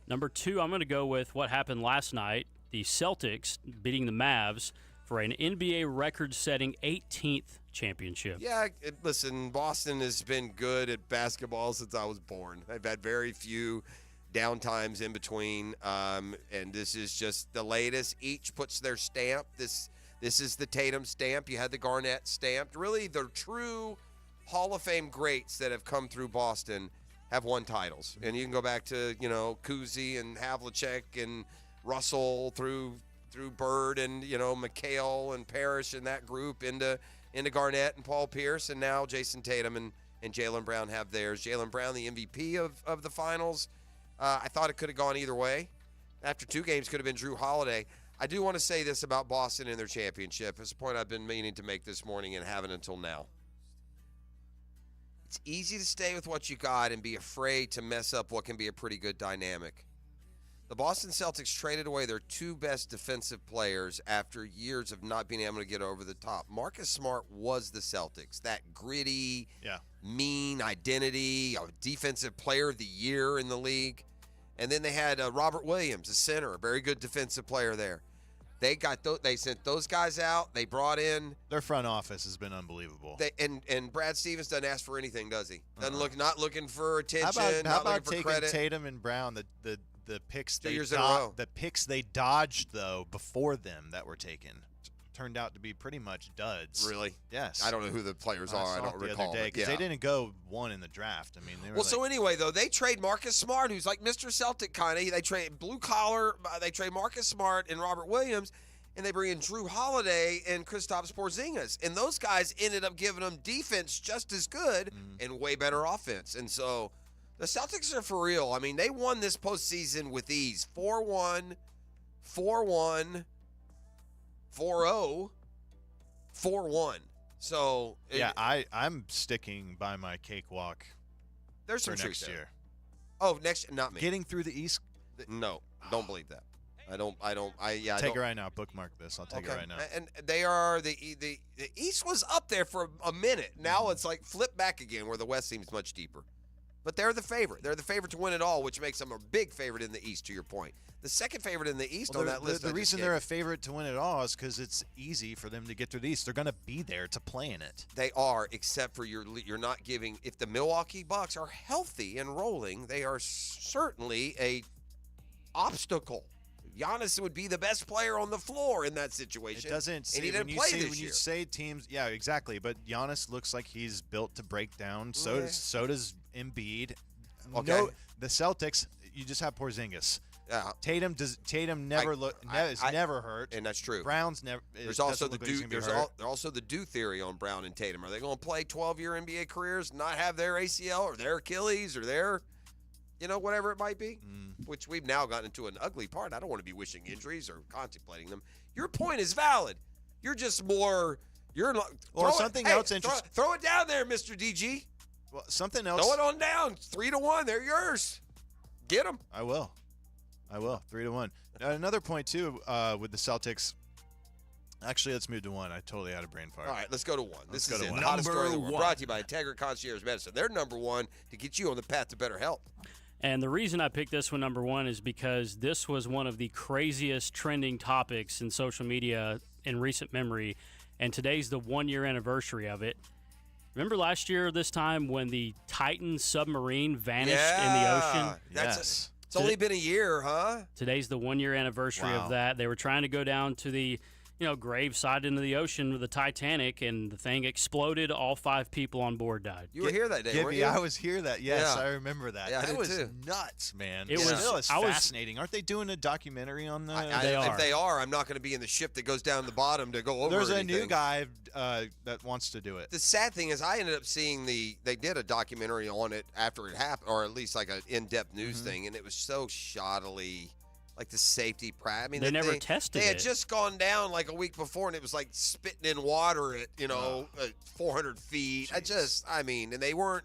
Number 2, I'm going to go with what happened last night. The Celtics beating the Mavs for an NBA record-setting 18th championship. Yeah, listen, Boston has been good at basketball since I was born. They've had very few downtimes in between, and this is just the latest. Each puts their stamp. This is the Tatum stamp. You had the Garnett stamped. Really, the true Hall of Fame greats that have come through Boston have won titles. And you can go back to, Cousy and Havlicek and Russell through Bird and, McHale and Parrish and that group into Garnett and Paul Pierce, and now Jason Tatum and Jaylen Brown have theirs. Jaylen Brown, the MVP of the finals. I thought it could have gone either way. After 2 games, could have been Drew Holiday. I do want to say this about Boston and their championship. It's a point I've been meaning to make this morning and haven't until now. It's easy to stay with what you got and be afraid to mess up what can be a pretty good dynamic. The Boston Celtics traded away their 2 best defensive players after years of not being able to get over the top. Marcus Smart was the Celtics, that gritty, mean identity, a defensive player of the year in the league. And then they had Robert Williams, a center, a very good defensive player there. They sent those guys out. They brought in their front office has been unbelievable. And Brad Stevens doesn't ask for anything, does he? Doesn't not looking for attention. How about looking taking for credit. Tatum and Brown, the picks 2 years in a row. The picks they dodged though before them that were taken turned out to be pretty much duds. Really? Yes. I don't know who the players are. I don't recall. Because they didn't go 1 in the draft. I mean, they were well, so anyway, though, they trade Marcus Smart, who's like Mr. Celtic kind of. They trade blue collar. They trade Marcus Smart and Robert Williams, and they bring in Drew Holiday and Kristaps Porzingis. And those guys ended up giving them defense just as good and way better offense. And so the Celtics are for real. I mean, they won this postseason with ease. 4-1, 4-1, 4-0, 4-1. So yeah, I'm sticking by my cakewalk. There's some for truth next there. year. Oh, not me. Getting through the East. No, don't believe that. I don't. Take it right now. Bookmark this. I'll take it right now. And they are the East was up there for a minute. Now it's like flip back again, where the West seems much deeper. But they're the favorite. They're the favorite to win it all, which makes them a big favorite in the East, to your point. The second favorite in the East on that list. The reason they're a favorite to win it all is because it's easy for them to get through the East. They're going to be there to play in it. They are, except for you're not giving. If the Milwaukee Bucks are healthy and rolling, they are certainly a obstacle. Giannis would be the best player on the floor in that situation. It doesn't. And he didn't play this year. When you say teams, yeah, exactly. But Giannis looks like he's built to break down. So does Embiid. Okay. No, the Celtics. You just have Porzingis. Yeah. Tatum never hurt, and that's true. Brown's never. There's also the do theory on Brown and Tatum. Are they going to play 12-year NBA careers, not have their ACL or their Achilles or their, whatever it might be? Which we've now gotten into an ugly part. I don't want to be wishing injuries or contemplating them. Your point is valid. You're just more. Interesting. Throw it down there, Mr. DG. Well, something else. Throw it on down. 3-1. They're yours. Get them. I will. 3-1. Another point, too, with the Celtics. Actually, let's move to one. I totally had a brain fart. All right, let's go to one. This is the hottest story in the world. Brought to you by Integra Concierge Medicine. They're number one to get you on the path to better health. And the reason I picked this one number one is because this was one of the craziest trending topics in social media in recent memory. And today's the 1-year anniversary of it. Remember last year this time when the Titan submarine vanished in the ocean? Yes. It's only been a year, huh? Today's the 1-year anniversary of that. They were trying to go down to the, graveside into the ocean with the Titanic, and the thing exploded. All 5 people on board died. You were here that day, weren't you? I was here that. Yes, I remember that. Yeah, that was too. nuts, man. It was fascinating. Aren't they doing a documentary on that? If they are, I'm not going to be in the ship that goes down the bottom to go over. There's anything. a new guy that wants to do it. The sad thing is, I ended up seeing they did a documentary on it after it happened, or at least like an in-depth news thing, and it was so shoddily. Like the safety practice. I mean, they never tested it. They had just gone down like a week before, and it was like spitting in water at 400 feet. And they weren't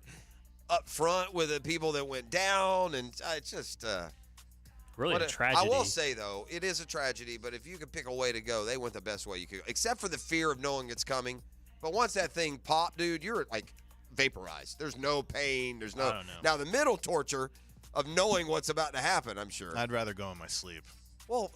up front with the people that went down, and it's just really a tragedy. I will say though, it is a tragedy. But if you could pick a way to go, they went the best way you could, except for the fear of knowing it's coming. But once that thing popped, dude, you're like vaporized. There's no pain. There's no. I don't know. Now the middle torture of knowing what's about to happen, I'm sure. I'd rather go in my sleep. Well,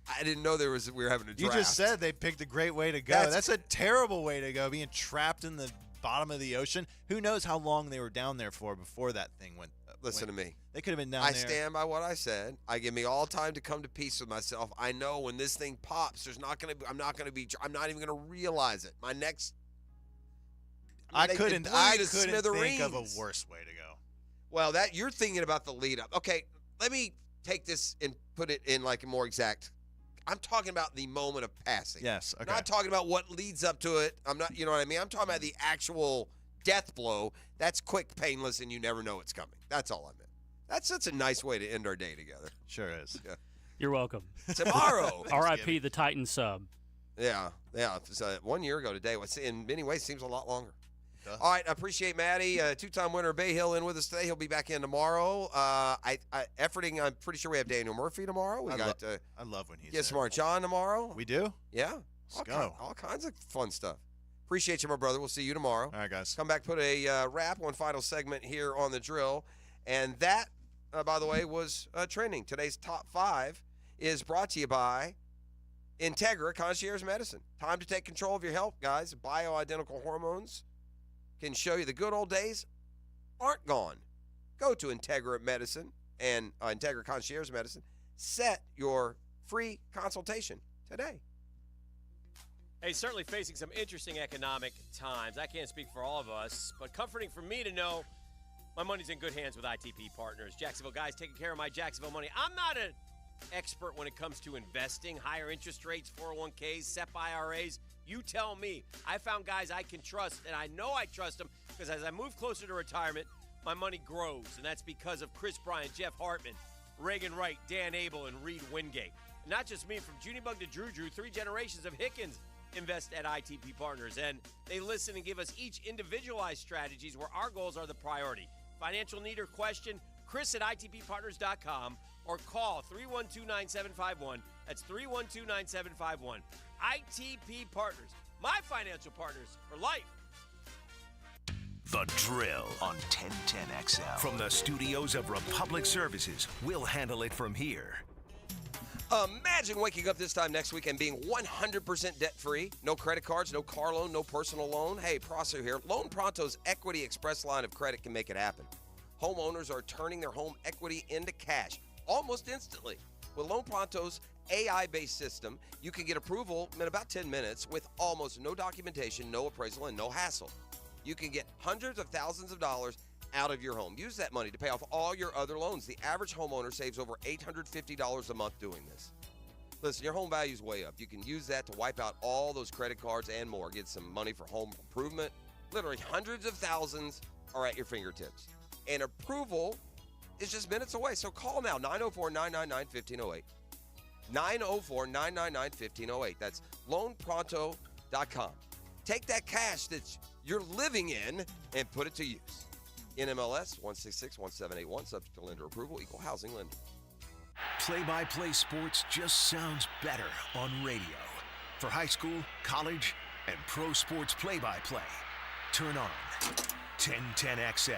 I didn't know we were having a draft. You just said they picked a great way to go. That's a terrible way to go, being trapped in the bottom of the ocean. Who knows how long they were down there for before that thing went. Listen to me. They could have been down there. I stand by what I said. I give me all time to come to peace with myself. I know when this thing pops, I'm not even going to realize it. My next. I couldn't think of a worse way to go. Well, that you're thinking about the lead up. Okay, let me take this and put it in like a more exact. I'm talking about the moment of passing. Yes. Okay. I'm not talking about what leads up to it. I'm not. You know what I mean? I'm talking about the actual death blow. That's quick, painless, and you never know it's coming. That's all I meant. That's a nice way to end our day together. Sure is. Yeah. You're welcome. Tomorrow. R.I.P. the Titan sub. Yeah. It's 1 year ago today. In many ways, seems a lot longer. All right, I appreciate Maddie, two-time winner Bay Hill, in with us today. He'll be back in tomorrow. Efforting, I'm pretty sure we have Daniel Murphy tomorrow. I love when he's there. Smart John tomorrow. We do? Yeah. Let's go. All kinds of fun stuff. Appreciate you, my brother. We'll see you tomorrow. All right, guys. Come back, put a wrap, one final segment here on The Drill. And that, by the way, was trending. Today's top 5 is brought to you by Integra Concierge Medicine. Time to take control of your health, guys. Bioidentical hormones can show you the good old days aren't gone. Go to Integra Medicine and Integra Concierge Medicine. Set your free consultation today. Hey, certainly facing some interesting economic times. I can't speak for all of us, but comforting for me to know my money's in good hands with ITP Partners. Jacksonville guys taking care of my Jacksonville money. I'm not an expert when it comes to investing, higher interest rates, 401ks, SEP IRAs. You tell me. I found guys I can trust, and I know I trust them because as I move closer to retirement, my money grows, and that's because of Chris Bryant, Jeff Hartman, Reagan Wright, Dan Abel, and Reed Wingate. And not just me, from Junie Bug to Drew, 3 generations of Hickens invest at ITP Partners, and they listen and give us each individualized strategies where our goals are the priority. Financial need or question, Chris at ITPPartners.com, or call 312-9751. That's 312-9751. ITP Partners, my financial partners for life. The Drill on 1010XL. From the studios of Republic Services, we'll handle it from here. Imagine waking up this time next week and being 100% debt-free. No credit cards, no car loan, no personal loan. Hey, Prosser here. Loan Pronto's Equity Express line of credit can make it happen. Homeowners are turning their home equity into cash almost instantly. With Loan Pronto's AI-based system, you can get approval in about 10 minutes with almost no documentation, no appraisal, and no hassle. You can get hundreds of thousands of dollars out of your home. Use that money to pay off all your other loans. The average homeowner saves over $850 a month doing this. Listen, your home value's way up. You can use that to wipe out all those credit cards and more. Get some money for home improvement. Literally hundreds of thousands are at your fingertips. And approval is just minutes away. So call now, 904-999-1508. 904-999-1508. That's loanpronto.com. Take that cash that you're living in and put it to use. NMLS 1661781, subject to lender approval, equal housing lender. Play-by-play sports just sounds better on radio. For high school, college, and pro sports play-by-play, turn on 1010XL.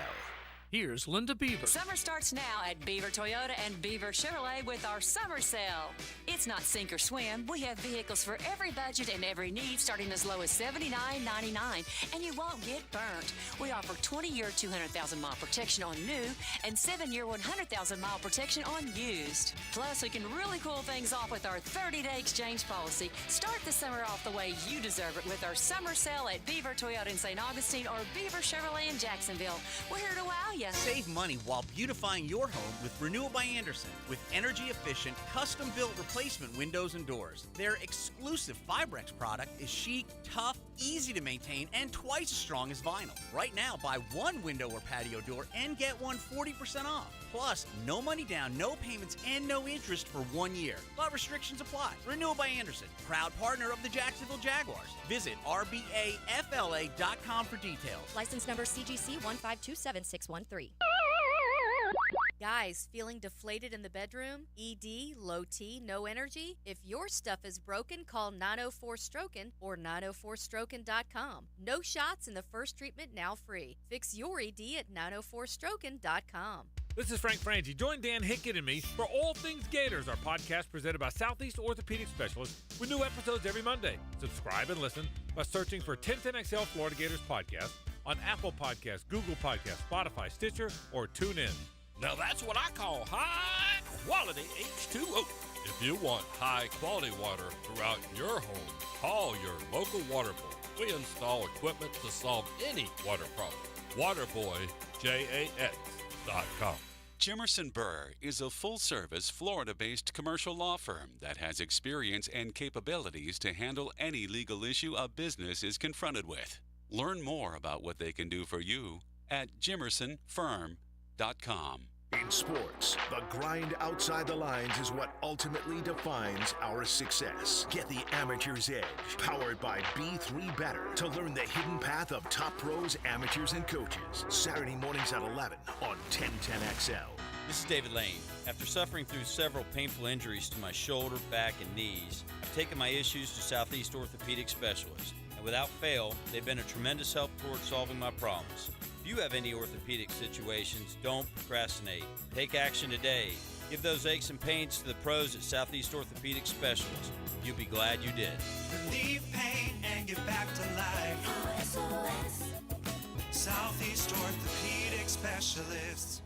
Here's Linda Beaver. Summer starts now at Beaver Toyota and Beaver Chevrolet with our summer sale. It's not sink or swim. We have vehicles for every budget and every need, starting as low as $79.99, and you won't get burnt. We offer 20-year 200,000-mile protection on new and 7-year 100,000-mile protection on used. Plus, we can really cool things off with our 30-day exchange policy. Start the summer off the way you deserve it with our summer sale at Beaver Toyota in St. Augustine or Beaver Chevrolet in Jacksonville. We're here to wow you. Save money while beautifying your home with Renewal by Andersen with energy-efficient, custom-built replacement windows and doors. Their exclusive Fibrex product is chic, tough, easy to maintain, and twice as strong as vinyl. Right now, buy one window or patio door and get one 40% off. Plus, no money down, no payments, and no interest for 1 year. But restrictions apply. Renewal by Andersen, proud partner of the Jacksonville Jaguars. Visit rbafla.com for details. License number CGC 1527613. Guys, feeling deflated in the bedroom? ED, low T, no energy? If your stuff is broken, call 904-STROKEN or 904stroken.com. No shots in the first treatment, now free. Fix your ED at 904stroken.com. This is Frank Frangie. Join Dan Hicken and me for All Things Gators, our podcast presented by Southeast Orthopedic Specialists with new episodes every Monday. Subscribe and listen by searching for 1010XL Florida Gators podcast on Apple Podcasts, Google Podcasts, Spotify, Stitcher, or TuneIn. Now that's what I call high-quality H2O. If you want high-quality water throughout your home, call your local water boy. We install equipment to solve any water problem. Waterboyjas.com. Jimerson Burr is a full-service, Florida-based commercial law firm that has experience and capabilities to handle any legal issue a business is confronted with. Learn more about what they can do for you at jimersonfirm.com. In sports, the grind outside the lines is what ultimately defines our success. Get the amateur's edge, powered by B3 Better, to learn the hidden path of top pros, amateurs, and coaches. Saturday mornings at 11 on 1010XL. This is David Lane. After suffering through several painful injuries to my shoulder, back, and knees, I've taken my issues to Southeast Orthopedic Specialists, and without fail, they've been a tremendous help toward solving my problems. If you have any orthopedic situations, don't procrastinate. Take action today. Give those aches and pains to the pros at Southeast Orthopedic Specialists. You'll be glad you did. Relieve pain and get back to life. SOS. Southeast Orthopedic Specialists.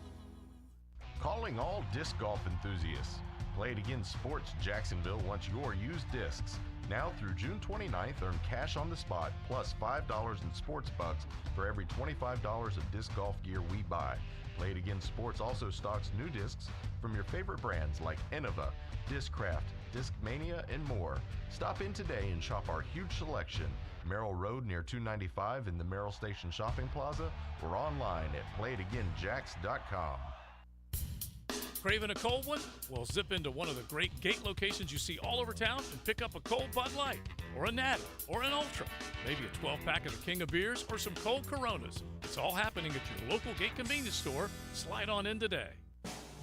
Calling all disc golf enthusiasts. Play It Again Sports Jacksonville wants your used discs. Now through June 29th, earn cash on the spot plus $5 in sports bucks for every $25 of disc golf gear we buy. Play It Again Sports also stocks new discs from your favorite brands like Innova, Discraft, Discmania, and more. Stop in today and shop our huge selection. Merrill Road near 295 in the Merrill Station Shopping Plaza or online at playitagainjacks.com. Craving a cold one? Well, zip into one of the great Gate locations you see all over town and pick up a cold Bud Light, or a Natty, or an Ultra, maybe a 12-pack of the King of Beers, or some cold Coronas. It's all happening at your local Gate convenience store. Slide on in today.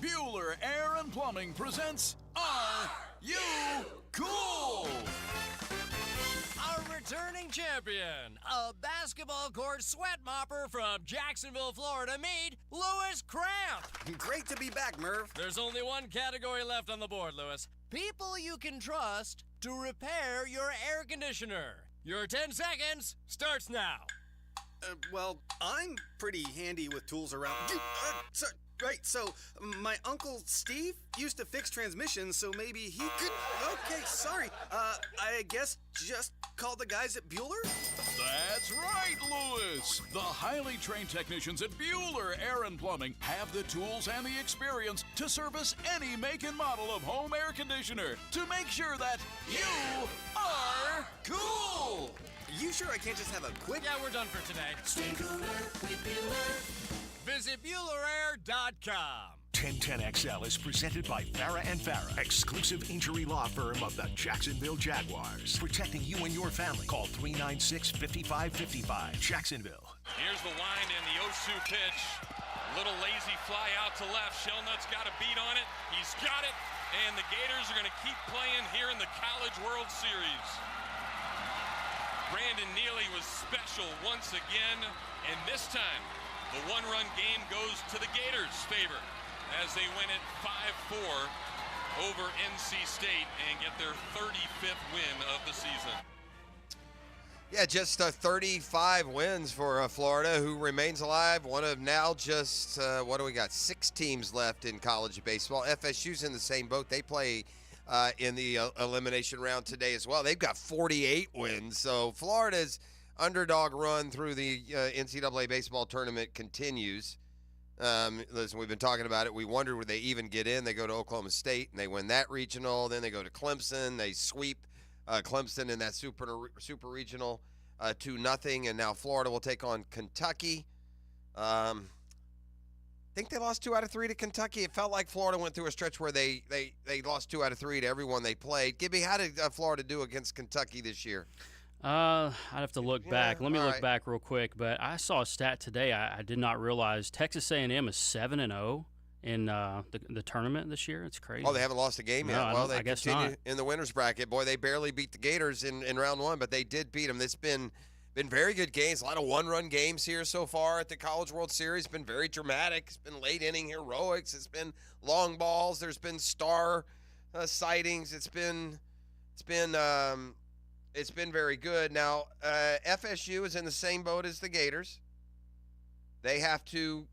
Bueller Air and Plumbing presents Are You Cool? Our returning champion, a basketball court sweat mopper from Jacksonville, Florida, meet Lewis Cramp. Great to be back, Merv. There's only one category left on the board, Lewis. People you can trust to repair your air conditioner. Your 10 seconds starts now. Well, I'm pretty handy with tools around. Right, so my Uncle Steve used to fix transmissions, so maybe he could... Okay, sorry. I guess just call the guys at Bueller? That's right, Lewis. The highly trained technicians at Bueller Air and Plumbing have the tools and the experience to service any make and model of home air conditioner to make sure that you are cool. You sure I can't just have a quick... Yeah, we're done for today. Stay cooler with Bueller. Visit BuellerAir.com. 1010XL is presented by Farah & Farah, exclusive injury law firm of the Jacksonville Jaguars. Protecting you and your family. Call 396-5555. Jacksonville. Here's the wind and the Osu pitch. Little lazy fly out to left. Shelnutt's got a beat on it. He's got it. And the Gators are going to keep playing here in the College World Series. Brandon Neely was special once again. And this time, the one-run game goes to the Gators' favor as they win it 5-4 over NC State and get their 35th win of the season. Yeah, just 35 wins for Florida, who remains alive. One of now just, what do we got, 6 teams left in college baseball. FSU's in the same boat. They play in the elimination round today as well. They've got 48 wins. So Florida's underdog run through the NCAA baseball tournament continues. Listen, we've been talking about it. We wondered would they even get in. They go to Oklahoma State, and they win that regional. Then they go to Clemson. They sweep Clemson in that super regional 2-0. And now Florida will take on Kentucky. I think they lost 2 out of 3 to Kentucky. It felt like Florida went through a stretch where they lost 2 out of 3 to everyone they played. Gibby, how did Florida do against Kentucky this year? I'd have to look back. Let me look back real quick. But I saw a stat today. I did not realize Texas A&M is 7-0 in the tournament this year. It's crazy. Oh, they haven't lost a game yet. No, Well, they I guess continue not. in the winners bracket. Boy, they barely beat the Gators in round 1, but they did beat them. It's been very good games. A lot of one-run games here so far at the College World Series. It's been very dramatic. It's been late inning heroics. It's been long balls. There's been star sightings. It's been very good. Now, FSU is in the same boat as the Gators. They have to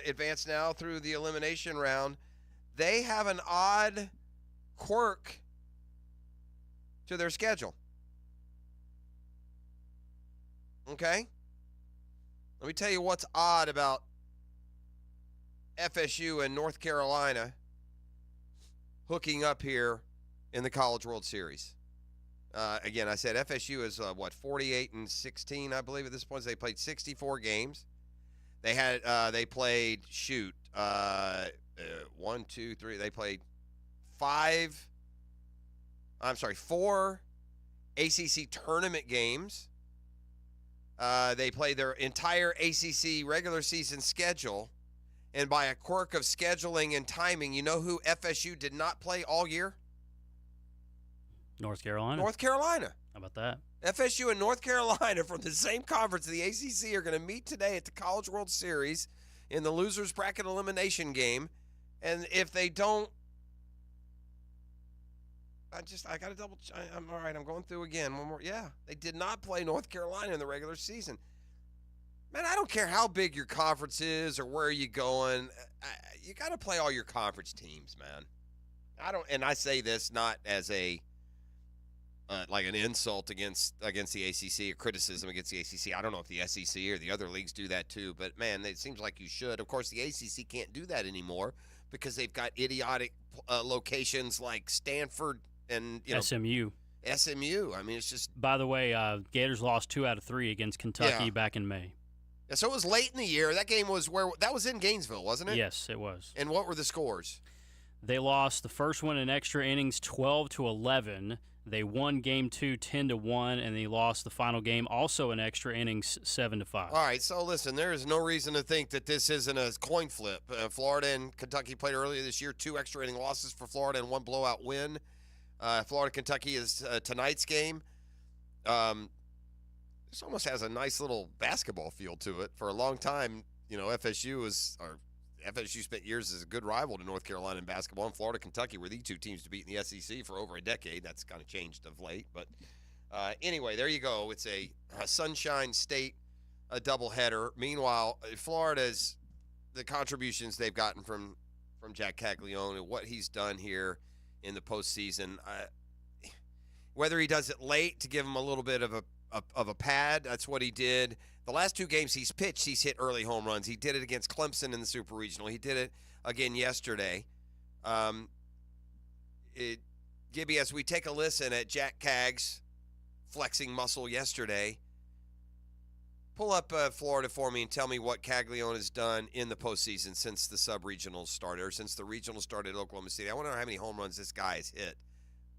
advance now through the elimination round. They have an odd quirk to their schedule. Okay? Let me tell you what's odd about FSU and North Carolina hooking up here in the College World Series. Again, I said FSU is 48-16, I believe at this point. They played 64 games. They played 1, 2, 3. They played 4 ACC tournament games. They played their entire ACC regular season schedule, and by a quirk of scheduling and timing, you know who FSU did not play all year? North Carolina. North Carolina. How about that? FSU and North Carolina from the same conference, the ACC, are going to meet today at the College World Series in the losers bracket elimination game. And if they don't, I got to double check. I'm all right. I'm going through again. One more. Yeah, they did not play North Carolina in the regular season. Man, I don't care how big your conference is or where you're going. You got to play all your conference teams, man. And I say this not as a like an insult against the ACC or criticism against the ACC. I don't know if the SEC or the other leagues do that too, but man, it seems like you should. Of course, the ACC can't do that anymore because they've got idiotic locations like Stanford and SMU. SMU. I mean, it's just. By the way, Gators lost 2 out of 3 against Kentucky back in May. Yeah, so it was late in the year. That game was that was in Gainesville, wasn't it? Yes, it was. And what were the scores? They lost the first one in extra innings 12-11. They won game 2 10-1, and they lost the final game also in extra innings 7-5. All right, so listen, there is no reason to think that this isn't a coin flip. Florida and Kentucky played earlier this year, 2 extra inning losses for Florida and 1 blowout win. Florida-Kentucky is tonight's game. This almost has a nice little basketball feel to it. For a long time, FSU spent years as a good rival to North Carolina in basketball, and Florida, Kentucky were the 2 teams to beat in the SEC for over a decade. That's kind of changed of late. But anyway, there you go. It's a Sunshine State doubleheader. Meanwhile, Florida's the contributions they've gotten from Jack Caglione and what he's done here in the postseason. Whether he does it late to give him a little bit of a pad, that's what he did. The last 2 games he's pitched, he's hit early home runs. He did it against Clemson in the Super Regional. He did it again yesterday. Gibby, as we take a listen at Jack Cag's flexing muscle yesterday, pull up Florida for me and tell me what Caglione has done in the postseason since the sub-regionals started, or since the regional started at Oklahoma City. I want to know how many home runs this guy has hit,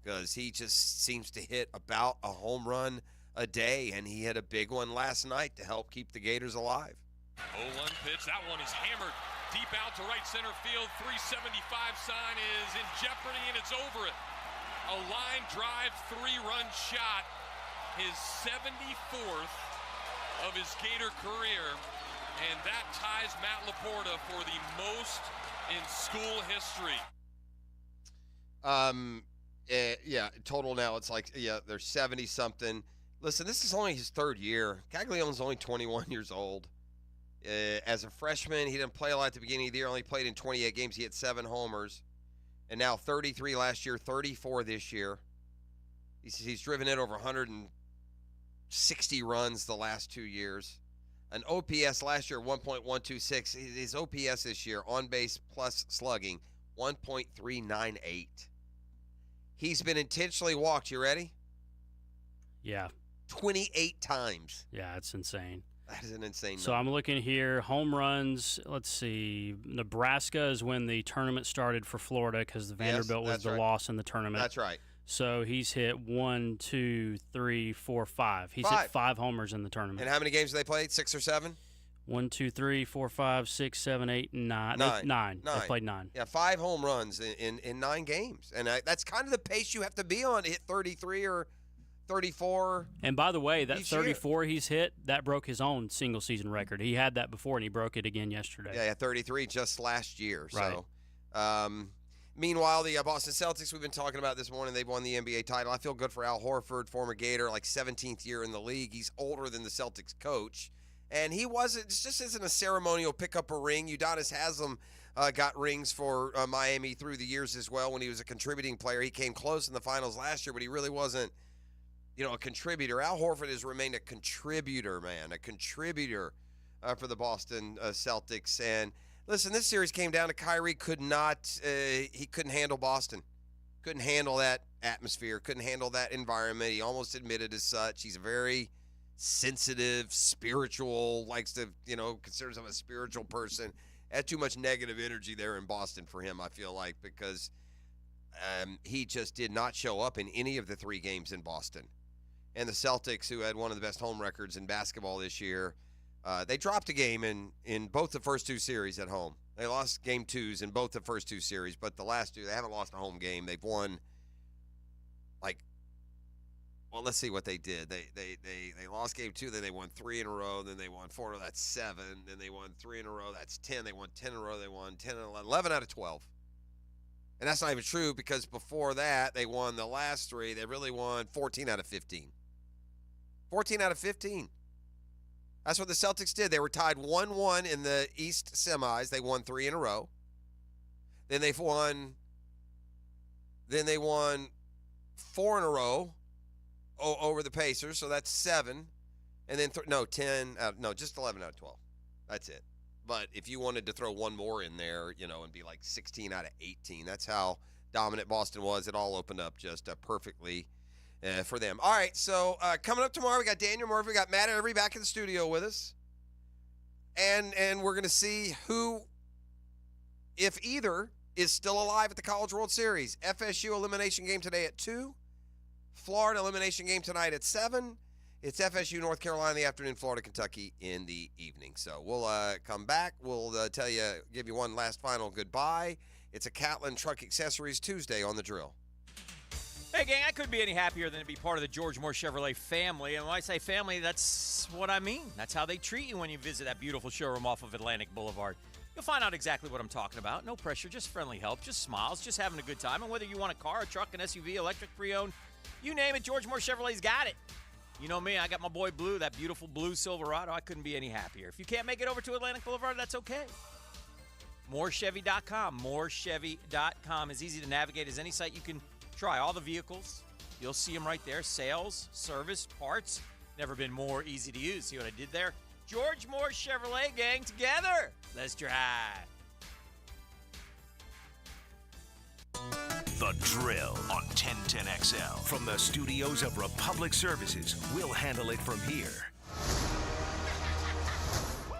because he just seems to hit about a home run a day, and he hit a big one last night to help keep the Gators alive. 0-1 pitch. That one is hammered deep out to right center field. 375 sign is in jeopardy, and it's over it. A line drive 3-run shot, his 74th of his Gator career, and that ties Matt Laporta for the most in school history. Total now it's like, there's 70-something. Listen, this is only his 3rd year. Caglione's only 21 years old. As a freshman, he didn't play a lot at the beginning of the year, only played in 28 games. He had 7 homers. And now 33 last year, 34 this year. He's driven in over 160 runs the last 2 years. An OPS last year, 1.126. His OPS this year, on base plus slugging, 1.398. He's been intentionally walked. You ready? Yeah. 28 times. Yeah, it's insane. That is an insane number. So I'm looking here, home runs. Let's see. Nebraska is when the tournament started for Florida, because the Vanderbilt was the loss in the tournament. That's right. So he's hit 1, 2, 3, 4, 5. He's hit 5 homers in the tournament. And how many games have they played? 6 or 7? 1, 2, 3, 4, 5, 6, 7, 8, 9. 9. They played 9. Yeah, 5 home runs in 9 games. And that's kind of the pace you have to be on to hit 33 or 34. And by the way, that 34 he's hit, that broke his own single-season record. He had that before, and he broke it again yesterday. Yeah, 33 just last year. Right. So, meanwhile, the Boston Celtics, we've been talking about this morning, they've won the NBA title. I feel good for Al Horford, former Gator, like 17th year in the league. He's older than the Celtics coach. And he wasn't, it just isn't a ceremonial pick up a ring. Udonis Haslem got rings for Miami through the years as well when he was a contributing player. He came close in the finals last year, but he really wasn't, a contributor. Al Horford has remained a contributor, man, for the Boston Celtics. And listen, this series came down to Kyrie couldn't handle Boston. Couldn't handle that atmosphere, couldn't handle that environment. He almost admitted as such. He's a very sensitive, spiritual, likes to, considers himself a spiritual person. Had too much negative energy there in Boston for him, I feel like, because he just did not show up in any of the 3 games in Boston. And the Celtics, who had one of the best home records in basketball this year, they dropped a game in both the first 2 series at home. They lost game 2s in both the first 2 series, but the last 2, they haven't lost a home game. They've won, let's see what they did. They lost game 2, then they won 3 in a row, then they won 4 in a row, that's 7, then they won 3 in a row, that's 10, they won 10 in a row, they won 10 and 11 out of 12. And that's not even true, because before that, they won the last 3. They really won 14 out of 15. 14 out of 15. That's what the Celtics did. They were tied 1-1 in the East semis. They won 3 in a row. Then they won 4 in a row over the Pacers, so that's 7. And then, 10, just 11 out of 12. That's it. But if you wanted to throw one more in there, and be like 16 out of 18, that's how dominant Boston was. It all opened up just perfectly for them. All right, so coming up tomorrow, we got Daniel Murphy, we got Matt Every back in the studio with us. And we're going to see who, if either, is still alive at the College World Series. FSU elimination game today at 2. Florida elimination game tonight at 7. It's FSU, North Carolina in the afternoon, Florida, Kentucky in the evening. So we'll come back. We'll give you one last final goodbye. It's a Catlin Truck Accessories Tuesday on The Drill. Hey, gang, I couldn't be any happier than to be part of the George Moore Chevrolet family. And when I say family, that's what I mean. That's how they treat you when you visit that beautiful showroom off of Atlantic Boulevard. You'll find out exactly what I'm talking about. No pressure, just friendly help, just smiles, just having a good time. And whether you want a car, a truck, an SUV, electric, pre-owned, you name it, George Moore Chevrolet's got it. You know me, I got my boy Blue, that beautiful blue Silverado. I couldn't be any happier. If you can't make it over to Atlantic Boulevard, that's okay. Morechevy.com. Morechevy.com is easy to navigate as any site you can try. All the vehicles, you'll see them right there. Sales, service, parts. Never been more easy to use. See what I did there? George Moore Chevrolet, gang, together. Let's drive. The Drill on 1010XL. From the studios of Republic Services, we'll handle it from here.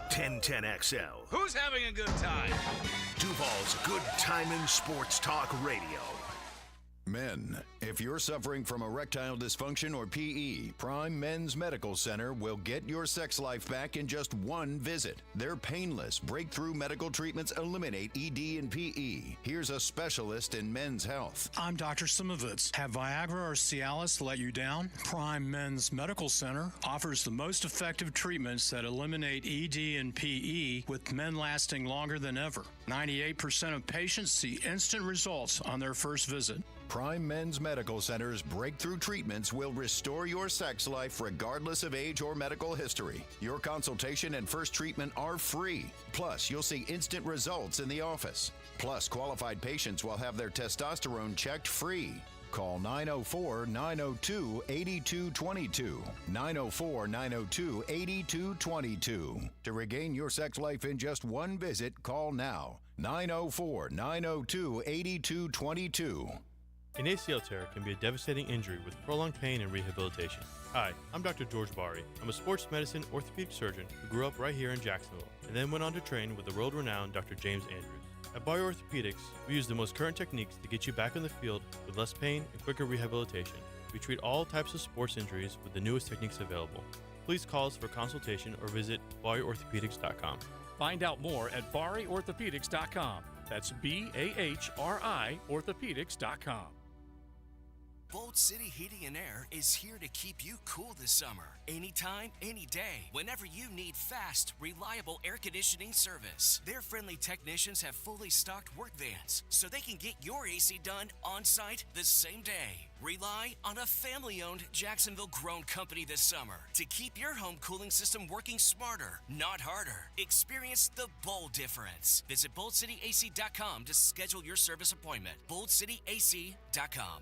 1010XL. Who's having a good time? Duval's Good Timin' Sports Talk Radio. Men, if you're suffering from erectile dysfunction or PE, Prime Men's Medical Center will get your sex life back in just one visit. Their painless, breakthrough medical treatments eliminate ED and PE. Here's a specialist in men's health. I'm Dr. Simovitz. Have Viagra or Cialis let you down? Prime Men's Medical Center offers the most effective treatments that eliminate ED and PE, with men lasting longer than ever. 98% of patients see instant results on their first visit. Prime Men's Medical Center's breakthrough treatments will restore your sex life regardless of age or medical history. Your consultation and first treatment are free. Plus, you'll see instant results in the office. Plus, qualified patients will have their testosterone checked free. Call 904-902-8222. 904-902-8222. To regain your sex life in just one visit, call now. 904-902-8222. An ACL tear can be a devastating injury with prolonged pain and rehabilitation. Hi, I'm Dr. George Bari. I'm a sports medicine orthopedic surgeon who grew up right here in Jacksonville and then went on to train with the world-renowned Dr. James Andrews. At Bari Orthopedics, we use the most current techniques to get you back on the field with less pain and quicker rehabilitation. We treat all types of sports injuries with the newest techniques available. Please call us for consultation or visit BariOrthopedics.com. Find out more at BariOrthopedics.com. That's BAHRI Orthopedics.com. Bolt City Heating and Air is here to keep you cool this summer. Anytime, any day, whenever you need fast, reliable air conditioning service. Their friendly technicians have fully stocked work vans, so they can get your AC done on site the same day. Rely on a family-owned Jacksonville-grown company this summer to keep your home cooling system working smarter, not harder. Experience the Bold difference. Visit BoldCityAC.com to schedule your service appointment. BoldCityAC.com.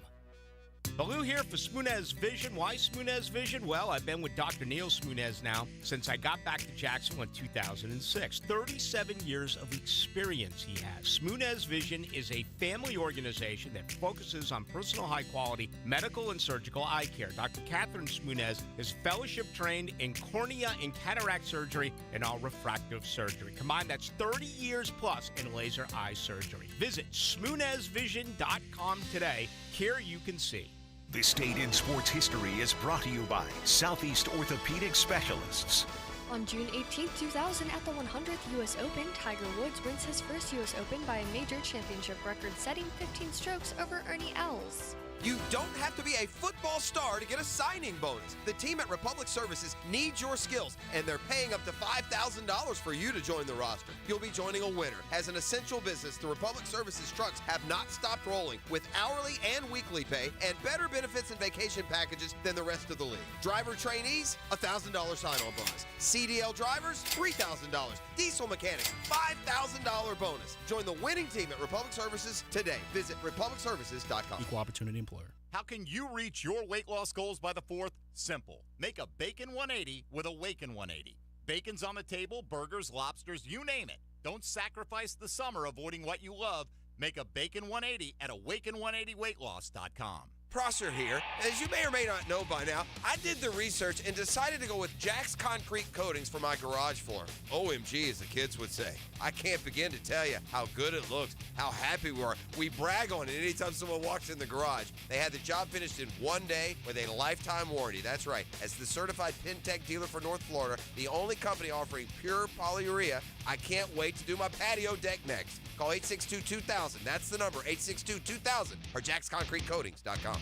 Baloo here for Smoonez Vision. Why Smoonez Vision? Well, I've been with Dr. Neil Smoonez now since I got back to Jacksonville in 2006. 37 years of experience he has. Smoonez Vision is a family organization that focuses on personal high-quality medical and surgical eye care. Dr. Catherine Smoonez is fellowship-trained in cornea and cataract surgery and all refractive surgery. Combined, that's 30 years plus in laser eye surgery. Visit SmoonezVision.com today. Care you can see. This Date in Sports History is brought to you by Southeast Orthopedic Specialists. On June 18, 2000, at the 100th U.S. Open, Tiger Woods wins his first U.S. Open by a major championship record-setting 15 strokes over Ernie Els. You don't have to be a football star to get a signing bonus. The team at Republic Services needs your skills, and they're paying up to $5,000 for you to join the roster. You'll be joining a winner. As an essential business, the Republic Services trucks have not stopped rolling with hourly and weekly pay and better benefits and vacation packages than the rest of the league. Driver trainees, $1,000 sign-on bonus. CDL drivers, $3,000. Diesel mechanics, $5,000 bonus. Join the winning team at Republic Services today. Visit republicservices.com. Equal opportunity employer. How can you reach your weight loss goals by the 4th? Simple. Make a Bacon 180 with a Waken 180. Bacon's on the table, burgers, lobsters, you name it. Don't sacrifice the summer avoiding what you love. Make a Bacon 180 at awaken180weightloss.com. Prosser here. As you may or may not know by now, I did the research and decided to go with Jack's Concrete Coatings for my garage floor. OMG, as the kids would say. I can't begin to tell you how good it looks, how happy we are. We brag on it anytime someone walks in the garage. They had the job finished in one day with a lifetime warranty. That's right. As the certified Pintech dealer for North Florida, the only company offering pure polyurea, I can't wait to do my patio deck next. Call 862-2000. That's the number, 862-2000, or jacksconcretecoatings.com.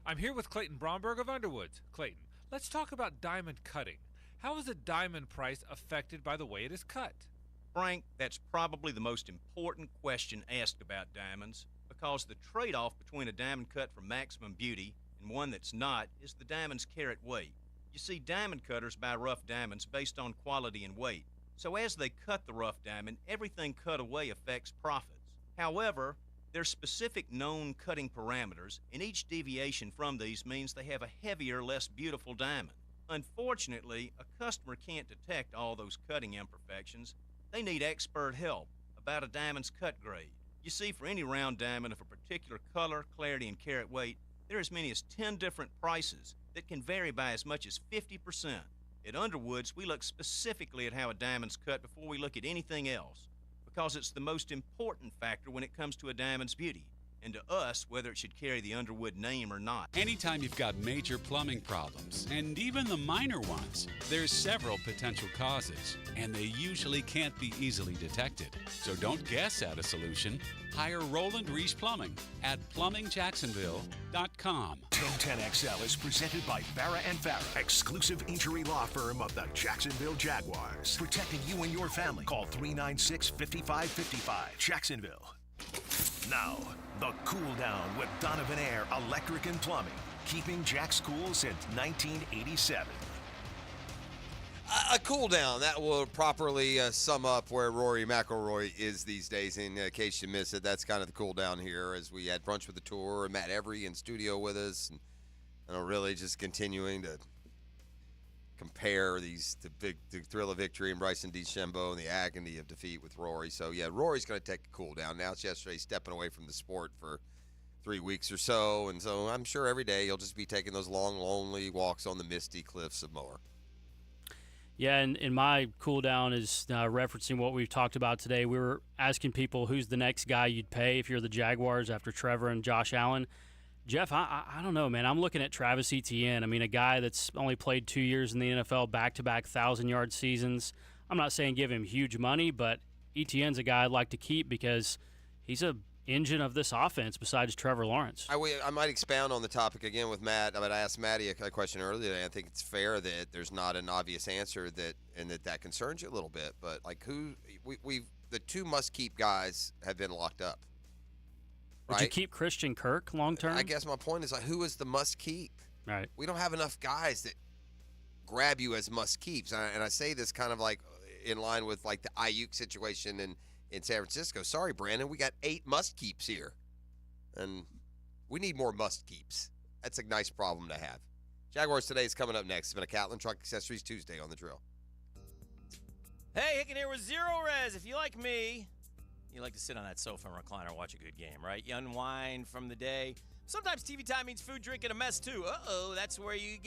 I'm here with Clayton Bromberg of Underwoods. Clayton, let's talk about diamond cutting. How is a diamond price affected by the way it is cut? Frank, that's probably the most important question asked about diamonds, because the trade-off between a diamond cut for maximum beauty and one that's not is the diamond's carat weight. You see, diamond cutters buy rough diamonds based on quality and weight. So as they cut the rough diamond, everything cut away affects profits. However, there's specific known cutting parameters, and each deviation from these means they have a heavier, less beautiful diamond. Unfortunately, a customer can't detect all those cutting imperfections. They need expert help about a diamond's cut grade. You see, for any round diamond of a particular color, clarity, and carat weight, there are as many as 10 different prices that can vary by as much as 50%. At Underwoods, we look specifically at how a diamond's cut before we look at anything else, because it's the most important factor when it comes to a diamond's beauty, and to us, whether it should carry the Underwood name or not. Anytime you've got major plumbing problems, and even the minor ones, there's several potential causes, and they usually can't be easily detected. So don't guess at a solution. Hire Roland Reese Plumbing at plumbingjacksonville.com. 1010XL is presented by Farrah & Farrah, exclusive injury law firm of the Jacksonville Jaguars. Protecting you and your family. Call 396-5555. Jacksonville. Now, the Cool Down with Donovan Air Electric and Plumbing. Keeping Jack's cool since 1987. A cool down. That will properly sum up where Rory McIlroy is these days. In case you missed it, that's kind of the cool down here as we had brunch with the tour and Matt Every in studio with us. And really just continuing to compare the thrill of victory in Bryson DeChambeau and the agony of defeat with Rory. So, yeah, Rory's going to take a cool down. Now it's yesterday stepping away from the sport for 3 weeks or so. And so I'm sure every day you'll just be taking those long, lonely walks on the misty cliffs of Moore. Yeah, and my cool down is referencing what we've talked about today. We were asking people who's the next guy you'd pay if you're the Jaguars after Trevor and Josh Allen. Jeff, I don't know, man. I'm looking at Travis Etienne. I mean, a guy that's only played 2 years in the NFL, back-to-back 1,000-yard seasons. I'm not saying give him huge money, but Etienne's a guy I'd like to keep because he's a engine of this offense besides Trevor Lawrence. I might expound on the topic again with Matt. I asked Matty a question earlier today. I think it's fair that there's not an obvious answer that concerns you a little bit. But like the two must-keep guys have been locked up. Right? Would you keep Christian Kirk long term? I guess my point is who is the must-keep? Right. We don't have enough guys that grab you as must-keeps. And I say this kind of like in line with like the Ayuk situation in San Francisco. Sorry, Brandon, we got 8 must-keeps here. And we need more must-keeps. That's a nice problem to have. Jaguars Today is coming up next. It's been a Catlin Truck Accessories Tuesday on The Drill. Hey, Hicken here with Zero Res. If you like me, you like to sit on that sofa and recliner and watch a good game, right? You unwind from the day. Sometimes TV time means food, drink, and a mess, too. Uh-oh, that's where you get